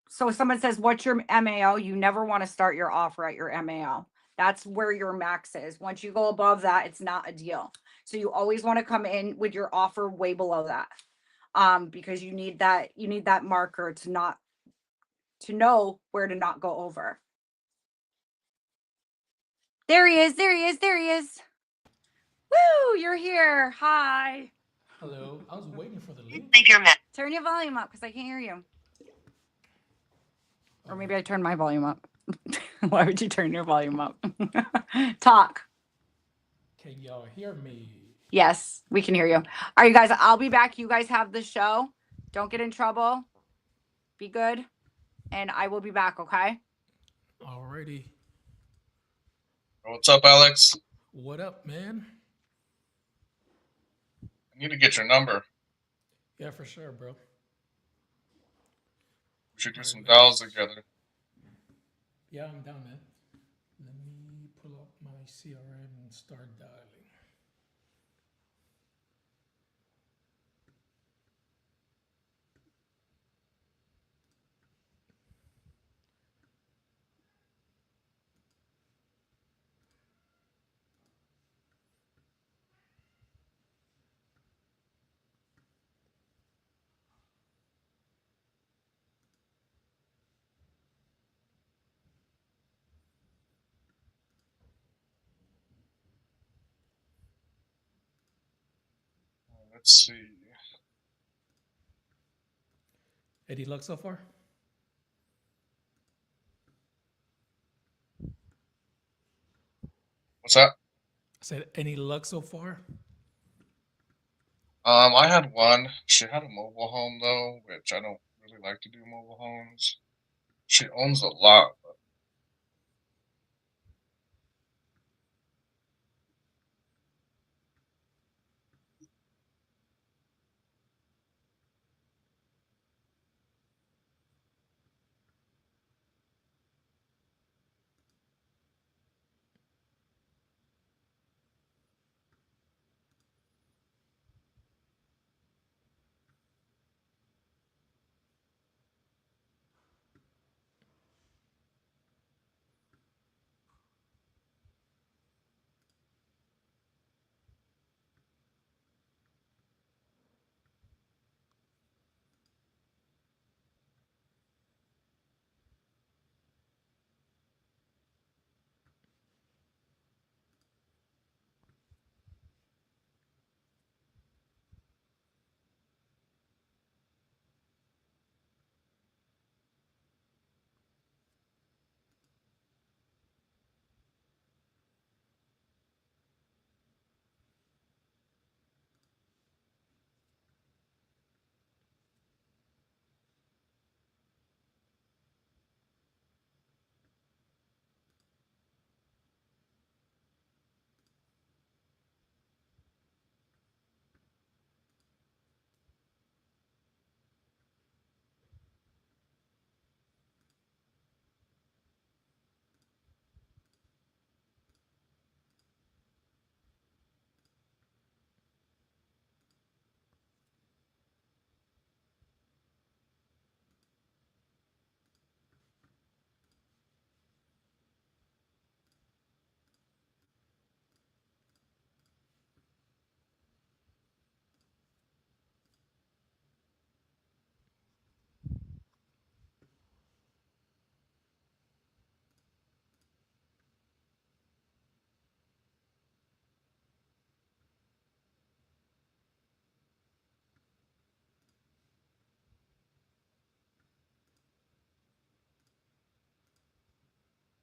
so if someone says, what's your MAO? You never want to start your offer at your MAO. That's where your max is. Once you go above that, it's not a deal. So you always want to come in with your offer way below that. Because you need that marker to know where to not go over. There he is. Woo, you're here. Hi. Hello. I was waiting for the link. Leave your message. Turn your volume up because I can't hear you. Or maybe I turned my volume up. Why would you turn your volume up? Talk. Can y'all hear me? Yes, we can hear you. All right, you guys, I'll be back. You guys have the show. Don't get in trouble. Be good. And I will be back, okay? Alrighty. What's up, Alex? What up, man? I need to get your number. Yeah, for sure, bro. We should do some dials together. Yeah, I'm down, man. Let me pull up my CRM and start dialing. Let's see. Any luck so far? What's that? I said, any luck so far? I had one. She had a mobile home though, which I don't really like to do mobile homes. She owns a lot, but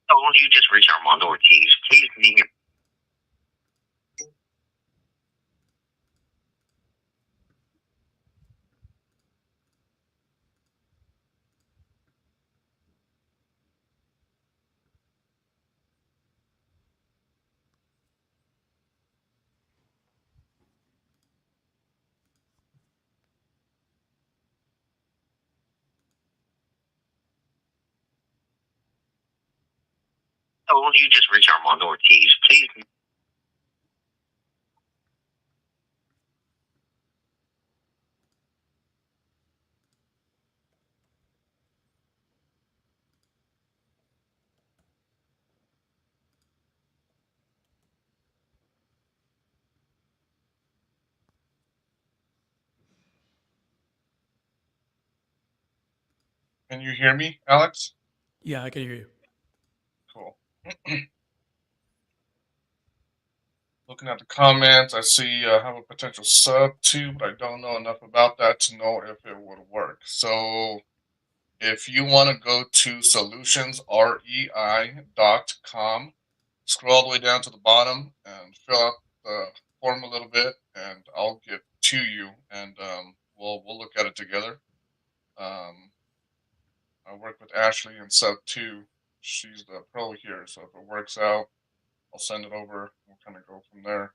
Oh, you just reached Armando Ortiz. Please leave your Oh, you just reached Armando Ortiz. Please. can you hear me, Alex? Yeah, I can hear you. Cool. Looking at the comments, I see I have a potential sub too, but I don't know enough about that to know if it would work. So if you want to go to solutionsrei.com, scroll all the way down to the bottom and fill out the form a little bit, and I'll get to you, and we'll look at it together. I work with Ashley in sub 2. She's the pro here, so if it works out, I'll send it over. We'll kind of go from there.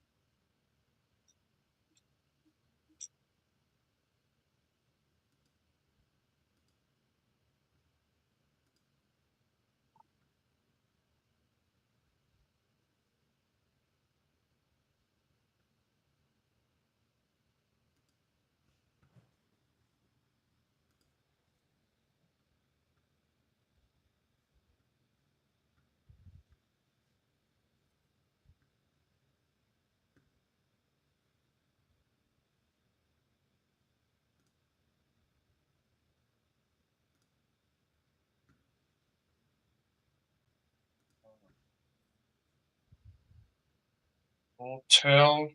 Hotel.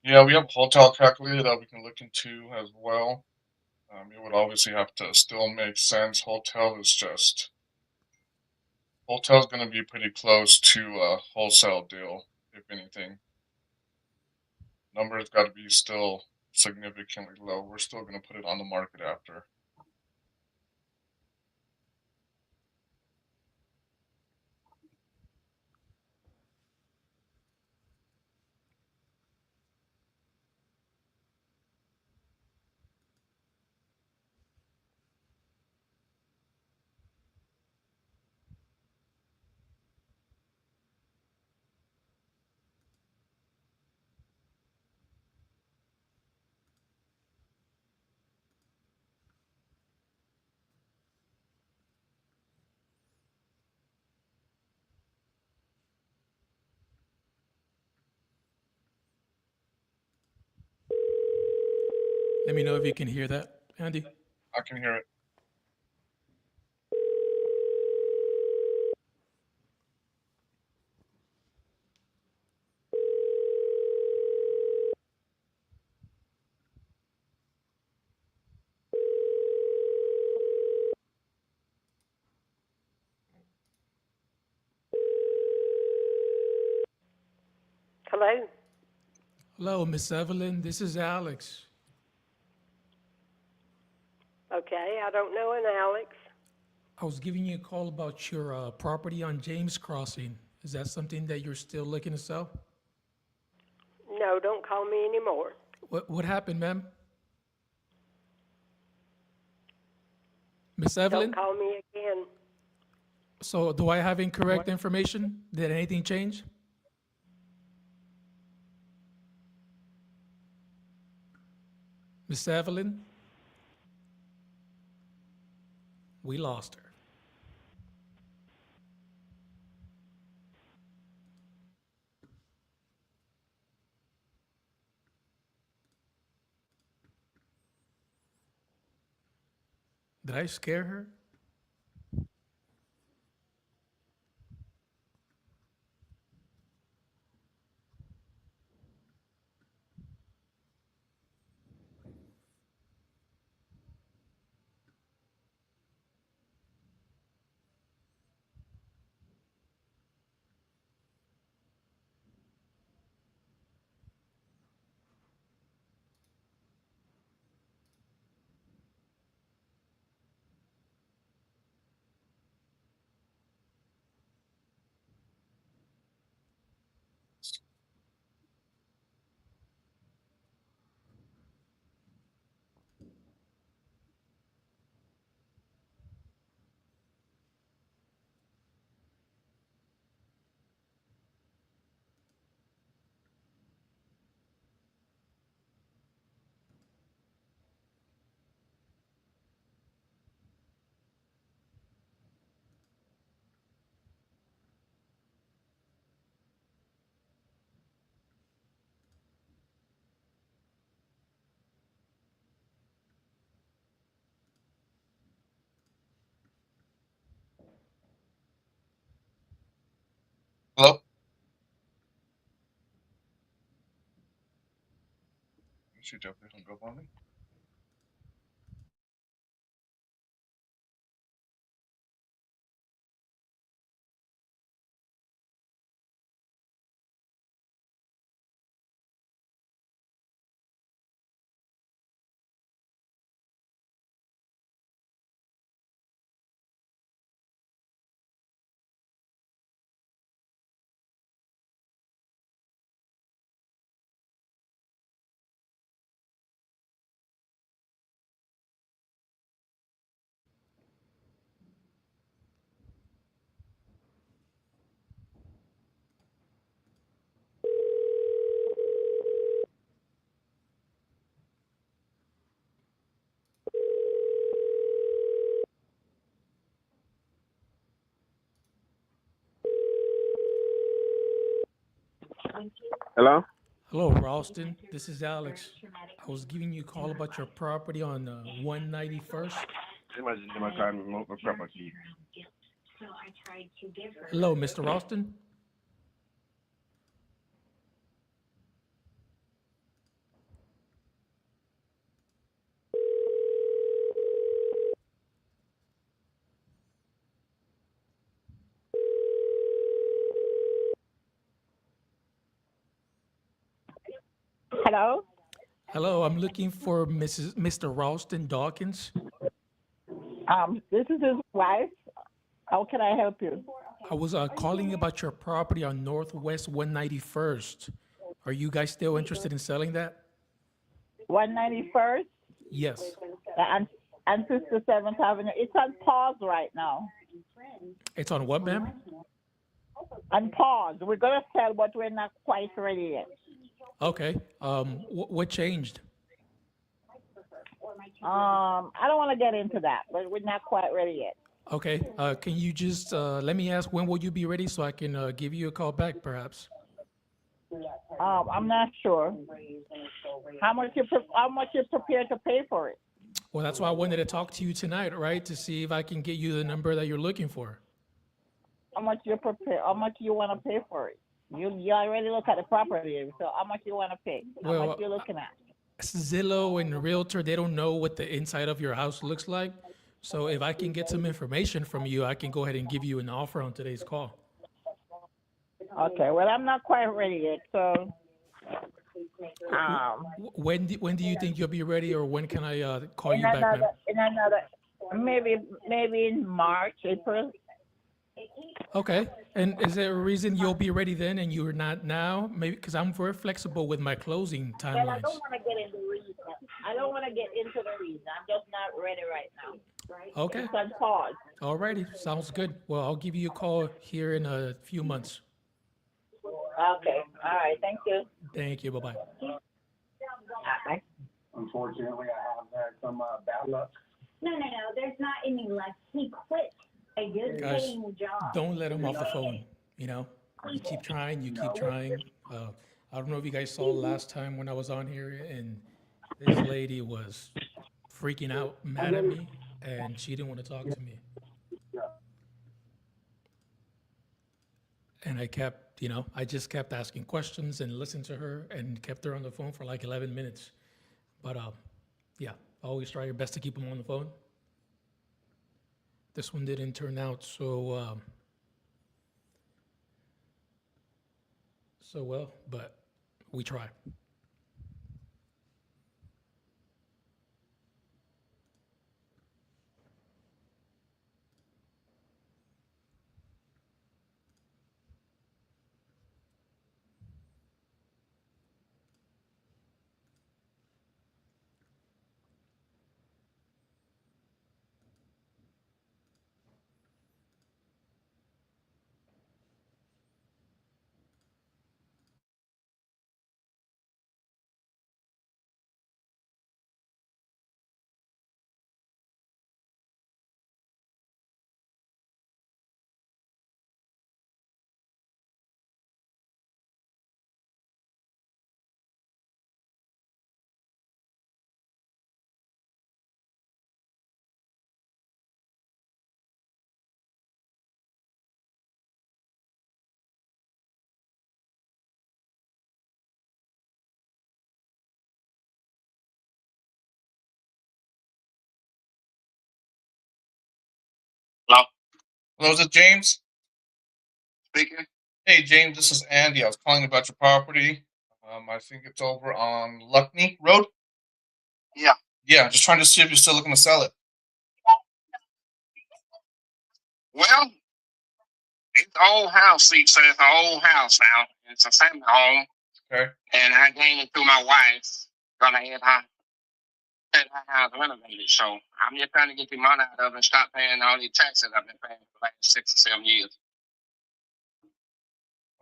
Yeah, we have a hotel calculator that we can look into as well. It would obviously have to still make sense. Hotel's going to be pretty close to a wholesale deal, if anything. Numbers got to be still significantly low. We're still going to put it on the market after. Let me know if you can hear that, Andy. I can hear it. Hello? Hello, Miss Evelyn. This is Alex. Okay, I don't know an Alex. I was giving you a call about your property on James Crossing. Is that something that you're still looking to sell? No, don't call me anymore. What happened, ma'am? Miss Evelyn? Don't call me again. So do I have incorrect information? Did anything change? Miss Evelyn? We lost her. Did I scare her? Hello? She definitely hung up on me. Hello? Hello, Ralston. This is Alex. I was giving you a call about your property on 191st. Hello, Mr. Ralston. Hello? Hello, I'm looking for Mr. Ralston Dawkins. This is his wife. How can I help you? I was calling about your property on Northwest 191st. Are you guys still interested in selling that? 191st Yes. and 57th Avenue. It's on pause right now. It's on what, ma'am? On pause. We're going to sell, but we're not quite ready yet. Okay. What changed? I don't want to get into that, but we're not quite ready yet. Okay. Can you just let me ask, when will you be ready so I can give you a call back, perhaps? I'm not sure. How much you prepared to pay for it? Well, that's why I wanted to talk to you tonight, right? To see if I can get you the number that you're looking for. How much you prepare? How much you want to pay for it? You already look at the property, so how much you want to pay? How Well, much you looking at? Zillow and Realtor, they don't know what the inside of your house looks like. So if I can get some information from you, I can go ahead and give you an offer on today's call. Okay, well, I'm not quite ready yet, so When do you think you'll be ready, or when can I call you back, ma'am? in another, maybe in March, April. Okay. And is there a reason you'll be ready then and you're not now? Maybe because I'm very flexible with my closing Well, I timelines. don't want to get into the reason. I don't want to get into the reason. I'm just not ready right now. Okay. It's on pause. Alrighty. Sounds good. Well, I'll give you a call here in a few months. Okay. All right. Thank you. Thank you. Bye-bye. Bye. Unfortunately, I have had some bad luck. No. There's not any luck. He quit a good Guys, paying job. don't let him off the phone. You keep trying, you keep trying. I don't know if you guys saw last time when I was on here, and this lady was freaking out, mad at me, and she didn't want to talk to me. And I just kept asking questions and listened to her and kept her on the phone for like 11 minutes. But yeah, always try your best to keep them on the phone. This one didn't turn out so well, but we try. Hello? Hello, is it James? Speaking. Hey, James, this is Andy. I was calling about your property. I think it's over on Luckney Road. Yeah. Yeah, just trying to see if you're still looking to sell it. Well, it's an old house, see, so it's an old house now. It's a family home. Okay. And I gained it through my wife. Gonna had her house renovated. So I'm just trying to get the money out of it and stop paying all these taxes I've been paying for the last 6 or 7 years.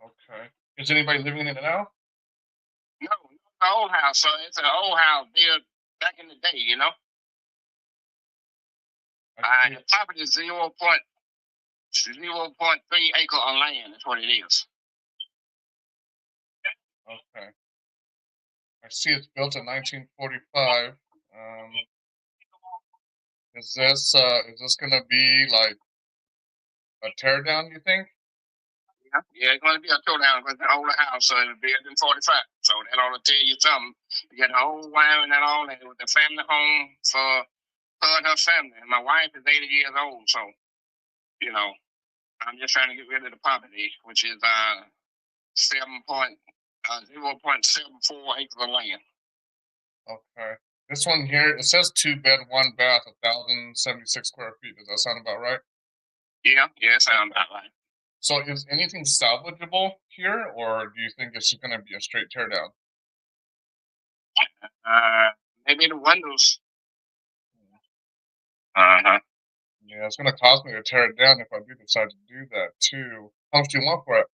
Okay. Is anybody living in it now? No, it's an old house. So it's an old house built back in the day, The property is 0.3 acre on land. That's what it is. Okay. I see it's built in 1945. Is this gonna be like a tear down, you think? Yeah, it's going to be a showdown because the older house, so it'll be in 45. So that ought to tell you something. You got the whole wiring and all that. It was the family home for her and her family. And my wife is 80 years old, so, I'm just trying to get rid of the property, which is 7.8 0.74 acres of land. Okay. This one here, it says 2-bed, 1-bath, 1,076 square feet. Does that sound about right? Yeah, sounds about right. So is anything salvageable here, or do you think it's just going to be a straight teardown? Maybe the windows. Yeah, it's going to cost me to tear it down if I do decide to do that too. How much do you want for it?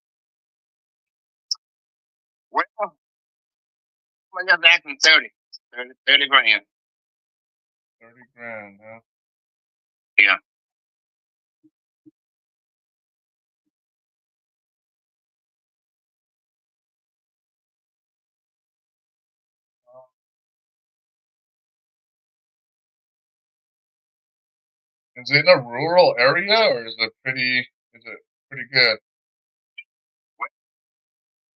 Well, I got back in 30 grand. 30 grand, huh? Yeah. Is it in a rural area, or is it pretty good?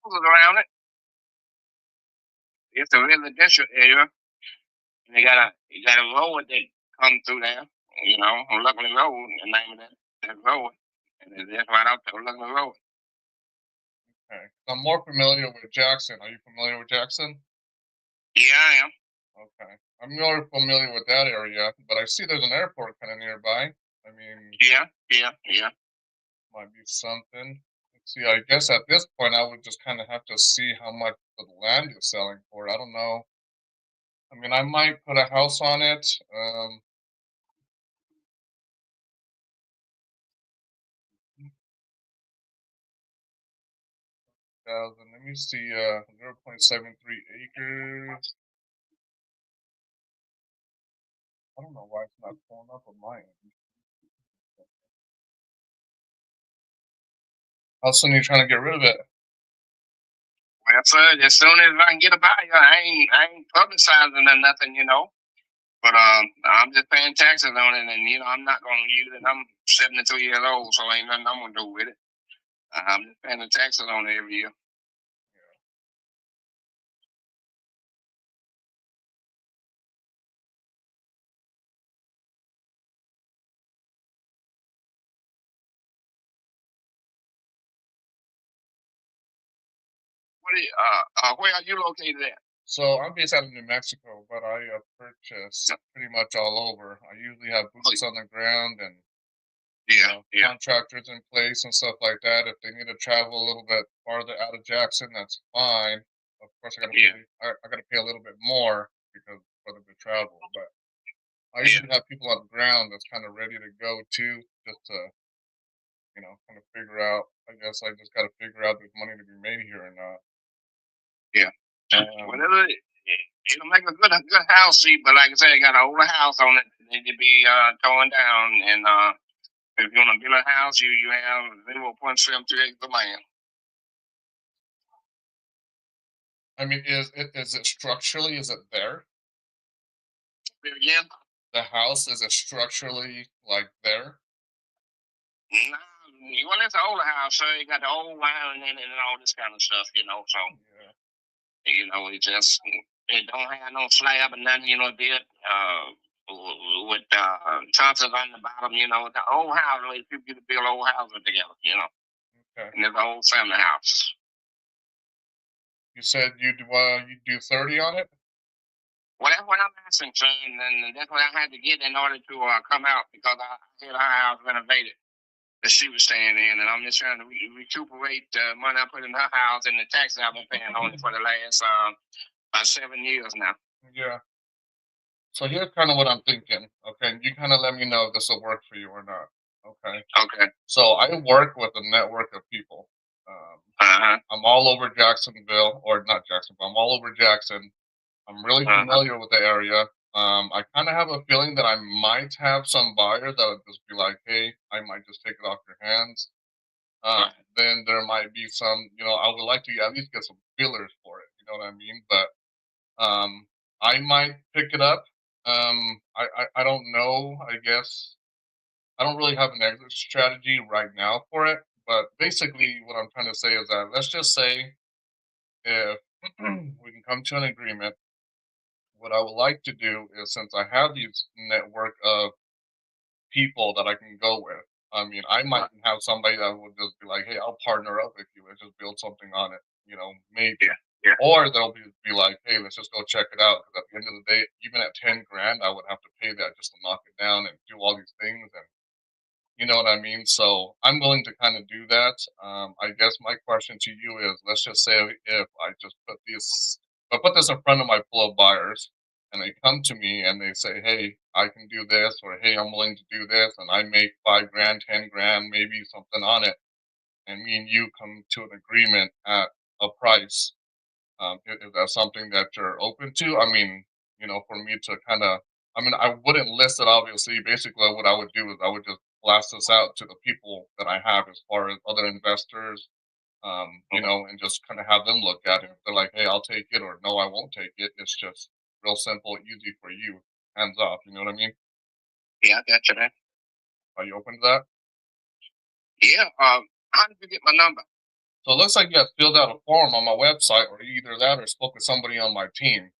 Around it. It's a residential area. And you got a road that comes through there. You know, Luckily Road, the name of that road. And it's just right out there, Luckily Road. Okay. I'm more familiar with Jackson. Are you familiar with Jackson? Yeah, I am. Okay. I'm more familiar with that area, but I see there's an airport kind of nearby. I mean, yeah. Might be something. Let's see, I guess at this point I would just kind of have to see how much the land is selling for. I don't know. I mean, I might put a house on it. Let me see, 0.73 acres. I don't know why it's not pulling up on my end. How soon are you trying to get rid of it? Well, sir, as soon as I can get a buyer, I ain't publicizing or nothing, you know. But I'm just paying taxes on it, and you know I'm not gonna use it. I'm 72 years old, so ain't nothing I'm gonna do with it. I'm just paying the taxes on it every year. Where are you located at? So I'm based out of New Mexico, but I purchase pretty much all over. I usually have boots on the ground and contractors in place and stuff like that. If they need to travel a little bit farther out of Jackson, that's fine. Of course, I gotta pay a little bit more because for them to travel. But I usually have people on the ground that's kind of ready to go too, just to kind of figure out. I guess I just gotta figure out if there's money to be made here or not. Yeah. Whatever. It'll make a good house, see, but like I said, it got an older house on it. It need to be torn down, and if you want to build a house, you have 0.73 acres of land. I mean, is it structurally? Is it there? Say it again. The house, is it structurally like there? No, well, it's an older house, so it got the old wiring in it and all this kind of stuff, you know. So it don't have no slab or nothing, you know. Did with trusses on the bottom, you know. The old house, the way people used to build old houses together, you know. Okay. And it's an old family house. You said you do 30 on it? Well, that's what I'm asking, sir, and that's what I had to get in order to come out because I had our house renovated that she was staying in, and I'm just trying to recuperate the money I put in her house and the taxes I've been paying on it for the last about 7 years now. Yeah. So here's kind of what I'm thinking. Okay, you kind of let me know if this will work for you or not. Okay. Okay. So I work with a network of people. I'm all over Jacksonville, or not Jacksonville. I'm all over Jackson. I'm really familiar with the area. I kind of have a feeling that I might have some buyer that would just be like, "Hey, I might just take it off your hands." Then there might be some, I would like to at least get some fillers for it. You know what I mean? But I might pick it up. I don't know. I guess I don't really have an exit strategy right now for it. But basically, what I'm trying to say is that let's just say if we can come to an agreement, what I would like to do is, since I have these network of people that I can go with, I mean, I might have somebody that would just be like, "Hey, I'll partner up with you and just build something on it." Maybe. Or they'll be like, hey, let's just go check it out. Because at the end of the day, even at 10 grand, I would have to pay that just to knock it down and do all these things. And you know what I mean? So I'm willing to kind of do that. I guess my question to you is, let's just say if I just put this in front of my pool of buyers, and they come to me and they say, hey, I can do this, or hey, I'm willing to do this, and I make 5 grand, 10 grand, maybe something on it, and me and you come to an agreement at a price. Is that something that you're open to? I mean, for me to kind of, I mean, I wouldn't list it, obviously. Basically, what I would do is I would just blast this out to the people that I have as far as other investors, and just kind of have them look at it. If they're like, hey, I'll take it, or no, I won't take it. It's just real simple, easy for you, hands off. You know what I mean? Yeah, I got you, man. Are you open to that? Yeah. How did you get my number? So it looks like you have filled out a form on my website, or either that or spoke with somebody on my team,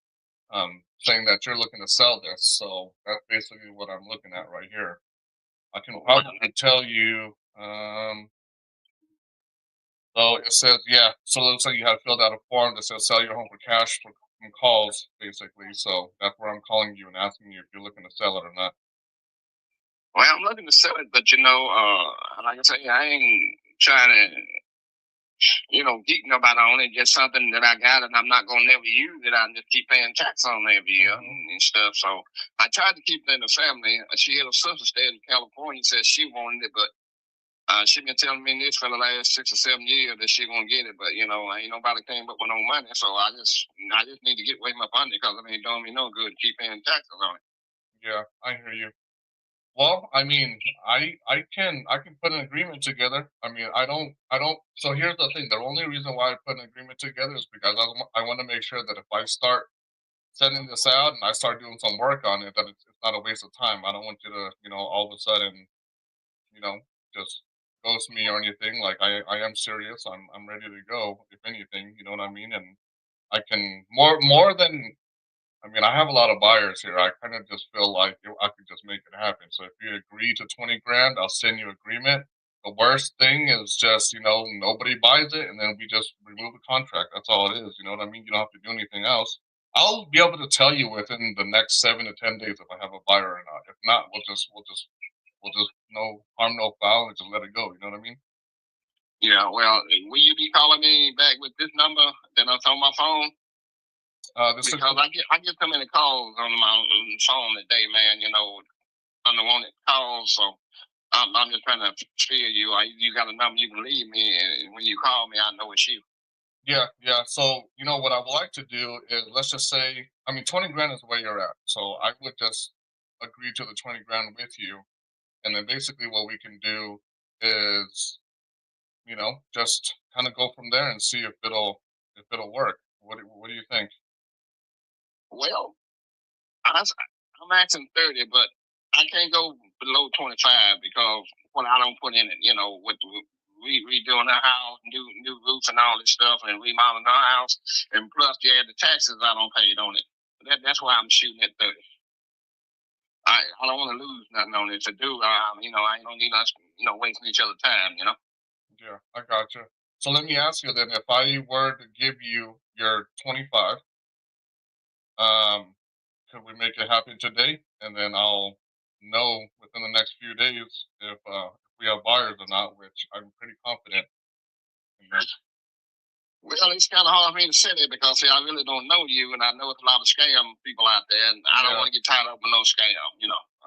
saying that you're looking to sell this. So that's basically what I'm looking at right here. I can probably tell you. So it says, yeah. So it looks like you have filled out a form that says sell your home for cash from calls, basically. So that's where I'm calling you and asking you if you're looking to sell it or not. Well, I'm looking to sell it, but like I say, I ain't trying to, geek nobody on it. Just something that I got, and I'm not gonna never use it. I just keep paying tax on it every year and stuff. So I tried to keep it in the family. She had a sister staying in California, said she wanted it, but she been telling me this for the last 6 or 7 years that she gonna get it. But ain't nobody came up with no money, so I just need to get away my money because it ain't doing me no good to keep paying taxes on it. Yeah, I hear you. Well, I mean, I can put an agreement together. I mean, I don't. So here's the thing: the only reason why I put an agreement together is because I want to make sure that if I start setting this out and I start doing some work on it, that it's not a waste of time. I don't want you to, all of a sudden, just ghost me or anything. Like I am serious. I'm ready to go. If anything, you know what I mean. And I can more than. I mean, I have a lot of buyers here. I kind of just feel like I could just make it happen. So if you agree to 20 grand, I'll send you agreement. The worst thing is just, nobody buys it and then we just remove the contract. That's all it is. You know what I mean? You don't have to do anything else. I'll be able to tell you within the next 7 to 10 days if I have a buyer or not. If not, we'll just no harm, no foul, and just let it go. You know what I mean? Yeah. Well, will you be calling me back with this number that I'm on my phone? Because I get so many calls on my phone today, man. Unwanted calls. So I'm just trying to feel you. You got a number you can leave me, and when you call me, I know it's you. Yeah. So what I would like to do is, let's just say, I mean, 20 grand is where you're at. So I would just agree to the 20 grand with you, and then basically what we can do is, just kind of go from there and see if it'll work. What do you think? Well, I'm asking 30, but I can't go below 25 because what I don't put in it, with redoing our house, new roofs and all this stuff, and remodeling our house, and plus the taxes I don't pay on it. That's why I'm shooting at 30. I don't want to lose nothing on it to do. I don't need us, wasting each other's time. Yeah, I got you. So let me ask you then, if I were to give you your 25, could we make it happen today? And then I'll know within the next few days if we have buyers or not, which I'm pretty confident in that. Well, it's kind of hard for me to say that because I really don't know you, and I know it's a lot of scam people out there, and I don't want to get tied up with no scam.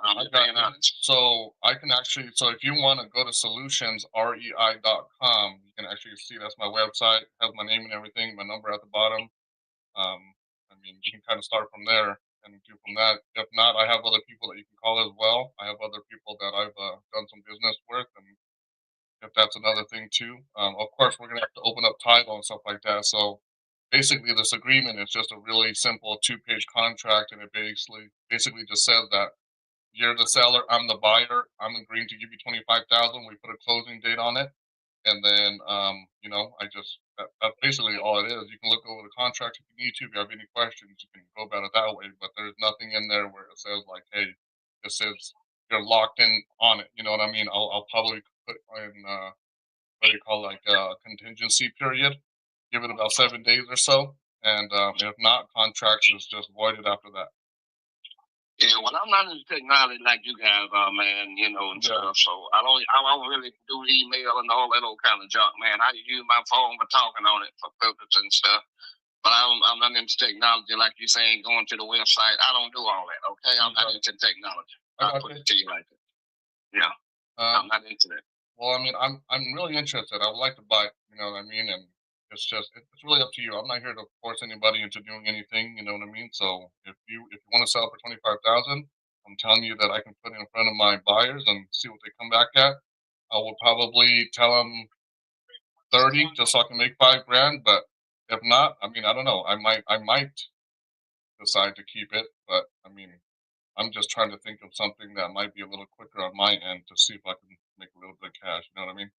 I'm just being honest. So I can actually, so if you want to go to solutionsrei.com, you can actually see that's my website, has my name and everything, my number at the bottom. I mean, you can kind of start from there and do from that. If not, I have other people that you can call as well. I have other people that I've done some business with, and if that's another thing too. Of course, we're gonna have to open up title and stuff like that. So basically, this agreement is just a really simple 2-page contract, and it basically just says that you're the seller, I'm the buyer, I'm agreeing to give you 25,000. We put a closing date on it, and then that's basically all it is. You can look over the contract if you need to. If you have any questions, you can go about it that way. But there's nothing in there where it says like, hey, this is you're locked in on it. You know what I mean? I'll probably put in what do you call, like a contingency period. Give it about 7 days or so, and if not, contracts is just voided after that. Yeah, well, I'm not into technology like you guys are, man. You know, and stuff. So I don't really do email and all that old kind of junk, man. I use my phone for talking on it for purpose and stuff. But I'm not into technology like you saying, going to the website. I don't do all that. Okay, I'm not into technology. I'll put it to you like that. Yeah, I'm not into that. Well, I mean, I'm really interested. I would like to buy. You know what I mean? And it's just it's really up to you. I'm not here to force anybody into doing anything. You know what I mean? So if you want to sell for 25,000, I'm telling you that I can put it in front of my buyers and see what they come back at. I will probably tell them 30 just so I can make $5,000. But if not, I mean, I don't know. I might decide to keep it. But I mean, I'm just trying to think of something that might be a little quicker on my end to see if I can make a little bit of cash. You know what I mean?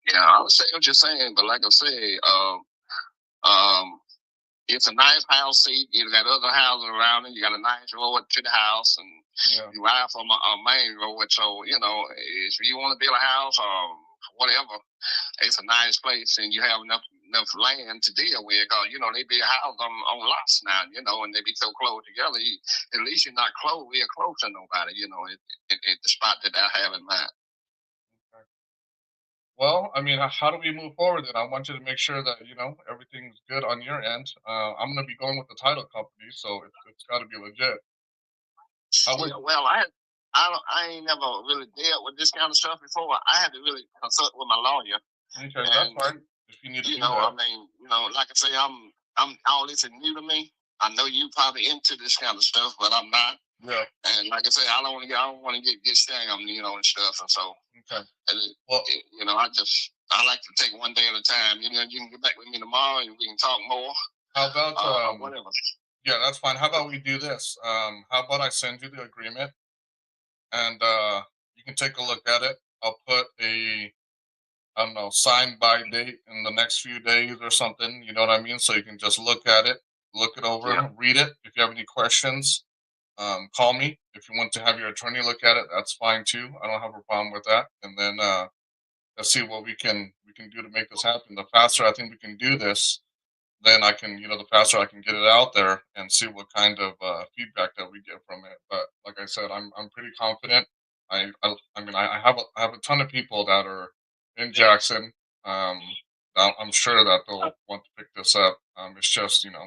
Yeah, I understand what you're saying, but like I say, it's a nice house seat. You got other houses around it. You got a nice road to the house, and you ride from a main road. So you know, if you want to build a house or whatever, it's a nice place, and you have enough land to deal with. Cause you know they build houses on lots now. You know, and they be so close together. At least you're not real close to nobody. You know, at the spot that I have in mind. Well, I mean, how do we move forward? And I want you to make sure that you know everything's good on your end. I'm going to be going with the title company, so it's got to be legit. Yeah, well, I ain't never really dealt with this kind of stuff before. I had to really consult with my lawyer. Okay, that's fine. If you need to You do know, that. I mean, you know, like I say, I'm all this is new to me. I know you probably into this kind of stuff, but I'm not. Yeah. And like I say, I don't want to get scammed, you know, and stuff. And so, Okay. you know, I like to take one day at a time. You know, you can get back with me tomorrow and we can talk more. How about whatever? Yeah, that's fine. How about we do this? How about I send you the agreement, and you can take a look at it. I'll put I don't know, signed by date in the next few days or something. You know what I mean? So you can just look at it, look it over, read it. If you have any questions, call me. If you want to have your attorney look at it, that's fine too. I don't have a problem with that. And then let's see what we can do to make this happen. The faster I think we can do this, then I can, you know, the faster I can get it out there and see what kind of feedback that we get from it. But like I said, I'm pretty confident. I mean, I have a ton of people that are in Jackson. I'm sure that they'll want to pick this up. It's just, you know.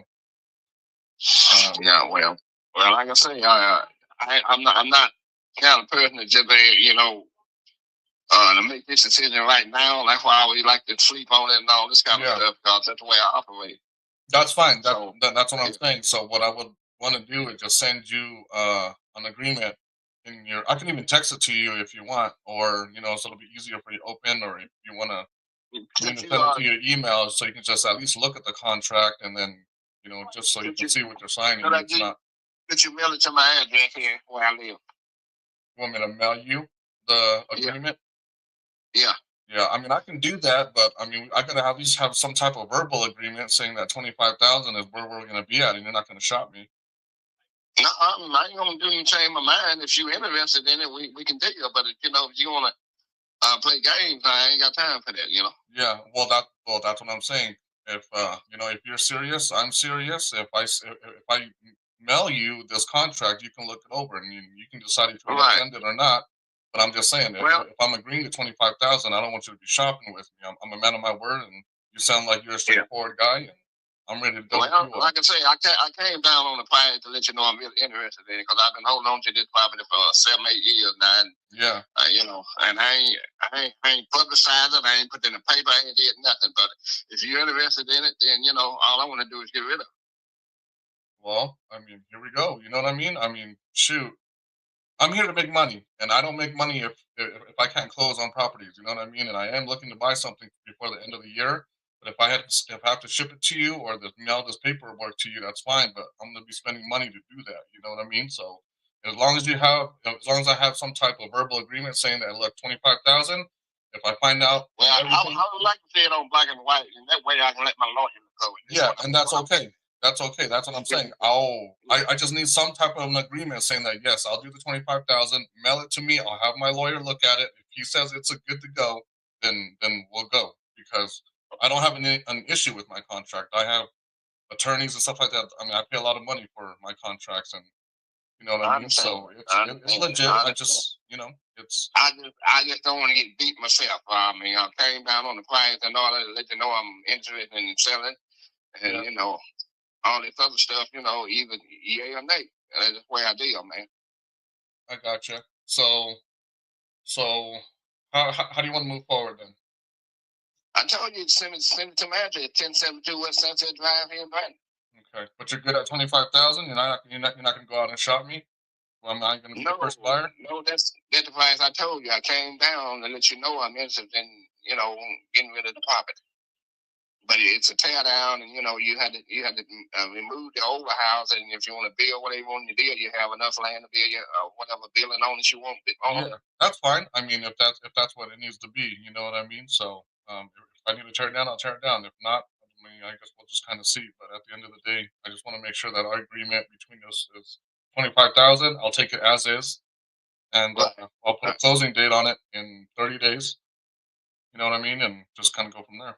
Yeah, well, like I say, I'm not kind of person that just, you know, to make this decision right now. That's why we like to sleep on it and all this kind of stuff, because that's the way I operate. That's fine. That's what I'm saying. So what I would want to do is just send you an agreement in your. I can even text it to you if you want, or you know, so it'll be easier for you to open, or if you want to, send it to your email, so you can just at least look at the contract, and then you know, just so you can see what you're signing. It's not. Could you mail it to my address here where I live? You want me to mail you the agreement? Yeah. Yeah, I mean, I can do that, but I mean, I gotta at least have some type of verbal agreement saying that 25,000 is where we're gonna be at, and you're not gonna shop me. No, I ain't gonna do you change my mind. If you're interested in it, we can deal. But you know, if you wanna play games, I ain't got time for that. You know. Yeah, well, that's what I'm saying. If you know, if you're serious, I'm serious. If I mail you this contract, you can look it over and you can decide if you want to send it or not. But I'm just saying, if I'm agreeing to 25,000, I don't want you to be shopping with me. I'm a man of my word, and you sound like you're a straightforward guy, and I'm ready to go. Well, like I say, I came down on the price to let you know I'm really interested in it, because I've been holding on to this property for 7, 8 years now. And, yeah. You know, and I ain't publicized it. I ain't put it in the paper. I ain't did nothing. But if you're interested in it, then you know all I want to do is get rid of it. Well, I mean, here we go. You know what I mean? I mean, shoot. I'm here to make money, and I don't make money if I can't close on properties. You know what I mean? And I am looking to buy something before the end of the year. But if I have to ship it to you or mail this paperwork to you, that's fine. But I'm going to be spending money to do that. You know what I mean? So as long as I have some type of verbal agreement saying that, look, 25,000. If I find out, well, I would like to see it on black and white, and that way I can let my lawyer go. Yeah, and that's okay. That's okay. That's what I'm saying. I just need some type of an agreement saying that yes, I'll do the 25,000. Mail it to me. I'll have my lawyer look at it. If he says it's a good to go, then we'll go, because I don't have an issue with my contract. I have attorneys and stuff like that. I mean, I pay a lot of money for my contracts, and you know what I mean. So it's legit. I just, you know, it's. I just don't want to get beat myself. I mean, I came down on the price and all that to let you know I'm interested in selling, and you know, all this other stuff. You know, either yay or nay. That's the way I deal, man. I gotcha. So how do you want to move forward then? I told you to send it to my address, 1072 West Sunset Drive here in Brighton. Okay, but you're good at 25,000. You're not gonna go out and shop me. Well, I'm not gonna be the first buyer. No, that's the price I told you. I came down to let you know I'm interested in, you know, getting rid of the property. But it's a tear down, and you know you had to remove the older house, and if you want to build whatever you want to build, you have enough land to build your whatever building on it you want. Yeah, that's fine. I mean, if that's what it needs to be, you know what I mean. So if I need to tear it down, I'll tear it down. If not, I mean, I guess we'll just kind of see. But at the end of the day, I just want to make sure that our agreement between us is 25,000. I'll take it as is, and I'll put a closing date on it in 30 days. You know what I mean, and just kind of go from there.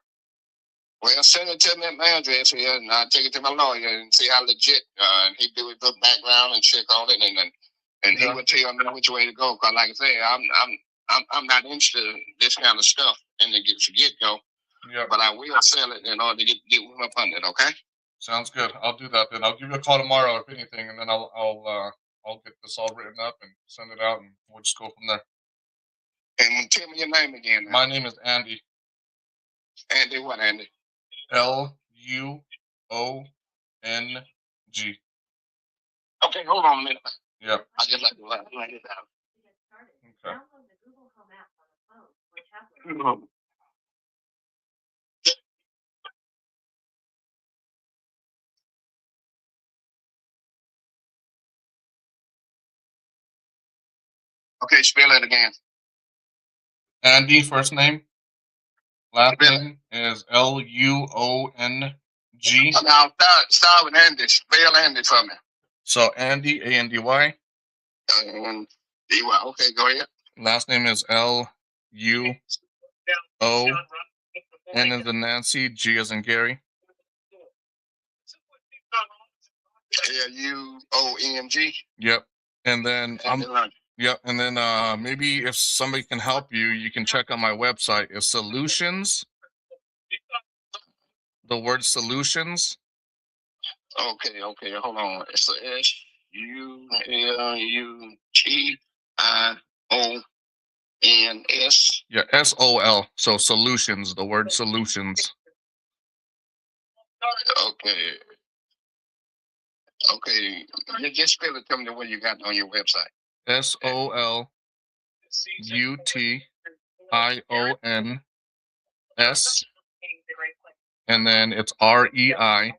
Well, send it to me at my address here, and I'll take it to my lawyer and see how legit. And he do his background and check on it, and he will tell me which way to go. Cause like I say, I'm not interested in this kind of stuff in the get go. Yeah. But I will sell it in order to get one up on it. Okay. Sounds good. I'll do that then. I'll give you a call tomorrow if anything, and then I'll get this all written up and send it out, and we'll just go from there. And tell me your name again. My name is Andy. Andy what, Andy? Luong. Okay, hold on a minute. Yep. I just like to write it down. Okay. Okay, spell it again. Andy, first name. Last name is Luong. Now start with Andy. Spell Andy for me. So Andy, Andy. Okay, go ahead. Last name is Luong. N as in Nancy, G as in Gary. Luong. Yep. And then yep. And then maybe if somebody can help you, you can check on my website. It's solutions. The word solutions. Okay, hold on. It's SULUTIONS. Yeah, SOL. So solutions. The word solutions. Okay. Just spell it to me the way you got on your website. SOLUTIONS. And then it's REI.com.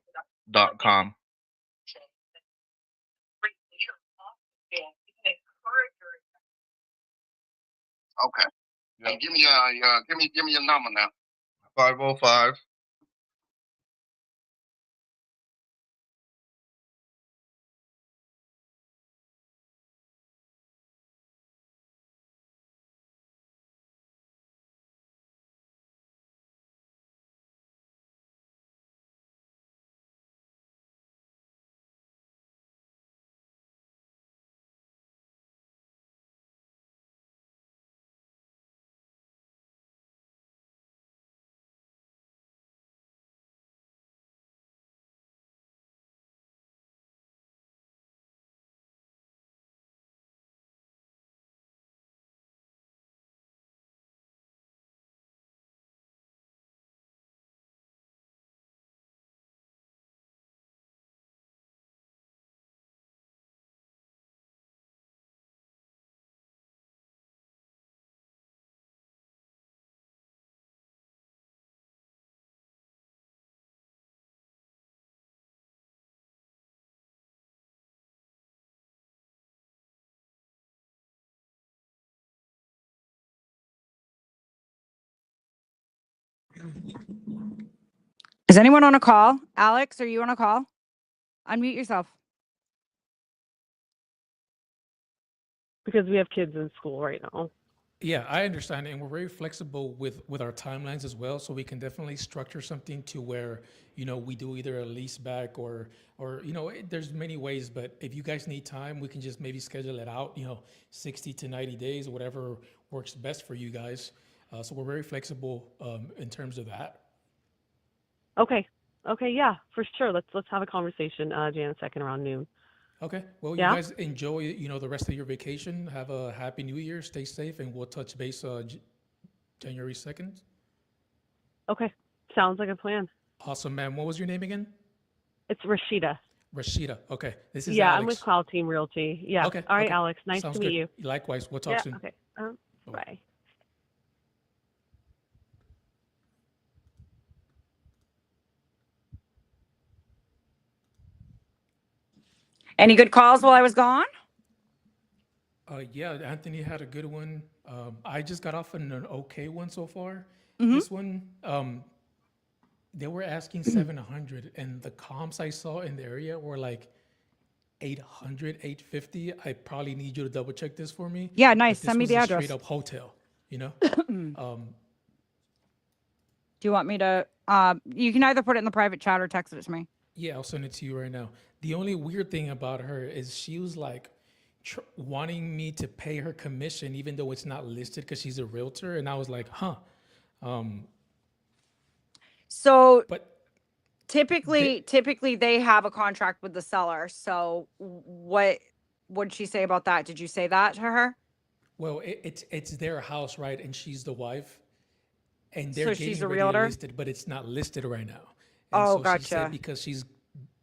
Okay. Yep. Give me your number now. 505. Is anyone on a call? Alex, are you on a call? Unmute yourself. Because we have kids in school right now. Yeah, I understand, and we're very flexible with our timelines as well. So we can definitely structure something to where we do either a lease back or there's many ways. But if you guys need time, we can just maybe schedule it out. 60 to 90 days, whatever works best for you guys. So we're very flexible in terms of that. Okay. Okay. Yeah, for sure. Let's have a conversation, Jan, second around noon. Okay. Well, you Yeah. guys enjoy the rest of your vacation. Have a happy New Year. Stay safe, and we'll touch base January 2nd. Okay. Sounds like a plan. Awesome, man. What was your name again? It's Rashida. Rashida. Okay. This is Yeah, Alex. I'm with Cloud Team Realty. Yeah. Okay. All right, Okay. Alex. Nice Sounds to meet good. you. Likewise. We'll talk Yeah. soon. Okay. Bye. Any good calls while I was gone? Yeah, Anthony had a good one. I just got off on an okay one so far. Mhm. This one, they were asking 700, and the comps I saw in the area were like 800, 850. I probably need you to double check this for me. Yeah, But nice. this Send me was the a address. straight up hotel, you know? Do you want me to? You can either put it in the private chat or text it to me. Yeah, I'll send it to you right now. The only weird thing about her is she was like wanting me to pay her commission, even though it's not listed because she's a realtor. And I was like, huh. So But typically they have a contract with the seller. So what did she say about that? Did you say that to her? well, it's their house, right? And she's the wife, and they're So getting she's a ready to realtor? list it, but it's not listed right now. And Oh, so she gotcha. said because she's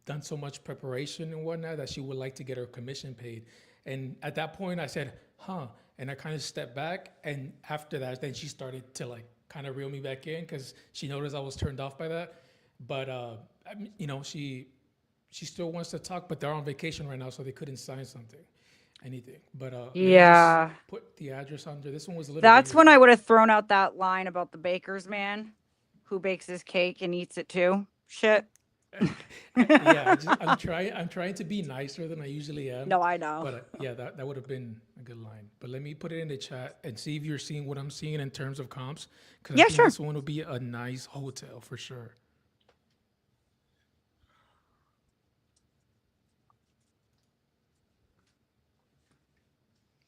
done so much preparation and whatnot that she would like to get her commission paid. And at that point, I said, huh. And I kind of stepped back. And after that, then she started to like kind of reel me back in because she noticed I was turned off by that. But, I mean, she still wants to talk, but they're on vacation right now, so they couldn't sign anything. But let me Yeah. just put the address under. This one was a little That's weird. when I would have thrown out that line about the baker's man who bakes his cake and eats it too. Shit. Yeah, I'm trying to be nicer than I usually am. No, I know. But yeah, that would have been a good line. But let me put it in the chat and see if you're seeing what I'm seeing in terms of comps. Because Yeah, I think sure. this one would be a nice hotel for sure.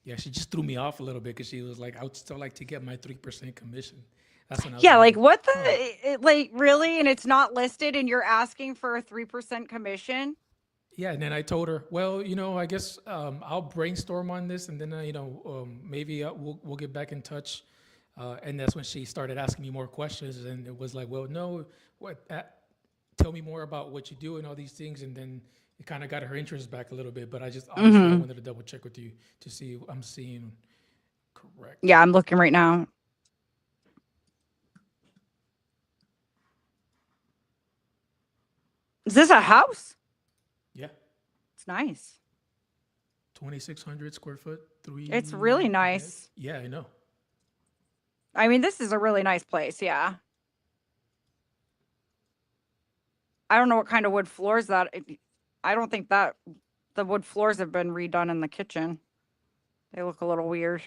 Yeah, she just threw me off a little bit because she was like, I would still like to get my 3% commission. That's when I was Yeah, like, like what the like really? And it's not listed and you're asking for a 3% commission? yeah, and then I told her, well, I guess I'll brainstorm on this, and then maybe we'll get back in touch. And that's when she started asking me more questions, and it was like, well, no, tell me more about what you do and all these things, and then it kind of got her interest back a little bit. But I obviously I wanted to double check with you to see if I'm seeing correct. Yeah, I'm looking right now. Is this a house? Yeah, It's nice. 2,600 square foot, It's really nice. Yeah, I know. I mean, this is a really nice place. Yeah. I don't know what kind of wood floors that. I don't think that the wood floors have been redone in the kitchen. They look a little weird.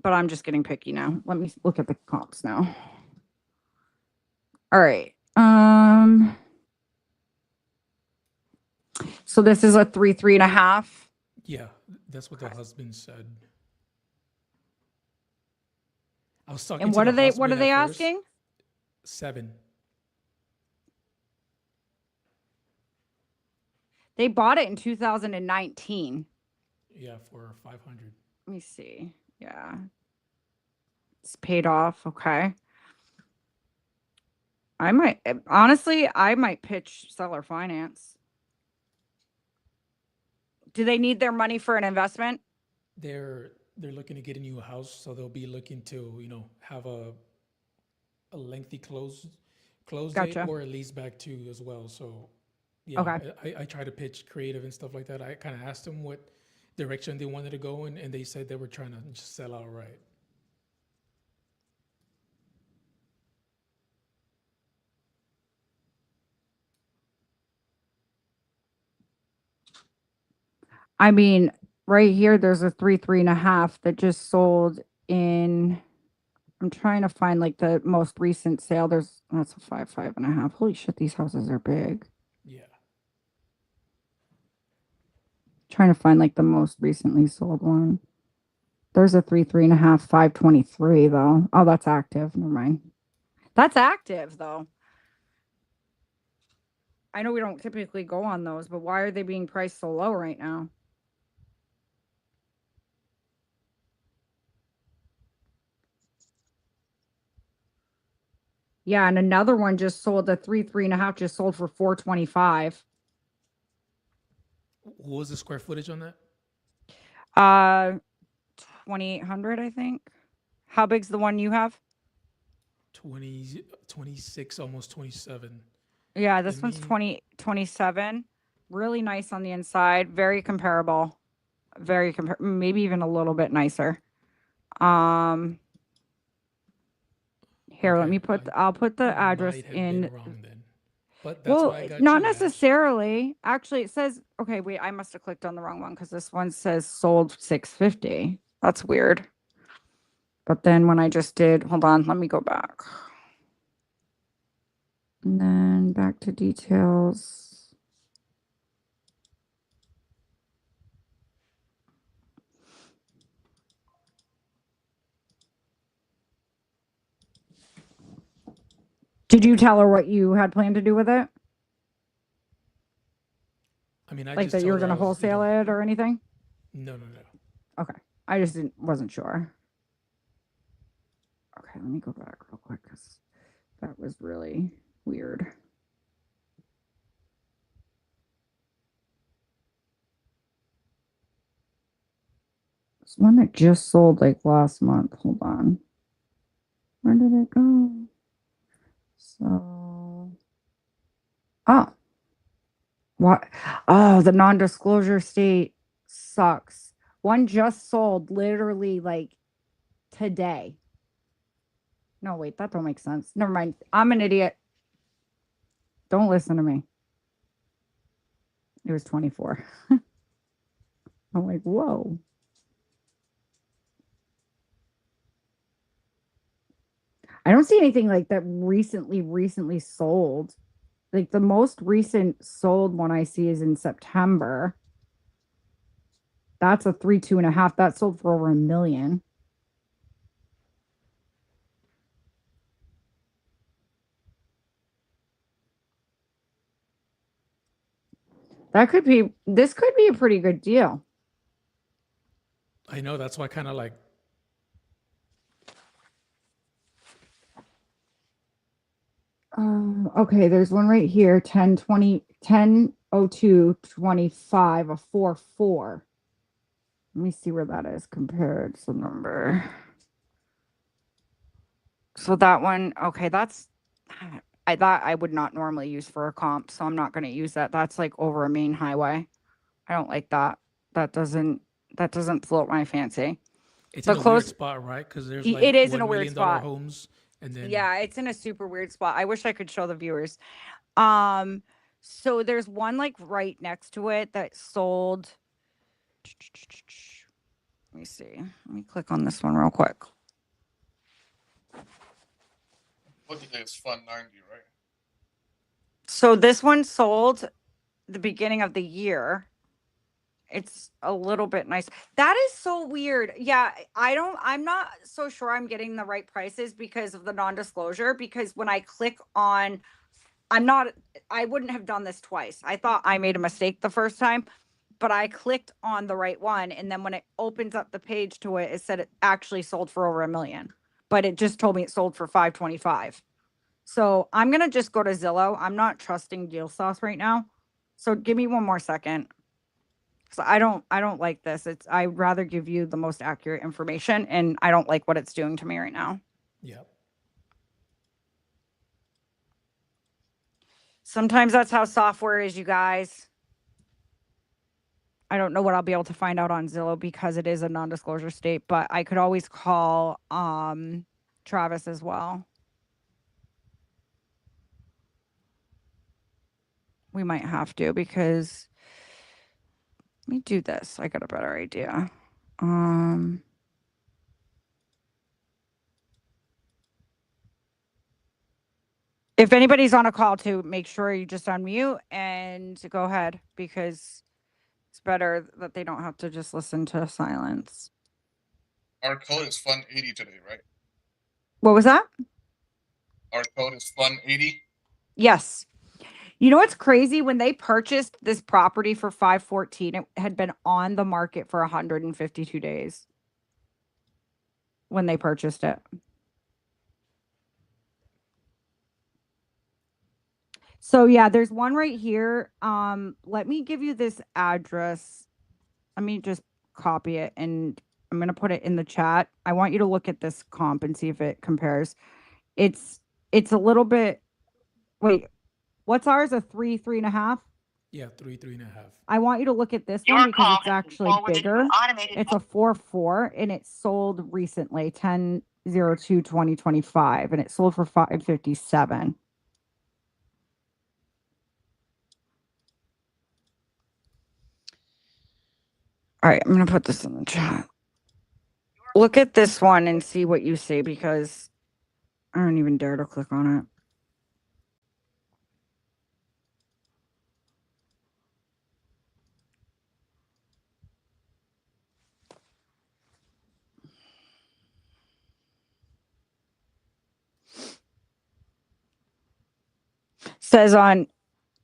But I'm just getting picky now. Let me look at the comps now. All right. So this is a 3.5. Yeah, that's what the husband said. I was talking And to what the are they husband at first. asking? 7. They bought it in 2019. Yeah, for 500. Let me see. Yeah. It's paid off. Okay. I might pitch seller finance. Do they need their money for an investment? They're looking to get a new house, so they'll be looking to have a lengthy close date Gotcha. or a lease back too as well. So yeah, Okay. I try to pitch creative and stuff like that. I kind of asked them what direction they wanted to go in, and they said they were trying to just sell outright. I mean, right here, there's a 3.5 that just sold in. I'm trying to find like the most recent sale. That's a 5.5. Holy shit, these houses are big. Yeah. Trying to find like the most recently sold one. There's a 3.5, 523 though. Oh, that's active. Never mind. That's active though. I know we don't typically go on those, but why are they being priced so low right now? Yeah, and another one just sold. The 3.5 just sold for 425. What was the square footage on that? 2,800, I think. How big's the one you have? 20, 26, almost 27. Yeah, this one's 27. Really nice on the inside. Very comparable. Maybe even a little bit nicer. Here, let me put. I'll put the address in. Wrong then. But that's why I got not you, Ash. necessarily. Actually, it says. Okay, wait. I must have clicked on the wrong one because this one says sold 650. That's weird. But then when I just did, hold on, let me go back. And then back to details. Did you tell her what you had planned to do with it? I mean, I Like just that you were told her going to I was, wholesale it or anything? No. Okay. I just wasn't sure. Okay, let me go back real quick because that was really weird. There's one that just sold like last month. Hold on. Where did it go? So, oh, what? Oh, the non-disclosure state sucks. One just sold literally like today. No, wait, that don't make sense. Never mind. I'm an idiot. Don't listen to me. It was 24. I'm like, whoa. I don't see anything like that recently sold. Like the most recent sold one I see is in September. That's a 2.5. That sold for over $1 million. This could be a pretty good deal. I know, that's why I kind of like. Okay, there's one right here, 10/02/25, a 4.4. Let me see where that is compared to the number. So that one, okay, that's that I would not normally use for a comp, so I'm not going to use that. That's like over a main highway. I don't like that. That doesn't float my fancy. It's in a weird spot, right? Because there's like it is in a $1 weird million spot. homes, and then Yeah, it's in a super weird spot. I wish I could show the viewers. So there's one like right next to it that sold. Let me see. Let me click on this one real quick. Look at this Fun 90, right? So this one sold the beginning of the year. It's a little bit nice. That is so weird. Yeah, I'm not so sure I'm getting the right prices because of the non-disclosure, because when I click on, I wouldn't have done this twice. I thought I made a mistake the first time, but I clicked on the right one. And then when it opens up the page to it, it said it actually sold for over $1 million, but it just told me it sold for 525. So I'm going to just go to Zillow. I'm not trusting Deal Sauce right now. So give me one more second. So I don't like this. I'd rather give you the most accurate information, and I don't like what it's doing to me right now. Yep. Sometimes that's how software is, you guys. I don't know what I'll be able to find out on Zillow because it is a non-disclosure state, but I could always call Travis as well. We might have to because Let me do this. I got a better idea. If anybody's on a call too, make sure you just unmute and go ahead, because it's better that they don't have to just listen to silence. Our code is fun80 today, right? What was that? Our code is fun80. Yes. You know what's crazy? When they purchased this property for 514, it had been on the market for 152 days when they purchased it. So yeah, there's one right here. Let me give you this address. Let me just copy it and I'm gonna put it in the chat. I want you to look at this comp and see if it compares. It's a little bit. Wait, what's ours? A 3.5? Yeah, 3.5. I want you to look at this Your one because call it's has been actually forwarded to an bigger. automated It's a 4.4 and it sold recently, 10/02/2025, and it sold for 557. All right, I'm gonna put this in the chat. Look at this one and see what you see, because I don't even dare to click on it. Says on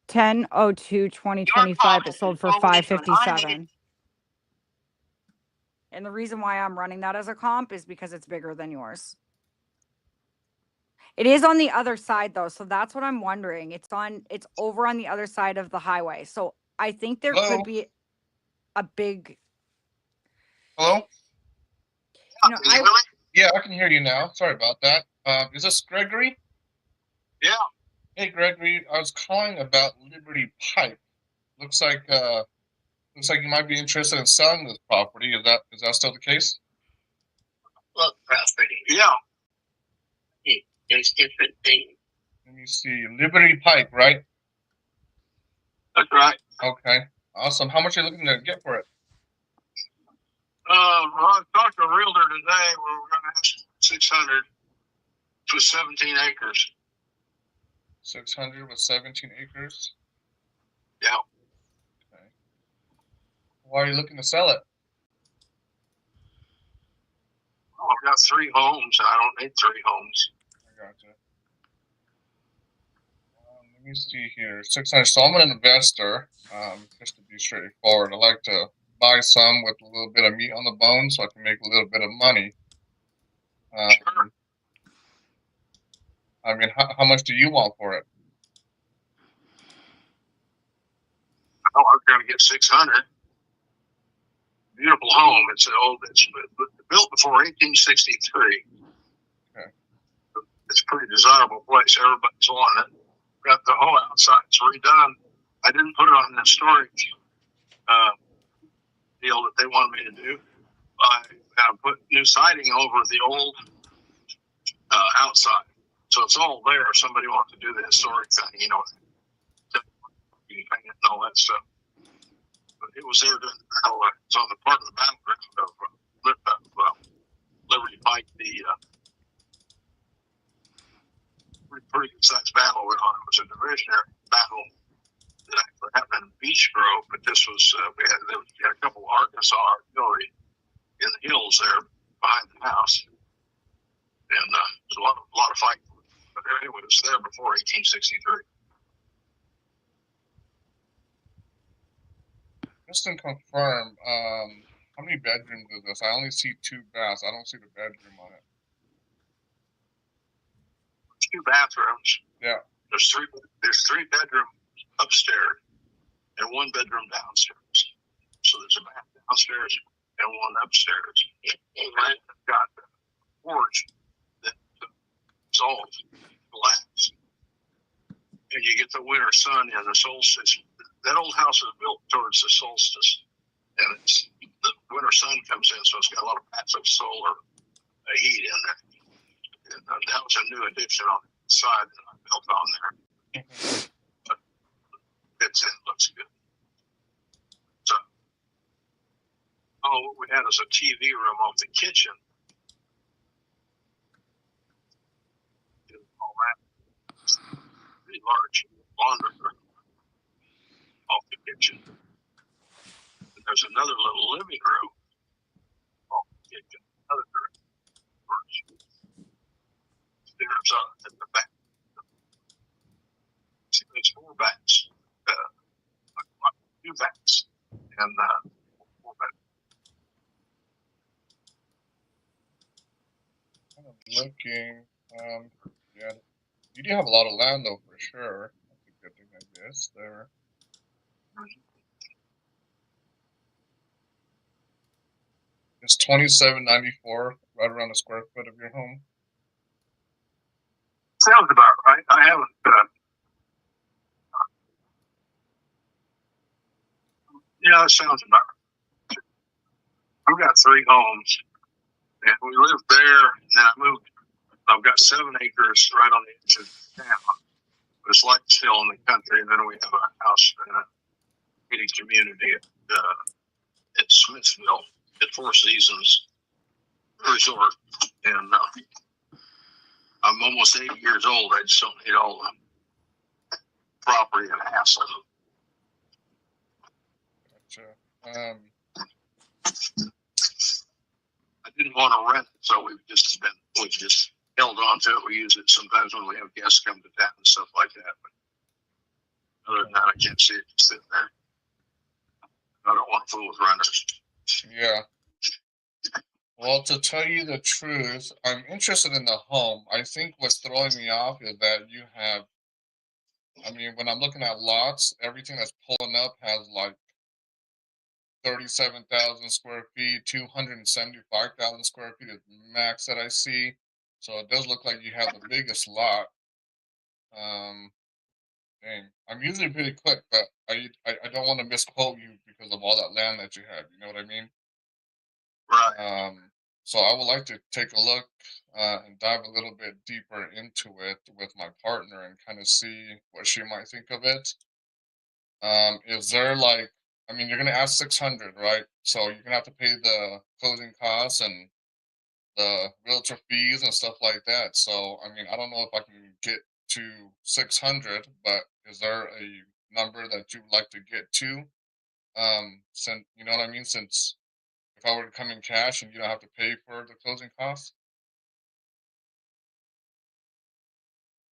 10/02/2025, it sold for 557. And the reason why I'm running that as a comp is because it's bigger than yours. It is on the other side though, so that's what I'm wondering. It's over on the other side of the highway. So I think there could be a big. Hello? You know, Yeah, I can hear you now. Sorry about that. Is this Gregory? Yeah. Hey, Gregory. I was calling about Liberty Pipe. Looks like you might be interested in selling this property. Is that still the case? Look, property. Yeah. There's different things. Let me see. Liberty Pipe, right? That's right. Okay. Awesome. How much are you looking to get for it? I talked to a realtor today where we're going to have 600 for 17 acres. 600 with 17 acres? Yeah. Okay. Why are you looking to sell it? Oh, I've got 3 homes. I don't need 3 homes. I gotcha. Let me see here. 600. So I'm an investor. Just to be straightforward, I like to buy some with a little bit of meat on the bone, so I can make a little bit of money. I mean, how much do you want for it? Oh, I'm going to get 600. Beautiful home. It's built before 1863. Okay. It's a pretty desirable place. Everybody's wanting it. Got the whole outside's redone. I didn't put it on the storage deal that they wanted me to do. I put new siding over the old outside. So it's all there if somebody wants to do the historic thing, you know, you can paint it and all that stuff. But it was there during the battle. It's on the part of the battleground of Liberty Pike, the pretty good sized battle went on. It was a divisionary battle that actually happened in Beech Grove, but this was, we had a couple of Arkansas artillery in the hills there behind the house. And there's a lot of fighting. But anyway, it was there before 1863. Just to confirm, how many bedrooms is this? I only see 2 baths. I don't see the bedroom on it. There's 2 bathrooms. Yeah. There's 3 bedrooms upstairs and 1 bedroom downstairs. So there's a bath downstairs and 1 upstairs. And I've got a porch that's all glass. And you get the winter sun and the solstice. That old house is built towards the solstice, and the winter sun comes in, so it's got a lot of passive solar heat in there. And that was a new addition on the side that I built on there. But it looks good. So had as a TV room off the kitchen. All that. Pretty large laundry room off the kitchen. And there's another little living room off the kitchen. Another room. There's in the back. See, there's 4 backs. 2 backs. And 4 backs. Kind of looking. Yeah, you do have a lot of land though, for sure. That's a good thing, I guess. There. It's $27.94, right around the square foot of your home. Sounds about right. I haven't. Yeah, that sounds about right. I've got 3 homes, and we lived there. And then I moved. I've got 7 acres right on the edge of town. But it's like still in the country, and then we have a house in a pretty community at Smithville at Four Seasons Resort, and I'm almost 80 years old. I just don't need all the property and hassle. Gotcha. I didn't want to rent, so we just held on to it. We use it sometimes when we have guests come to town and stuff like that. But other than that, I can't see it just sitting there. I don't want to fool with renters. Yeah. Well, to tell you the truth, I'm interested in the home. I think what's throwing me off is that you have, I mean, when I'm looking at lots, everything that's pulling up has like 37,000 square feet, 275,000 square feet is max that I see. So it does look like you have the biggest lot. Dang. I'm usually pretty quick, but I don't want to misquote you because of all that land that you have. You know what I mean? Right. So I would like to take a look and dive a little bit deeper into it with my partner and kind of see what she might think of it. Is there like, I mean, you're gonna ask 600, right? So you're gonna have to pay the closing costs and the realtor fees and stuff like that. So I mean, I don't know if I can get to 600, but is there a number that you'd like to get to? Since you know what I mean, since if I were to come in cash and you don't have to pay for the closing costs?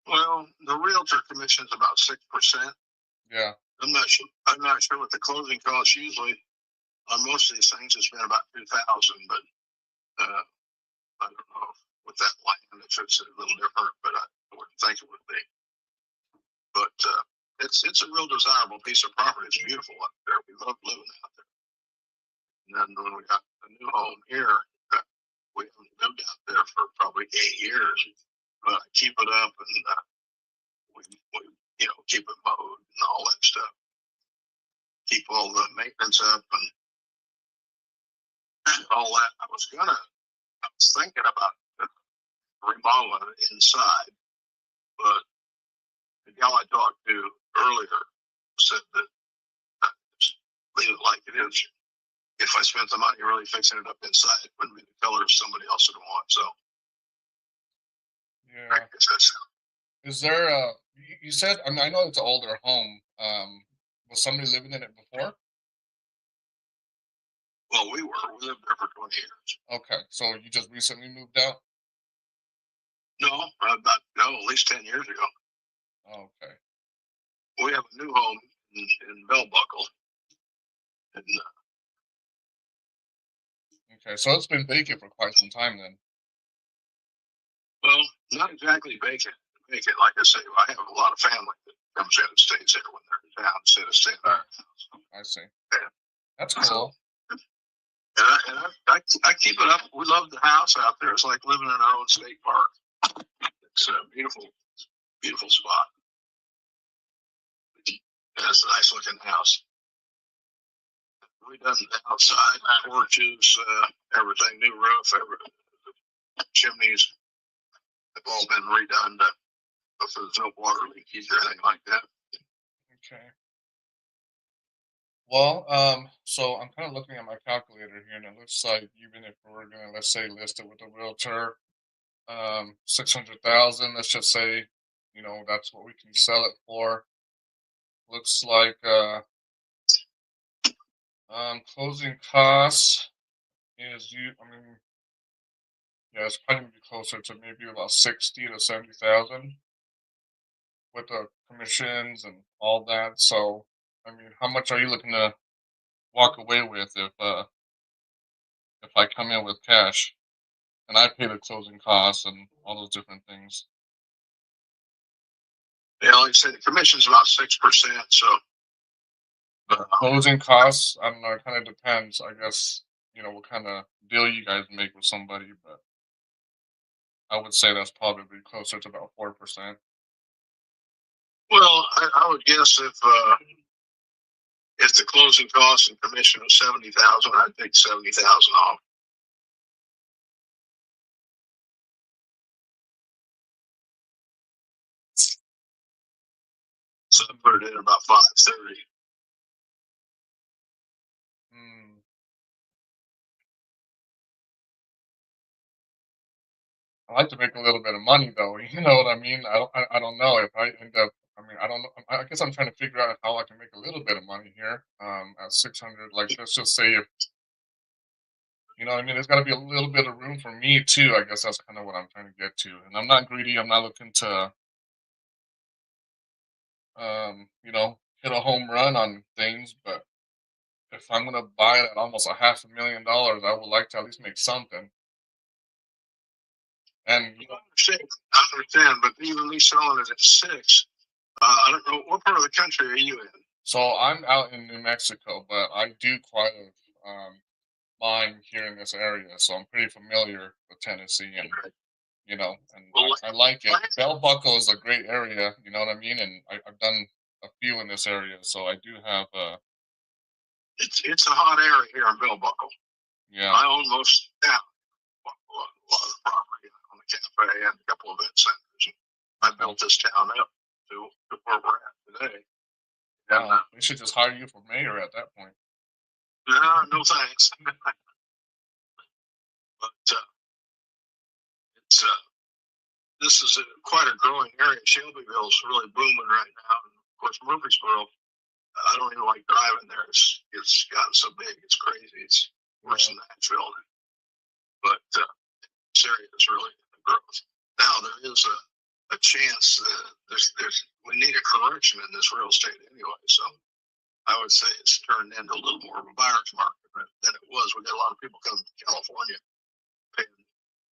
Well, the realtor commission is about 6%. Yeah. I'm not sure. I'm not sure what the closing costs usually on most of these things. It's been about 2,000, but I don't know with that land if it's a little different, but I wouldn't think it would be. But it's a real desirable piece of property. It's beautiful up there. We love living out there. And then when we got a new home here, we haven't lived out there for probably 8 years. But I keep it up, and we keep it mowed and all that stuff. Keep all the maintenance up and all that. I was thinking about remodeling it inside, but the gal I talked to earlier said that just leave it like it is. If I spent the money really fixing it up inside, it wouldn't be the color somebody else would want. So, yeah. I guess that's. Is there you said, I mean, I know it's an older home. Was somebody living in it before? Well, we lived there for 20 years. Okay, so you just recently moved out? No, at least 10 years ago. Okay. We have a new home in Bell Buckle. And, okay, so it's been vacant for quite some time then. well, not exactly vacant. Like I say, I have a lot of family that comes in and stays there when they're in town instead of staying there. I see. Yeah. That's cool. And I keep it up. We love the house out there. It's like living in our own state park. It's a beautiful, beautiful spot. And it's a nice looking house. We done the outside, porches, everything, new roof, chimneys. They've all been redone so there's no water leaks or anything like that. Okay. Well, so I'm kind of looking at my calculator here, and it looks like even if we're gonna, let's say, list it with a realtor, 600,000, let's just say, that's what we can sell it for. Looks like closing costs yeah, it's probably gonna be closer to maybe about 60 to 70,000 with the commissions and all that. So, how much are you looking to walk away with if I come in with cash and I pay the closing costs and all those different things? Yeah, like I said, the commission's about 6%. So The closing costs, I don't know, it kind of depends, I guess, what kind of deal you guys make with somebody, but I would say that's probably closer to about 4%. well, I would guess if the closing costs and commission was 70,000, I'd take 70,000 off. So I put it in about 530. I like to make a little bit of money, though. You know what I mean? I don't know if I end up. I don't know. I guess I'm trying to figure out how I can make a little bit of money here. At 600, like let's just say if what I mean, there's got to be a little bit of room for me too. I guess that's kind of what I'm trying to get to. And I'm not greedy. I'm not looking to, hit a home run on things. But if I'm gonna buy it at almost $500,000, I would like to at least make something. And I understand, but even me selling it at 6, I don't know, what part of the country are you in? So I'm out in New Mexico, but I do quite a mine here in this area, so I'm pretty familiar with Tennessee, and I like it. Bell Buckle is a great area, you know what I mean, and I've done a few in this area, so I do have. It's a hot area here in Bell Buckle. Yeah. I own most a lot of the property. I own a cafe and a couple of event centers. I built this town up to where we're at today. Wow, they should just hire you for mayor at that point. No thanks. But it's this is quite a growing area. Shelbyville's really booming right now, and of course Murfreesboro. I don't even like driving there. It's gotten so big, it's crazy. It's worse than Nashville. But this area is really growth. Now there is a chance that we need a correction in this real estate anyway. So I would say it's turned into a little more of a buyer's market than it was. We got a lot of people coming to California paying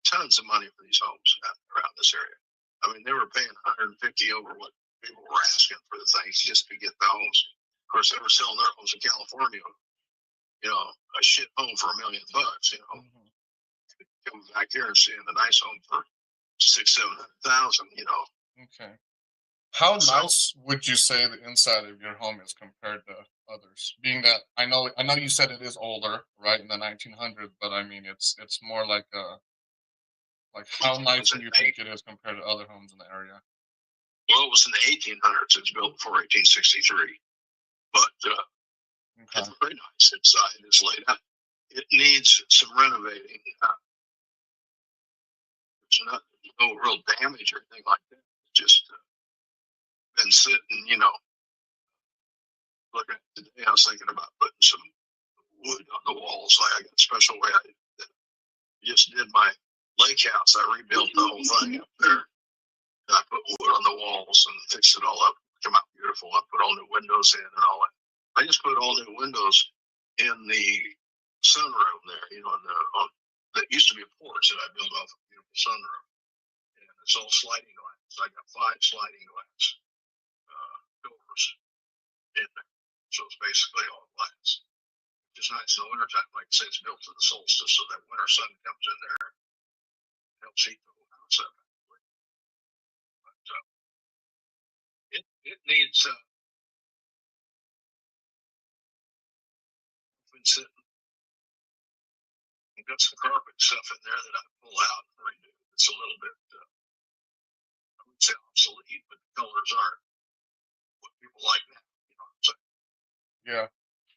tons of money for these homes around this area. I mean, they were paying 150 over what people were asking for the things just to get the homes. Of course, they were selling their homes in California, a shit home for $1 million, coming back here and seeing a nice home for 600,000, 700,000, Okay. How nice would you say the inside of your home is compared to others? Being that I know you said it is older, right, in the 1900s, but I mean it's more like how nice do you think it is compared to other homes in the area? Well, it was in the 1800s. It's built before 1863, but it's very nice inside. It's laid out. It needs some renovating. There's no real damage or anything like that. It's just been sitting, looking at it today. I was thinking about putting some wood on the walls. Like I got a special way I just did my lake house. I rebuilt the whole thing up there. I put wood on the walls and fixed it all up. Come out beautiful. I put all new windows in and all that. I just put all new windows in the sunroom there. That used to be a porch that I built off a beautiful sunroom, and it's all sliding glass. I got 5 sliding glass doors in there, so it's basically all glass. Which is nice in the wintertime. Like I say, it's built to the solstice, so that winter sun comes in there, helps heat the whole house up. It needs been sitting. I've got some carpet stuff in there that I pull out and redo. It's a little bit, I would say obsolete, but the colors aren't what people like now. Yeah.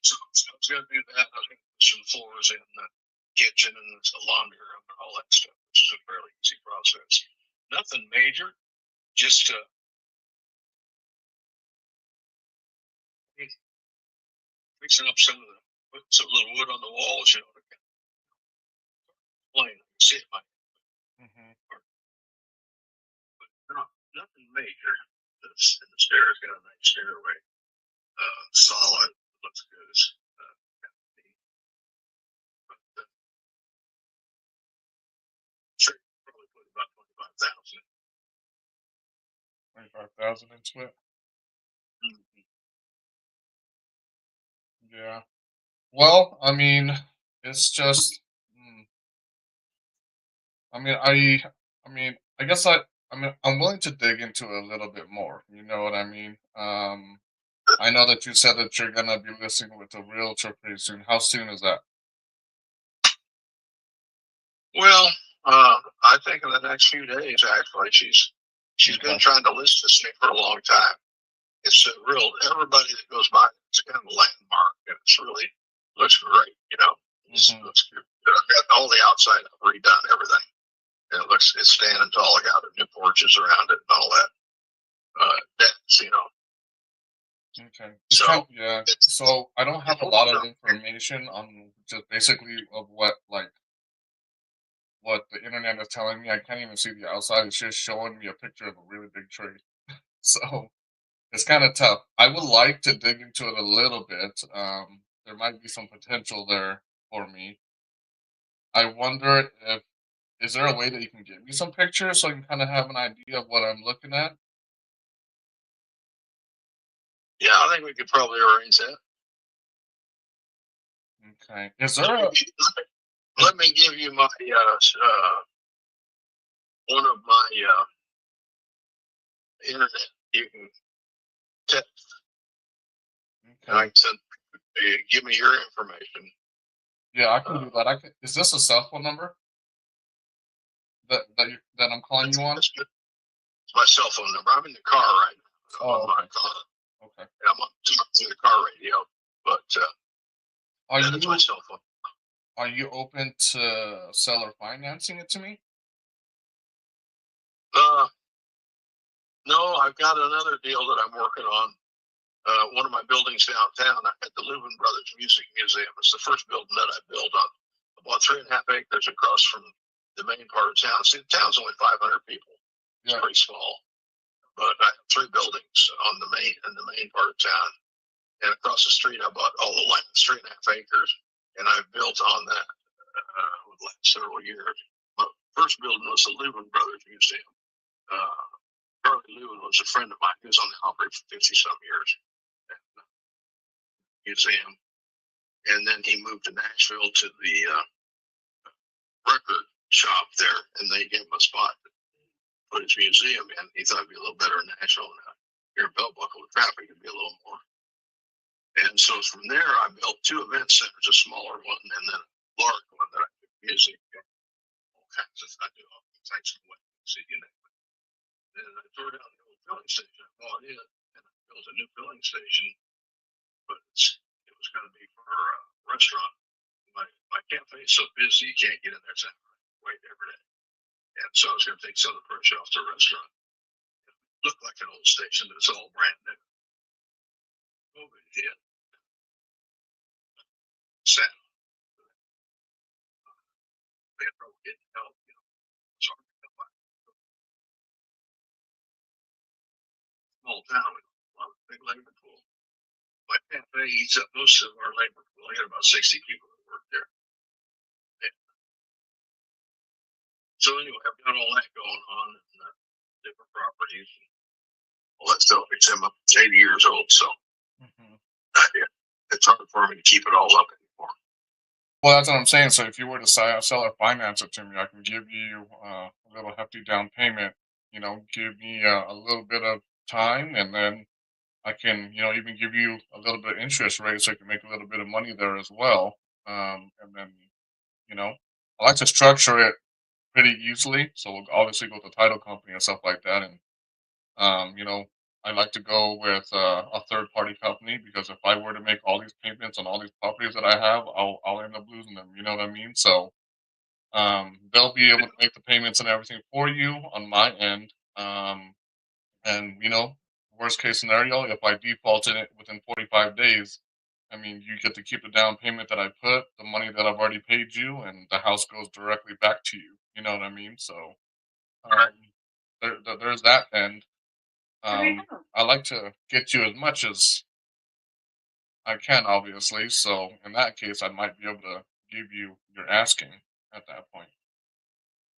So I was going to do that. I was going to put some floors in the kitchen and the laundry room and all that stuff, which is a fairly easy process. Nothing major, just fixing up some of the, putting some little wood on the walls, you know, to plain. See it, Mike. Nothing major. And the stairs got a nice stairway. Solid. Looks good. Sure, probably put about 25,000 into it. Yeah. Well, I mean, it's just. I mean, I guess I'm willing to dig into it a little bit more. You know what I mean? I know that you said that you're gonna be listing with a realtor pretty soon. How soon is that? Well, I think in the next few days, actually, she's been trying to list this thing for a long time. It's a real everybody that goes by, it's kind of a landmark, and it's really looks great. You know, it looks good. Got all the outside I've redone everything, and it's standing tall. I got new porches around it and all that. Decks, you know. Okay. Yeah. So I don't have a lot of information on just basically of what the internet is telling me. I can't even see the outside. It's just showing me a picture of a really big tree. So it's kind of tough. I would like to dig into it a little bit. There might be some potential there for me. I wonder if is there a way that you can give me some pictures so I can kind of have an idea of what I'm looking at? Yeah, I think we could probably arrange that. Okay. Is there a Let me give you my one of my internet. You can text. Okay. I can send. Give me your information. Yeah, I can do that. Is this a cell phone number that I'm calling you on? It's my cell phone number. I'm in the car right now. I'm on my car. Okay. And I'm on the car radio, but that's my cell phone. Are you open to seller financing it to me? No, I've got another deal that I'm working on. One of my buildings downtown, I had the Leuven Brothers Music Museum. It's the first building that I built on about 3.5 acres across from the main part of town. See, the town's only 500 people. It's pretty small. But I have 3 buildings in the main part of town. And across the street, I bought all the land, 3.5 acres. And I've built on that over the last several years. My first building was the Leuven Brothers Museum. Charlie Leuven was a friend of mine. He was on the operator for 50-some years. Museum, and then he moved to Nashville to the record shop there, and they gave him a spot to put his museum in. He thought it'd be a little better in Nashville. Now, here in Belt Buckle, the traffic would be a little more. And so from there, I built 2 event centers, a smaller one and then a large one that I do music, all kinds of I do all types of music, you know. Then I tore down the old filling station. I bought it, and I built a new filling station, but it was going to be for a restaurant. My cafe is so busy, you can't get in there. So I wait every day. And so I was going to take some of the pressure off the restaurant. It looked like an old station, but it's all brand new. COVID hit. Sad. They had trouble getting help, you know. So I come back. Small town with a lot of big labor pool. My cafe eats up most of our labor pool. I got about 60 people that work there. And so anyway, I've got all that going on and different properties. All that stuff. I'm 80 years old, so it's hard for me to keep it all up anymore. Well, that's what I'm saying. So if you were to sell or finance it to me, I can give you a little hefty down payment. You know, give me a little bit of time, and then I can, even give you a little bit of interest rate, so I can make a little bit of money there as well. And then, I like to structure it pretty easily. So we'll obviously go to the title company and stuff like that, and I like to go with a third-party company because if I were to make all these payments on all these properties that I have, I'll end up losing them. You know what I mean? So they'll be able to make the payments and everything for you on my end. And worst case scenario, if I defaulted it within 45 days, I mean, you get to keep the down payment that I put, the money that I've already paid you, and the house goes directly back to you. You know what I mean? So there's that end. I like to get you as much as I can, obviously. So in that case, I might be able to give you your asking at that point.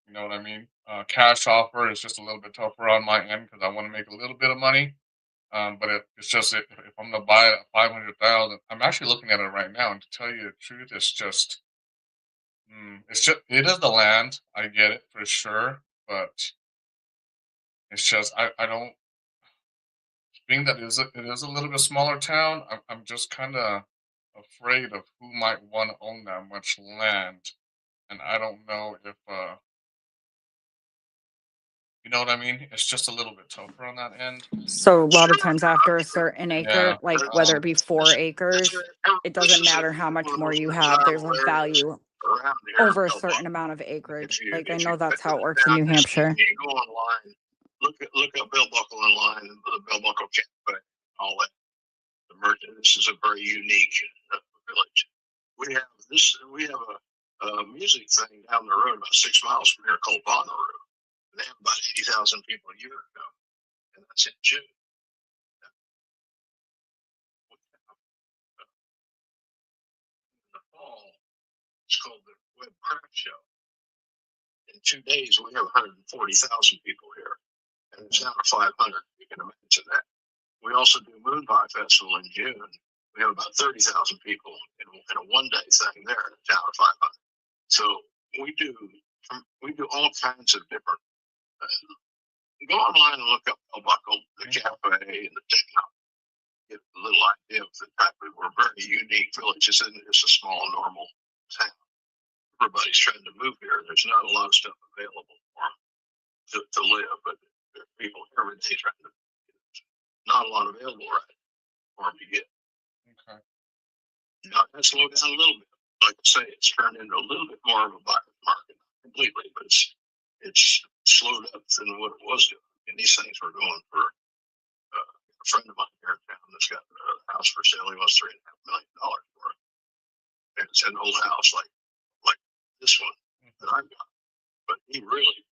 You know what I mean? Cash offer is just a little bit tougher on my end because I want to make a little bit of money. But it's just if I'm gonna buy it at 500,000, I'm actually looking at it right now, and to tell you the truth, it is the land. I get it for sure, but it's just I don't. Being that it is a little bit smaller town, I'm just kind of afraid of who might want to own that much land, and I don't know if you know what I mean. It's just a little bit tougher on that end. So a lot of times after a certain acre, Yeah. like whether it be 4 acres, it doesn't matter how much more you have. There's a value over a certain amount of acreage. Like I know that's how it works in New Hampshire. You go online, look up Bell Buckle online and the Bell Buckle Cafe, all that. The merchant. This is a very unique village. We have a music thing down the road about 6 miles from here called Bonnaroo. They have about 80,000 people a year ago, and that's in June. In the fall, it's called the Web Craft Show. In 2 days, we have 140,000 people here, and it's now 500. You can imagine that. We also do Moon Pie Festival in June. We have about 30,000 people in a one-day thing there in a town of 500. So we do all kinds of different. Go online and look up Bell Buckle, the cafe, and the techno. Get a little idea of the type of. We're a very unique village. It's in just a small, normal town. Everybody's trying to move here. There's not a lot of stuff available for them to live, but there are people every day trying to. Not a lot available right for them to get. Okay. Now it has slowed down a little bit. Like I say, it's turned into a little bit more of a buyer's market, not completely, but it's slowed up than what it was doing. And these things were going for a friend of mine here in town that's got a house for sale. He wants $3.5 million for it. And it's an old house like this one that I've got. But he really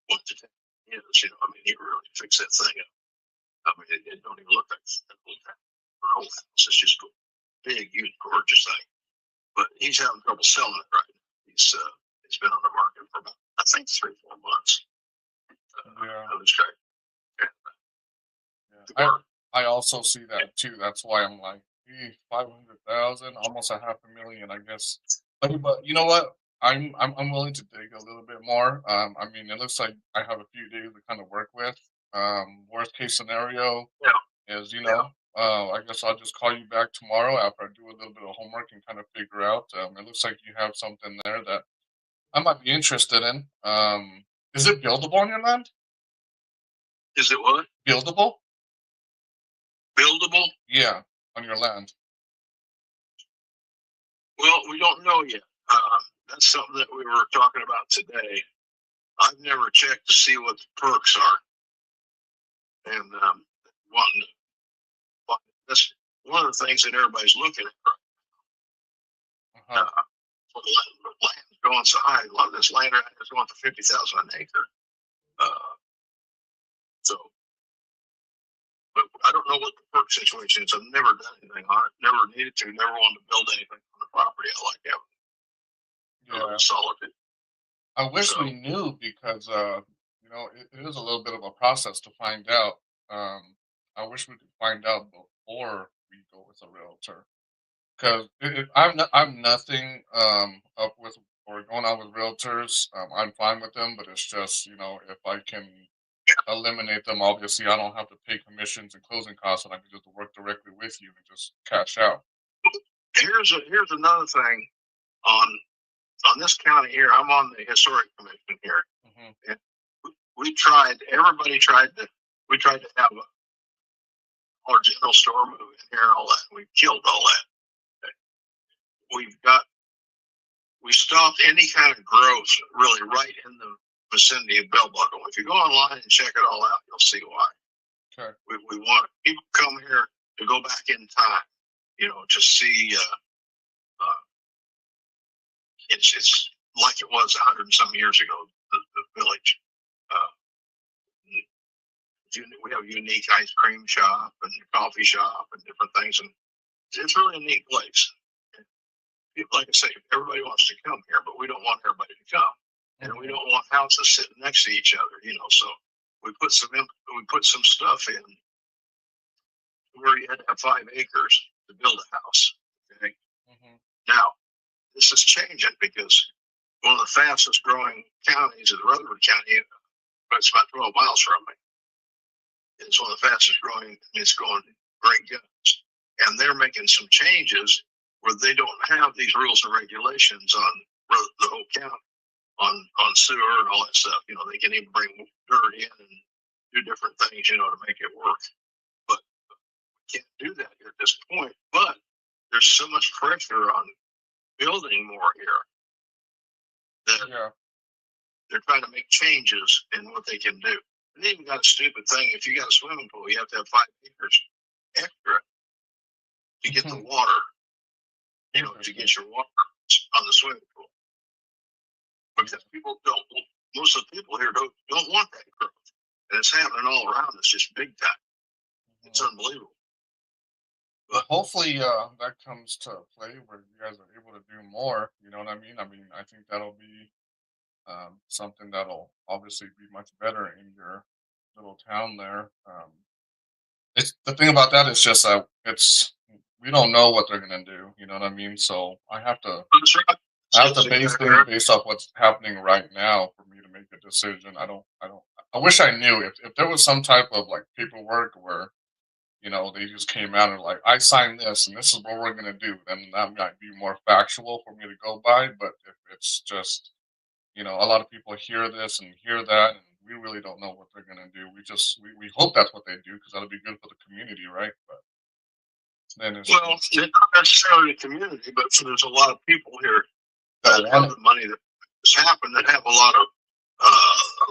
wants to take it. I mean, he really fixed that thing up. I mean, it don't even look like an old house. It's just a big, huge, gorgeous thing. But he's having trouble selling it right now. He's been on the market for about, I think, 3-4 months. That's great. I also see that too. That's why I'm like, 500,000, almost $500,000, I guess. But you know what? I'm willing to dig a little bit more. I mean, it looks like I have a few days to kind of work with. Worst case scenario is, I guess I'll just call you back tomorrow after I do a little bit of homework and kind of figure out. It looks like you have something there that I might be interested in. Is it buildable on your land? Is it what? Buildable? Buildable? Yeah, on your land. Well, we don't know yet. That's something that we were talking about today. I've never checked to see what the perks are. And that's one of the things that everybody's looking at right now. Land's going so high. A lot of this land is going for $50,000 an acre. But I don't know what the perk situation is. I've never done anything on it. Never needed to. Never wanted to build anything on the property. I like having solid. I wish we knew because it is a little bit of a process to find out. I wish we could find out before we go with a realtor. Because I'm nothing up with or going on with realtors. I'm fine with them, but it's just if I can eliminate them, obviously I don't have to pay commissions and closing costs, and I can just work directly with you and just cash out. Here's another thing on this county here. I'm on the historic commission here, and we tried to have general store move in here and all that. We killed all that. We stopped any kind of growth really right in the vicinity of Bell Buckle. If you go online and check it all out, you'll see why. Okay. We want people to come here to go back in time, to see. It's like it was 100 and some years ago. The village. We have a unique ice cream shop and coffee shop and different things, and it's really a neat place. Like I say, everybody wants to come here, but we don't want everybody to come, and we don't want houses sitting next to each other. So we put some stuff in where you had to have 5 acres to build a house. Okay. Now this is changing because one of the fastest growing counties is Rutherford County. It's about 12 miles from me. It's one of the fastest growing. It's going great guns, and they're making some changes where they don't have these rules and regulations on the whole county, on sewer and all that stuff. They can even bring dirt in and do different things, to make it work. But we can't do that here at this point. But there's so much pressure on building more here that they're trying to make changes in what they can do. And they even got a stupid thing. If you got a swimming pool, you have to have 5 acres extra to get the water, to get your water on the swimming pool. Because most of the people here don't want that growth. And it's happening all around us, just big time. It's unbelievable. But hopefully that comes to play where you guys are able to do more. You know what I mean? I think that'll be something that'll obviously be much better in your little town there. It's the thing about that is just that we don't know what they're gonna do. You know what I mean? So I have to base things based off what's happening right now for me to make a decision. I wish I knew if there was some type of like paperwork where they just came out and like, I signed this and this is what we're gonna do, then that might be more factual for me to go by. But if it's just, a lot of people hear this and hear that, and we really don't know what they're gonna do. We hope that's what they do because that'll be good for the community, right? But then it's not necessarily the community, but there's a lot of people here that have the money that has happened that have a lot of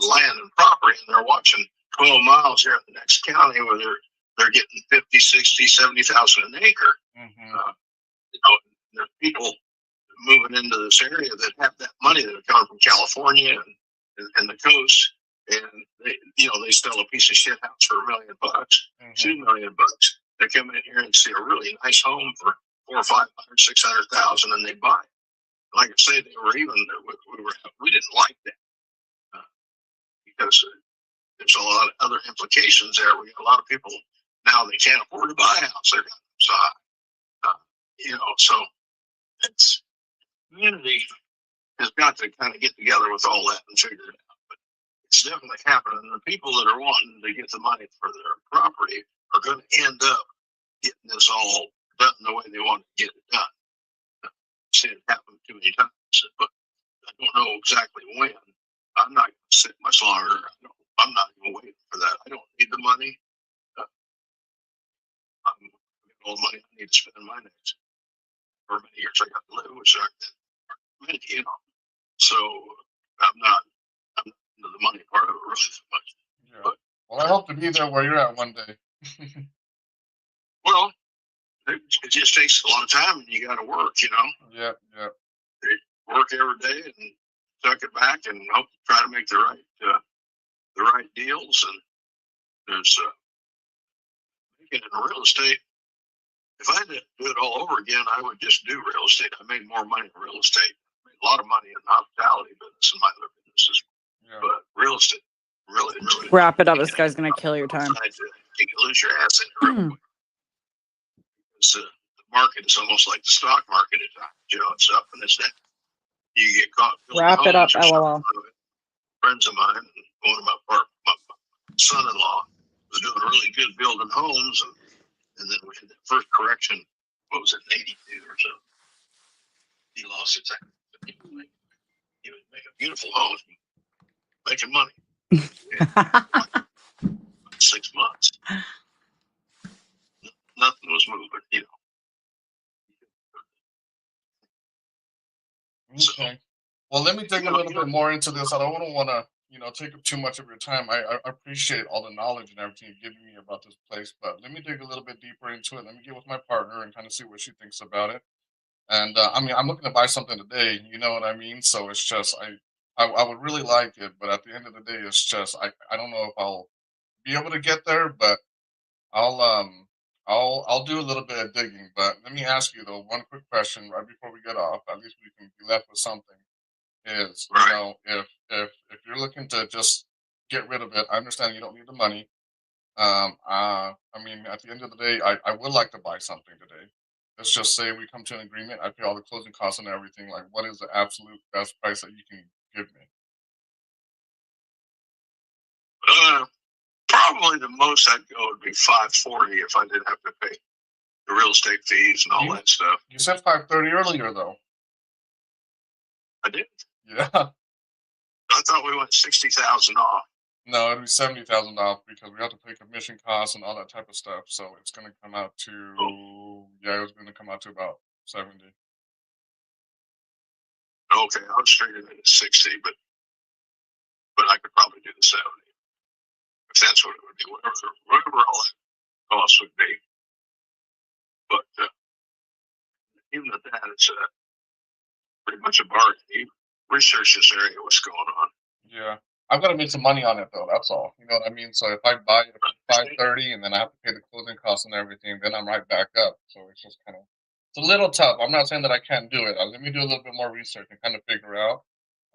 land and property, and they're watching 12 miles here in the next county where they're getting 50, 60, 70,000 an acre. There's people moving into this area that have that money that have come from California and the coast, and they sell a piece of shit house for $1 million, $2 million. They come in here and see a really nice home for 400,000 or 500,000, 600,000, and they buy it. Like I say, we didn't like that because there's a lot of other implications there. We got a lot of people now they can't afford to buy a house. They're so it's community has got to kind of get together with all that and figure it out. But it's definitely happening. And the people that are wanting to get the money for their property are going to end up getting this all done the way they want to get it done. I've seen it happen too many times, but I don't know exactly when. I'm not going to sit much longer. I'm not even waiting for that. I don't need the money. I'm getting all the money I need to spend in my next. For many years I got to live, which are many, So I'm not into the money part of it really so much. Yeah. But, well, I hope to be there where you're at one day. Well, it just takes a lot of time, and you got to work. Yeah. Work every day and tuck it back, and hope to try to make the right deals. And there's making it in real estate. If I had to do it all over again, I would just do real estate. I made more money in real estate. I made a lot of money in the hospitality business and my other businesses. Yeah. But real estate, really. Wrap it up. This guy's going to kill your time. You can lose your ass in it. The market is almost like the stock market at times. It's up and it's down. You get caught. Wrap it up, LOL. Friends of mine, and one of my son-in-law was doing really good building homes, and then we had that first correction. What was it, 82 or so? He lost his act. He would make a beautiful home, making money. 6 months. smooth, but you know. Okay. Well, let me dig a little bit more into this. I don't want to, take up too much of your time. I appreciate all the knowledge and everything you're giving me about this place, but let me dig a little bit deeper into it. Let me get with my partner and kind of see what she thinks about it. And I mean, I'm looking to buy something today. You know what I mean? So it's just I would really like it, but at the end of the day, it's just I don't know if I'll be able to get there, but I'll I'll do a little bit of digging. But let me ask you though one quick question right before we get off. At least we can be left with something. Is if you're looking to just get rid of it, I understand you don't need the money. I mean, at the end of the day, I would like to buy something today. Let's just say we come to an agreement. I pay all the closing costs and everything. Like, what is the absolute best price that you can give me? Probably the most I'd go would be 540 if I didn't have to pay the real estate fees and all that stuff. You said 530 earlier, though. I did. Yeah. I thought we went 60,000 off. No, it'd be 70,000 off because we have to pay commission costs and all that type of stuff. So it's going to come out to it was going to come out to about 70. Okay, I was figuring it at 60, but I could probably do the 70 if that's what it would be, whatever all that cost would be. But even at that, it's pretty much a bargain. You research this area, what's going on. Yeah. I've got to make some money on it, though. That's all. You know what I mean? So if I buy it for 530 and then I have to pay the closing costs and everything, then I'm right back up. So it's just kind of, it's a little tough. I'm not saying that I can't do it. Let me do a little bit more research and kind of figure out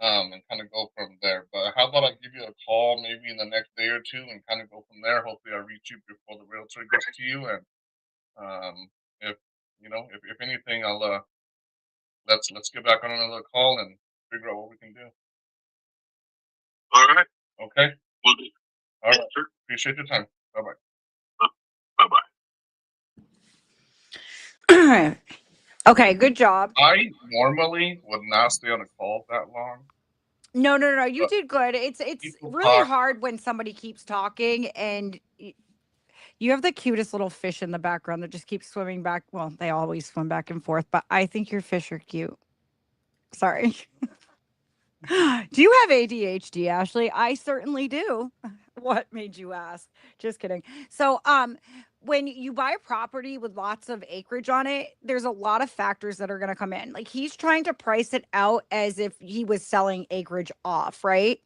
and kind of go from there. But how about I give you a call maybe in the next day or two and kind of go from there? Hopefully I reach you before the realtor gets to you. And if, if anything, I'll, let's get back on another call and figure out what we can do. All right. Okay. Will do. All right. Sure. Appreciate your time. Bye-bye. Bye-bye. Okay, good job. I normally would not stay on a call that long. No, you did good. It's really hard when somebody keeps talking and you have the cutest little fish in the background that just keeps swimming back. Well, they always swim back and forth, but I think your fish are cute. Sorry. Do you have ADHD, Ashley? I certainly do. What made you ask? Just kidding. So, when you buy a property with lots of acreage on it, there's a lot of factors that are going to come in. Like he's trying to price it out as if he was selling acreage off, right?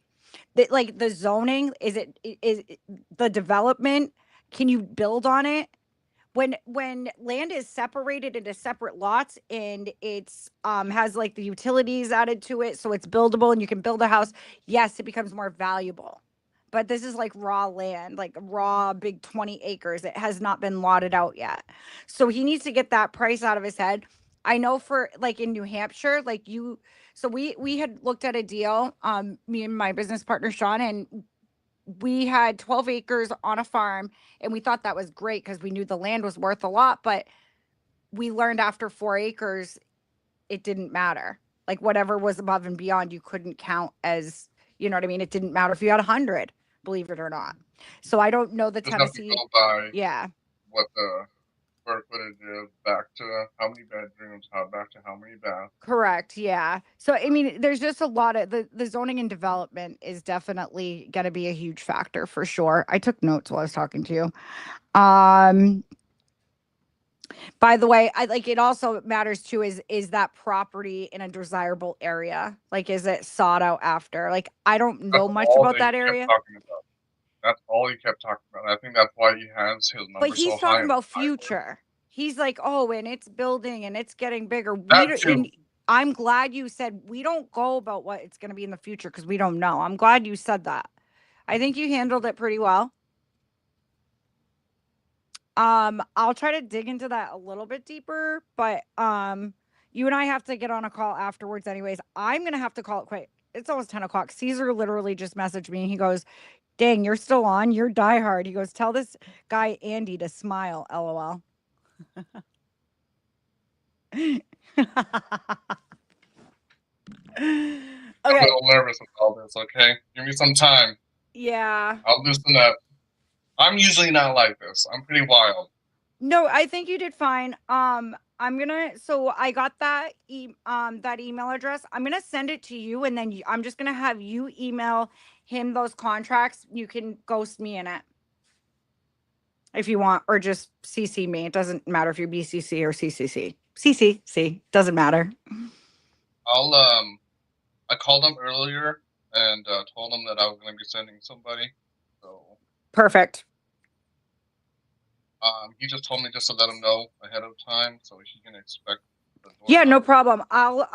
Like the zoning, is the development? Can you build on it? When land is separated into separate lots and it's has like the utilities added to it, so it's buildable and you can build a house, yes, it becomes more valuable. But this is like raw land, like raw big 20 acres. It has not been lotted out yet. So he needs to get that price out of his head. I know for like in New Hampshire, like so we had looked at a deal, me and my business partner Sean, and we had 12 acres on a farm and we thought that was great because we knew the land was worth a lot, but we learned after 4 acres it didn't matter. Like whatever was above and beyond you couldn't count as, you know what I mean? It didn't matter if you had 100, believe it or not. So I don't know the Just have to Tennessee. go by Yeah. what the square footage is, back to how many bedrooms, back to how many baths. Correct. Yeah. So, I mean, there's just a lot of the zoning and development is definitely going to be a huge factor for sure. I took notes while I was talking to you. By the way, I like it also matters too, is that property in a desirable area? Like, is it sought out after? Like, I don't know much about that area. That's all he kept talking about. I think that's why he has his number But he's so high. talking about future. He's like, oh, and it's building and it's getting bigger. I'm glad you said we don't go about what it's going to be in the future because we don't know. I'm glad you said that. I think you handled it pretty well. I'll try to dig into that a little bit deeper, but you and I have to get on a call afterwards anyways. I'm going to have to call it quit. It's almost 10 o'clock. Caesar literally just messaged me. He goes, dang, you're still on. You're diehard. He goes, tell this guy, Andy, to smile. LOL. Okay. I'm a little nervous with all this, okay? Give me some time. Yeah. I'll loosen up. I'm usually not like this. I'm pretty wild. No, I think you did fine. So I got that that email address. I'm gonna send it to you, and then I'm just gonna have you email him those contracts. You can ghost me in it if you want, or just CC me. It doesn't matter if you're BCC or CCC. CCC doesn't matter. I called him earlier and told him that I was going to be sending somebody. So Perfect. he just told me just to let him know ahead of time so he can expect the door. Yeah, no problem. I'll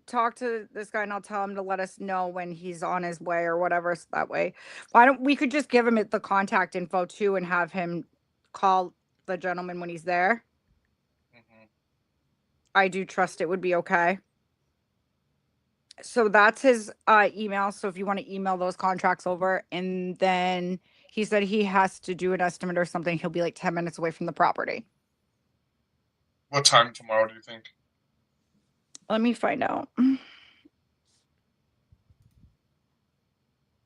talk to this guy and I'll tell him to let us know when he's on his way or whatever. So that way, why don't we could just give him the contact info too and have him call the gentleman when he's there. I do trust it would be okay. So that's his email. So if you want to email those contracts over, and then he said he has to do an estimate or something. He'll be like 10 minutes away from the property. What time tomorrow do you think? Let me find out.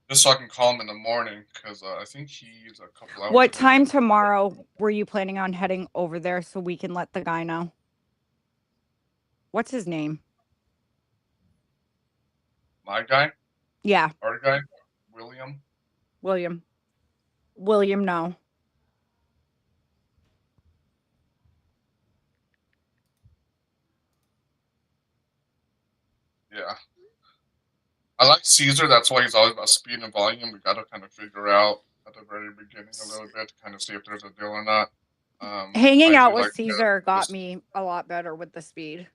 Just so I can call him in the morning, because I think he's a couple hours. What time tomorrow were you planning on heading over there so we can let the guy know? What's his name? My guy? Yeah. Our guy? William? William, no. Yeah. I like Caesar. That's why he's always about speed and volume. We got to kind of figure out at the very beginning a little bit to kind of see if there's a deal or not. Hanging out with Caesar got me a lot better with the speed.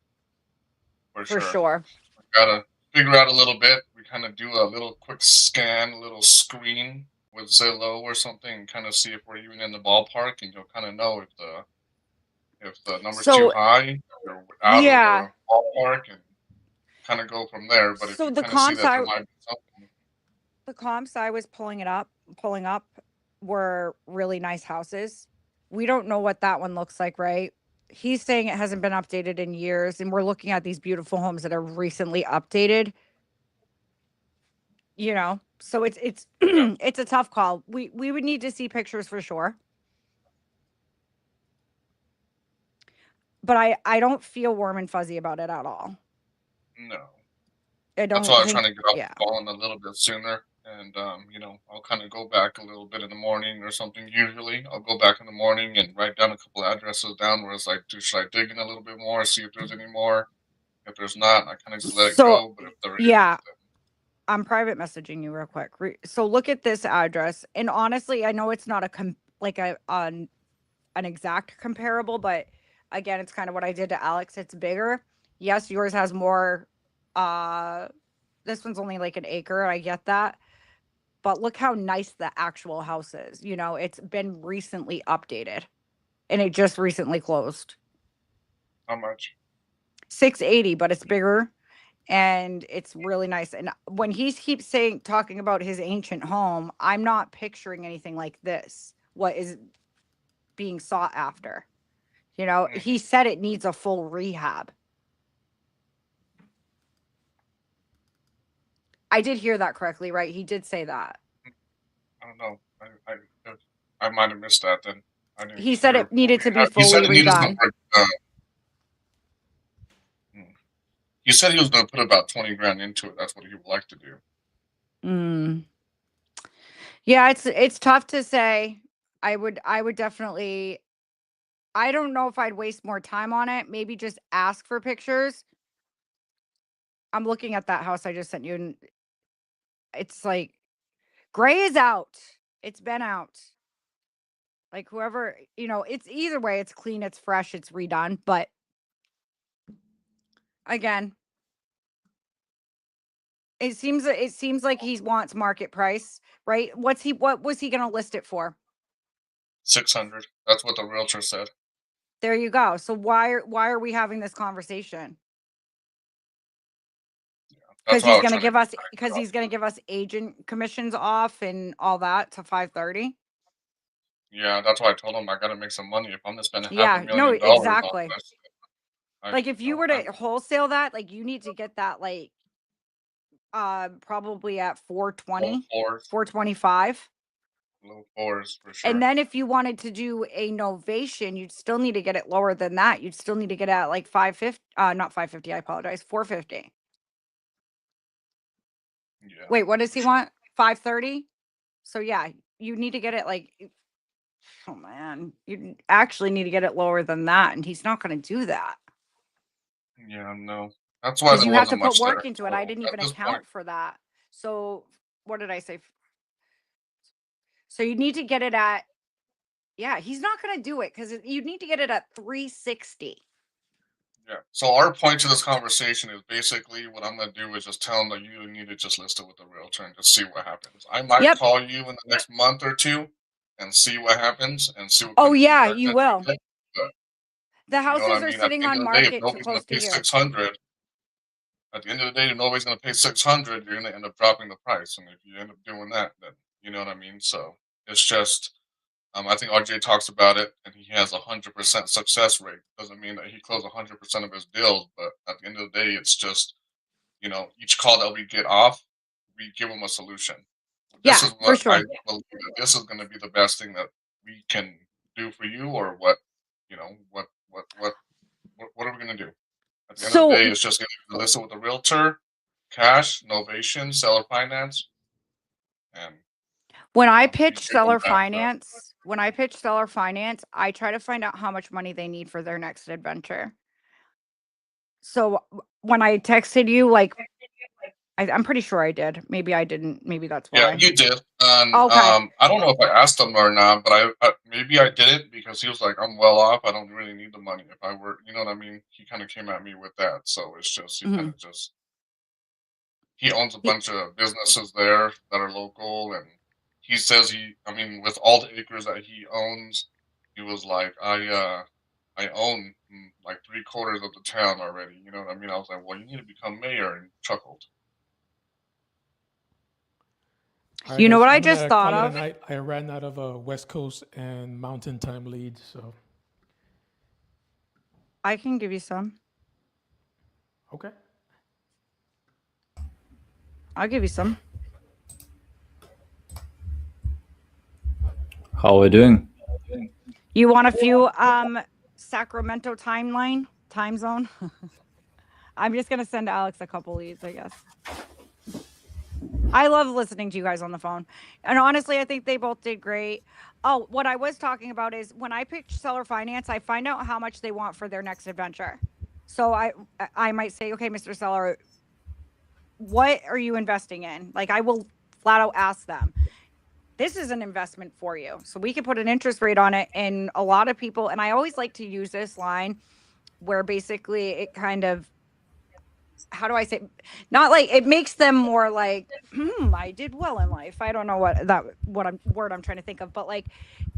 For sure. We got to figure out a little bit. We kind of do a little quick scan, a little screen with Zillow or something, and kind of see if we're even in the ballpark, and you'll kind of know if the number's too high, or out of the ballpark, and kind of go from there. But if you kind of see that there might be something. The comps I was pulling up were really nice houses. We don't know what that one looks like, right? He's saying it hasn't been updated in years, and we're looking at these beautiful homes that are recently updated. You know, so it's it's a tough call. We would need to see pictures for sure. But I don't feel warm and fuzzy about it at all. No. I don't That's why I was think, trying to get off the phone a little bit sooner. And, I'll kind of go back a little bit in the morning or something. Usually I'll go back in the morning and write down a couple of addresses down where it's like, should I dig in a little bit more, see if there's any more? If there's not, I kind of just let it go. But if there is, yeah, I'm private messaging you real quick. So look at this address. And honestly, I know it's not an exact comparable, but again, it's kind of what I did to Alex. It's bigger. Yes, yours has more. This one's only like an acre. I get that. But look how nice the actual house is. You know, it's been recently updated and it just recently closed. How much? 680, but it's bigger and it's really nice. And when he keeps talking about his ancient home, I'm not picturing anything like this. What is being sought after? You know, he said it needs a full rehab. I did hear that correctly, right? He did say that. I don't know. I might have missed that then. He said it needed to be fully redone. He said he was going to put about 20 grand into it. That's what he would like to do. Yeah, it's tough to say. I would definitely. I don't know if I'd waste more time on it. Maybe just ask for pictures. I'm looking at that house I just sent you, and it's like gray is out. It's been out. Like whoever, it's either way, it's clean, it's fresh, it's redone. But again, it seems like he wants market price, right? What was he gonna list it for? 600. That's what the realtor said. There you go. So why are we having this conversation? Because he's gonna give us agent commissions off and all that to 530. Yeah, that's why I told him I got to make some money if I'm gonna spend $500,000. Exactly. Like if you were to wholesale that, like you need to get that like probably at 420, 425. low fours for sure. And then if you wanted to do a novation, you'd still need to get it lower than that. You'd still need to get it at like 550, not 550, I apologize, 450. Yeah. Wait, what does he want? 530? So yeah, you need to get it like, oh man, you actually need to get it lower than that. And he's not going to do that. Yeah, no. That's why Because there you have to wasn't put much work there. into it. So I didn't even at this account point, for that. So what did I say? So you need to get it at, yeah, he's not going to do it because you need to get it at 360. yeah. So our point to this conversation is basically what I'm gonna do is just tell him that you need to just list it with the realtor and just see what happens. I might Yep. call you in the next month or two and see what happens and see what Oh kind of yeah, feedback you that will. you get. But The you know what houses I are mean? At sitting the end on of the day, if market nobody's gonna close to pay here. 600, at the end of the day, if nobody's gonna pay 600, you're gonna end up dropping the price. And if you end up doing that, then you know what I mean. So it's just. I think RJ talks about it, and he has 100% success rate. Doesn't mean that he closed 100% of his deals, but at the end of the day, it's just each call that we get off, we give them a solution. This Yeah, is for what I sure. believe that this is going to be the best thing that we can do for you, or what what are we going to do? At the end of the So day, it's just going to listen with the realtor, cash, novation, seller finance, and when I you pitch give them seller that. finance, I try to find out how much money they need for their next adventure. So when I texted you, like, I'm pretty sure I did. Maybe I didn't. Maybe that's Yeah, why. you did. And Okay. I don't know if I asked him or not, but I maybe I didn't because he was like, "I'm well off. I don't really need the money. If I were, you know what I mean." He kind of came at me with that, so it's just he kind Mhm. of just he owns a He- bunch of businesses there that are local, and he says I mean, with all the acres that he owns, he was like, I own like 3/4 of the town already. You know what I mean? I was like, well, you need to become mayor, and he chuckled. All right, You know guys, what I I'm just gonna thought call it a of? night. I ran out of West Coast and Mountain Time leads, so I can give you some. okay. I'll give you some. How are we doing? You want a few Sacramento time zone? I'm just gonna send Alex a couple leads, I guess. I love listening to you guys on the phone. And honestly, I think they both did great. Oh, what I was talking about is when I pitch seller finance, I find out how much they want for their next adventure. So I might say, okay, Mr. Seller, what are you investing in? Like, I will flat out ask them. This is an investment for you. So we can put an interest rate on it. And a lot of people, and I always like to use this line where basically it kind of, how do I say, not like it makes them more like, I did well in life. I don't know word I'm trying to think of, but like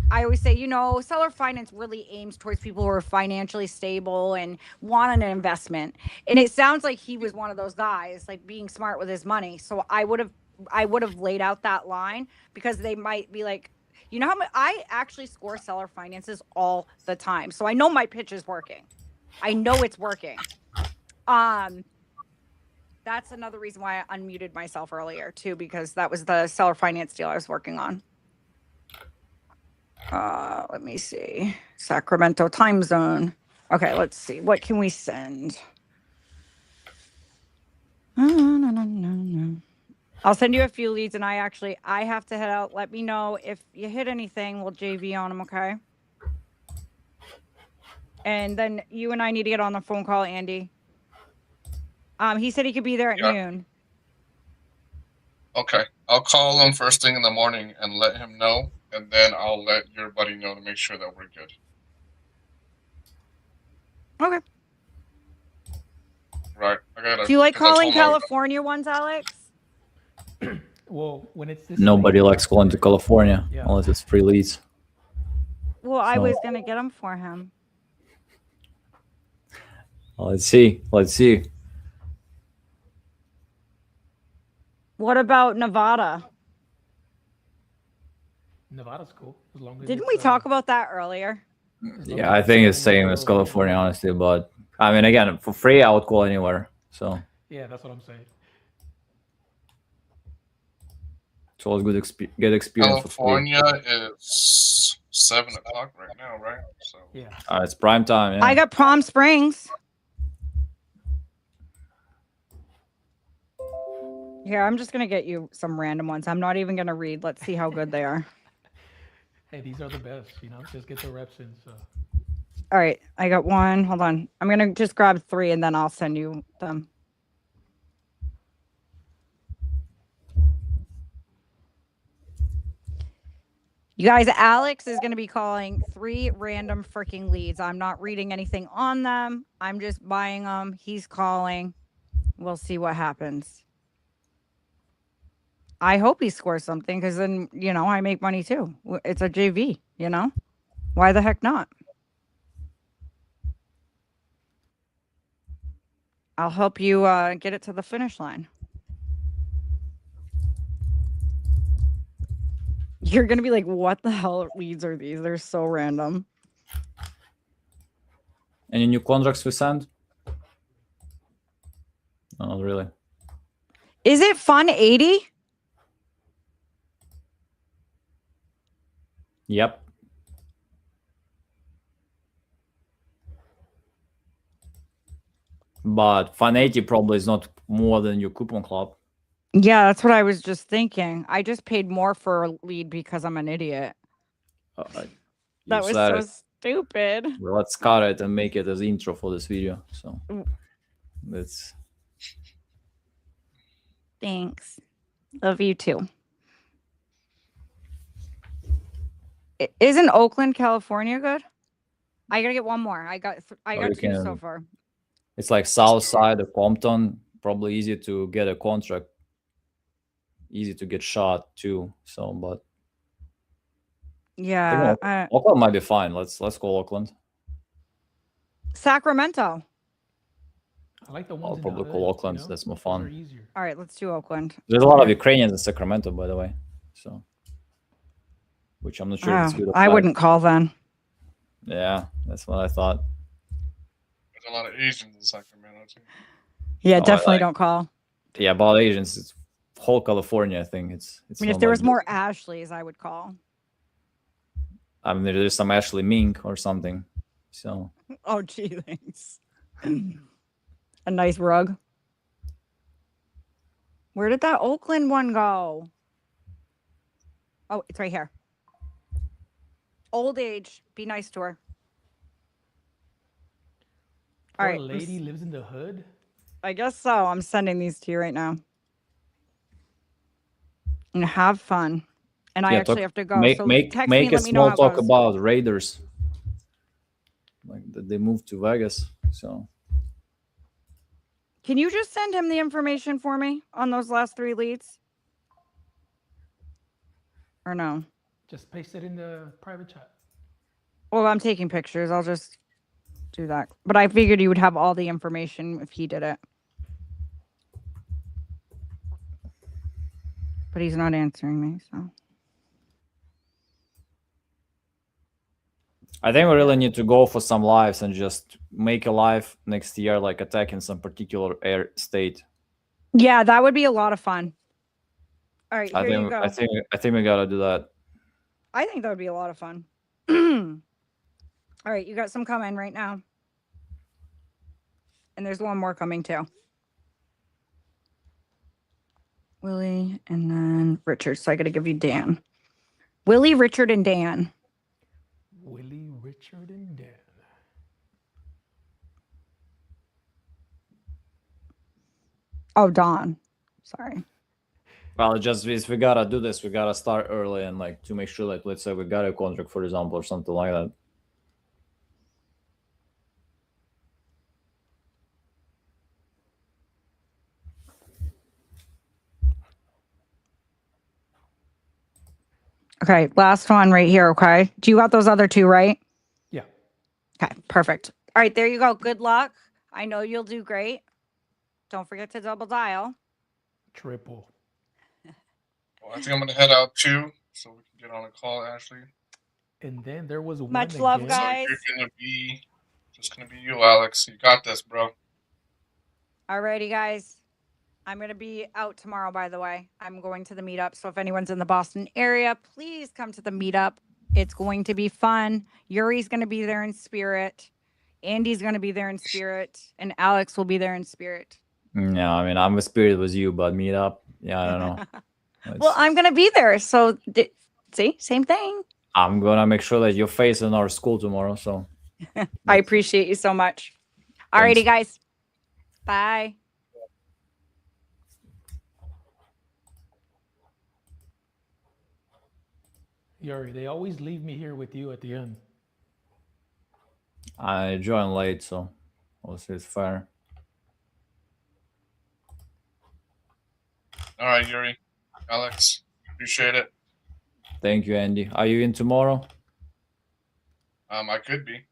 I always say, seller finance really aims towards people who are financially stable and want an investment. And it sounds like he was one of those guys, like being smart with his money. So I would have laid out that line because they might be like, how much I actually score seller finances all the time. So I know my pitch is working. I know it's working. That's another reason why I unmuted myself earlier too, because that was the seller finance deal I was working on. Let me see. Sacramento time zone. Okay, let's see. What can we send? I'll send you a few leads, and I have to head out. Let me know if you hit anything. We'll JV on them, okay? And then you and I need to get on the phone call, Andy. He said he could be there at noon. Okay, I'll call him first thing in the morning and let him know, and then I'll let your buddy know to make sure that we're good. Okay. Right. Do you like calling California ones, Alex? Well, when it's this Nobody late, likes going to California unless it's free leads. Well, I was gonna get them for him. Let's see. What about Nevada? Nevada's cool as long as Didn't we talk about that earlier? Yeah, I think it's same as California, honestly. But I mean, again, for free, I would call anywhere. So yeah, that's what I'm saying. It's always good get experience for free. California is 7 o'clock right now, right? So yeah, It's prime time. Yeah. I got Palm Springs. Here, I'm just gonna get you some random ones. I'm not even gonna read. Let's see how good they are. hey, these are the best. You know, just get the reps in. So All right, I got one. Hold on. I'm gonna just grab 3 and then I'll send you them. You guys, Alex is going to be calling 3 random freaking leads. I'm not reading anything on them. I'm just buying them. He's calling. We'll see what happens. I hope he scores something because then, you know, I make money too. It's a JV, you know? Why the heck not? I'll help you get it to the finish line. You're going to be like, what the hell leads are these? They're so random. Any new contracts we send? No, not really. Is it fun 80? Yep. But Fun 80 probably is not more than your coupon club. Yeah, that's what I was just thinking. I just paid more for a lead because I'm an idiot. That was so stupid. Well, let's cut it and make it as intro for this video. So let's. Thanks. Love you too. Isn't Oakland, California good? I gotta get one more. I got 2 so far. It's like South Side of Compton. Probably easy to get a contract. Easy to get shot too. So, but yeah, Oakland might be fine. Let's call Oakland. Sacramento. I like the ones. I'll probably call Oakland. That's more fun. All right, let's do Oakland. There's a lot of Ukrainians in Sacramento, by the way. So, which I'm not sure if it's good or I bad. wouldn't call then. Yeah, that's what I thought. there's a lot of Asians in Sacramento too. Yeah, definitely don't call. Yeah, about Asians, it's whole California. I think it's. I mean, if there was more Ashleys, I would call. I mean, there's some Ashley Mink or something. So. Oh, gee, thanks. A nice rug. Where did that Oakland one go? Oh, it's right here. Old age. Be nice to her. All right. Lady lives in the hood. I guess so. I'm sending these to you right now. And have fun. And I actually have to go. Make, so make text me and a let me know small how it talk goes. about Raiders. Like that they moved to Vegas. So. Can you just send him the information for me on those last 3 leads? Or no? Just paste it in the private chat. Well, I'm taking pictures. I'll just do that. But I figured you would have all the information if he did it. But he's not answering me, so. I think we really need to go for some lives and just make a live next year, like attacking some particular state. Yeah, that would be a lot of fun. All right, here you go. I think we gotta do that. I think that would be a lot of fun. All right, you got some coming right now. And there's one more coming too. Willie and then Richard. So I got to give you Dan. Willie, Richard, and Dan. Willie, Richard, and Dan. Oh, Don. Sorry. Well, it just if we gotta do this, we gotta start early and like to make sure, like, let's say we got a contract, for example, or something like that. Okay, last one right here, okay? Do you got those other 2, right? Yeah. Okay, perfect. All right, there you go. Good luck. I know you'll do great. Don't forget to double dial. Triple. Well, I think I'm going to head out too, so we can get on a call, Ashley. And then there was one Much love, again. guys. So you're going to be, just going to be you, Alex. You got this, bro. Alrighty, guys. I'm going to be out tomorrow, by the way. I'm going to the meetup. So if anyone's in the Boston area, please come to the meetup. It's going to be fun. Yuri's going to be there in spirit. Andy's going to be there in spirit. And Alex will be there in spirit. Yeah, I mean, I'm a spirit with you, but meet up. Yeah, I don't know. Well, I'm going to be there. So see, same thing. I'm going to make sure that your face in our school tomorrow. So I appreciate you so much. Alrighty, guys. Bye. Yuri, they always leave me here with you at the end. I joined late, so we'll see. It's fair. All right, Yuri, Alex, appreciate it. Thank you, Andy. Are you in tomorrow? I could be.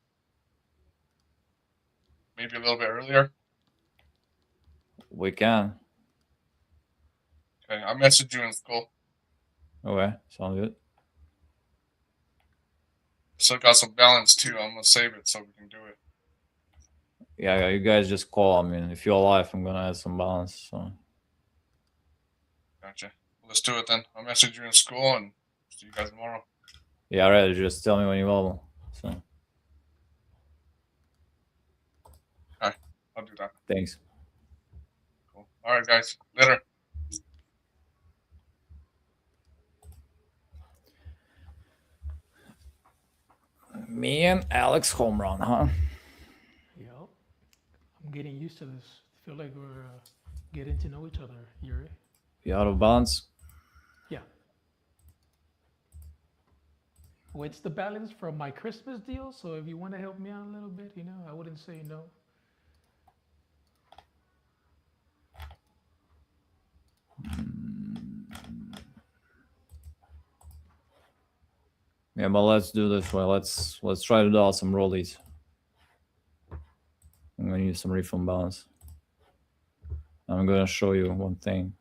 Maybe a little bit earlier. We can. Okay, I'll message you in school. Okay, sounds good. Still got some balance too. I'm gonna save it so we can do it. Yeah, you guys just call. I mean, if you're alive, I'm gonna add some balance. So. Gotcha. Let's do it then. I'll message you in school and see you guys tomorrow. Yeah, alright. Just tell me when you're available. So. Alright, I'll do that. Thanks. Cool. All right, guys. Later. Me and Alex home run, huh? Yep. I'm getting used to this. I feel like we're getting to know each other, Yuri. You out of balance? Yeah. Well, it's the balance from my Christmas deal, so if you want to help me out a little bit, I wouldn't say no. Yeah, but let's do this way. Let's try to dial some rollies. I'm gonna use some refund balance. I'm gonna show you one thing.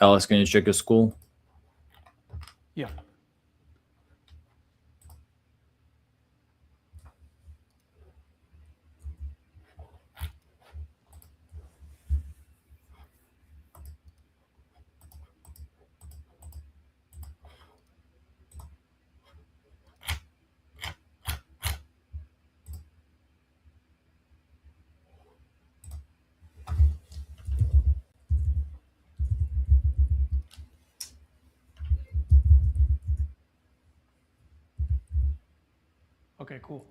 Alex, can you check your school? Yeah. Okay, cool.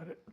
Got it.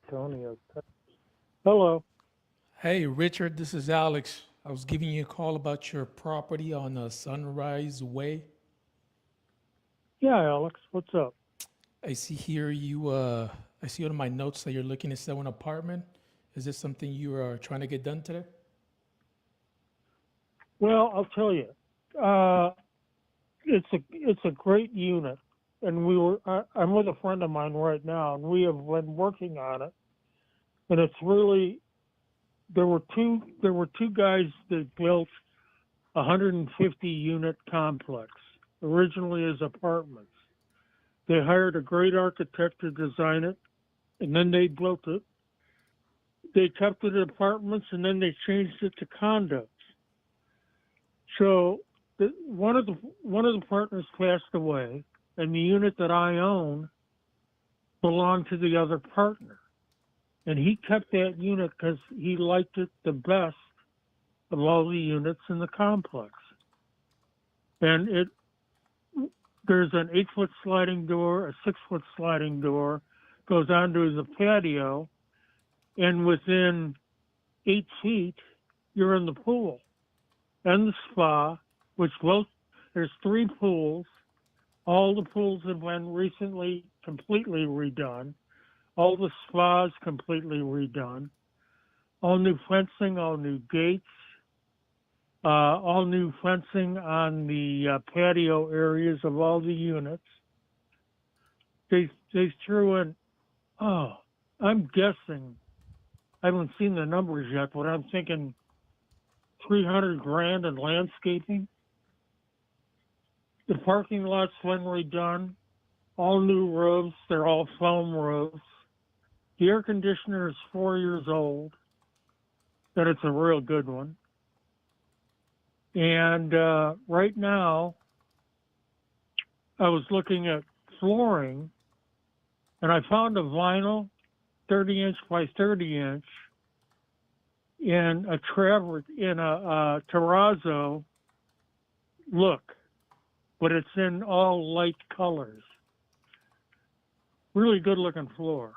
Antonio. Hello. Hey, Richard, this is Alex. I was giving you a call about your property on Sunrise Way. Yeah, Alex, what's up? I see here I see on my notes that you're looking to sell an apartment. Is this something you are trying to get done today? Well, I'll tell you, it's a great unit, and I'm with a friend of mine right now, and we have been working on it, and it's really there were two guys that built a 150 unit complex originally as apartments. They hired a great architect to design it, and then they built it. They kept it apartments, and then they changed it to condos. So one of the partners passed away, and the unit that I own belonged to the other partner, and he kept that unit because he liked it the best of all the units in the complex. And there's an 8-foot sliding door, a 6-foot sliding door, goes onto the patio, and within 8 feet, you're in the pool and the spa, which there's 3 pools. All the pools have been recently completely redone. All the spas completely redone. All new fencing, all new gates, all new fencing on the patio areas of all the units. They threw in, I'm guessing, I haven't seen the numbers yet, but I'm thinking $300,000 in landscaping. The parking lot's been redone. All new roofs. They're all foam roofs. The air conditioner is 4 years old, and it's a real good one. And right now, I was looking at flooring, and I found a vinyl 30-inch by 30-inch in a terrazzo look, but it's in all light colors. Really good looking floor.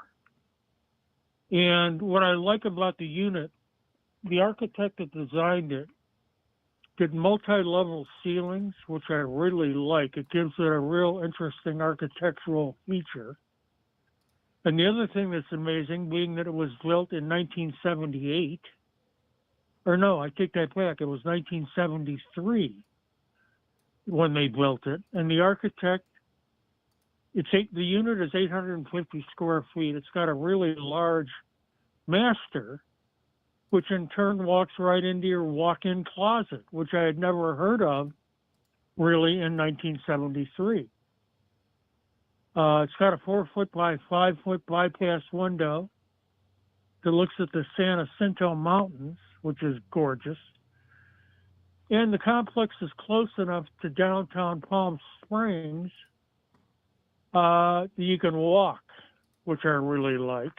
And what I like about the unit, the architect that designed it did multi-level ceilings, which I really like. It gives it a real interesting architectural feature. And the other thing that's amazing, being that it was built in 1978, or no, I take that back, it was 1973 when they built it. And the architect, the unit is 850 square feet. It's got a really large master, which in turn walks right into your walk-in closet, which I had never heard of really, in 1973. It's got a 4-foot by 5-foot bypass window that looks at the San Jacinto Mountains, which is gorgeous. And the complex is close enough to downtown Palm Springs that you can walk, which I really like.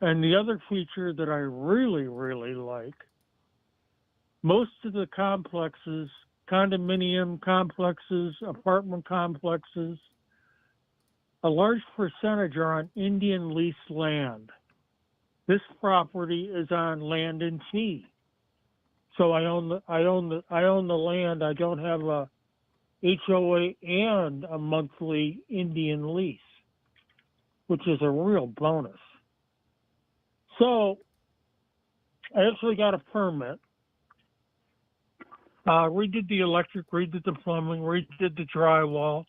And the other feature that I really, really like, most of the complexes, condominium complexes, apartment complexes, a large percentage are on Indian lease land. This property is on land in fee. So I own the land. I don't have a HOA and a monthly Indian lease, which is a real bonus. So I actually got a permit. Redid the electric, redid the plumbing, redid the drywall,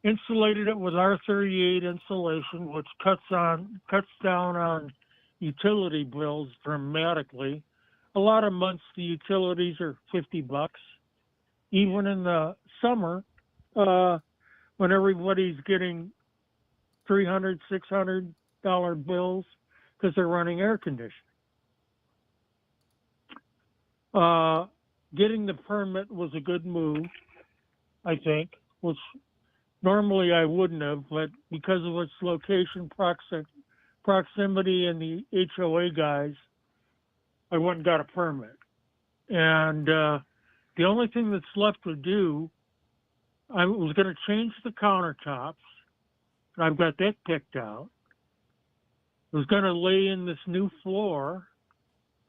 insulated it with R38 insulation, which cuts down on utility bills dramatically. A lot of months the utilities are $50. Even in the summer, when everybody's getting $300, $600 bills because they're running air conditioning. Getting the permit was a good move, I think, which normally I wouldn't have, but because of its location, proximity, and the HOA guys, I went and got a permit. And the only thing that's left to do, I was going to change the countertops. And I've got that picked out. I was going to lay in this new floor.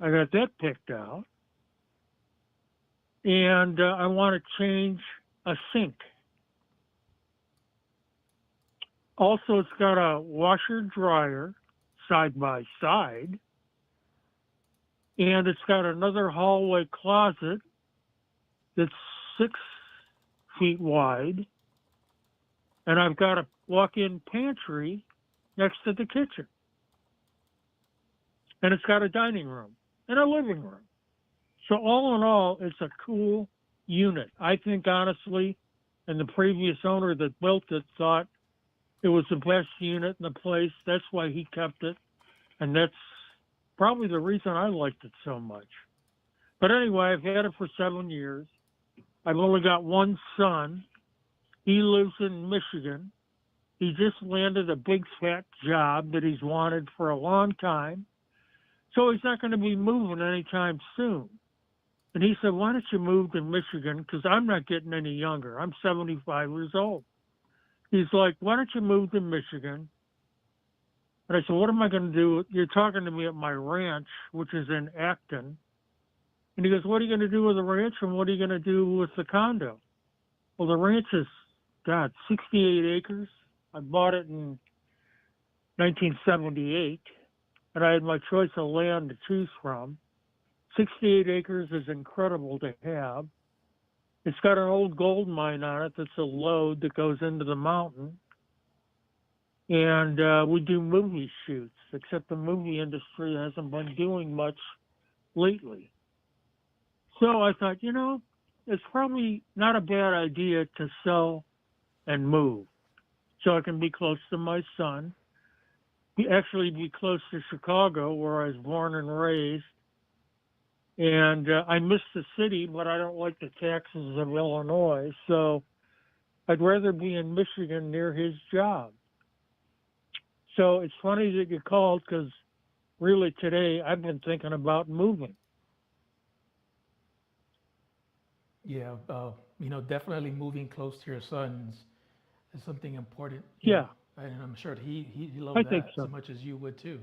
I got that picked out. And I want to change a sink. Also, it's got a washer dryer side by side. And it's got another hallway closet that's 6 feet wide. And I've got a walk-in pantry next to the kitchen. And it's got a dining room and a living room. So all in all, it's a cool unit. I think, honestly, and the previous owner that built it thought it was the best unit in the place. That's why he kept it. And that's probably the reason I liked it so much. But anyway, I've had it for 7 years. I've only got one son. He lives in Michigan. He just landed a big fat job that he's wanted for a long time. So he's not going to be moving anytime soon. And he said, why don't you move to Michigan? Because I'm not getting any younger. I'm 75 years old. He's like, why don't you move to Michigan? And I said, what am I going to do? You're talking to me at my ranch, which is in Acton. And he goes, what are you going to do with the ranch and what are you going to do with the condo? Well, the ranch is, 68 acres. I bought it in 1978, and I had my choice of land to choose from. 68 acres is incredible to have. It's got an old gold mine on it that's a lode that goes into the mountain. And we do movie shoots, except the movie industry hasn't been doing much lately. So I thought, it's probably not a bad idea to sell and move so I can be close to my son, actually be close to Chicago, where I was born and raised. And I miss the city, but I don't like the taxes of Illinois, so I'd rather be in Michigan near his job. So it's funny that you called, because really today I've been thinking about moving. Yeah, definitely moving close to your sons is something important. Yeah. And I'm sure he I loved think that so. as much as you would too.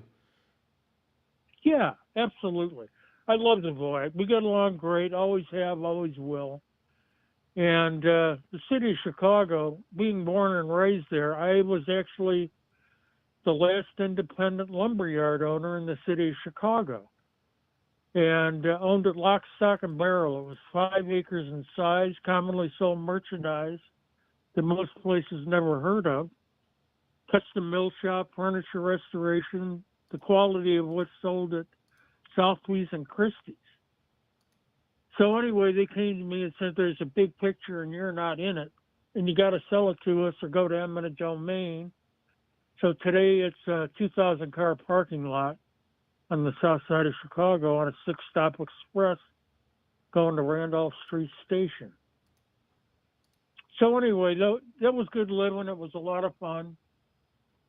Yeah, absolutely. I love the boy. We get along great, always have, always will. And the city of Chicago, being born and raised there, I was actually the last independent lumberyard owner in the city of Chicago. And owned it lock, stock, and barrel. It was 5 acres in size, commonly sold merchandise that most places never heard of. Custom mill shop, furniture restoration, the quality of what's sold at Southwest and Christie's. So anyway, they came to me and said, "There's a big picture and you're not in it, and you got to sell it to us or go to eminent domain." So today it's a 2,000 car parking lot on the south side of Chicago on a 6-stop express going to Randolph Street Station. So anyway, that was good living. It was a lot of fun.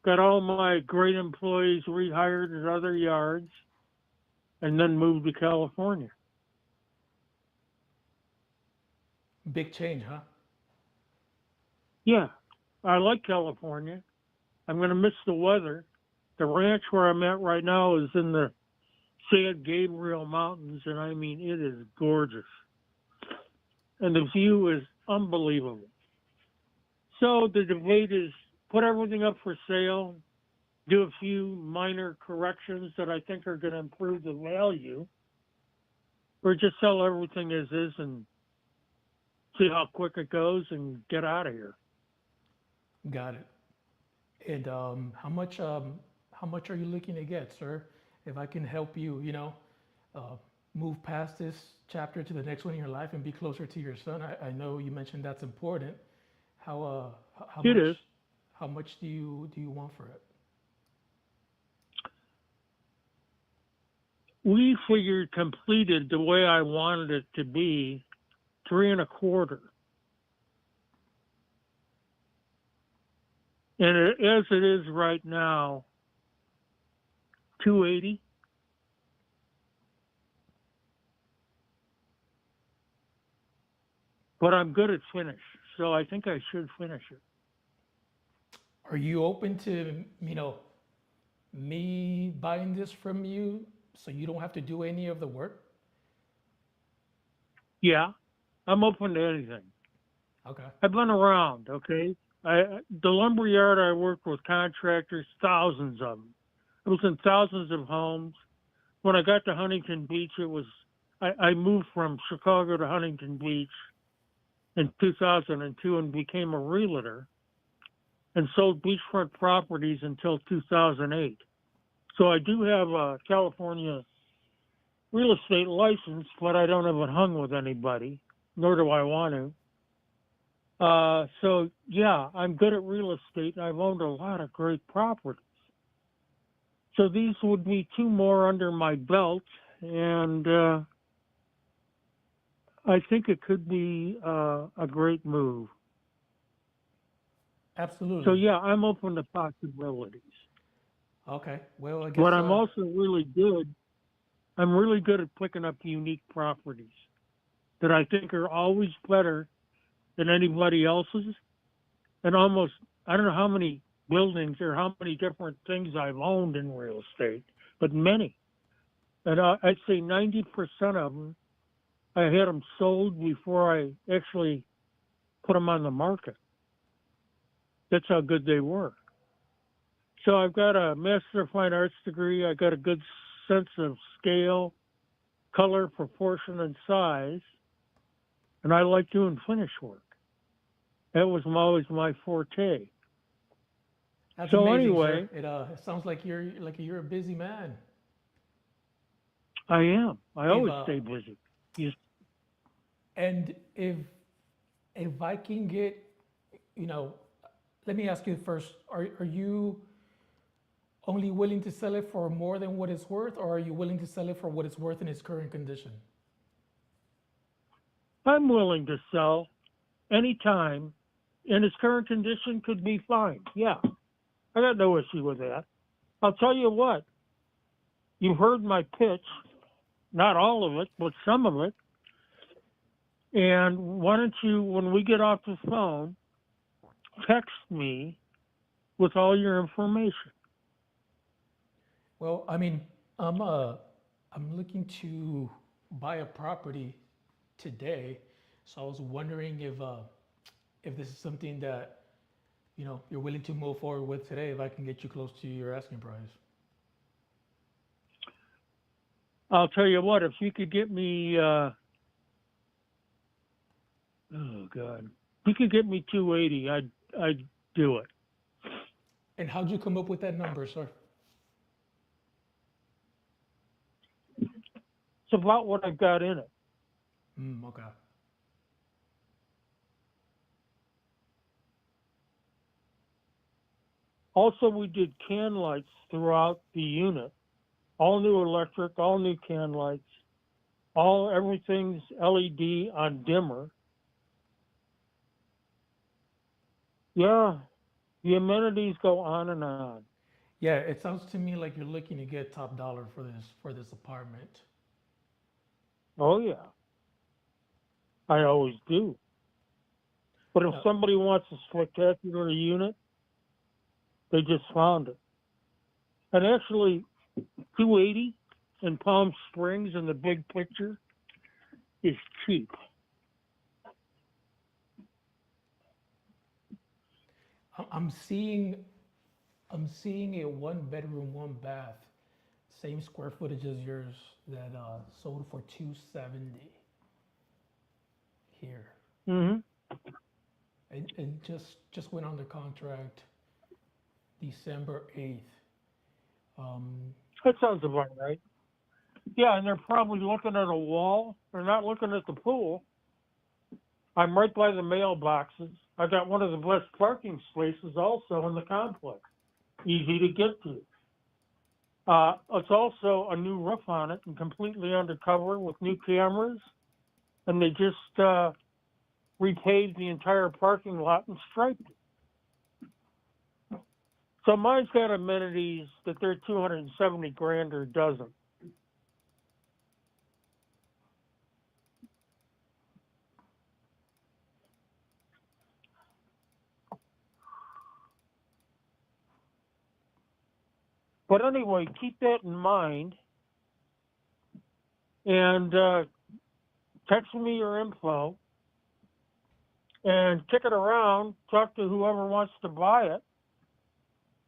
Got all my great employees rehired at other yards, and then moved to California. Big change, huh? Yeah, I like California. I'm going to miss the weather. The ranch where I'm at right now is in the San Gabriel Mountains, and I mean, it is gorgeous. And the view is unbelievable. So the debate is put everything up for sale, do a few minor corrections that I think are going to improve the value, or just sell everything as is and see how quick it goes and get out of here. Got it. And how much are you looking to get, sir? If I can help you, move past this chapter to the next one in your life and be closer to your son. I know you mentioned that's important. How It much? is. How much do you want for it? We figured completed the way I wanted it to be, 3.25. And as it is right now, 280. But I'm good at finish, so I think I should finish it. Are you open to, me buying this from you so you don't have to do any of the work? Yeah, I'm open to anything. Okay. I've been around, okay? The lumber yard I worked with contractors, thousands of them. I was in thousands of homes. When I got to Huntington Beach, I moved from Chicago to Huntington Beach in 2002 and became a realtor and sold beachfront properties until 2008. So I do have a California real estate license, but I don't have it hung with anybody, nor do I want to. So yeah, I'm good at real estate. I've owned a lot of great properties. So these would be 2 more under my belt, and I think it could be a great move. Absolutely. So yeah, I'm open to possibilities. Okay. Well, I guess. But I'm also really good. I'm really good at picking up unique properties that I think are always better than anybody else's. And almost, I don't know how many buildings or how many different things I've owned in real estate, but many. And I'd say 90% of them, I had them sold before I actually put them on the market. That's how good they were. So I've got a Master of Fine Arts degree. I got a good sense of scale, color, proportion, and size. And I like doing finish work. That was always my forte. That's so amazing, anyway, sir. It sounds like you're a busy man. I am. I always stay busy. And if I can get, let me ask you first, are you only willing to sell it for more than what it's worth, or are you willing to sell it for what it's worth in its current condition? I'm willing to sell anytime, and its current condition could be fine. Yeah, I got no issue with that. I'll tell you what, you heard my pitch, not all of it, but some of it. And why don't you, when we get off the phone, text me with all your information. Well, I mean, I'm looking to buy a property today, so I was wondering if this is something that you're willing to move forward with today. If I can get you close to your asking price. I'll tell you what, if you could get me, oh God, if you could get me 280, I'd do it. And how'd you come up with that number, sir? It's about what I've got in it. Okay. Also, we did can lights throughout the unit. All new electric, all new can lights. Everything's LED on dimmer. Yeah, the amenities go on and on. Yeah, it sounds to me like you're looking to get top dollar for this apartment. Oh yeah, I always do. But if somebody wants a spectacular unit, they just found it. And actually, 280 in Palm Springs in the big picture is cheap. I'm seeing a 1 bedroom, 1 bath, same square footage as yours that sold for 270 here. Mm-hmm. And just went under contract December 8th. That sounds about right. Yeah, and they're probably looking at a wall. They're not looking at the pool. I'm right by the mailboxes. I got one of the best parking spaces also in the complex. Easy to get to. It's also a new roof on it and completely undercover with new cameras. And they just repaved the entire parking lot and striped it. So mine's got amenities that they're 270 grand or a dozen. But anyway, keep that in mind and text me your info and kick it around, talk to whoever wants to buy it,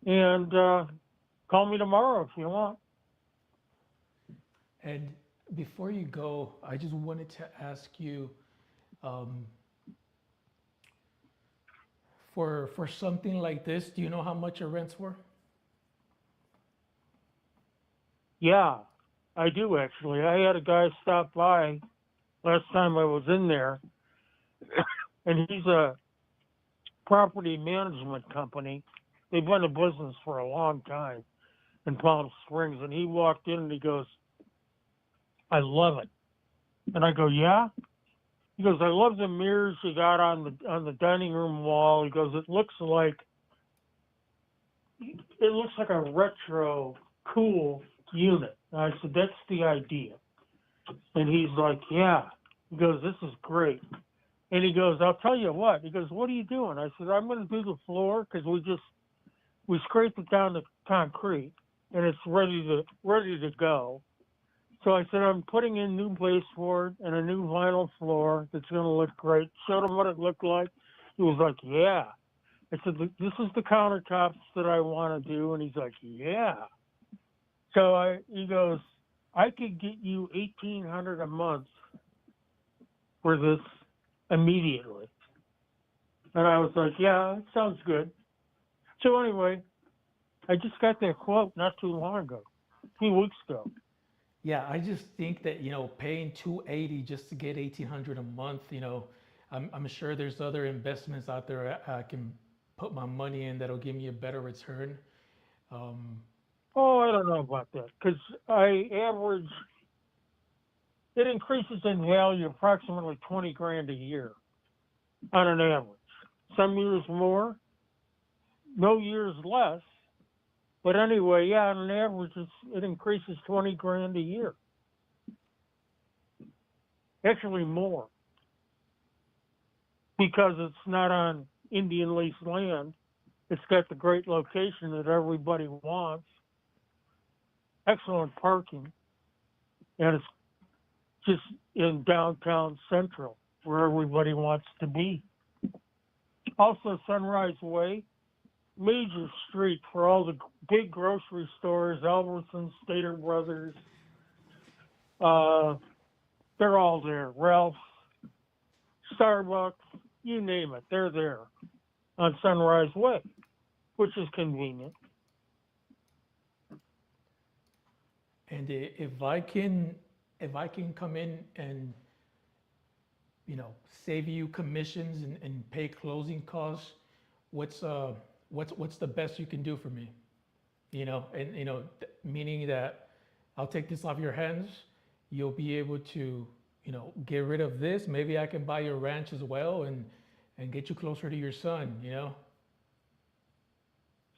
and call me tomorrow if you want. And before you go, I just wanted to ask you, for something like this, do you know how much your rents were? Yeah, I do actually. I had a guy stop by last time I was in there, and he's a property management company. They've been in business for a long time in Palm Springs, and he walked in and he goes, "I love it." And I go, "Yeah?" He goes, "I love the mirrors you got on the dining room wall." He goes, it looks like a retro, cool unit." And I said, "That's the idea." And he's like, "Yeah." He goes, "This is great." And he goes, "I'll tell you what." He goes, "What are you doing?" I said, "I'm going to do the floor because we scraped it down to concrete and it's ready to go." So I said, "I'm putting in new baseboard and a new vinyl floor that's going to look great." Showed him what it looked like. He was like, "Yeah." I said, "This is the countertops that I want to do." And he's like, "Yeah." So he goes, "I could get you $1,800 a month for this immediately." And I was like, "Yeah, that sounds good." So anyway, I just got that quote not too long ago, 2 weeks ago. Yeah, I just think that, paying 280 just to get 1,800 a month, I'm sure there's other investments out there I can put my money in that'll give me a better return. Oh, I don't know about that because it increases in value approximately 20 grand a year on an average. Some years more, no years less. But anyway, yeah, on an average, it increases 20 grand a year. Actually, more because it's not on Indian lease land. It's got the great location that everybody wants, excellent parking, and it's just in downtown Central where everybody wants to be. Also, Sunrise Way, major street for all the big grocery stores, Albertsons, Stater Brothers. They're all there. Ralph's, Starbucks, you name it, they're there on Sunrise Way, which is convenient. And if I can come in and save you commissions and pay closing costs, what's the best you can do for me? And meaning that I'll take this off your hands. You'll be able to, get rid of this. Maybe I can buy your ranch as well and get you closer to your son.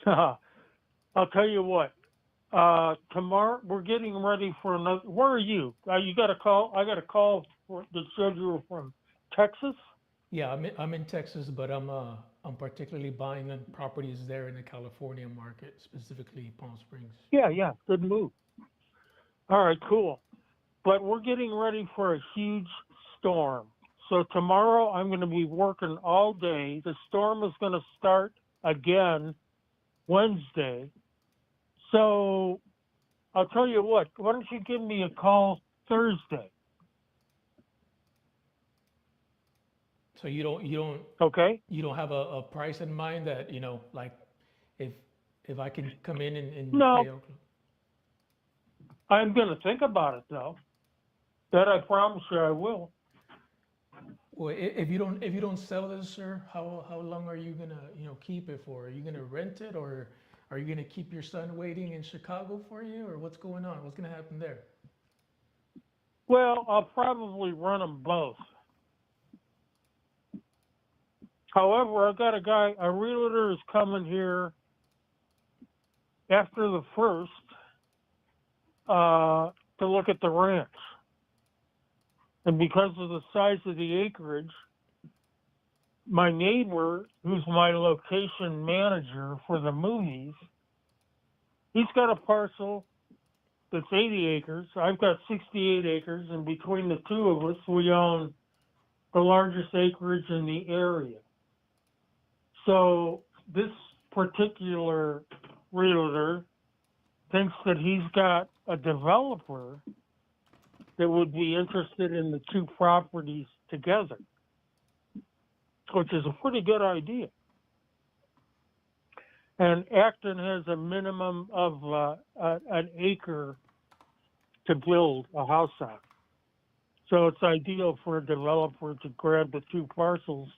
I'll tell you what. Tomorrow we're getting ready for another. Where are you? You got a call? I got a call that said you were from Texas. Yeah, I'm in Texas, but I'm particularly buying properties there in the California market, specifically Palm Springs. Yeah, good move. All right, cool. But we're getting ready for a huge storm. So tomorrow I'm going to be working all day. The storm is going to start again Wednesday. So I'll tell you what, why don't you give me a call Thursday? So you don't Okay. You don't have a price in mind that, like if I can come in and No. pay. I'm going to think about it though. That I promise you I will. Well, if you don't sell this, sir, how long are you gonna keep it for? Are you gonna rent it, or are you gonna keep your son waiting in Chicago for you, or what's going on? What's gonna happen there? Well, I'll probably run them both. However, I've got a realtor is coming here after the 1st to look at the ranch. And because of the size of the acreage, my neighbor, who's my location manager for the movies, he's got a parcel that's 80 acres. I've got 68 acres, and between the two of us, we own the largest acreage in the area. So this particular realtor thinks that he's got a developer that would be interested in the two properties together, which is a pretty good idea. And Acton has a minimum of an acre to build a house on. So it's ideal for a developer to grab the two parcels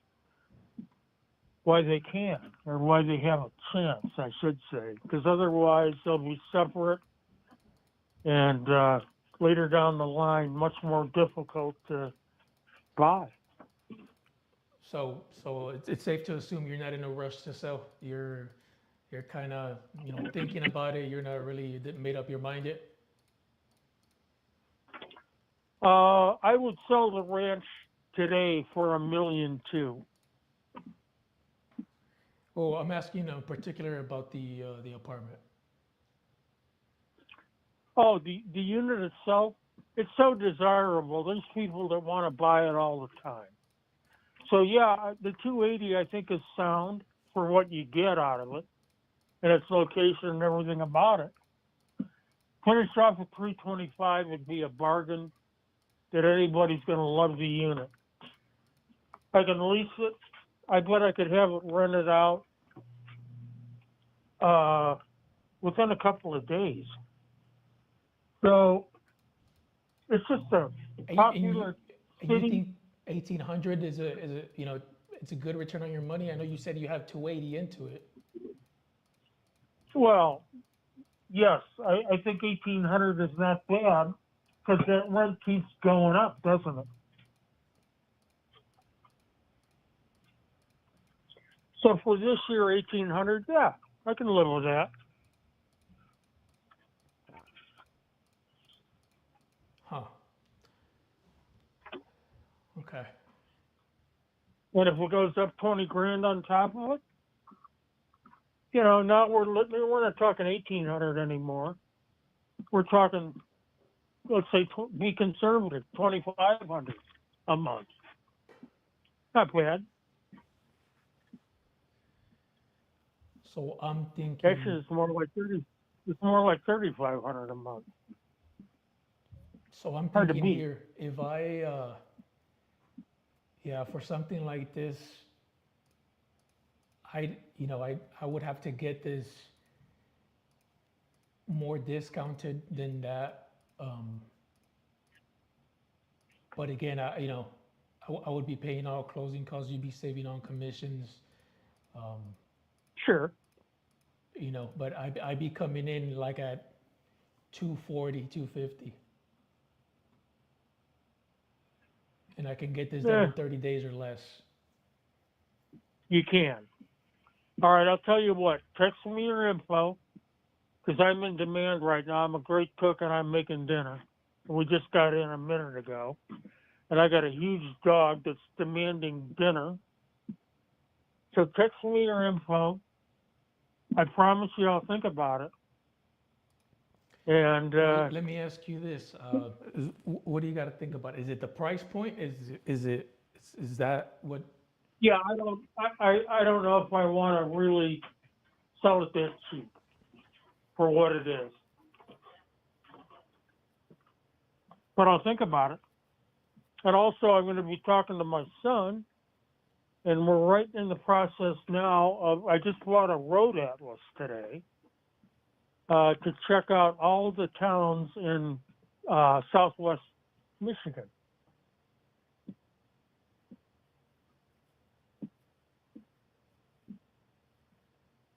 while they can, or why they have a chance, I should say, because otherwise they'll be separate and later down the line, much more difficult to buy. So it's safe to assume you're not in a rush to sell. You're kind of thinking about it. You're not really made up your mind yet. I would sell the ranch today for $1.2 million. Well, I'm asking in particular about the apartment. Oh, the unit itself, it's so desirable. There's people that want to buy it all the time. So yeah, the 280 I think is sound for what you get out of it, and its location and everything about it. Finished off at 325 would be a bargain that anybody's going to love the unit. I can lease it. I bet I could have it rented out within a couple of days. So it's just a popular and you city. think 1,800 is a it's a good return on your money? I know you said you have 280 into it. Well, yes, I think 1,800 is not bad because that rent keeps going up, doesn't it? So for this year, 1,800, yeah, I can live with that. Huh. Okay. And if it goes up 20 grand on top of it, now we're not talking 1,800 anymore. We're talking, let's say, be conservative, 2,500 a month. Not bad. So I'm thinking. Actually, it's more like 3,500 a month. So I'm Hard to thinking beat. here, if I, for something like this, I would have to get this more discounted than that. But again, I would be paying all closing costs. You'd be saving on commissions. Um, Sure. But I'd be coming in like at 240, 250. And I can get this done Eh, in 30 days or less. you can. All right, I'll tell you what. Text me your info because I'm in demand right now. I'm a great cook and I'm making dinner. We just got in a minute ago. And I got a huge dog that's demanding dinner. So text me your info. I promise you I'll think about it. And Let me ask you this: what do you got to think about? Is it the price point? Is that what? yeah, I don't know if I want to really sell it that cheap for what it is. But I'll think about it. And also I'm going to be talking to my son, and we're right in the process now of I just bought a road atlas today to check out all the towns in southwest Michigan.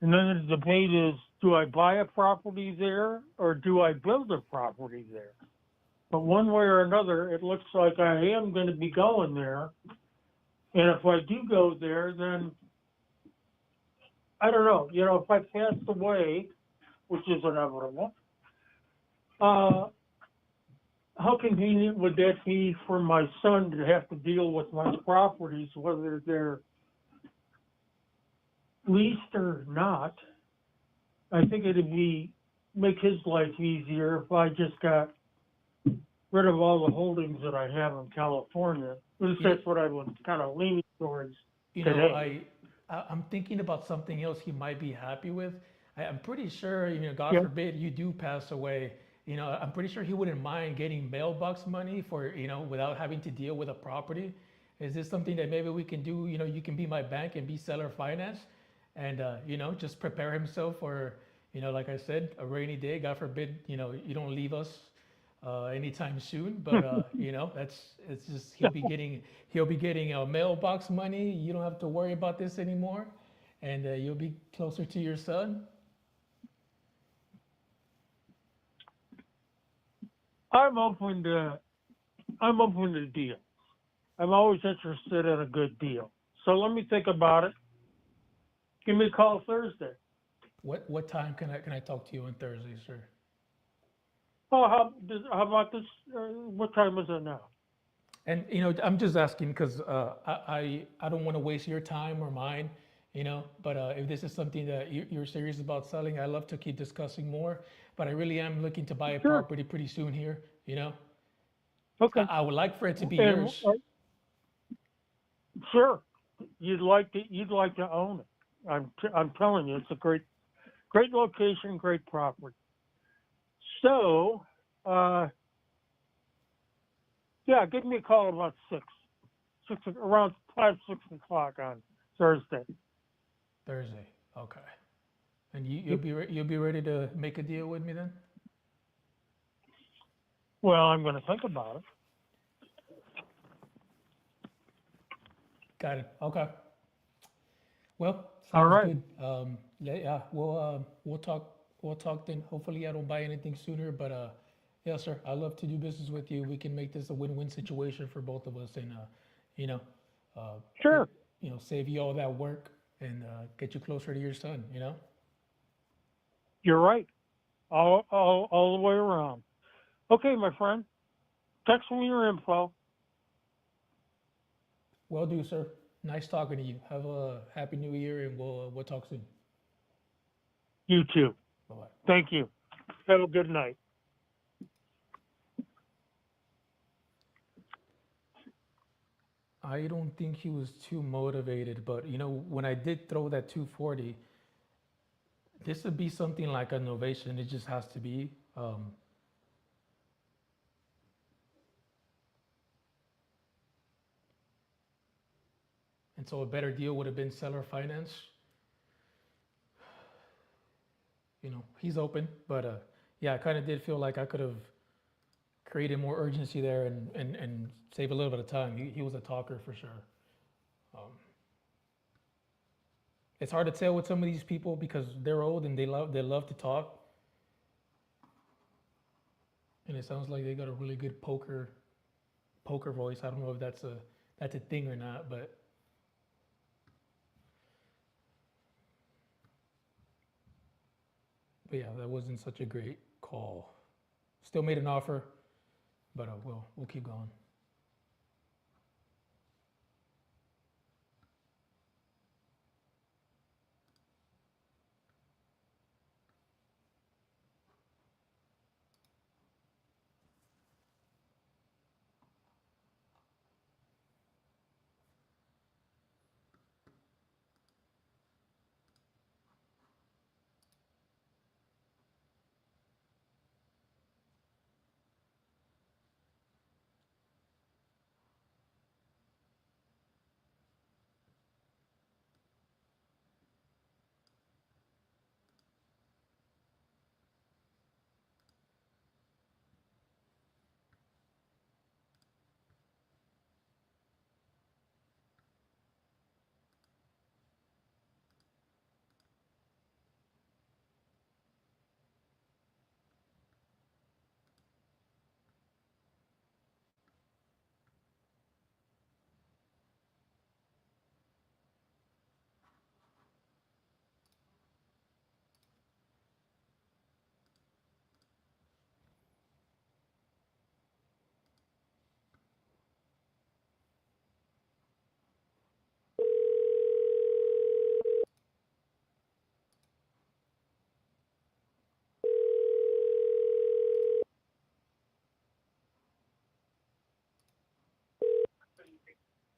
And then the debate is, do I buy a property there or do I build a property there? But one way or another, it looks like I am going to be going there. And if I do go there, then I don't know. If I passed away, which is inevitable, how convenient would that be for my son to have to deal with my properties, whether they're leased or not? I think it'd make his life easier if I just got rid of all the holdings that I have in California. At least that's what I was kind of leaning towards today. I'm thinking about something else he might be happy with. I'm pretty sure, God Yeah. forbid you do pass away. I'm pretty sure he wouldn't mind getting mailbox money for, without having to deal with a property. Is this something that maybe we can do? You can be my bank and be seller finance, and just prepare himself for, like I said, a rainy day. God forbid, you don't leave us anytime soon. But it's just he'll be getting mailbox money. You don't have to worry about this anymore, and you'll be closer to your son. I'm open to deals. I'm always interested in a good deal. So let me think about it. Give me a call Thursday. What time can I talk to you on Thursday, sir? Oh, how about this? What time is it now? And I'm just asking because I don't want to waste your time or mine, But if this is something that you're serious about selling, I love to keep discussing more. But I really am looking to buy a property pretty soon here, Okay. I would like for it to be And, yours. sure. You'd like to own it. I'm telling you, it's a great location, great property. So, yeah, give me a call about around 6 o'clock on Thursday. Thursday, okay. And you'll be ready to make a deal with me then? Well, I'm going to think about it. Got it. Okay. Well, All sounds right. good. Yeah, we'll talk then. Hopefully, I don't buy anything sooner, but yeah, sir, I love to do business with you. We can make this a win-win situation for both of us, and Sure. save you all that work and get you closer to your son. You're right. All the way around. Okay, my friend. Text me your info. Will do, sir. Nice talking to you. Have a happy new year, and we'll talk soon. You too. Bye-bye. Thank you. Have a good night. I don't think he was too motivated, but when I did throw that 240, this would be something like an innovation. It just has to be. And so a better deal would have been seller finance. He's open, but yeah, I kind of did feel like I could created more urgency there and save a little bit of time. He was a talker for sure. It's hard to tell with some of these people because they're old and they love to talk. And it sounds like they got a really good poker voice. I don't know if that's a thing or not, but yeah, that wasn't such a great call. Still made an offer, but we'll keep going.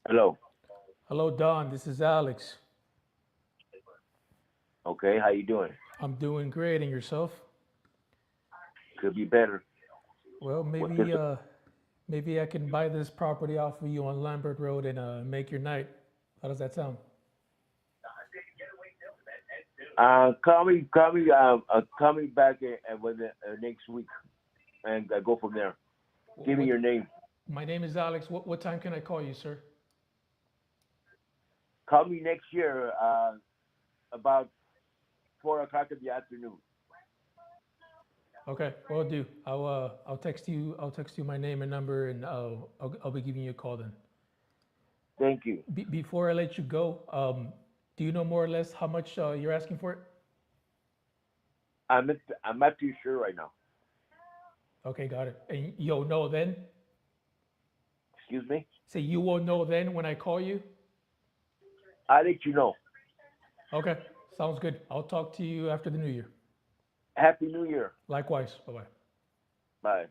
Hello. Hello, Don. This is Alex. Okay, how you doing? I'm doing great, and yourself? Could be better. Well, What's maybe this? maybe I can buy this property off of you on Lambert Road and make your night. How does that sound? Call me back with next week, and go from there. Give me your name. My name is Alex. What time can I call you, sir? Call me next year, about 4 o'clock in the afternoon. Okay, will do. I'll text you. I'll text you my name and number, and I'll be giving you a call then. Thank you. Before I let you go, do you know more or less how much you're asking for it? I'm not too sure right now. Okay, got it. And you'll know then? Excuse me? Say you will know then when I call you? I'll let you know. Okay, sounds good. I'll talk to you after the new year. Happy New Year. Likewise. Bye-bye. Bye.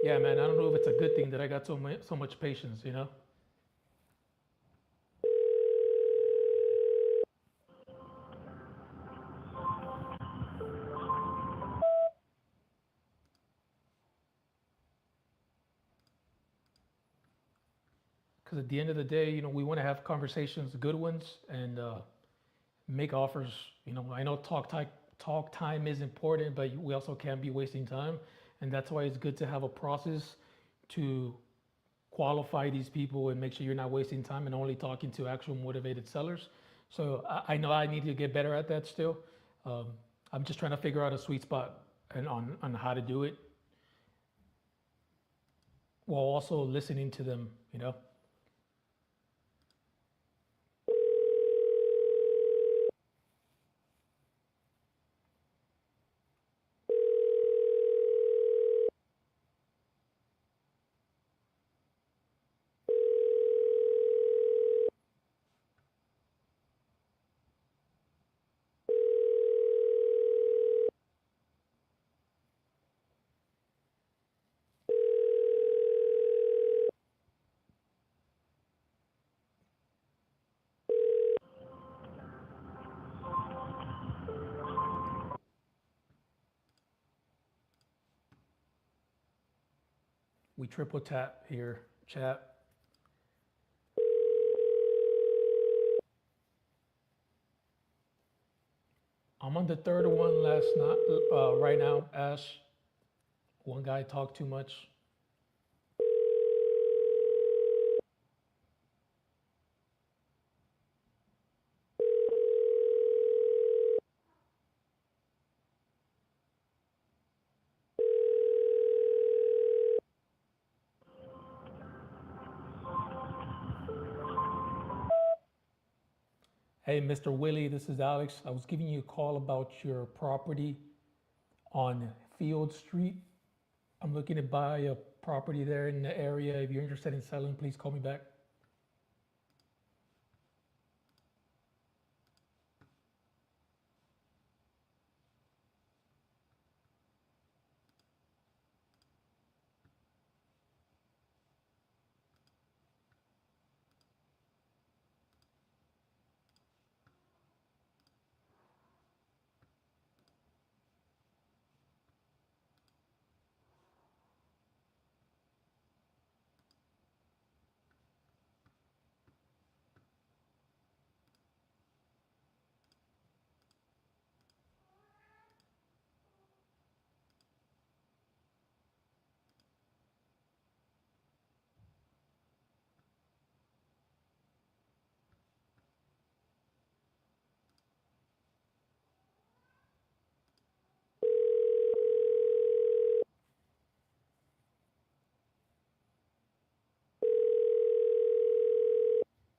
Yeah, man. I don't know if it's a good thing that I got so much patience. You know. Because at the end of the day, we want to have conversations, good ones, and make offers. I know talk time is important, but we also can't be wasting time, and that's why it's good to have a process to qualify these people and make sure you're not wasting time and only talking to actual motivated sellers. So I know I need to get better at that still. Um, I'm just trying to figure out a sweet spot and on how to do it while also listening to them. We triple tap here, chat. I'm on the third one last night, right now, Ash. One guy talked too much. Hey, Mr. Willie, this is Alex. I was giving you a call about your property on Field Street. I'm looking to buy a property there in the area. If you're interested in selling, please call me back.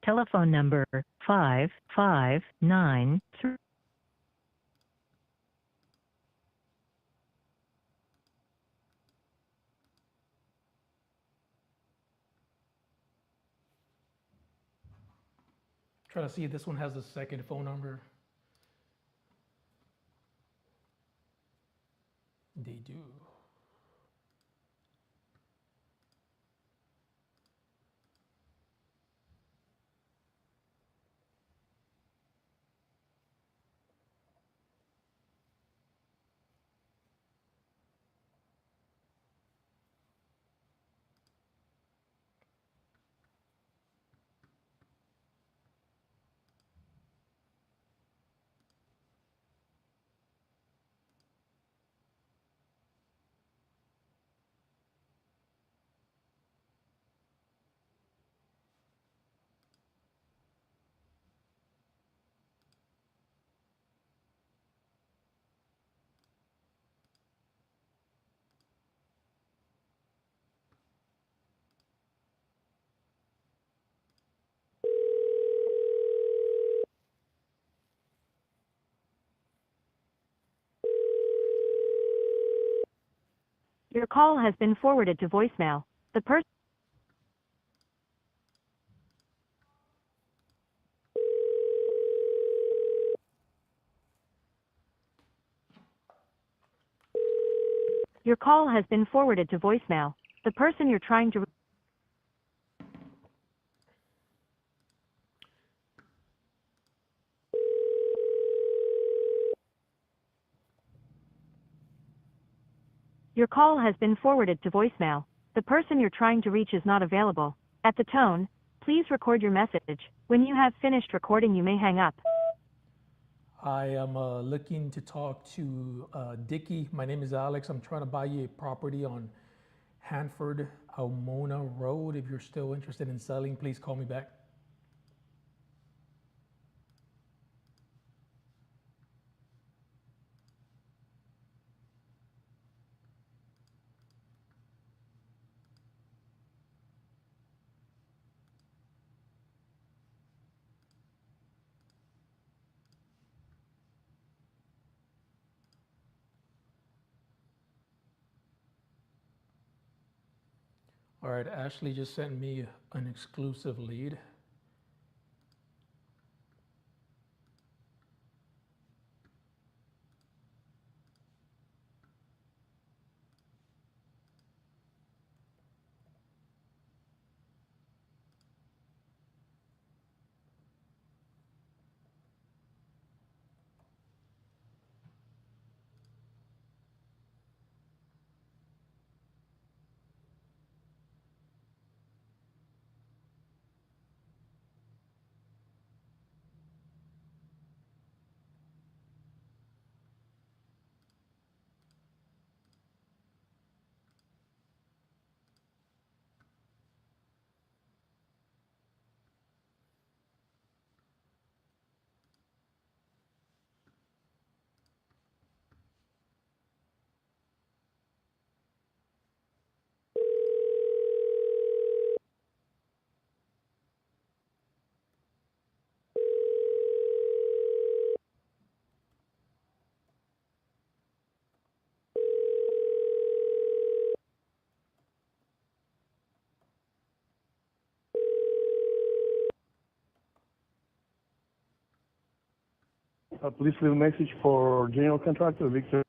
Telephone number 5593. Try to see if this one has a second phone number. They do. Your call has been forwarded to voicemail. The person Your call has been forwarded to voicemail. The person you're trying to Your call has been forwarded to voicemail. The person you're trying to reach is not available. At the tone, please record your message. When you have finished recording, you may hang up. I am looking to talk to Dickie. My name is Alex. I'm trying to buy you a property on Hanford Almona Road. If you're still interested in selling, please call me back. All right, Ashley just sent me an exclusive lead. Please leave a message for general contractor Victor.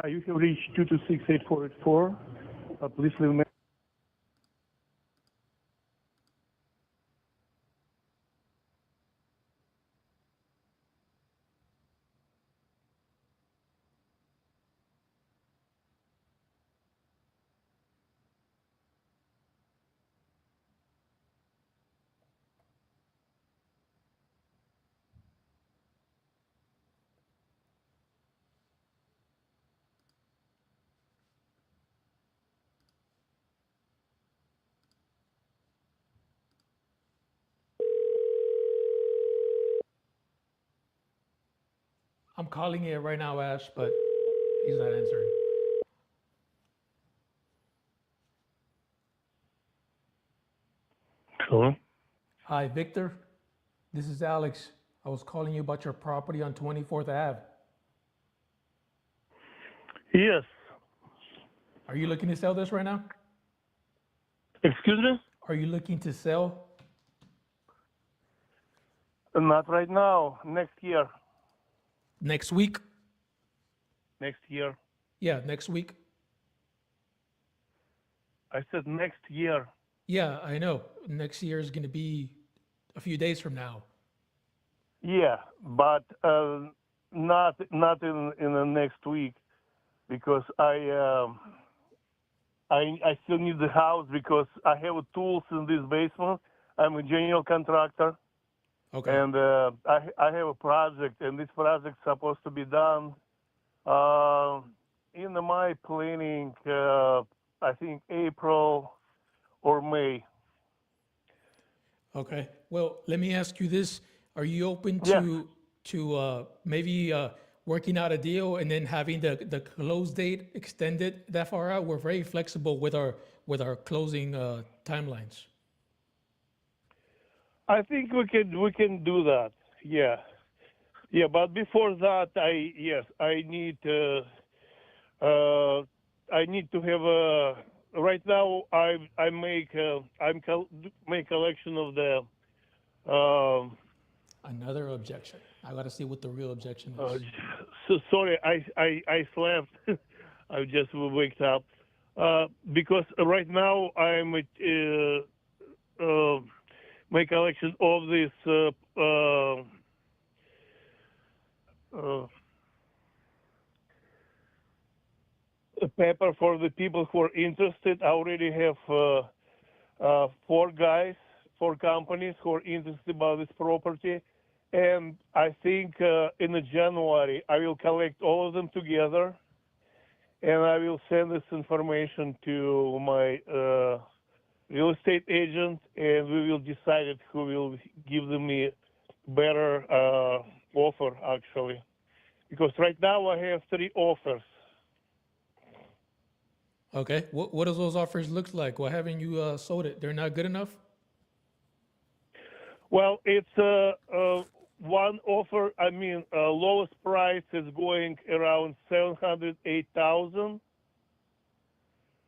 You have reached 226-8484. Please leave a message. I'm calling it right now, Ash, but he's not answering. Hello? Hi, Victor. This is Alex. I was calling you about your property on 24th Ave. Yes. Are you looking to sell this right now? Excuse me? Are you looking to sell? Not right now. Next year. Next week? Next year. Yeah, next week. I said next year. Yeah, I know. Next year is going to be a few days from now. Yeah, but not in the next week because I still need the house because I have tools in this basement. I'm a general contractor. Okay. And I have a project, and this project's supposed to be done in my planning, I think April or May. Okay. Well, let me ask you this: are you open Yeah. to maybe working out a deal and then having the close date extended that far out? We're very flexible with our closing timelines. I think we can do that. Yeah, yeah. But before that, I need I need to have a. Right now, I make make collection of the. Um, Another objection. I got to see what the real objection uh, is. so sorry, I slept. I just waked up because right now I'm my collection of this uh, paper for the people who are interested. I already have four companies who are interested about this property, and I think in January I will collect all of them together, and I will send this information to my real estate agent, and we will decide it who will give them me better offer actually, because right now I have three offers. Okay. What does those offers look like? Why haven't you sold it? They're not good enough? Well, it's one offer. I mean, lowest price is going around 708,000,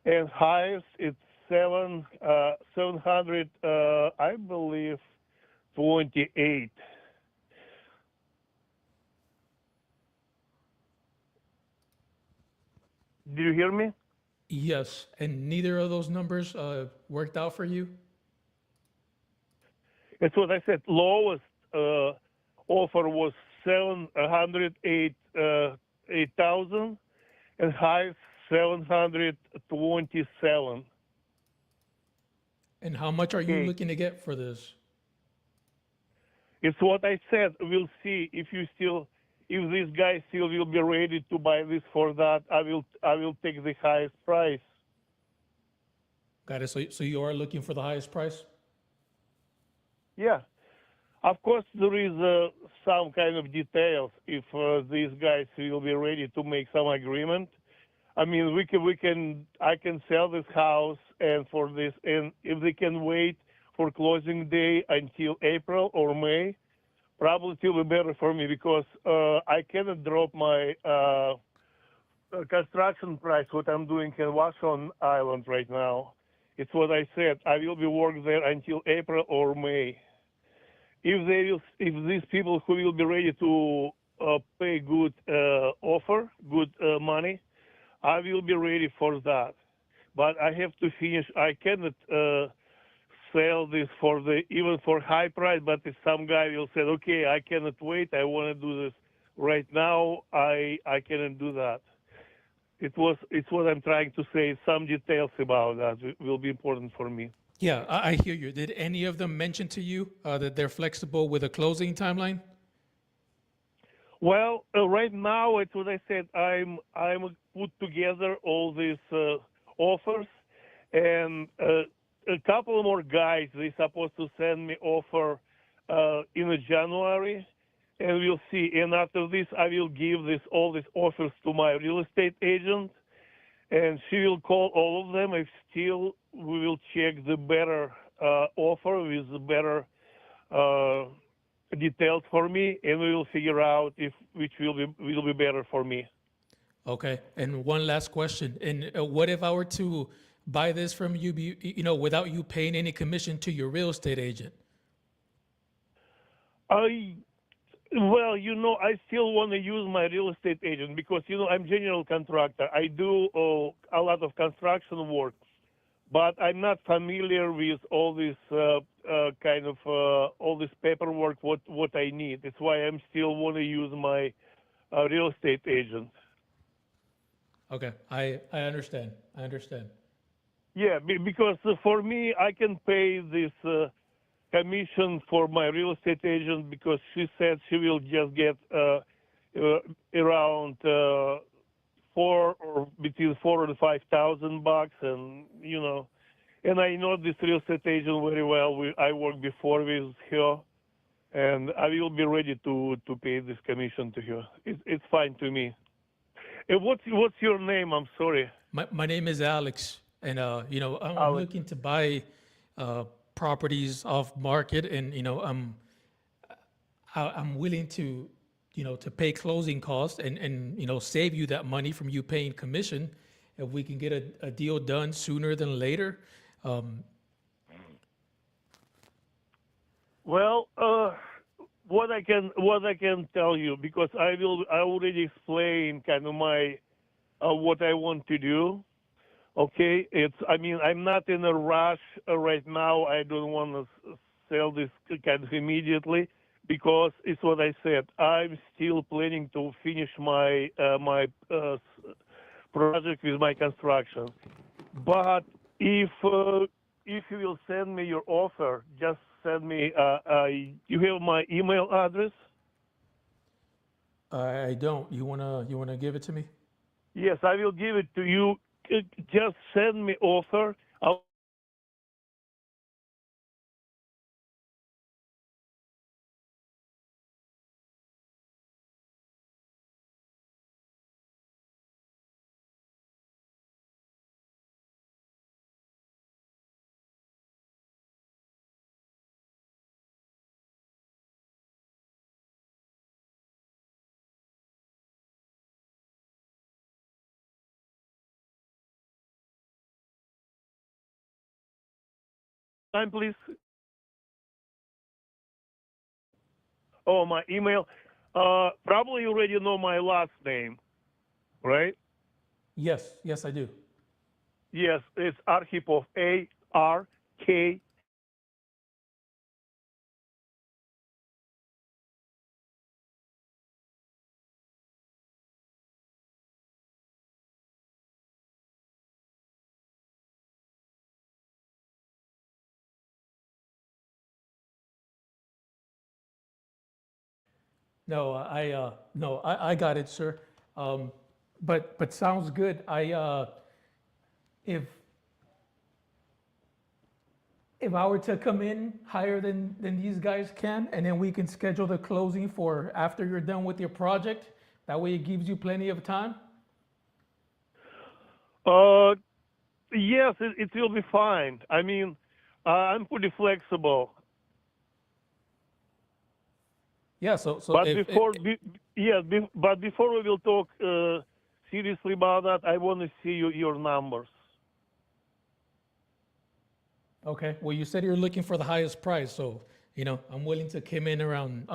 and highest it's 700. I believe 28. Do you hear me? Yes. And neither of those numbers worked out for you? That's what I said. Lowest offer was 708,000, and highest 727. And how much are you looking to get for this? It's what I said. We'll see if this guy still will be ready to buy this for that. I will take the highest price. Got it. So you are looking for the highest price? Yeah. Of course, there is some kind of details if these guys will be ready to make some agreement. I mean, I can sell this house, and if they can wait for closing day until April or May, probably it will be better for me, because I cannot drop my construction price, what I'm doing in Vashon Island right now. It's what I said. I will be working there until April or May. If these people who will be ready to pay good offer, good money, I will be ready for that. But I have to finish. I cannot sell this even for high price. But if some guy will say, okay, I cannot wait, I want to do this right now, I cannot do that. It's what I'm trying to say. Some details about that will be important for me. Yeah, I hear you. Did any of them mention to you that they're flexible with a closing timeline? Well, right now, it's what I said. I'm put together all these offers, and a couple more guys they supposed to send me offer in January, and we'll see. And after this, I will give all these offers to my real estate agent, and she will call all of them. If still, we will check the better offer with the better details for me, and we will figure out which will be better for me. Okay. And one last question. And what if I were to buy this from you, without you paying any commission to your real estate agent? Well, I still want to use my real estate agent because, I'm general contractor. I do a lot of construction work, but I'm not familiar with all this all this paperwork, what I need. That's why I'm still want to use my real estate agent. Okay. I understand. Yeah, because for me, I can pay this commission for my real estate agent because she said she will just get around between $4,000 and $5,000, and I know this real estate agent very well. I worked before with her, and I will be ready to pay this commission to her. It's fine to me. And what's your name? I'm sorry. My name is Alex, and I'm looking to buy properties off market, and I'm willing to, to pay closing costs and save you that money from you paying commission if we can get a deal done sooner than later. Well, what I can tell you, because I already explained kind of my what I want to do. Okay, I'm not in a rush right now. I don't want to sell this kind of immediately, because it's what I said. I'm still planning to finish my project with my construction. But if you will send me your offer, just send me. You have my email address? I don't. You wanna give it to me? Yes, I will give it to you. Just send me offer. Time, please. Oh, my email. Probably you already know my last name, right? Yes, I do. Yes, it's Arkhipov. ARK. I got it, sir. But sounds good. If I were to come in higher than these guys can, and then we can schedule the closing for after you're done with your project, that way it gives you plenty of time. Yes, it will be fine. I'm pretty flexible. Yeah. So But if, but before we will talk seriously about that, I want to see your numbers. okay. Well, you said you're looking for the highest price, so I'm willing to come in around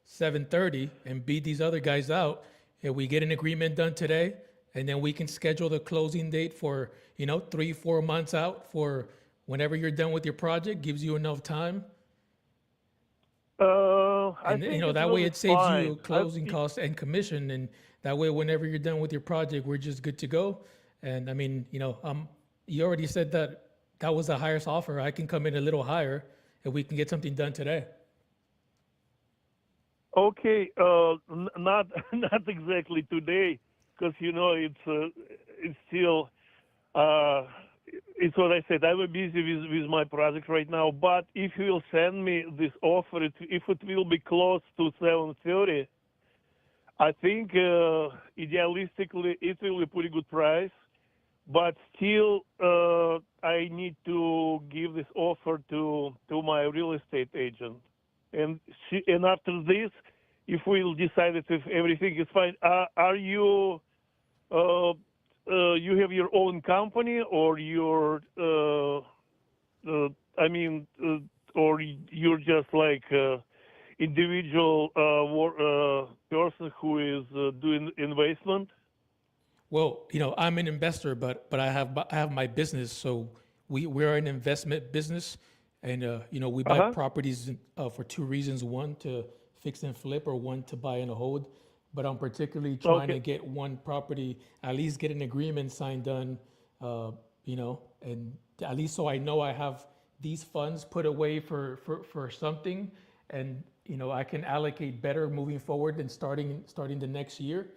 7:30 and beat these other guys out. If we get an agreement done today, and then we can schedule the closing date for 3-4 months out, for whenever you're done with your project, gives you enough time. I And think that way it saves you fine. closing costs and commission, and that way whenever you're done with your project, we're just good to go. And you already said that was the highest offer. I can come in a little higher if we can get something done today. Okay, not not exactly today, because it's still it's what I said. I'm busy with my project right now. But if you will send me this offer, if it will be close to 7:30, I think idealistically it will be a pretty good price. But still, I need to give this offer to my real estate agent, and after this, if we'll decide that if everything is fine, are you you have your own company, or or you're just like individual person who is doing investment? Well, I'm an investor, but I have my business. So we're an investment business, and we buy properties for two reasons: one, to fix and flip, or one, to buy and hold. But I'm particularly trying to get one property, at least get an agreement signed done, and at least so I know I have these funds put away for something, and I can allocate better moving forward and starting the next year.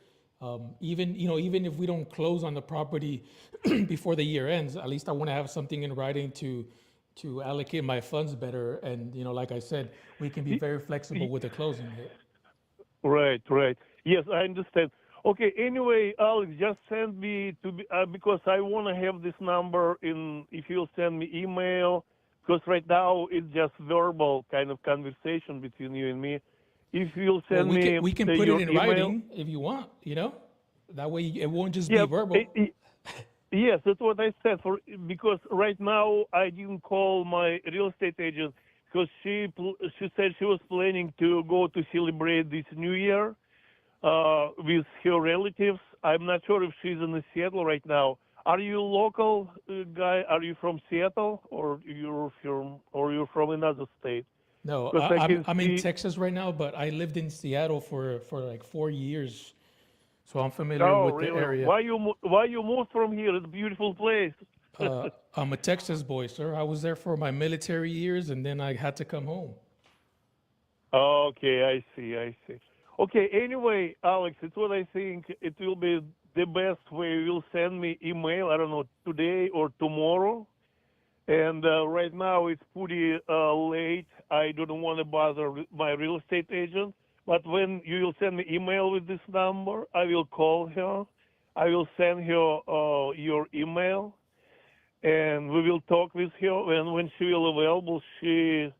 Even if we don't close on the property before the year ends, at least I want to have something in writing to allocate my funds better. And like I said, we can be very flexible with the closing date. Right. Yes, I understand. Okay. Anyway, Alex, just send me because I want to have this number in. If you'll send me email, because right now it's just verbal kind of conversation between you and me. If you'll send me we can put your it in email, writing if you want. That way it won't just yeah, be verbal. yes, that's what I said. Because right now I didn't call my real estate agent because she said she was planning to go to celebrate this New Year with her relatives. I'm not sure if she's in Seattle right now. Are you a local guy? Are you from Seattle, or you're from another state? No, Because I'm in Texas right now, but I lived in Seattle for like 4 years, so I'm familiar Oh, with the really? area. Why you moved from here? It's a beautiful place. I'm a Texas boy, sir. I was there for my military years, and then I had to come home. Okay, I see. Okay, anyway, Alex, it's what I think. It will be the best way. You'll send me email. I don't know, today or tomorrow. And right now it's pretty late. I don't want to bother my real estate agent. But when you will send me email with this number, I will call her. I will send her your email, and we will talk with her. And when she will available, she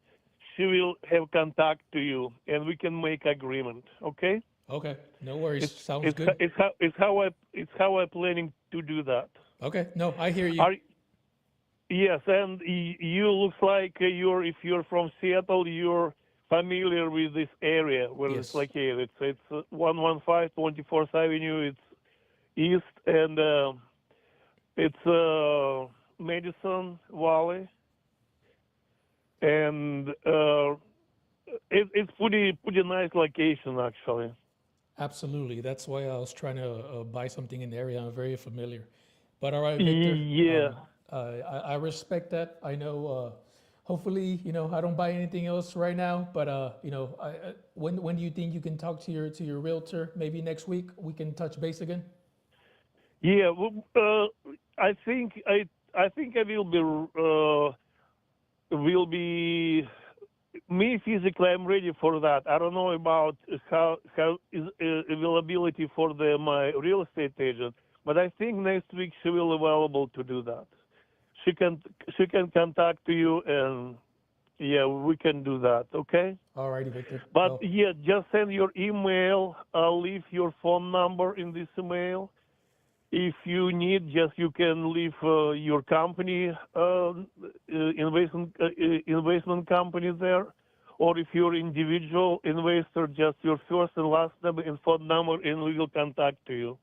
will have contact to you, and we can make agreement. Okay? Okay, no worries. Sounds good. It's how I'm planning to do that. Okay, no, I hear you. Yes, and you looks like if you're from Seattle, you're familiar with this area where it's located. It's 115 24th Avenue. It's east, and it's Madison Valley, and it's pretty nice location actually. Absolutely. That's why I was trying to buy something in the area. I'm very familiar. But all right, Victor. Yeah. I respect that. I know. Hopefully, I don't buy anything else right now. But when do you think you can talk to your realtor? Maybe next week we can touch base again. Yeah. Well, I think I will be me physically. I'm ready for that. I don't know about how is availability for my real estate agent, but I think next week she will available to do that. She can contact you, and yeah, we can do that. Okay. All righty, Victor. But yeah, just send your email. Leave your phone number in this email. If you need, you can leave your company investment company there, or if you're individual investor, just your first and last name and phone number, and we will contact you.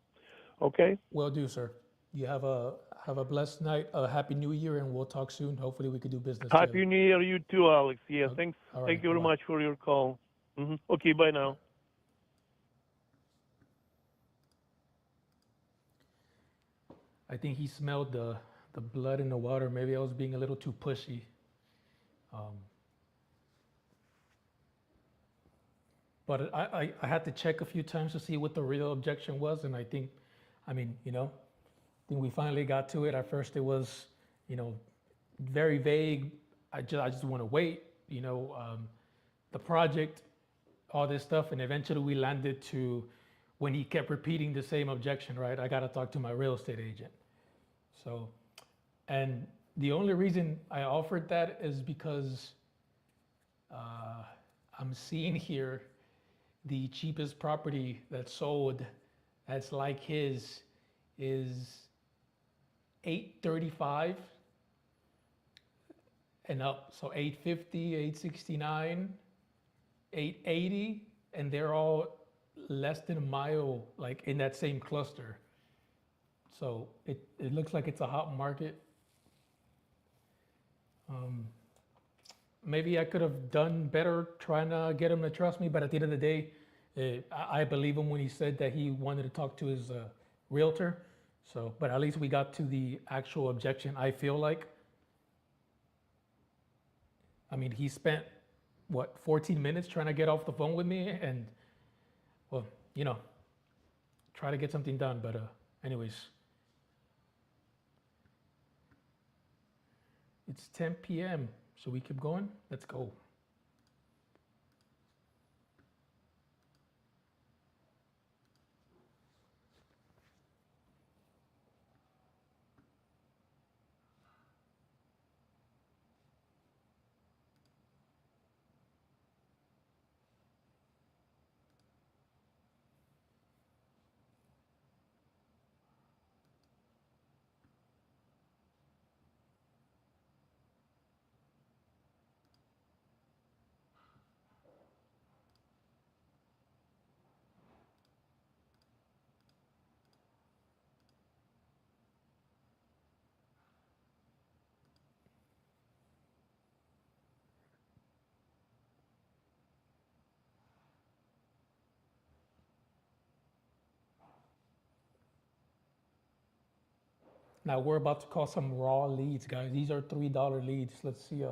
Okay. Will do, sir. You have a blessed night, a happy New Year, and we'll talk soon. Hopefully, we could do business together. Happy New Year, you too, Alex. Yeah, Okay. thanks. All right, Thank you very bye-bye. much for your call. Okay, bye now. I think he smelled the blood in the water. Maybe I was being a little too pushy. But I had to check a few times to see what the real objection was, and I think we finally got to it. At first, it was, very vague. I just want to wait, the project, all this stuff, and eventually we landed to when he kept repeating the same objection. Right, I got to talk to my real estate agent. So, and the only reason I offered that is because I'm seeing here the cheapest property that sold that's like his is 835 and up. So 850, 869, 880, and they're all less than a mile, like in that same cluster. So it looks like it's a hot market. Maybe I could have done better trying to get him to trust me, but at the end of the day, I believe him when he said that he wanted to talk to his realtor. So, but at least we got to the actual objection. I feel like, he spent 14 minutes trying to get off the phone with me, and try to get something done. But anyways, it's 10 p.m. So we keep going. Let's go. Now we're about to call some raw leads, guys. These are $3 leads. Let's see.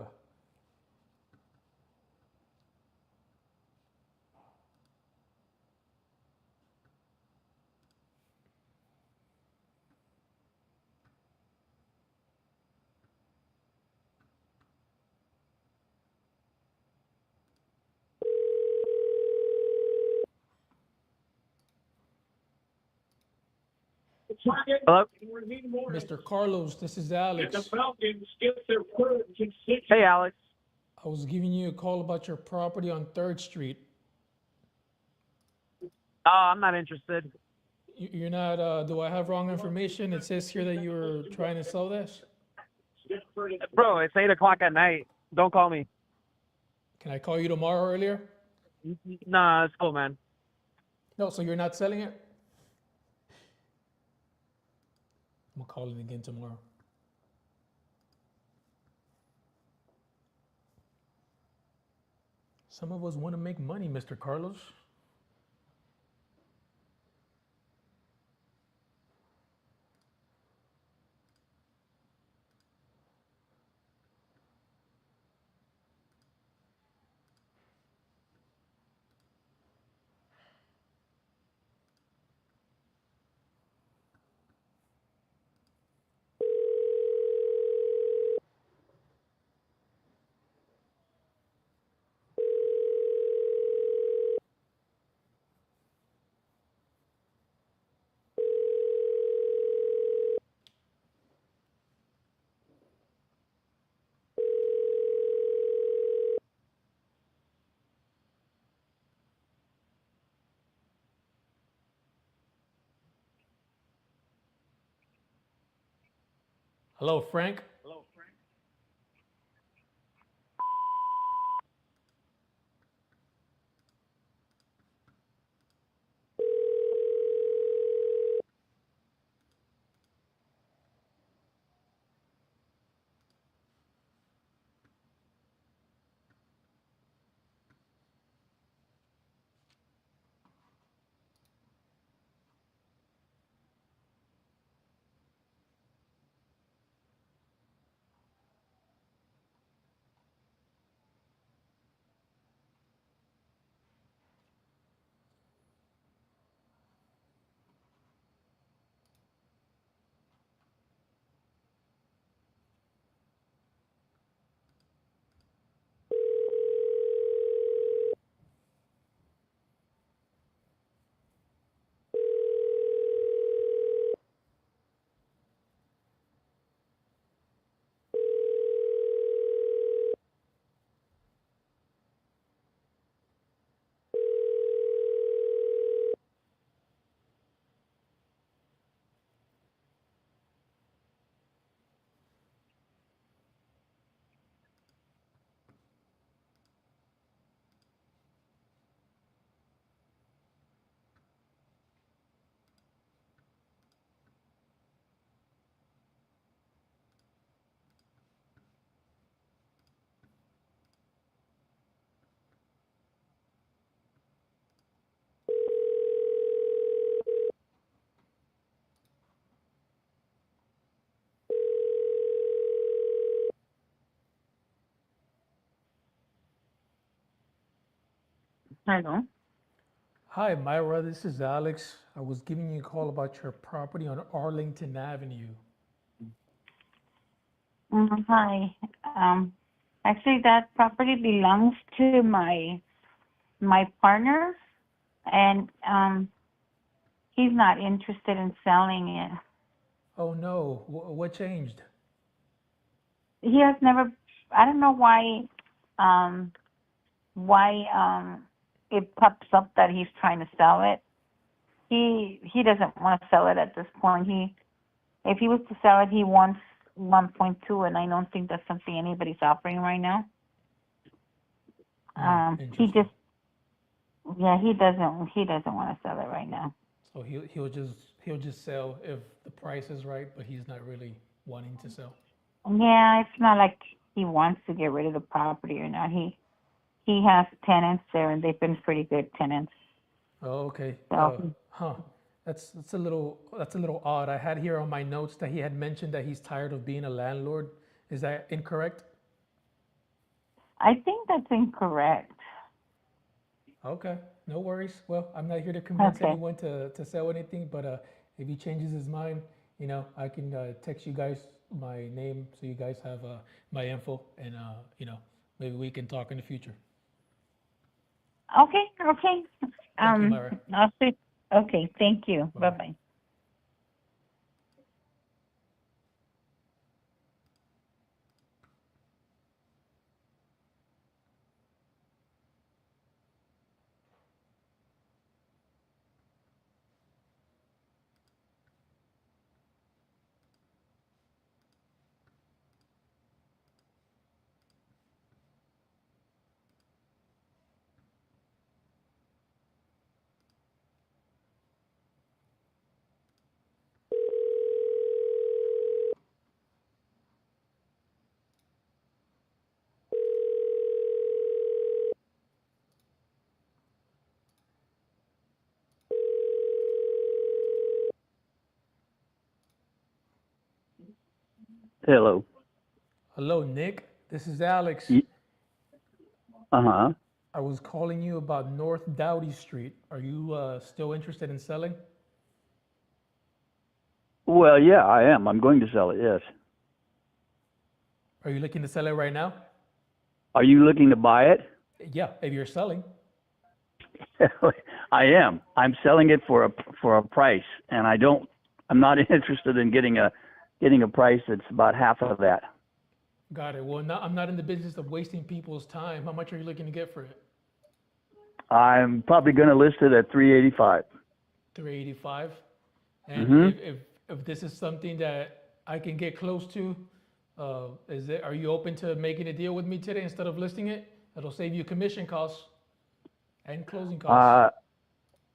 Hello? Mr. Carlos, this is Alex. Hey, Alex. I was giving you a call about your property on 3rd Street. I'm not interested. You're not, do I have wrong information? It says here that you were trying to sell this. Bro, it's 8 o'clock at night. Don't call me. Can I call you tomorrow earlier? Nah, it's cool, man. No, so you're not selling it? I'm calling again tomorrow. Some of us want to make money, Mr. Carlos. Hello, Frank. Hello. Hi, Myra. This is Alex. I was giving you a call about your property on Arlington Avenue. Hi. Actually, that property belongs to my partner, and he's not interested in selling it. Oh no, what changed? He has never. I don't know why it pops up that he's trying to sell it. He doesn't want to sell it at this point. If he was to sell it, he wants 1.2, and I don't think that's something anybody's offering right now. He just, yeah, he doesn't want to sell it right now. So he'll just sell if the price is right, but he's not really wanting to sell. Yeah, it's not like he wants to get rid of the property or not. He has tenants there, and they've been pretty good tenants. Oh, okay. So, That's a little odd. I had here on my notes that he had mentioned that he's tired of being a landlord. Is that incorrect? I think that's incorrect. Okay, no worries. Well, I'm not here to convince Okay. anyone to sell anything, but if he changes his mind, I can text you guys my name so you guys have my info, and maybe we can talk in the future. Okay. Thank you, Myra. I'll see. Okay, thank you. Bye bye. Hello. Hello, Nick. This is Alex. Uh-huh. I was calling you about North Dowdy Street. Are you still interested in selling? Well, yeah, I am. I'm going to sell it, yes. Are you looking to sell it right now? Are you looking to buy it? Yeah, if you're selling. I am. I'm selling it for a price, and I'm not interested in getting a price that's about half of that. Got it. Well, I'm not in the business of wasting people's time. How much are you looking to get for it? I'm probably going to list it at 385. 385. And Mm-hmm. if this is something that I can get close to, are you open to making a deal with me today instead of listing it? It'll save you commission costs and closing costs.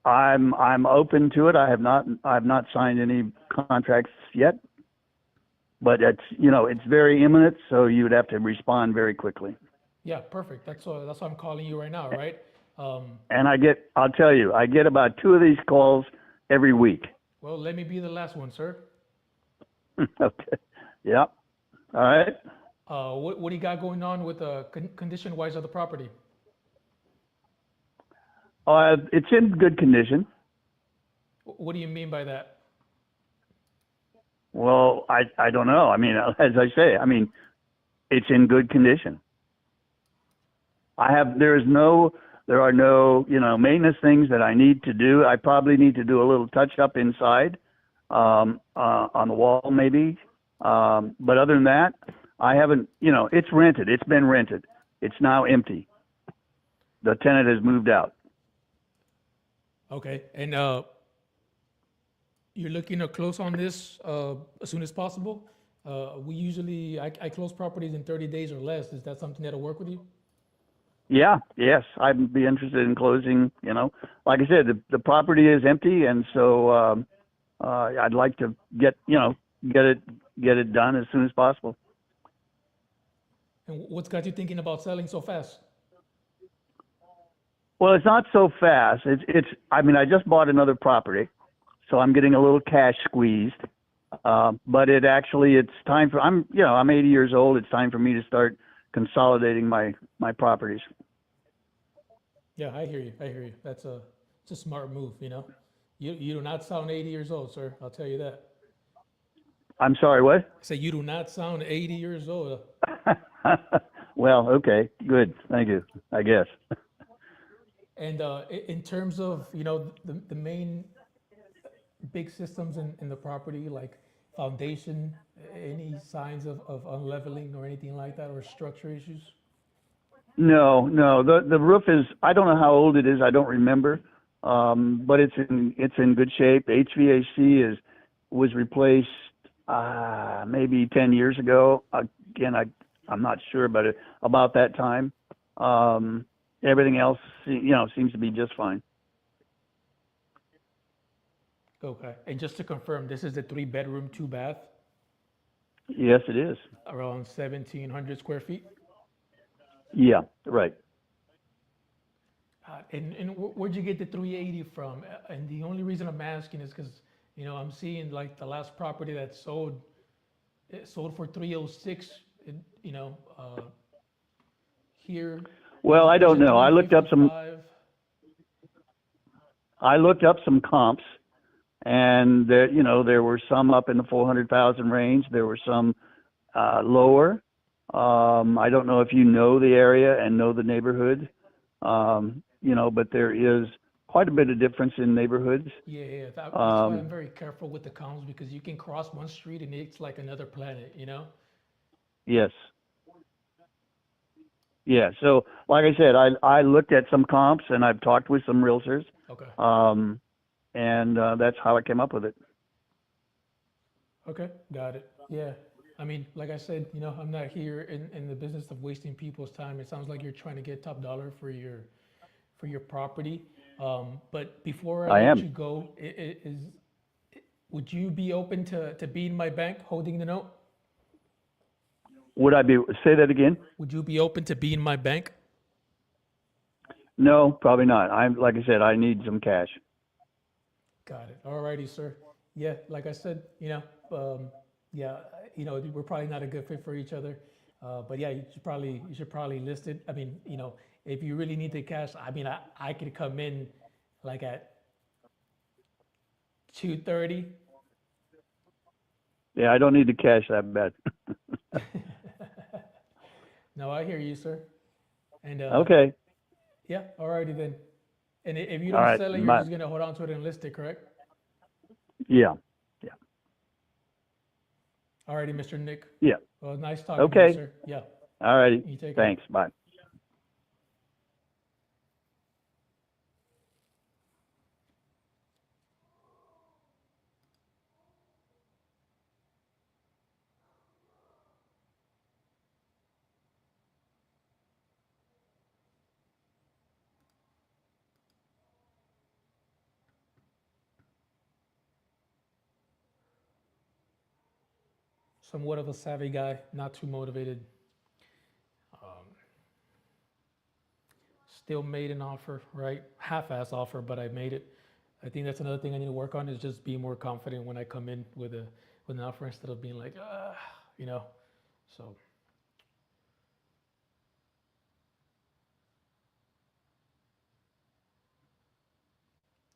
I'm open to it. I have not signed any contracts yet, but it's very imminent, so you would have to respond very quickly. Yeah, perfect. That's why I'm calling you right now, right? And I'll tell you, I get about 2 of these calls every week. Well, let me be the last one, sir. Okay. Yeah. All right. What do you got going on with condition-wise of the property? It's in good condition. What do you mean by that? Well, I don't know. I mean, as I say, it's in good condition. There are no, maintenance things that I need to do. I probably need to do a little touch up inside, on the wall maybe. But other than that, I haven't, it's rented. It's been rented. It's now empty. The tenant has moved out. Okay. And you're looking to close on this as soon as possible? I close properties in 30 days or less. Is that something that'll work with you? Yeah, yes, I'd be interested in closing. Like I said, the property is empty, and so I'd like to get it done as soon as possible. And what's got you thinking about selling so fast? Well, it's not so fast. I just bought another property, so I'm getting a little cash squeezed. But it's time for, I'm 80 years old. It's time for me to start consolidating my properties. Yeah, I hear you. It's a smart move, You do not sound 80 years old, sir. I'll tell you that. I'm sorry, what? I say you do not sound 80 years old. Well, okay, good. Thank you, I guess. And in terms of, the main big systems in the property, like foundation, any signs of unleveling or anything like that, or structure issues? No. The roof is, I don't know how old it is. I don't remember. But it's in good shape. HVAC was replaced maybe 10 years ago. Again, I'm not sure, but about that time. Everything else, seems to be just fine. Okay. And just to confirm, this is a 3-bedroom, 2-bath? Yes, it is. Around 1,700 square feet? Yeah, right. And where'd you get the 380 from? And the only reason I'm asking is because, I'm seeing like the last property that sold, it sold for 306, here. Well, I there's don't a know. I looked up some. 355. I looked up some comps, and there were some up in the 400,000 range. There were some lower. I don't know if you know the area and know the neighborhood, but there is quite a bit of difference in neighborhoods. Yeah, that's why Um, I'm very careful with the comps because you can cross one street and it's like another planet. yes. Yeah. So, like I said, I looked at some comps and I've talked with some realtors. Okay. And that's how I came up with it. Okay, got it. Yeah. I mean, like I said, I'm not here in the business of wasting people's time. It sounds like you're trying to get top dollar for your property. But before I I let am. you go, would you be open to being my bank holding the note? Would I be? Say that again. Would you be open to being my bank? No, probably not. Like I said, I need some cash. Got it. All righty, sir. Yeah, like I said, yeah, we're probably not a good fit for each other. But yeah, you should probably list it. I mean, if you really need the cash, I mean, I could come in like at 2:30. Yeah, I don't need the cash that bad. No, I hear you, sir. And Okay. yeah, all righty then. And if you All don't right. sell it, you're just gonna hold on to it and list it, correct? Yeah. Yeah. All righty, Mr. Nick. Yeah. Well, nice talking to you, Okay. sir. Yeah. All righty. You take care. Thanks. Bye. Somewhat of a savvy guy, not too motivated. Still made an offer, right? Half-ass offer, but I made it. I think that's another thing I need to work on is just be more confident when I come in with an offer instead of being like, you know. So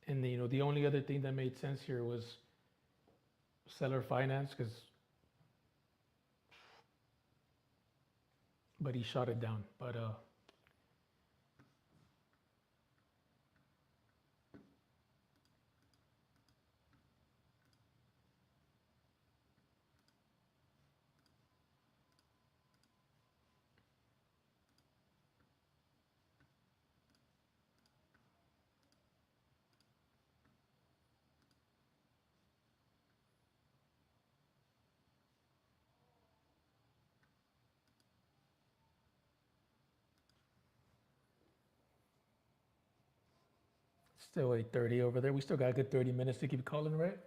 and the only other thing that made sense here was seller finance, but he shot it down. But still 8:30 over there. We still got a good 30 minutes to keep calling, right?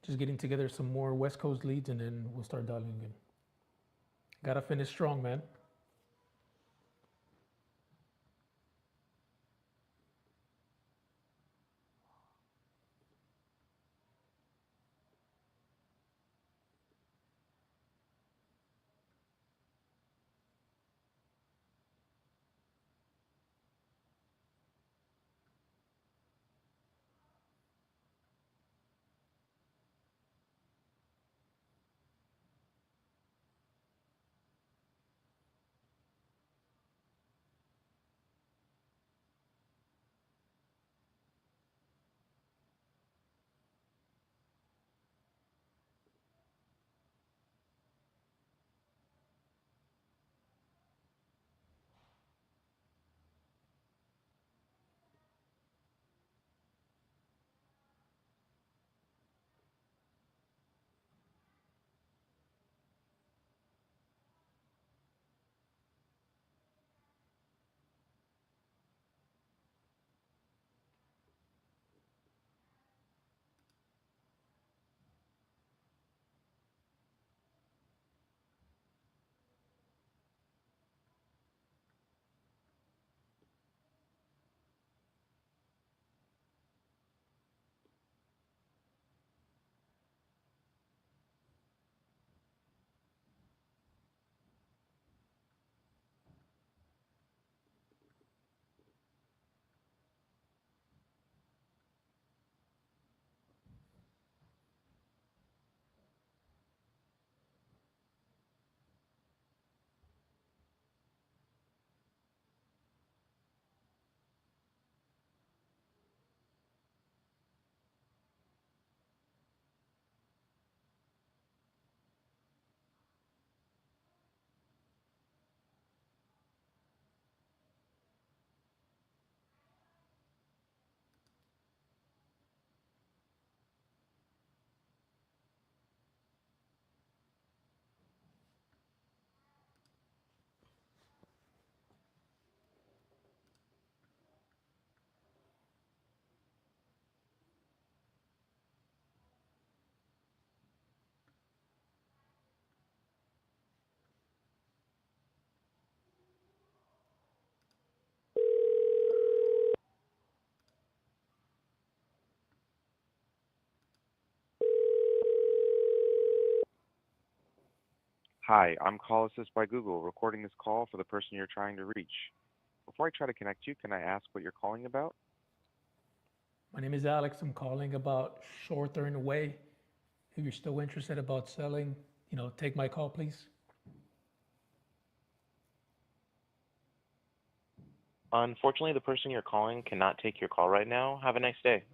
Just getting together some more West Coast leads and then we'll start dialing again. Gotta finish strong, man. Hi, I'm Call Assist by Google, recording this call for the person you're trying to reach. Before I try to connect you, can I ask what you're calling about? My name is Alex. I'm calling about Shorthorn Way. If you're still interested about selling, take my call, please. Unfortunately, the person you're calling cannot take your call right now. Have a nice day.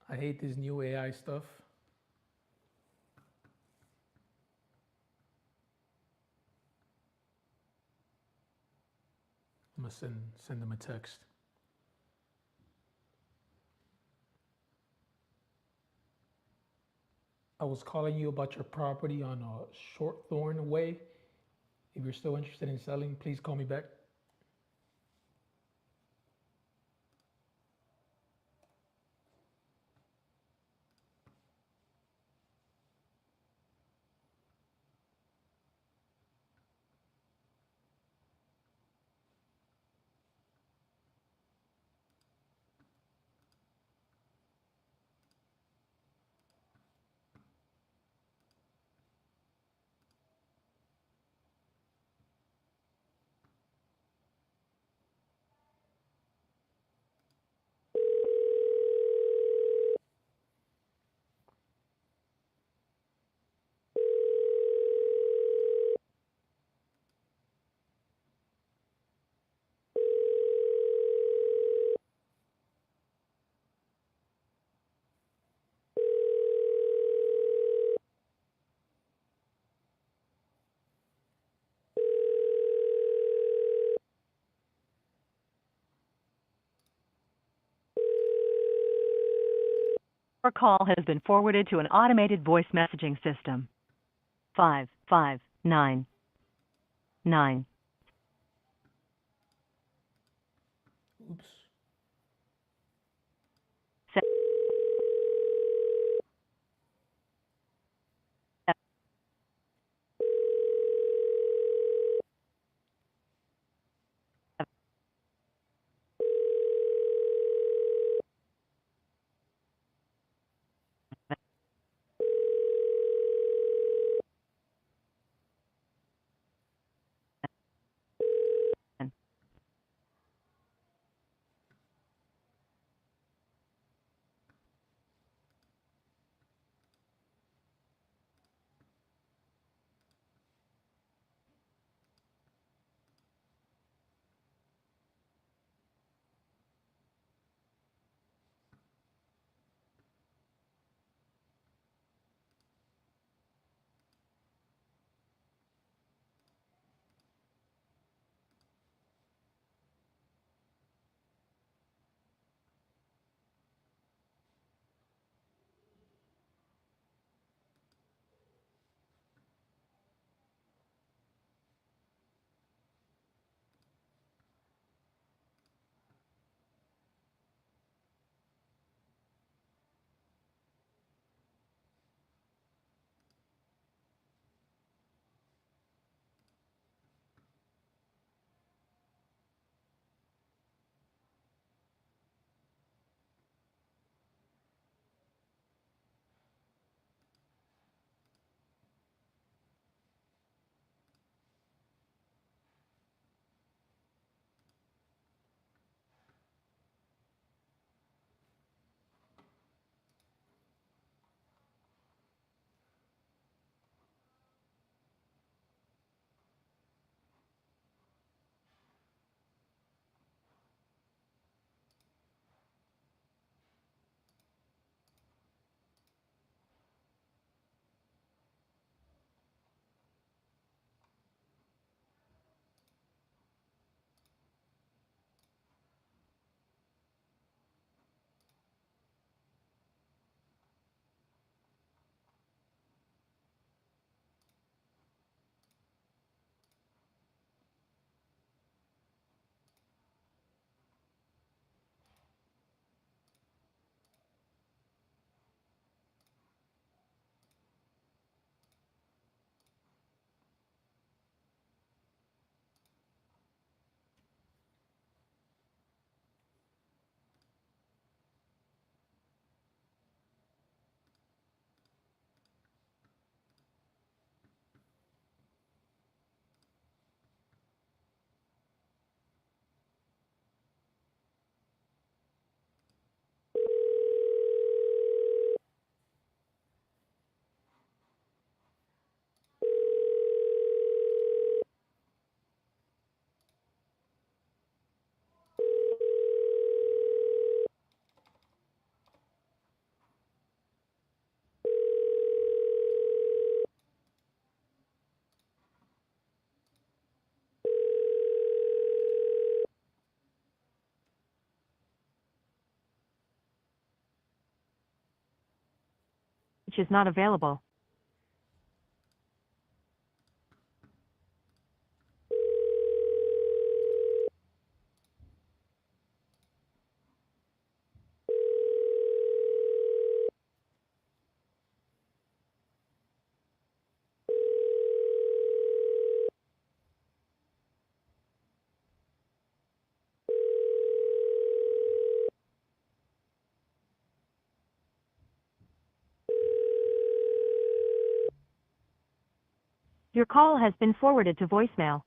I hate this new AI stuff. I'm gonna send them a text. I was calling you about your property on Shorthorn Way. If you're still interested in selling, please call me back. Your call has been forwarded to an automated voice messaging system. 5599. Oops. reach is not available. Your call has been forwarded to voicemail.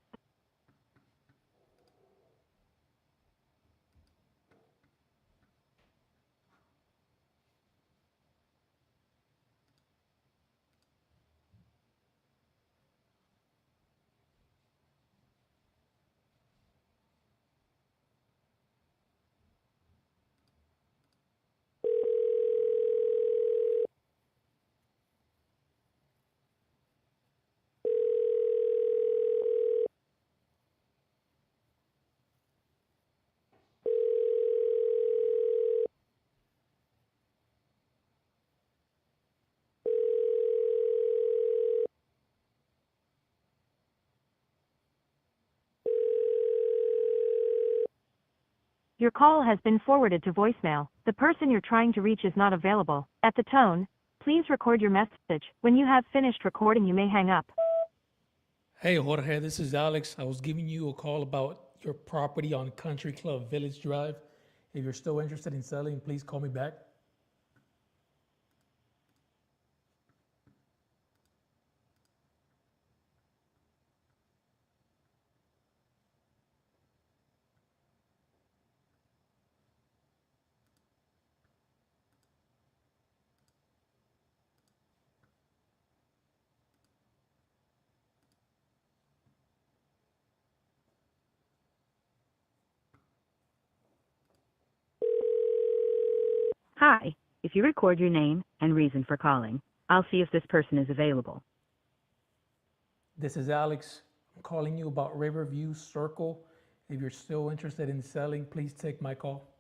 Your call has been forwarded to voicemail. The person you're trying to reach is not available. At the tone, please record your message. When you have finished recording, you may hang up. Hey, Jorge, this is Alex. I was giving you a call about your property on Country Club Village Drive. If you're still interested in selling, please call me back. Hi, if you record your name and reason for calling, I'll see if this person is available. This is Alex. I'm calling you about Riverview Circle. If you're still interested in selling, please take my call.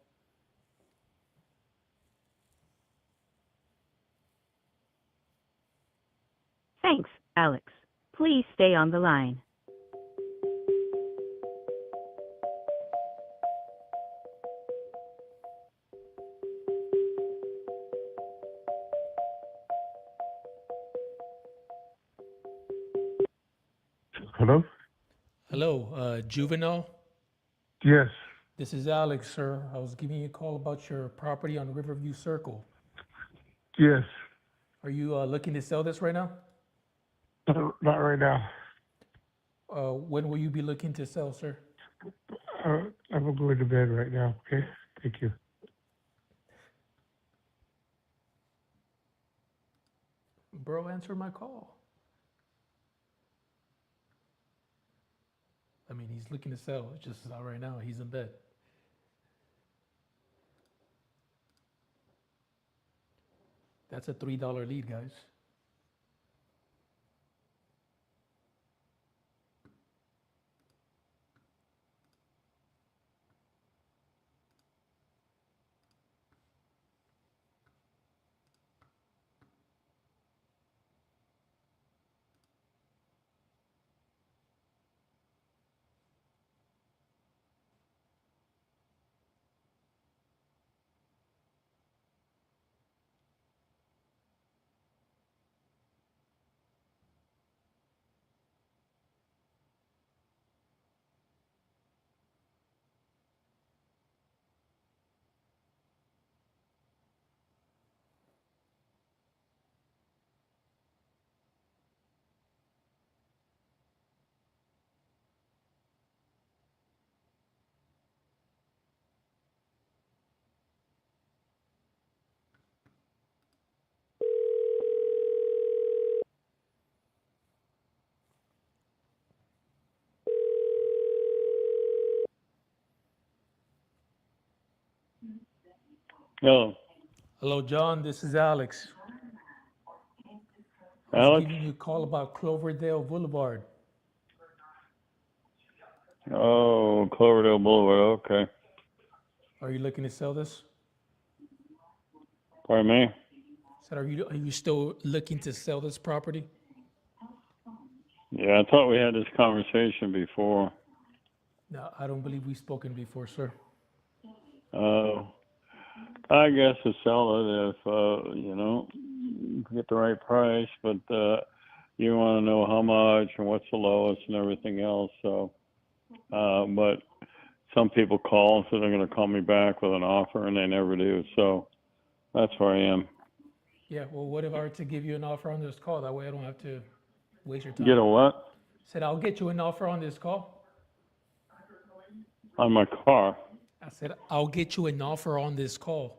Thanks, Alex. Please stay on the line. Hello? Hello, Juvenile. Yes. This is Alex, sir. I was giving you a call about your property on Riverview Circle. Yes. Are you looking to sell this right now? Not right now. When will you be looking to sell, sir? I'm going to bed right now. Okay. Thank you. Bro, answer my call. I mean, he's looking to sell. It's just not right now. He's in bed. That's a $3 lead, guys. Hello. Hello, John. This is Alex. I was Alex? giving you a call about Cloverdale Boulevard. Oh, Cloverdale Boulevard. Okay. Are you looking to sell this? Pardon me? So are you still looking to sell this property? Yeah, I thought we had this conversation before. No, I don't believe we've spoken before, sir. I guess to sell it if get the right price, but you want to know how much and what's the lowest and everything else. So, but some people call and say they're going to call me back with an offer, and they never do. So that's where I am. Yeah, well, what if I were to give you an offer on this call? That way I don't have to waste your time. Get a what? Said I'll get you an offer on this call. On my car. I said I'll get you an offer on this call.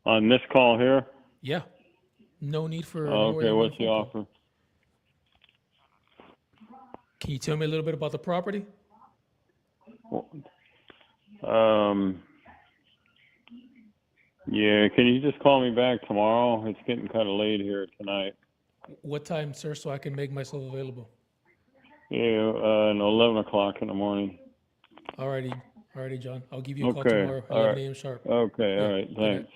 On this call here? Yeah. No need for more Okay, than one what's the phone call. offer? Can you tell me a little bit about the property? Yeah, can you just call me back tomorrow? It's getting kind of late here tonight. What time, sir, so I can make myself available? Yeah, 11 o'clock in the morning. Alrighty, John. I'll give you a call Okay, tomorrow, all 11 right. a.m. sharp. Okay, Yeah, all right, good night. thanks.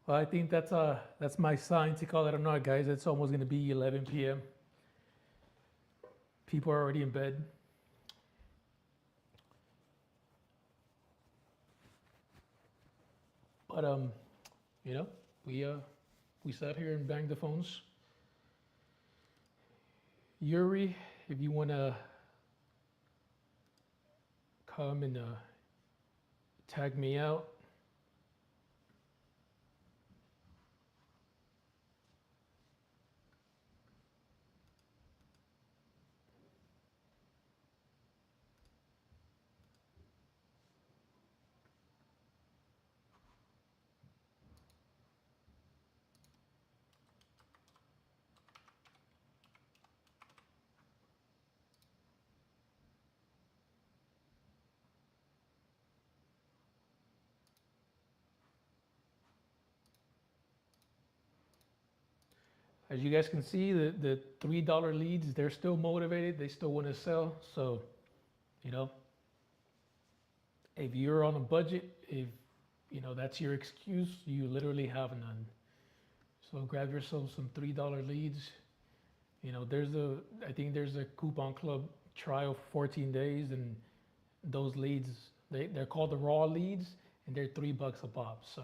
Well, I think that's my sign to call it a night, guys. It's almost going to be 11 p.m. People are already in bed. But we sat here and banged the phones. Yuri, if you want to come and tag me out. As you guys can see, the $3 leads, they're still motivated. They still want to sell. So, if you're on a budget, if that's your excuse, you literally have none. So grab yourself some $3 leads. I think there's a coupon club trial for 14 days, and those leads, they're called the raw leads, and they're $3 a pop. So.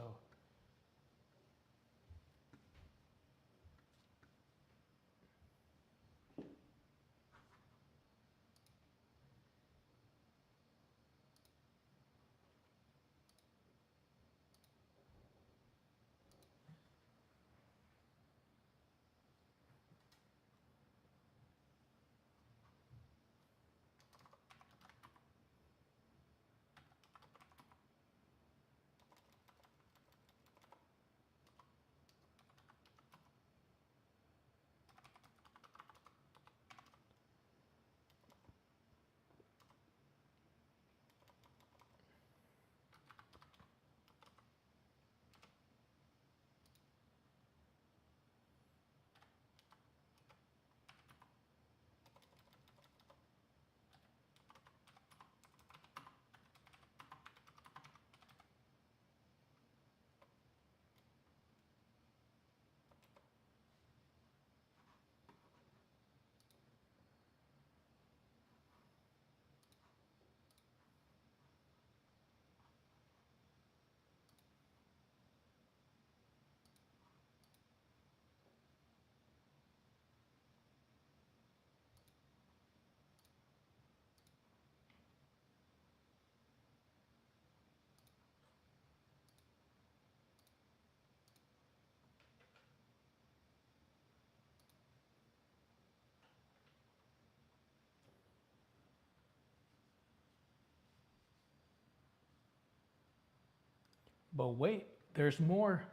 But wait, there's more.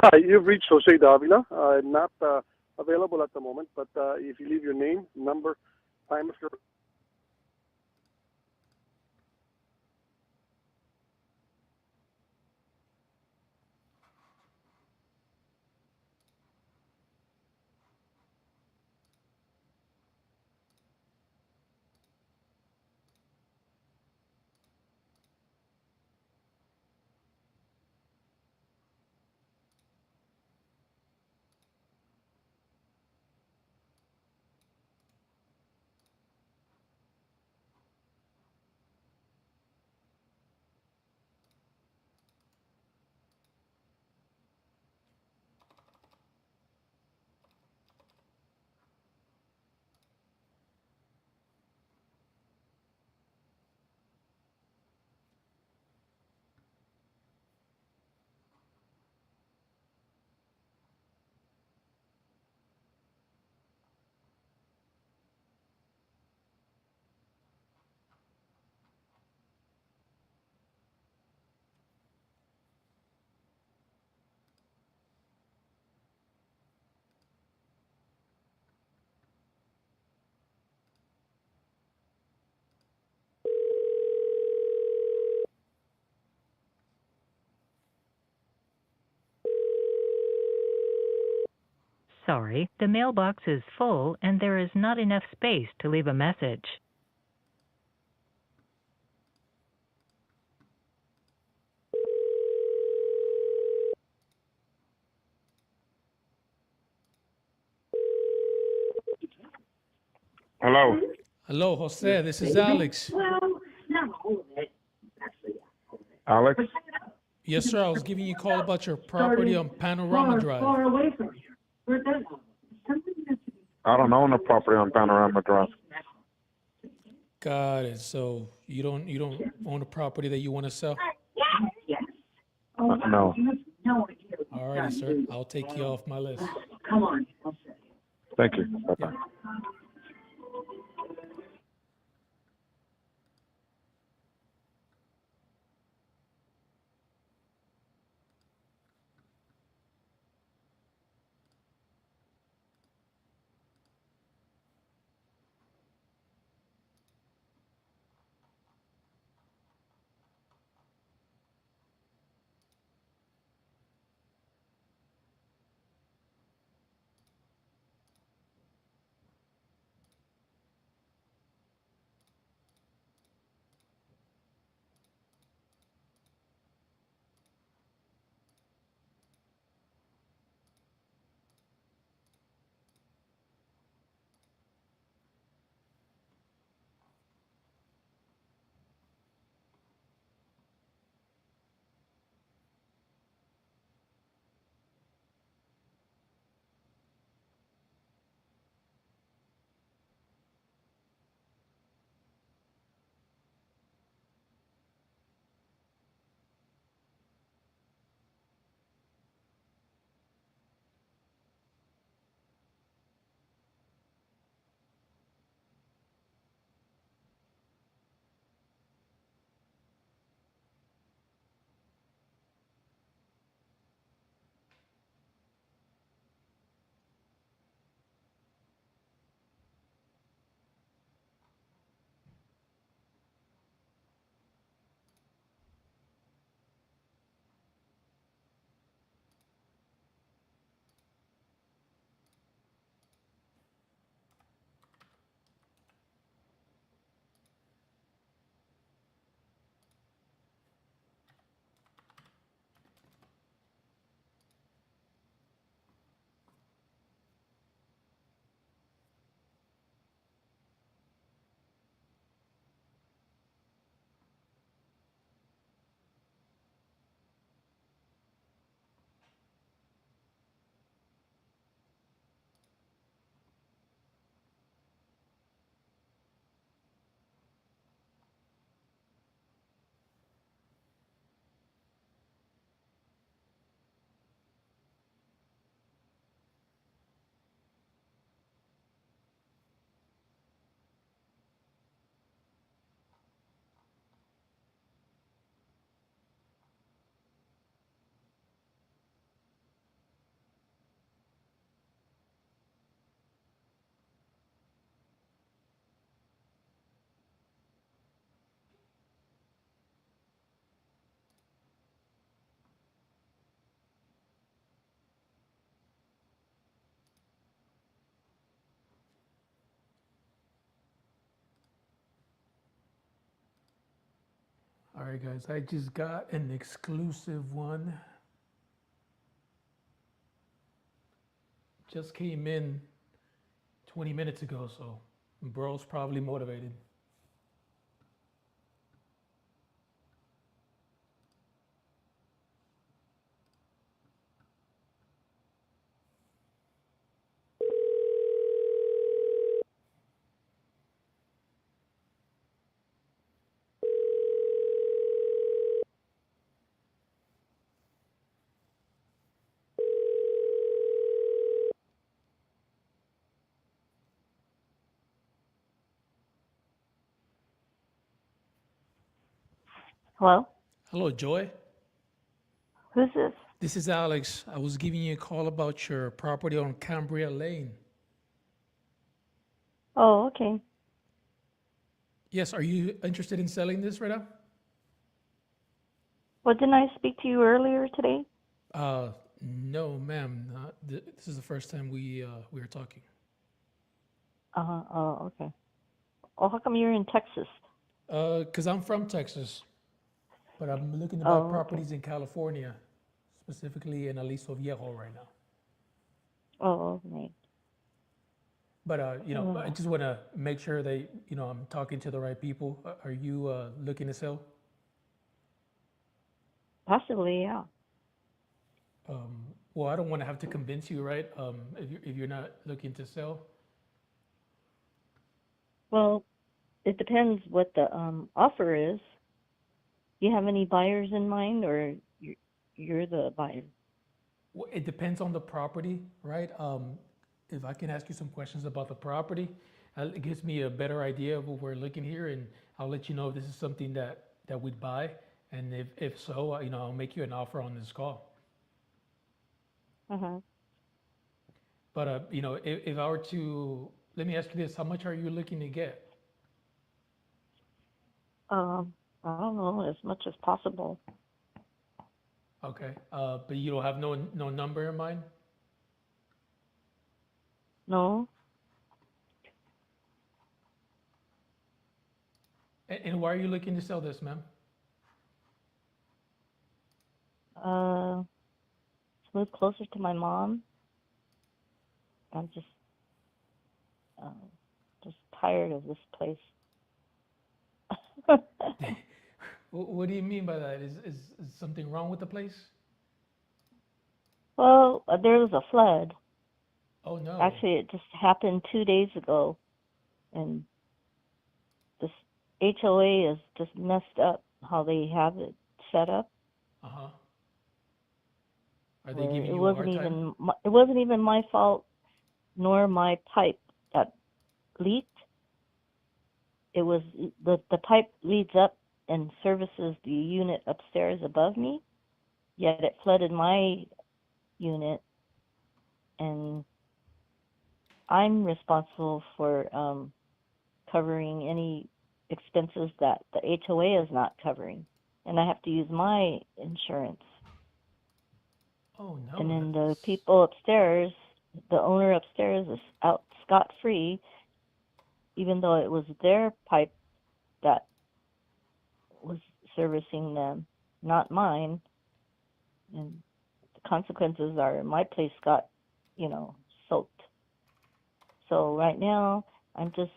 Hi, you've reached Jose Davila. I'm not available at the moment, but if you leave your name, number, time of your Sorry, the mailbox is full and there is not enough space to leave a message. Hello. Hello, Jose. This is Alex. Alex? Yes, sir. I was giving you a call about your property on Panorama Drive. I don't own a property on Panorama Drive. Got it. So you don't own a property that you want to sell? No. All righty, sir. I'll take you off my list. Thank you. Bye-bye. All right, guys, I just got an exclusive one. Just came in 20 minutes ago, so bro's probably motivated. Hello? Hello, Joy. Who's this? This is Alex. I was giving you a call about your property on Cambria Lane. Oh, okay. Yes, are you interested in selling this right now? Well, didn't I speak to you earlier today? No, ma'am. This is the first time we are talking. Oh, okay. Oh, how come you're in Texas? Because I'm from Texas, but I'm looking to Oh, buy okay. properties in California, specifically in Aliso Viejo right now. Oh, right. But I Oh. just want to make sure that I'm talking to the right people. Are you looking to sell? Possibly, yeah. Well, I don't want to have to convince you, right? If you're not looking to sell. Well, it depends what the offer is. You have any buyers in mind, or you're the buyer? Well, it depends on the property, right? If I can ask you some questions about the property, it gives me a better idea of what we're looking here, and I'll let you know if this is something that we'd buy, and if so, I'll make you an offer on this call. Uh-huh. But if I were to, let me ask you this: how much are you looking to get? I don't know, as much as possible. Okay, but you don't have no number in mind? No? And why are you looking to sell this, ma'am? To move closer to my mom. I'm just tired of this place. What do you mean by that? Is something wrong with the place? Well, there was a flood. Oh no. Actually, it just happened 2 days ago, and this HOA is just messed up how they have it set up. Uh-huh. Are they Where giving it you a hard wasn't time? even it wasn't even my fault, nor my pipe that leaked. It was the pipe leads up and services the unit upstairs above me, yet it flooded my unit, and I'm responsible for covering any expenses that the HOA is not covering, and I have to use my insurance. Oh no. And then the people upstairs, the owner upstairs is out scot-free, even though it was their pipe that was servicing them, not mine. And the consequences are my place got, soaked. So right now, I'm just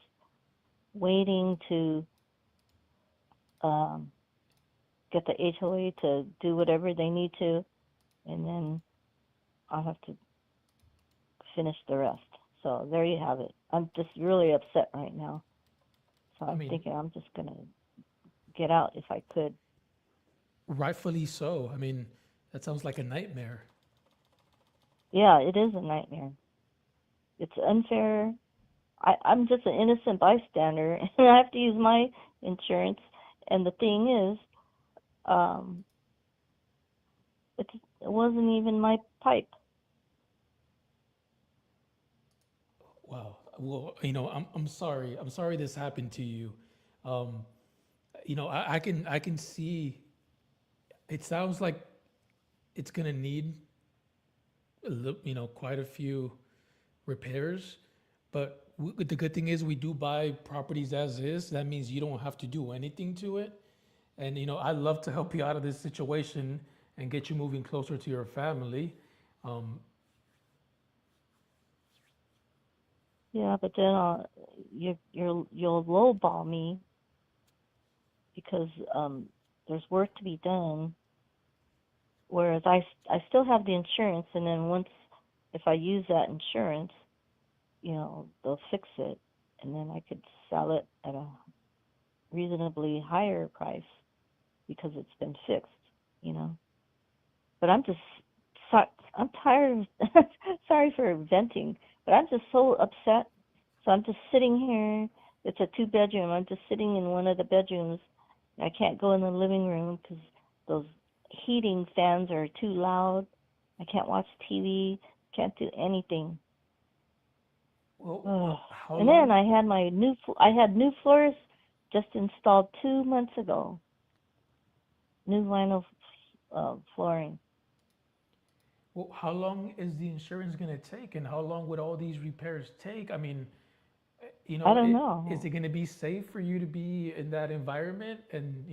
waiting to get the HOA to do whatever they need to, and then I'll have to finish the rest. So there you have it. I'm just really upset right now. So I'm thinking I'm just going to get out if I could. Rightfully so. I mean, that sounds like a nightmare. Yeah, it is a nightmare. It's unfair. I'm just an innocent bystander, and I have to use my insurance. And the thing is, it wasn't even my pipe. Wow. Well, I'm sorry. I'm sorry this happened to you. I can see. It sounds like it's gonna need quite a few repairs, but the good thing is we do buy properties as is. That means you don't have to do anything to it, And I'd love to help you out of this situation and get you moving closer to your family. Um, Yeah, but then you'll lowball me because there's work to be done. Whereas I still have the insurance, and then once if I use that insurance, they'll fix it, and then I could sell it at a reasonably higher price because it's been fixed, you know. But I'm tired of, sorry for venting, but I'm just so upset. So I'm just sitting here. It's a 2-bedroom. I'm just sitting in one of the bedrooms. I can't go in the living room because those heating fans are too loud. I can't watch TV. Can't do anything. well, how And then long? I had new floors just installed 2 months ago. New vinyl flooring. Well, how long is the insurance going to take, and how long would all these repairs take? I mean, I don't is know. it going to be safe for you to be in that environment? And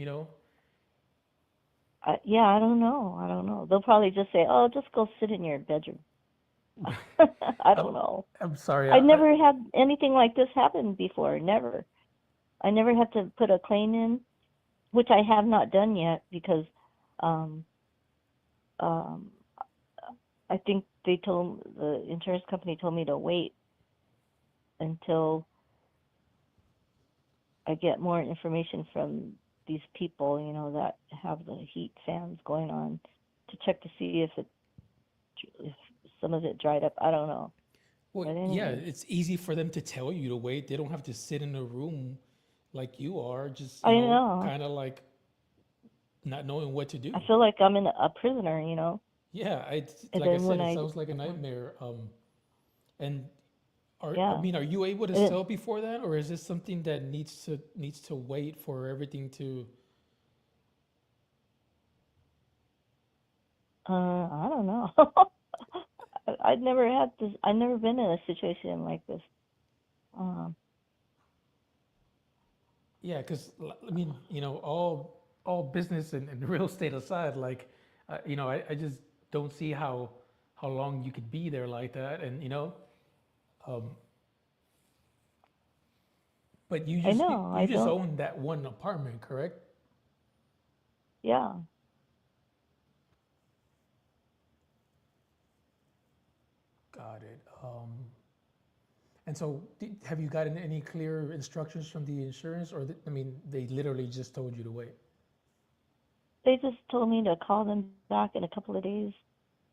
Yeah, I don't know. I don't know. They'll probably just say, "Oh, just go sit in your bedroom." I I'm, don't know. I'm sorry. I never had anything like this happen before. Never. I never had to put a claim in, which I have not done yet because um, um, I think the insurance company told me to wait until I get more information from these people, that have the heat fans going on to check to see if some of it dried up. I don't know. Well, But yeah, anyways, it's easy for them to tell you to wait. They don't have to sit in a room like you are, just, I know. kind of like not knowing what to I do. feel like I'm in a prisoner. Yeah, And like I then said, when it sounds like a nightmare. And I yeah, mean, are you able to and sell before that, or is this something that needs to wait for everything to? I don't know. I'd never had this. I've never been in a situation like this. Um, Yeah, because I mean, all business and real estate aside, like, I just don't see how long you could be there like that, and um, but you I just you, know. I you just don't. own that one apartment, correct? Yeah. Got it. And so, have you gotten any clear instructions from the insurance, or I mean, they literally just told you to wait? They just told me to call them back in a couple of days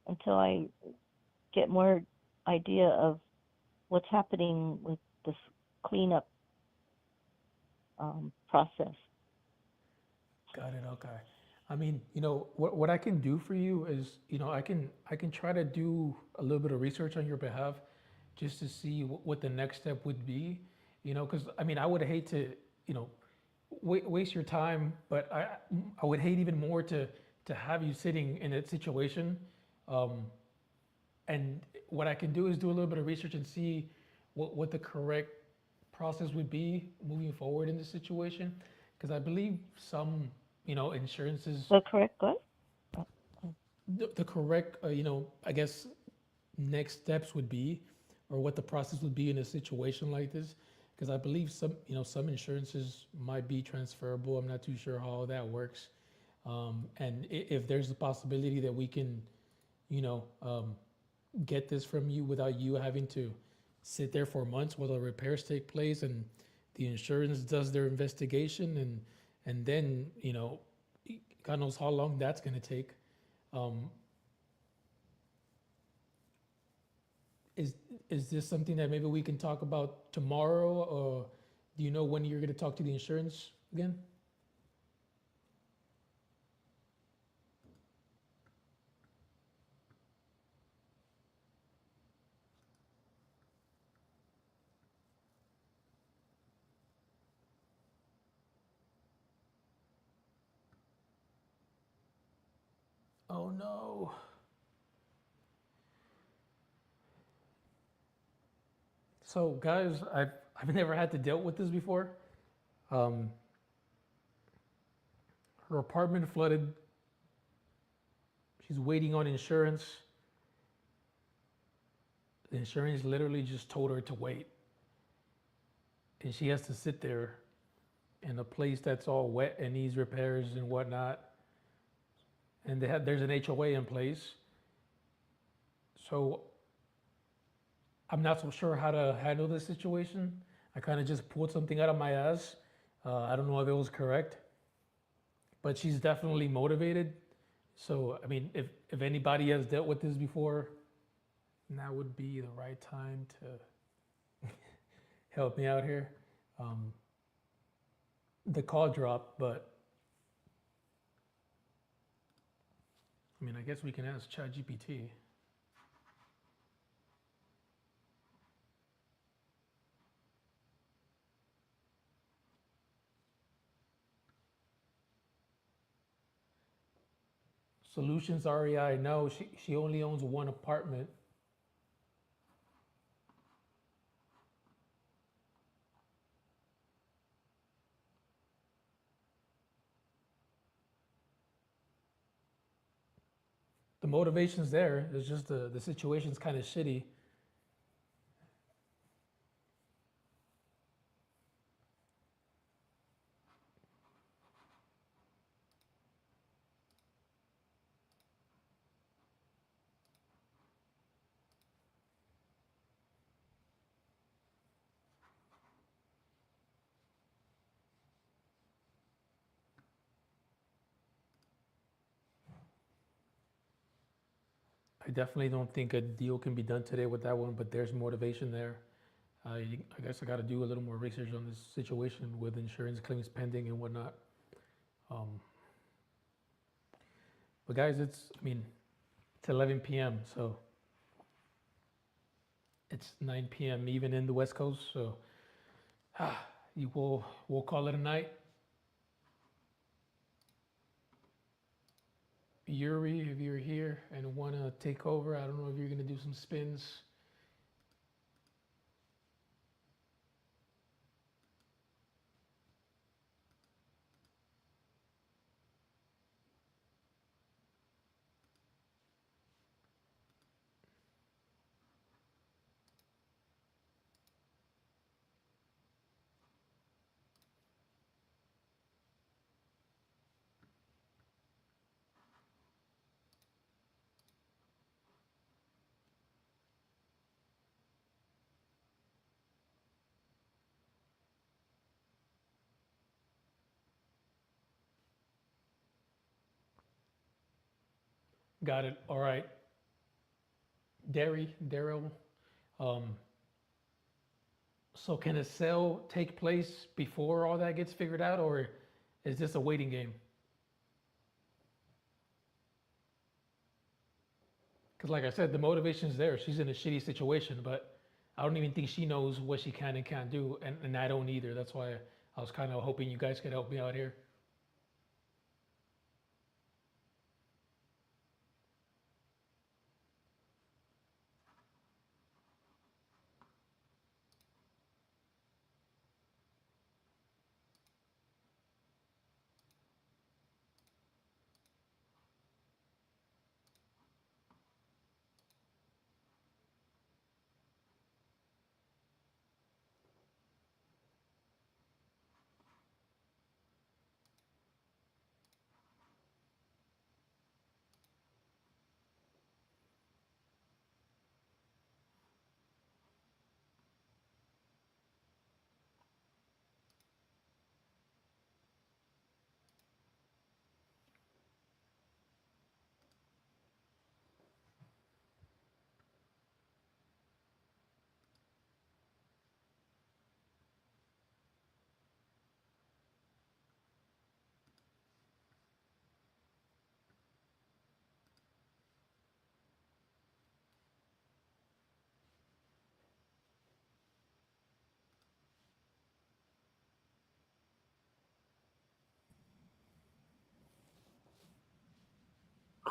until I get more idea of what's happening with this cleanup process. Got it. Okay. I mean, what I can do for you is, I can try to do a little bit of research on your behalf, just to see what the next step would be. Because I mean, I would hate to, you know, waste your time, but I would hate even more to have you sitting in that situation. Um, and what I can do is do a little bit of research and see what the correct process would be moving forward in this situation. Because I believe some, insurances, The correct what? the correct, I guess next steps would be, or what the process would be in a situation like this. Because I believe some insurances might be transferable. I'm not too sure how that works. And if there's a possibility that we can, get this from you without you having to sit there for months while the repairs take place and the insurance does their investigation, and then God knows how long that's going to take. Um, is is this something that maybe we can talk about tomorrow, or do you know when you're going to talk to the insurance again? Oh no. So guys, I've never had to deal with this before. Um, her apartment flooded. She's waiting on insurance. The insurance literally just told her to wait. And she has to sit there in a place that's all wet and needs repairs and whatnot. And there's an HOA in place. So I'm not so sure how to handle this situation. I kind of just pulled something out of my ass. I don't know if it was correct, but she's definitely motivated. So, I mean, if anybody has dealt with this before, now would be the right time to help me out here. The call dropped, but I mean, I guess we can ask ChatGPT. Solutions REI, no, she only owns one apartment. The motivation's there. It's just the situation's kind of shitty. I definitely don't think a deal can be done today with that one, but there's motivation there. I guess I got to do a little more research on this situation with insurance claims pending and whatnot. But guys, it's 11 p.m. So it's 9 p.m. even in the West Coast. So we'll call it a night. Yuri, if you're here and want to take over, I don't know if you're going to do some spins. Got it. All right. Daryl. So can a sale take place before all that gets figured out, or is this a waiting game? Because like I said, the motivation's there. She's in a shitty situation, but I don't even think she knows what she can and can't do, and I don't either. That's why I was kind of hoping you guys could help me out here.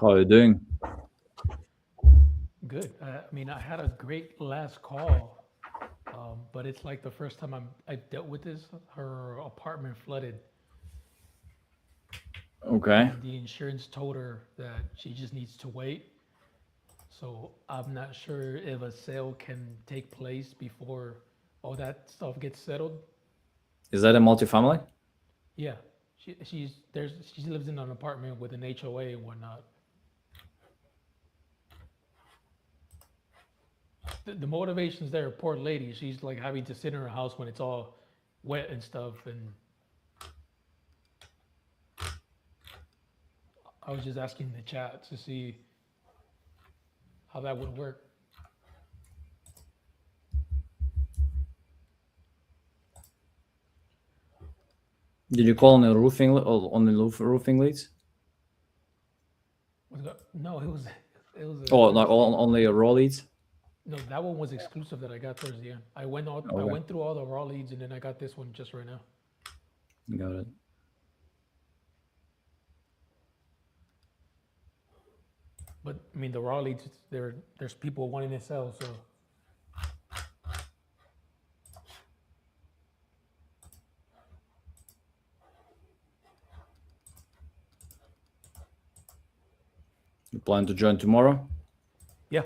How are you doing? Good. I had a great last call, but it's like the first time I've dealt with this. Her apartment flooded. Okay. And the insurance told her that she just needs to wait. So I'm not sure if a sale can take place before all that stuff gets settled. Is that a multifamily? Yeah, she lives in an apartment with an HOA and whatnot. The motivation's there. Poor lady, she's like having to sit in her house when it's all wet and stuff. And I was just asking the chat to see how that would work. Did you call on the roofing roofing leads? No, it was. Oh, not only raw leads. No, that one was exclusive that I got towards the end. I went through all the raw leads and then I got this one just right now. Got it. But I mean, the raw leads, there's people wanting to sell, so. You plan to join tomorrow? Yeah,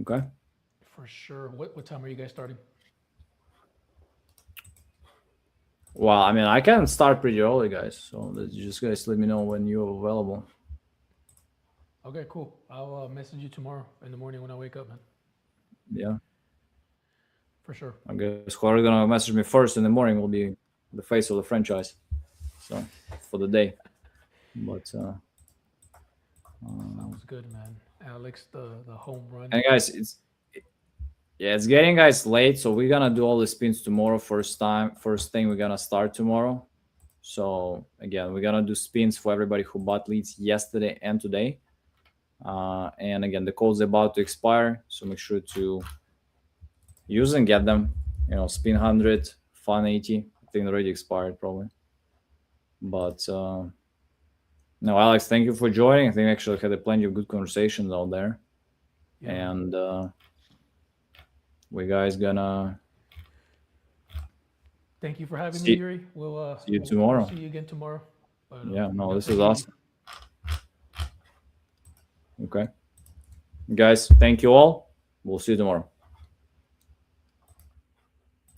Okay. for sure. What time are you guys starting? Well, I mean, I can start pretty early, guys. So you just guys let me know when you're available. Okay, cool. I'll message you tomorrow in the morning when I wake up, man. Yeah. For sure. I guess whoever gonna message me first in the morning will be the face of the franchise. So for the day. But Sounds good, man. Alex, the home run. and guys, it's getting guys late, so we're gonna do all the spins tomorrow. First thing we're gonna start tomorrow. So again, we're gonna do spins for everybody who bought leads yesterday and today. And again, the code's about to expire, so make sure to use and get them. You know, spin 100, fun 80. I think already expired probably. But no, Alex, thank you for joining. I think we actually had plenty of good conversations out there. Yeah. And we guys gonna. Thank you for having me, Yuri. We'll see you tomorrow. We'll see you again tomorrow. But, yeah, no, this is awesome. Okay. Guys, thank you all. We'll see you tomorrow.